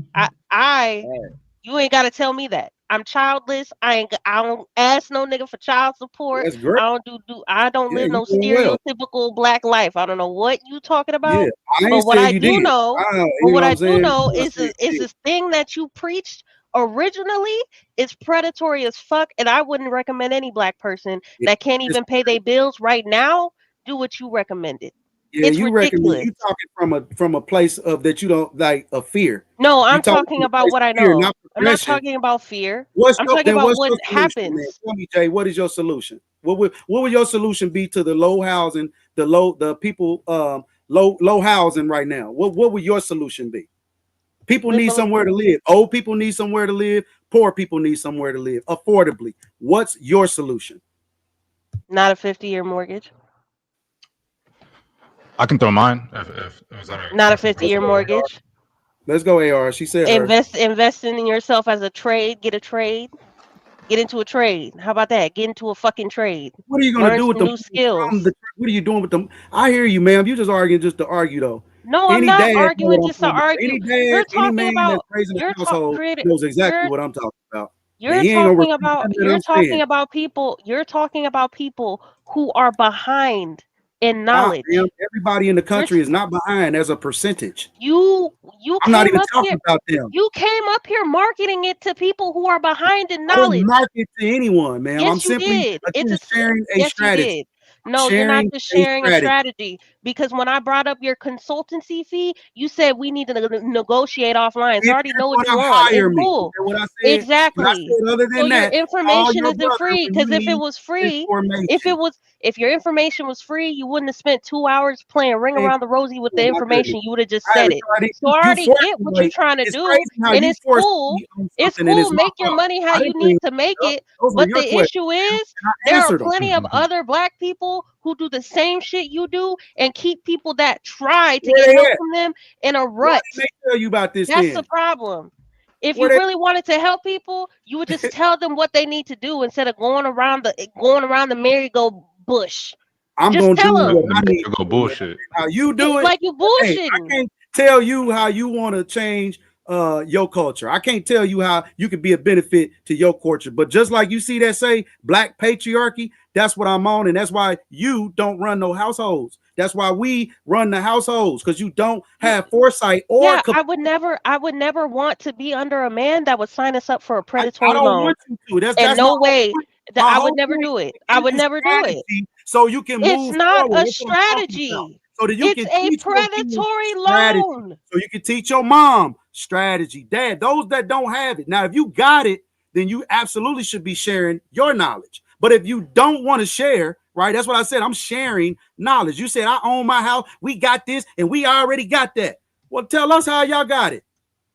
you ain't got to tell me that. I'm childless. I don't ask no nigga for child support. I don't live no stereotypical black life. I don't know what you talking about. But what I do know is this thing that you preached originally is predatory as fuck, and I wouldn't recommend any black person that can't even pay their bills right now do what you recommended. Yeah, it's ridiculous. You talking from a place of that you don't like a fear. No, I'm talking about what I know. I'm not talking about fear. I'm talking about what happens. Tell me, Jay, what is your solution? What would your solution be to the low housing, the people low housing right now. What would your solution be? People need Listen, somewhere to live. Old people need somewhere to live. Poor people need somewhere to live affordably. What's your solution? not a 50-year mortgage. I can throw mine. If is that Not a if that's 50-year okay. mortgage. Let's go, AR. She said her. Investing in yourself as a trade. Get a trade. Get into a trade. How about that? Get into a fucking trade. What are you going to Learn do with some them? new skills. What are you doing with them? I hear you, ma'am. You just arguing just to argue, though. No, I'm Any not dad know arguing what I'm just to talking about. argue. Any You're dad, any talking man that's about raising a you're household creating knows exactly you're what I'm talking about. And you're he ain't gonna talking repeat about nothing that you're I'm talking saying. about people who are behind in Nah, knowledge. ma'am, everybody in the You're country t- is not behind as a percentage. you I'm not came even up talking here about them. you came up here marketing it to people who are behind in I didn't knowledge. market to anyone, ma'am. I'm Yes, you simply did. again sharing a Yes, you strategy. did. No, you're not Sharing just a sharing a strategy. strategy because when I brought up your consultancy fee, you said we need to negotiate offline. So I If already you're know what you gonna want. hire It's me, cool. and what I said, Exactly. other So than your that, call information your isn't brother free when because you if it need was free, information. if your information was free, you wouldn't have spent 2 hours playing ring Man, around the rosy with the oh my goodness. information. You would have just I said haven't it. tried it. So I You already forced get me. what you're Like, trying to it's do, crazy how and you it's forced cool. me on It's something and cool. it's my Make your fault. money how I you didn't need bring to make it up. it. Those were But your the questions, issue ma'am, is and I there are answered them. plenty of other black people who do the same shit you do and keep people that try to Where get they help at? from them in a Why rut. didn't they tell you about this That's the then? problem. If Where you they? really wanted to help people, you would just tell them what they need to do instead of going around the merry-go bush. I'm Just gonna do tell them. what I The need go to do. bullshit. How you do it? Like you Hey, I bullshitting. can't tell you how you want to change your culture. I can't tell you how you could be a benefit to your culture. But just like you see that say black patriarchy, that's what I'm on, and that's why you don't run no households. That's why we run the households, because you don't have foresight or Yeah, I would never want to be under a man that would sign us up for a I predatory don't loan. want you to. And That's my no whole way point. that My I would whole never point do it. I in would this never do it. strategy, so you can It's move not forward. a That's what I'm talking about. strategy. So that you It's can a teach your kids predatory strategy. loan. So you can teach your mom strategy, dad. Those that don't have it. Now, if you got it, then you absolutely should be sharing your knowledge. But if you don't want to share, right? That's what I said. I'm sharing knowledge. You said I own my house. We got this, and we already got that. Well, tell us how y'all got it.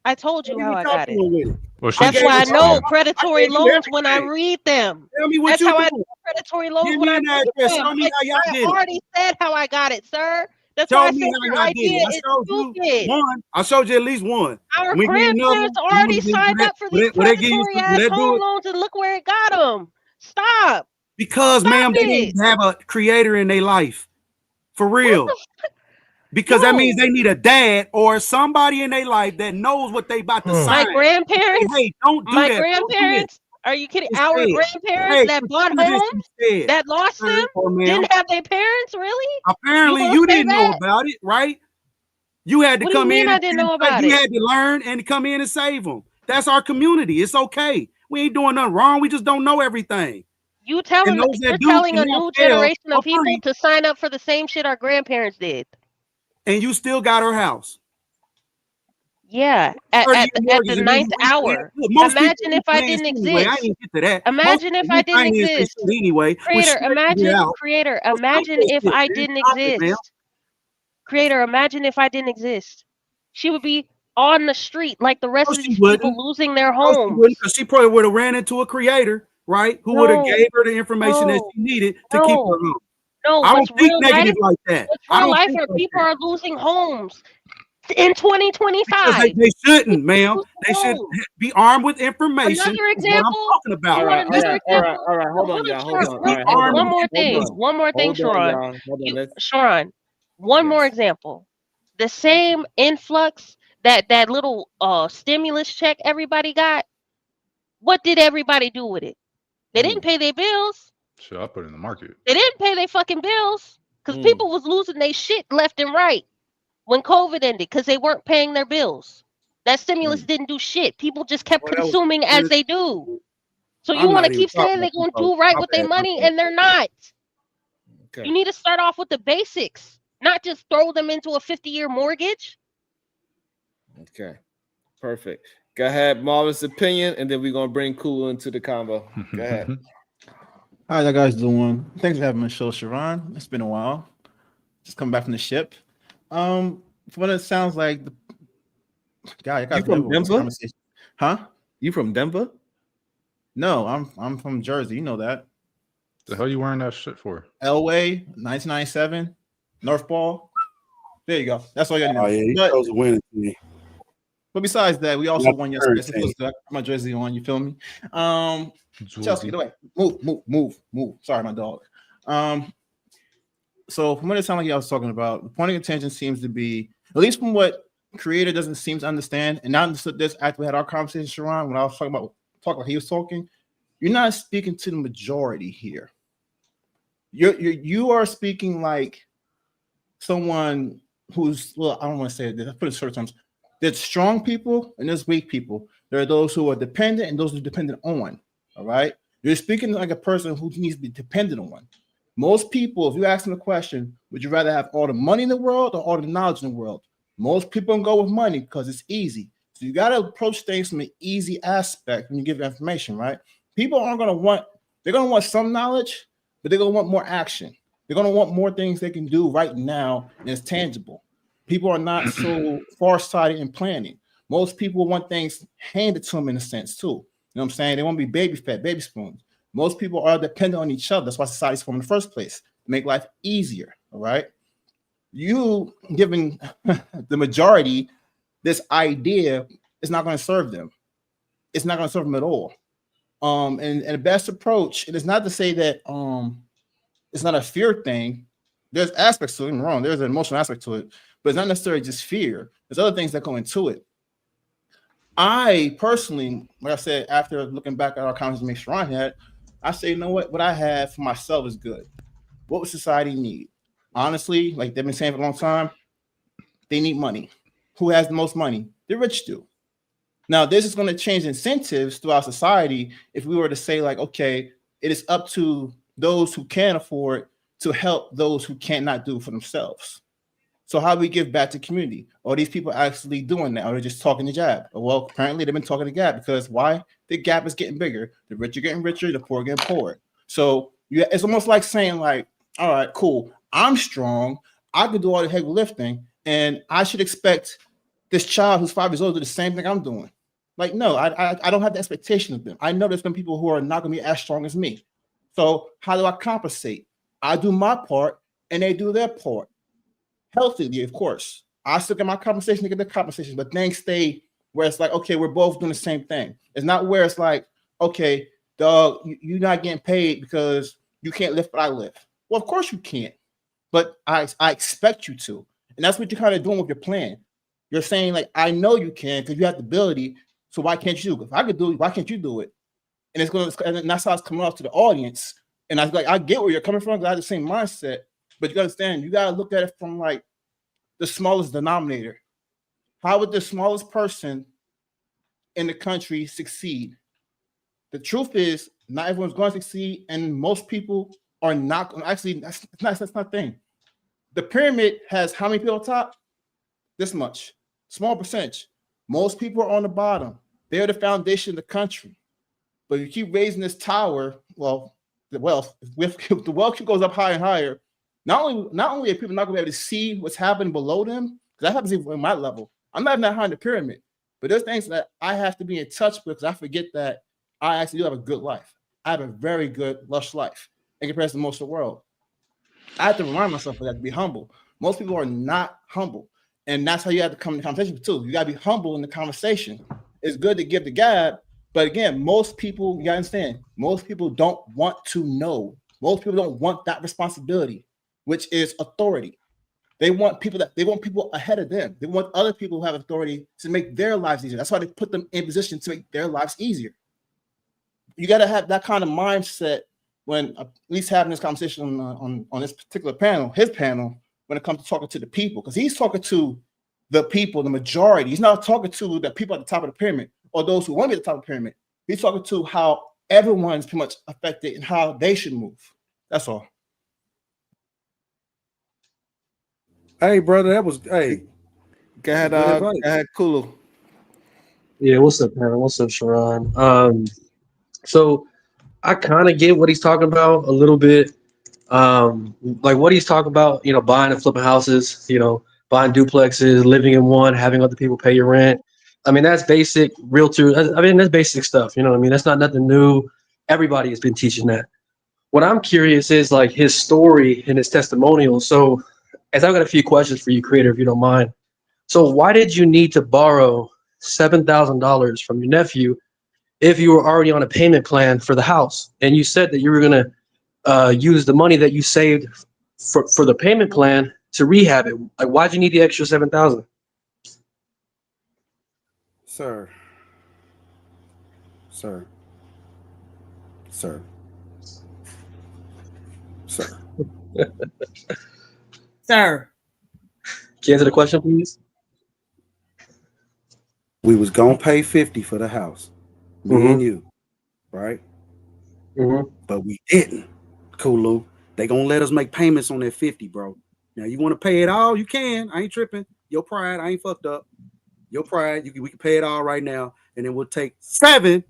I told you how I got it. With it. Well, That's why I she's know saying, predatory gave you loans when I everything. read them. Tell me what That's you how I doing. know predatory loans Give when me I an read address. them. Show me how y'all I did it. already said how I got it, sir. That's Show why I me said how your y'all did idea it. I is showed you stupid. one. I showed you at least one. Our Let me give you another one. grandparents already signed up for these Will they give you predatory some? Will ass they do home it? loans, and look where it got them. Stop. Because, Stop ma'am, they it. need to have a creator in their life. For What real. the Because that Yo, means they need a dad or somebody in their life that knows what they about to my sign. grandparents, Hey, don't do my that. Don't do it. grandparents, are you kidding? Just Our say it. grandparents Hey, that bought consider this homes, instead. that lost Sir them, or ma'am. didn't have their parents, really? Apparently, gonna you say didn't know that? about it, right? You had to What do you come mean in I and didn't know save. about You it? had to learn and come in and save them. That's our community. It's okay. We ain't doing nothing wrong. We just don't know everything. You're And telling those that do a can now new fail generation for of people free, to sign up for the same shit our grandparents did. and you still got her house. Yeah, at 30-year the mortgage, and then you ninth refinance. hour. Look, most people Imagine if I refinance didn't anyway. I exist. ain't get to that. Most Imagine if people I didn't refinance they exist. shit anyway. Creator, So stop imagine that if shit, I man. didn't Stop it, man. exist. Creator, imagine if I didn't exist. She would be on the street like the rest No, of she these people wouldn't. losing their No, she wouldn't, homes. because she probably would have ran into a creator, right? Who would have No, gave her the information that no, she needed to keep her no, home. no. I don't think negative like that. What's I real don't life think are like people that. are losing homes in Because 2025. they shouldn't, People ma'am. losing They should homes. be armed with information. Another Is what I'm example. talking You about. All want right, all another right, all right, example? all right. Hold Hold on, on, y'all. Hold Sharon. Just on. All be right, hold armed on. One with more Hold thing. on. information. One more thing, Hold on, Sharon. y'all. Hold on. Let's Sharon. One more yes. example. The same influx that little stimulus check everybody got. What did everybody do with it? They didn't pay their bills. shit, I put it in the market. They didn't pay their fucking bills because Mm. people was losing their shit left and right when COVID ended because they weren't paying their bills. That stimulus didn't do shit. People just kept Well, that was consuming as they do. So you I'm want not to even keep talking saying about they're you going to folks. do right My with their bad. My money bad. and they're not. Okay. You need to start off with the basics, not just throw them into a 50-year mortgage. Okay. Perfect. Go ahead, Marvin's opinion, and then we're gonna bring Cool into the combo. Go ahead. How y'all guys doing? Thanks for having me on the show, Sharon. It's been a while. Just coming back from the ship. From what it sounds like, God, you guys You from never this Denver? conversation, huh? You from Denver? No, I'm from Jersey. You know that. The hell you wearing that shit for? Elway, 1997, North Ball. There you go. That's all you Oh got to yeah, know. he chose a winning team. But besides that, we also Not won the yesterday. current So it team. feels good. I got my jersey on. You feel me? Chelsea, Jersey. get away. Move. Sorry, my dog. So from what it sounded like y'all was talking about, the point of contention seems to be, at least from what creator doesn't seem to understand, and I understood this after we had our conversation, Sharon, when I was talking like he was talking. You're not speaking to the majority here. You are speaking like someone who's, well, I don't want to say it. I put it in short terms. There's strong people and there's weak people. There are those who are dependent and those who are dependent on. All right. You're speaking like a person who needs to be dependent on. Most people, if you ask them a question, would you rather have all the money in the world or all the knowledge in the world? Most people go with money because it's easy. So you got to approach things from an easy aspect when you give information, right? People aren't going to want, they're going to want some knowledge, but they're going to want more action. They're going to want more things they can do right now and it's tangible. People are not so far-sighted in planning. Most people want things handed to them in a sense too. You know what I'm saying? They want to be baby-fed, baby spoons. Most people are dependent on each other. That's why society's formed in the first place, to make life easier, all right? You giving the majority this idea is not going to serve them. It's not going to serve them at all. And the best approach, and it's not to say that it's not a fear thing. There's aspects to it, wrong. There's an emotional aspect to it, but it's not necessarily just fear. There's other things that go into it. I personally, like I said, after looking back at our conversation Sharon had, I say, you know what I have for myself is good. What would society need? Honestly, like they've been saying for a long time, they need money. Who has the most money? The rich do. Now, this is going to change incentives throughout society if we were to say, like, okay, it is up to those who can afford to help those who cannot do for themselves. So how do we give back to community? Are these people actually doing that? Or are they just talking the jab? Well, apparently they've been talking the gap because why? The gap is getting bigger. The rich are getting richer. The poor are getting poorer. So it's almost like saying like, all right, cool. I'm strong. I can do all the heavy lifting. And I should expect this child who's 5 years old to do the same thing I'm doing. Like, no, I don't have the expectation of them. I know there's been people who are not going to be as strong as me. So how do I compensate? I do my part and they do their part. Healthily, of course. I still get my compensation to get the compensation, but things stay where it's like, okay, we're both doing the same thing. It's not where it's like, okay, dog, you're not getting paid because you can't lift what I lift. Well, of course you can't, but I expect you to. And that's what you're kind of doing with your plan. You're saying, like, I know you can because you have the ability, so why can't you? If I could do it, why can't you do it? And it's going to, and that's how it's coming off to the audience. And I was like, I get where you're coming from because I have the same mindset, but you got to understand, you got to look at it from like the smallest denominator. How would the smallest person in the country succeed? The truth is, not everyone's going to succeed, and most people are not. Actually, that's not the thing. The pyramid has how many people on top? This much. Small percentage. Most people are on the bottom. They're the foundation of the country. But you keep raising this tower, well, the wealth goes up higher and higher. Not only are people not going to be able to see what's happening below them, because that happens even at my level. I'm not even that high in the pyramid, but there's things that I have to be in touch with because I forget that I actually do have a good life. I have a very good, lush life in comparison to most of the world. I have to remind myself of that, to be humble. Most people are not humble, and that's how you have to come in the conversation too. You got to be humble in the conversation. It's good to give the gab, but again, most people, you got to understand, most people don't want to know. Most people don't want that responsibility, which is authority. They want people ahead of them. They want other people who have authority to make their lives easier. That's why they put them in position to make their lives easier. You got to have that kind of mindset when at least having this conversation on this particular panel, his panel, when it comes to talking to the people, because he's talking to the people, the majority. He's not talking to the people at the top of the pyramid or those who want to be at the top of the pyramid. He's talking to how everyone's pretty much affected and how they should move. That's all. Hey, brother, that was hey. Go ahead, Kulu. Yeah, what's up, man? What's up, Sharon? So I kind of get what he's talking about a little bit. Like what he's talking about, buying and flipping houses, buying duplexes, living in one, having other people pay your rent. I mean, that's basic realtor. I mean, that's basic stuff. You know what I mean? That's not nothing new. Everybody has been teaching that. What I'm curious is like his story and his testimonial. So, as I've got a few questions for you, creator, if you don't mind. So, why did you need to borrow $7,000 from your nephew if you were already on a payment plan for the house? And you said that you were going to use the money that you saved for the payment plan to rehab it. Like, why'd you need the extra 7,000? Sir, sir, sir, sir. Sir. Can you answer the question, please? We was gonna pay 50 for the house, me and you, right? But we didn't. Kulu, they gonna let us make payments on that 50, bro. Now you want to pay it all? You can. I ain't tripping. Your pride, I ain't fucked up. Your pride, we can pay it all right now, and then we'll take 7,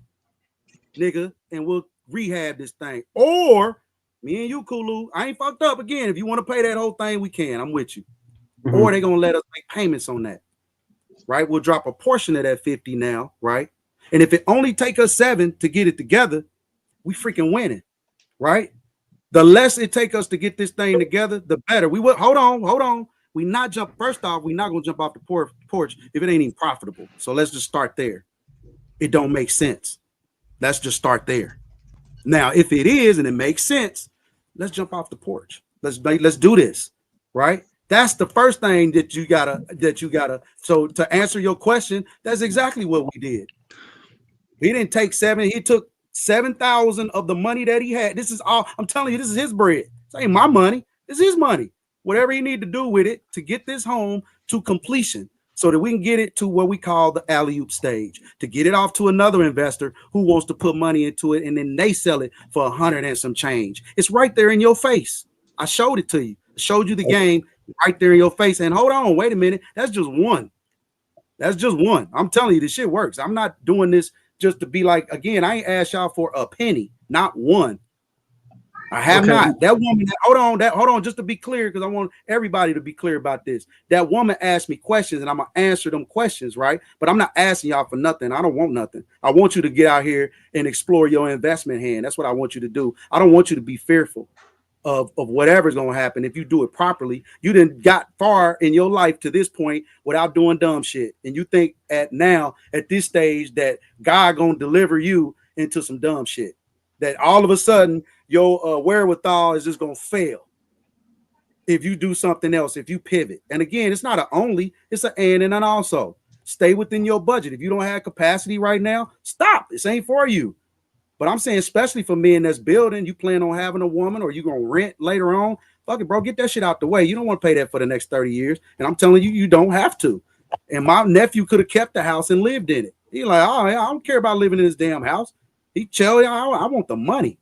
nigga, and we'll rehab this thing. Or me and you, Kulu, I ain't fucked up again. If you want to pay that whole thing, we can. I'm with you. Or they gonna let us make payments on that, right? We'll drop a portion of that 50 now, right? And if it only take us 7 to get it together, we freaking winning, right? The less it take us to get this thing together, the better. We will. Hold on. We not jump. First off, we not gonna jump off the porch if it ain't even profitable. So let's just start there. It don't make sense. Let's just start there. Now, if it is and it makes sense, let's jump off the porch. Let's do this, right? That's the first thing that you gotta. So to answer your question, that's exactly what we did. He didn't take 7. He took 7,000 of the money that he had. This is all. I'm telling you, this is his bread. This ain't my money. This is his money. Whatever he need to do with it to get this home to completion, so that we can get it to what we call the alley-oop stage, to get it off to another investor who wants to put money into it, and then they sell it for 100 and some change. It's right there in your face. I showed it to you. I showed you the game right there in your face. And hold on, wait a minute. That's just one. That's just one. I'm telling you, this shit works. I'm not doing this just to be like, again, I ain't asked y'all for a penny, not one. I have not. That woman, hold on, just to be clear, because I want everybody to be clear about this. That woman asked me questions, and I'm gonna answer them questions, right? But I'm not asking y'all for nothing. I don't want nothing. I want you to get out here and explore your investment hand. That's what I want you to do. I don't want you to be fearful of whatever's gonna happen if you do it properly. You didn't got far in your life to this point without doing dumb shit, and you think at this stage that God gonna deliver you into some dumb shit, that all of a sudden your wherewithal is just gonna fail if you do something else, if you pivot. And again, it's not an only, it's an and an also. Stay within your budget. If you don't have capacity right now, stop. This ain't for you. But I'm saying, especially for men that's building, you plan on having a woman or you gonna rent later on, fuck it, bro, get that shit out the way. You don't want to pay that for the next 30 years. And I'm telling you, you don't have to. And my nephew could have kept the house and lived in it. He's like, oh, I don't care about living in this damn house. He tell you, I want the money.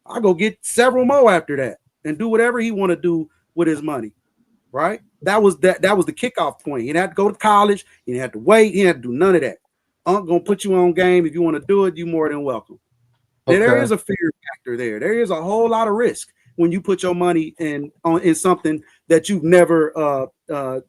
I'll go get several more after that and do whatever he want to do with his money. Right? That was the kickoff point. He didn't have to go to college. He didn't have to wait. He didn't have to do none of that. I'm gonna put you on game. If you want to do it, you more than welcome. Okay. There is a fear factor there. There is a whole lot of risk when you put your money in something that you've never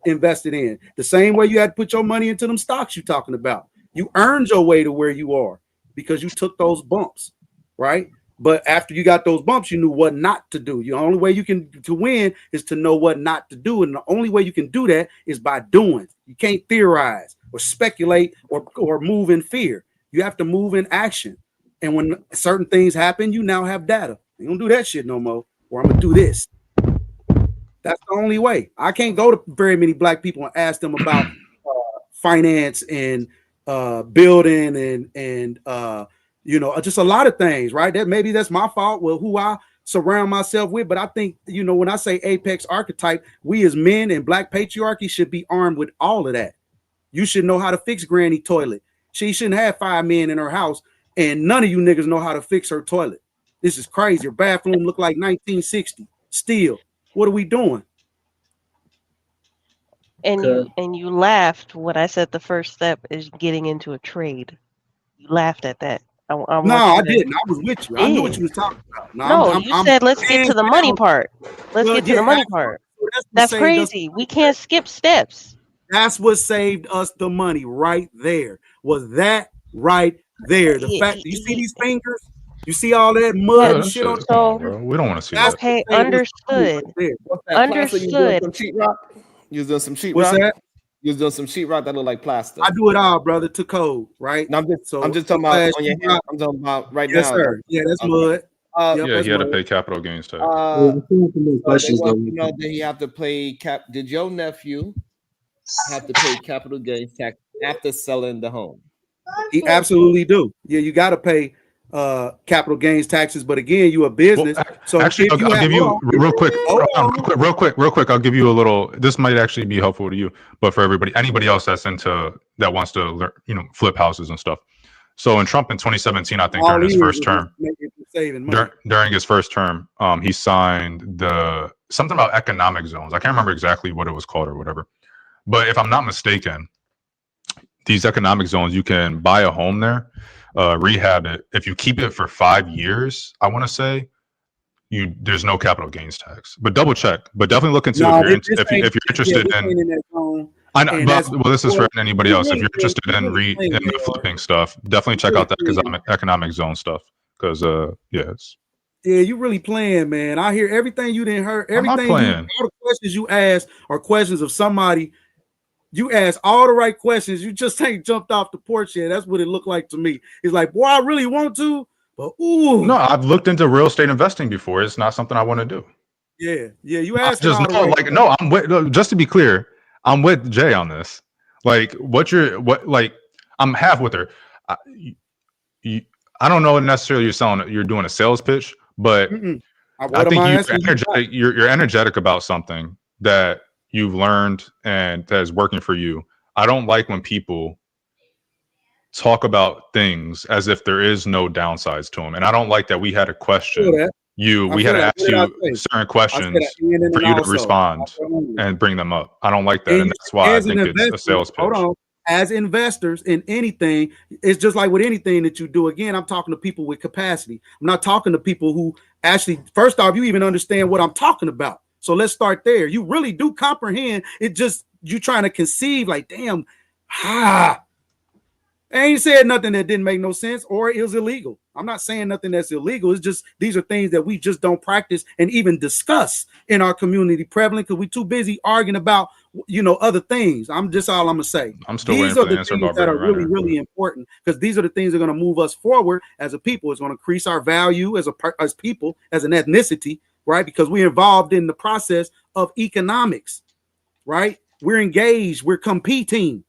invested in. The same way you had to put your money into them stocks you're talking about. You earned your way to where you are because you took those bumps, right? But after you got those bumps, you knew what not to do. The only way you can to win is to know what not to do. And the only way you can do that is by doing. You can't theorize or speculate or move in fear. You have to move in action. And when certain things happen, you now have data. You don't do that shit no more. Or I'm gonna do this. That's the only way. I can't go to very many black people and ask them about finance and building and just a lot of things, right? That maybe that's my fault. Well, who I surround myself with, but I think when I say apex archetype, we as men and black patriarchy should be armed with all of that. You should know how to fix granny toilet. She shouldn't have 5 men in her house, and none of you niggas know how to fix her toilet. This is crazy. Your bathroom look like 1960. Still, what are we doing? And you laughed when I said the first step is getting into a trade. You laughed at that. No, I didn't. I was with you. I knew what you was talking about. No, you said let's get to the money part. Let's get to the money part. what That's saved us. crazy. We can't skip steps. That's what saved us the money right there. Was that right there? The fact you see these fingers, you see all that mud Yeah, Yeah, and that shit shit. on. Come on, so bro. We don't want to see That's that. okay, what saved us the money understood. right there. What's that plaster? You doing Understood. some sheetrock? You was doing some sheetrock? What's that? You was doing some sheetrock that look like plaster. I do it all, brother, to code, right? No, So I'm just talking about glass on your sheetrock. hand. I'm talking about right Yes, now. sir. Yeah, that's Okay. mud. Uh, Yep, Yeah, that's he had to mud. pay capital gains tax. Yeah, I think some more So they questions want though. to know that he have to pay cap. Did your nephew have to pay capital gains tax after selling the home? He absolutely do. Yeah, you got to pay capital gains taxes, but again, you a business. So Actually, if you I'll have, give you hold on, real quick, hold on. real quick. I'll give you a little. This might actually be helpful to you, but for anybody else that wants to learn, flip houses and stuff. So in Trump in 2017, I think All during his he is first is term, saving money. during his first term, he signed something about economic zones. I can't remember exactly what it was called or whatever, but if I'm not mistaken, these economic zones, you can buy a home there, rehab it. If you keep it for 5 years, I want to say there's no capital gains tax. But double check. But definitely look into No, if you're interested this in. ain't in that zone. I know, And but, that's well, this is for anybody you else. If really you're interested playing- in you really playing the AR. flipping stuff, definitely check really out that economic zone stuff. Because Yeah, you really playing, man. I hear everything you didn't heard. I'm not Everything playing. all the questions you ask are questions of somebody. You ask all the right questions. You just ain't jumped off the porch yet. That's what it looked like to me. It's like, boy, I really want to, but ooh. No, I've looked into real estate investing before. It's not something I want to do. Yeah, you I asking just all the know, right. no, I'm with. Just to be clear, I'm with Jay on this. Like, I'm half with her. I don't know necessarily you're doing a sales pitch, but I think you're energetic about something that you've learned and that is working for you. I don't like when people talk about things as if there is no downsides to them, and I don't like that we had to question we had to ask you certain questions for you to respond and bring them up. I don't like that, and that's why I think it's a sales pitch. Hold on. As investors in anything, it's just like with anything that you do. Again, I'm talking to people with capacity. I'm not talking to people who actually, first off, you even understand what I'm talking about. So let's start there. You really do comprehend. It just you trying to conceive like, damn, I ain't said nothing that didn't make no sense or it was illegal. I'm not saying nothing that's illegal. It's just these are things that we just don't practice and even discuss in our community prevalent because we're too busy arguing about other things. I'm just all I'm gonna say. I'm still These waiting are for the the answer things that are right really, really important because these are the things that are going to move us forward as a people. It's going to increase our value as people, as an ethnicity, right? Because we're involved in the process of economics, right? We're engaged, we're competing,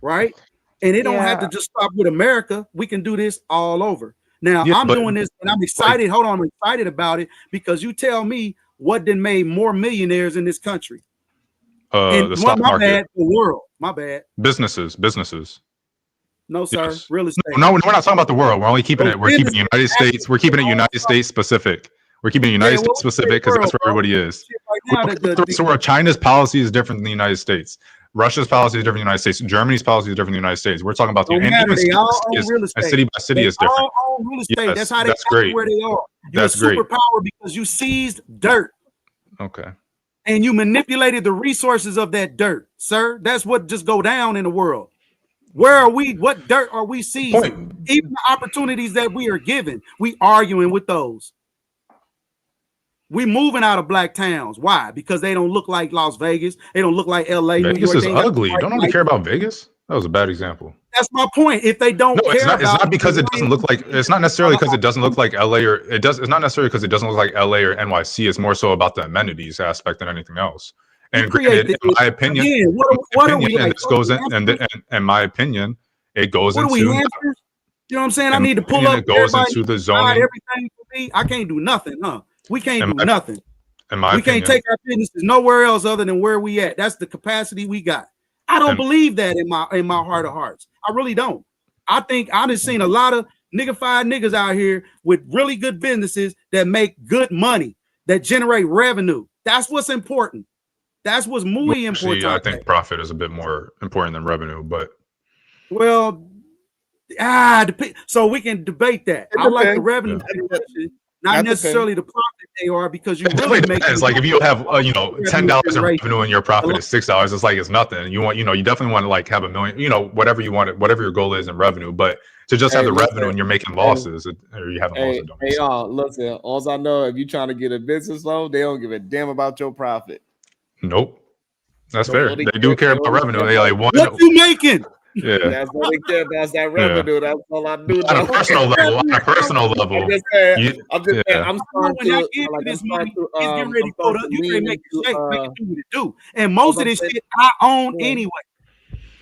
right? And it don't have to just stop with America. We can do this all over. Now, I'm doing this and I'm excited. Hold on, I'm excited about it because you tell me what done made more millionaires in this country. The stock market. Bad, the world. My bad. Businesses. No, sir. Yes. Real estate. No, we're not talking about the world. We're only keeping it. We're keeping United States. We're keeping it United States specific. We're keeping it United States specific because that's where everybody is. So China's policy is different than the United States. Russia's policy is different than the United States. Germany's policy is different than the United States. We're talking about the and city by city is different. All own real estate. Yes, that's how they got where they are. You're that's a superpower because you seized dirt. Okay. And you manipulated the resources of that dirt, sir. That's what just go down in the world. Where are we? What dirt are we seizing? Even the opportunities that we are given, we arguing with those. We moving out of black towns. Why? Because they don't look like Las Vegas. They don't look like LA. Vegas is ugly. Don't nobody care about Vegas? That was a bad example. That's my point. If they don't care, it's not because it doesn't look like. It's not necessarily because it doesn't look like LA or it does. It's not necessarily because it doesn't look like LA or NYC. It's more so about the amenities aspect than anything else. And granted, in my opinion, this goes in my opinion, it goes into. You know what I'm saying? I need to pull up. It goes into the zoning. Everything for me. I can't do nothing, huh? We can't do nothing. We can't take our businesses nowhere else other than where we at. That's the capacity we got. I don't believe that in my heart of hearts. I really don't. I think I done seen a lot of niggified niggas out here with really good businesses that make good money, that generate revenue. That's what's important. That's what's muy important. I think profit is a bit more important than revenue, but so we can debate that. I like the revenue generation, not necessarily the profit, AR because you It really definitely make depends. Like if you have $10 in revenue and your profit is $6, it's like it's nothing. You definitely want to like have $1 million, whatever you want, whatever your goal is in revenue. But to just have the revenue and you're making losses, or you having losses. Hey, y'all, listen. All I know, if you're trying to get a business loan, they don't give a damn about your profit. Nope, that's They fair. only They do care about revenue. They like what you making? Yeah, that's what they care about. Is that revenue. That's all I do. on a personal level. On a personal level, I'm just saying. you- I'm just saying. yeah. I'm starting When I to get like. to this I'm money, starting to. it's getting ready to I'm go starting to you lean ready to make it into, shake, make it do what it do. And most of this shit I own anyway.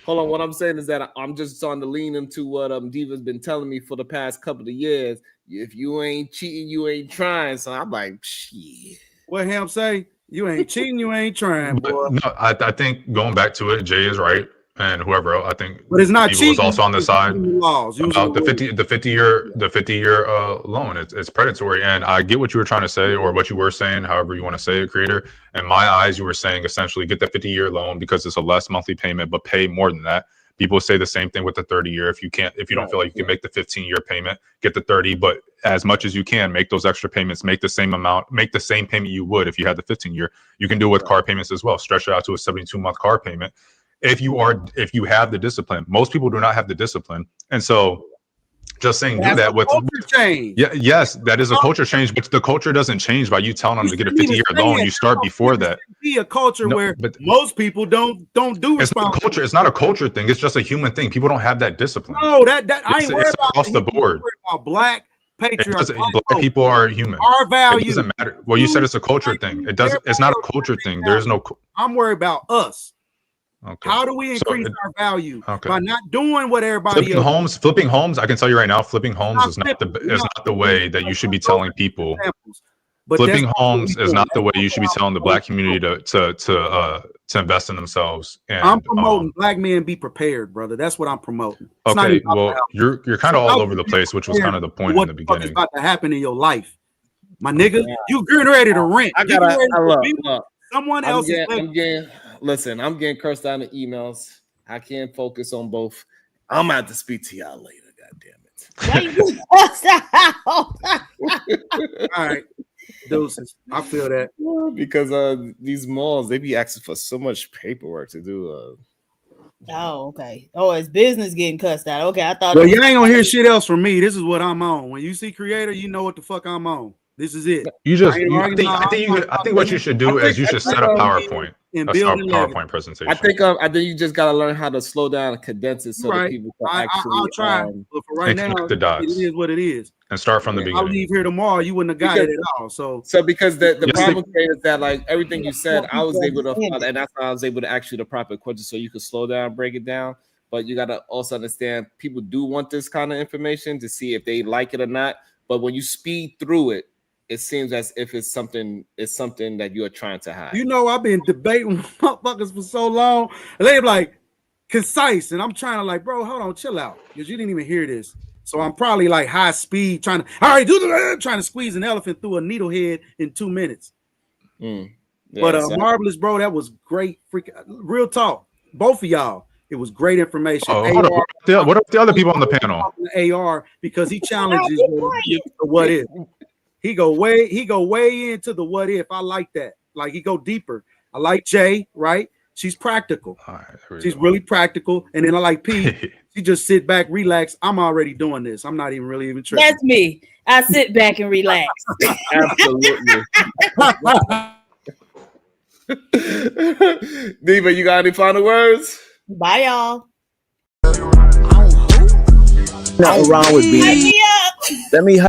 Hold on. What I'm saying is that I'm just starting to lean into what Diva's been telling me for the past couple of years. If you ain't cheating, you ain't trying. So I'm like, shit. What Ham say? You ain't cheating, you ain't trying, boy. No, I think going back to it, Jay is right, and whoever else, I think, But it's not Diva was cheating. also on the It's side cheating laws. about the 50-year loan. It's predatory, and I get what you were trying to say, or what you were saying, however you want to say it, creator. In my eyes, you were saying essentially get the 50-year loan because it's a less monthly payment, but pay more than that. People say the same thing with the 30-year. If you don't feel like you can make the 15-year payment, get the 30, but as much as you can, make those extra payments, make the same amount, make the same payment you would if you had the 15-year. You can do it with car payments as well. Stretch it out to a 72-month car payment. If you have the discipline. Most people do not have the discipline. And so just saying That's do that with culture change. Yeah, yes, that is a culture change, but the culture doesn't change by you telling them to get a 50-year loan. You start before that. Be a culture where but most people don't do it's not a culture. It's not a culture thing. It's just a human thing. People don't have that discipline. No, that I ain't worried it's about across the board. About black patriots. Black people are human. Our values. It doesn't matter. Well, you said it's a culture thing. It doesn't. It's not a culture thing. There is no. I'm worried about us. Okay. How do we increase our value okay. by not doing what everybody else? Flipping homes. I can tell you right now, flipping homes is not the way that you should be telling people. But flipping homes is not the way you should be telling the black community to invest in themselves. And, I'm promoting black men be prepared, brother. That's what I'm promoting. It's okay, well, you're kind of all over the place, which was kind of the point in the beginning. What's about to happen in your life, my nigga? You getting ready to rent? Someone else is. I'm getting cursed out in emails. I can't focus on both. I'm gonna have to speak to y'all later. God damn it. All right. Doses. I feel that. Because these malls, they be asking for so much paperwork to do. Oh, okay. Oh, it's business getting cussed out. Okay, I thought. Well, you ain't gonna hear shit else from me. This is what I'm on. When you see creator, you know what the fuck I'm on. This is it. I think what you should do is you should set a PowerPoint. A PowerPoint presentation. I think you just gotta learn how to slow down and condense it so that people can actually. I'll try, but for right now, the dots. it is what it is. And start from the beginning. I'll leave here tomorrow. You wouldn't have got it at all. So because the problem is that like everything you said, I was able to, and that's how I was able to ask you the proper question so you could slow down, break it down. But you gotta also understand people do want this kind of information to see if they like it or not. But when you speed through it, it seems as if it's something that you're trying to hide. You know, I've been debating with motherfuckers for so long, and they're like concise, and I'm trying to like, bro, hold on, chill out, because you didn't even hear this. So I'm probably like high speed trying to squeeze an elephant through a needle head in 2 minutes. Yeah, but marvelous, bro. That was great. Real talk, both of y'all. It was great information. What are the other people on the panel? AR, because he challenges the what if. He go way into the what if. I like that. Like he go deeper. I like Jay, right? She's practical. She's really practical. And then I like P. She just sit back, relax. I'm already doing this. I'm not even really even tripping. That's me. I sit back and relax. Absolutely. Diva, you got any final words? Bye, y'all. Nothing wrong with being. Hype me up. Let me.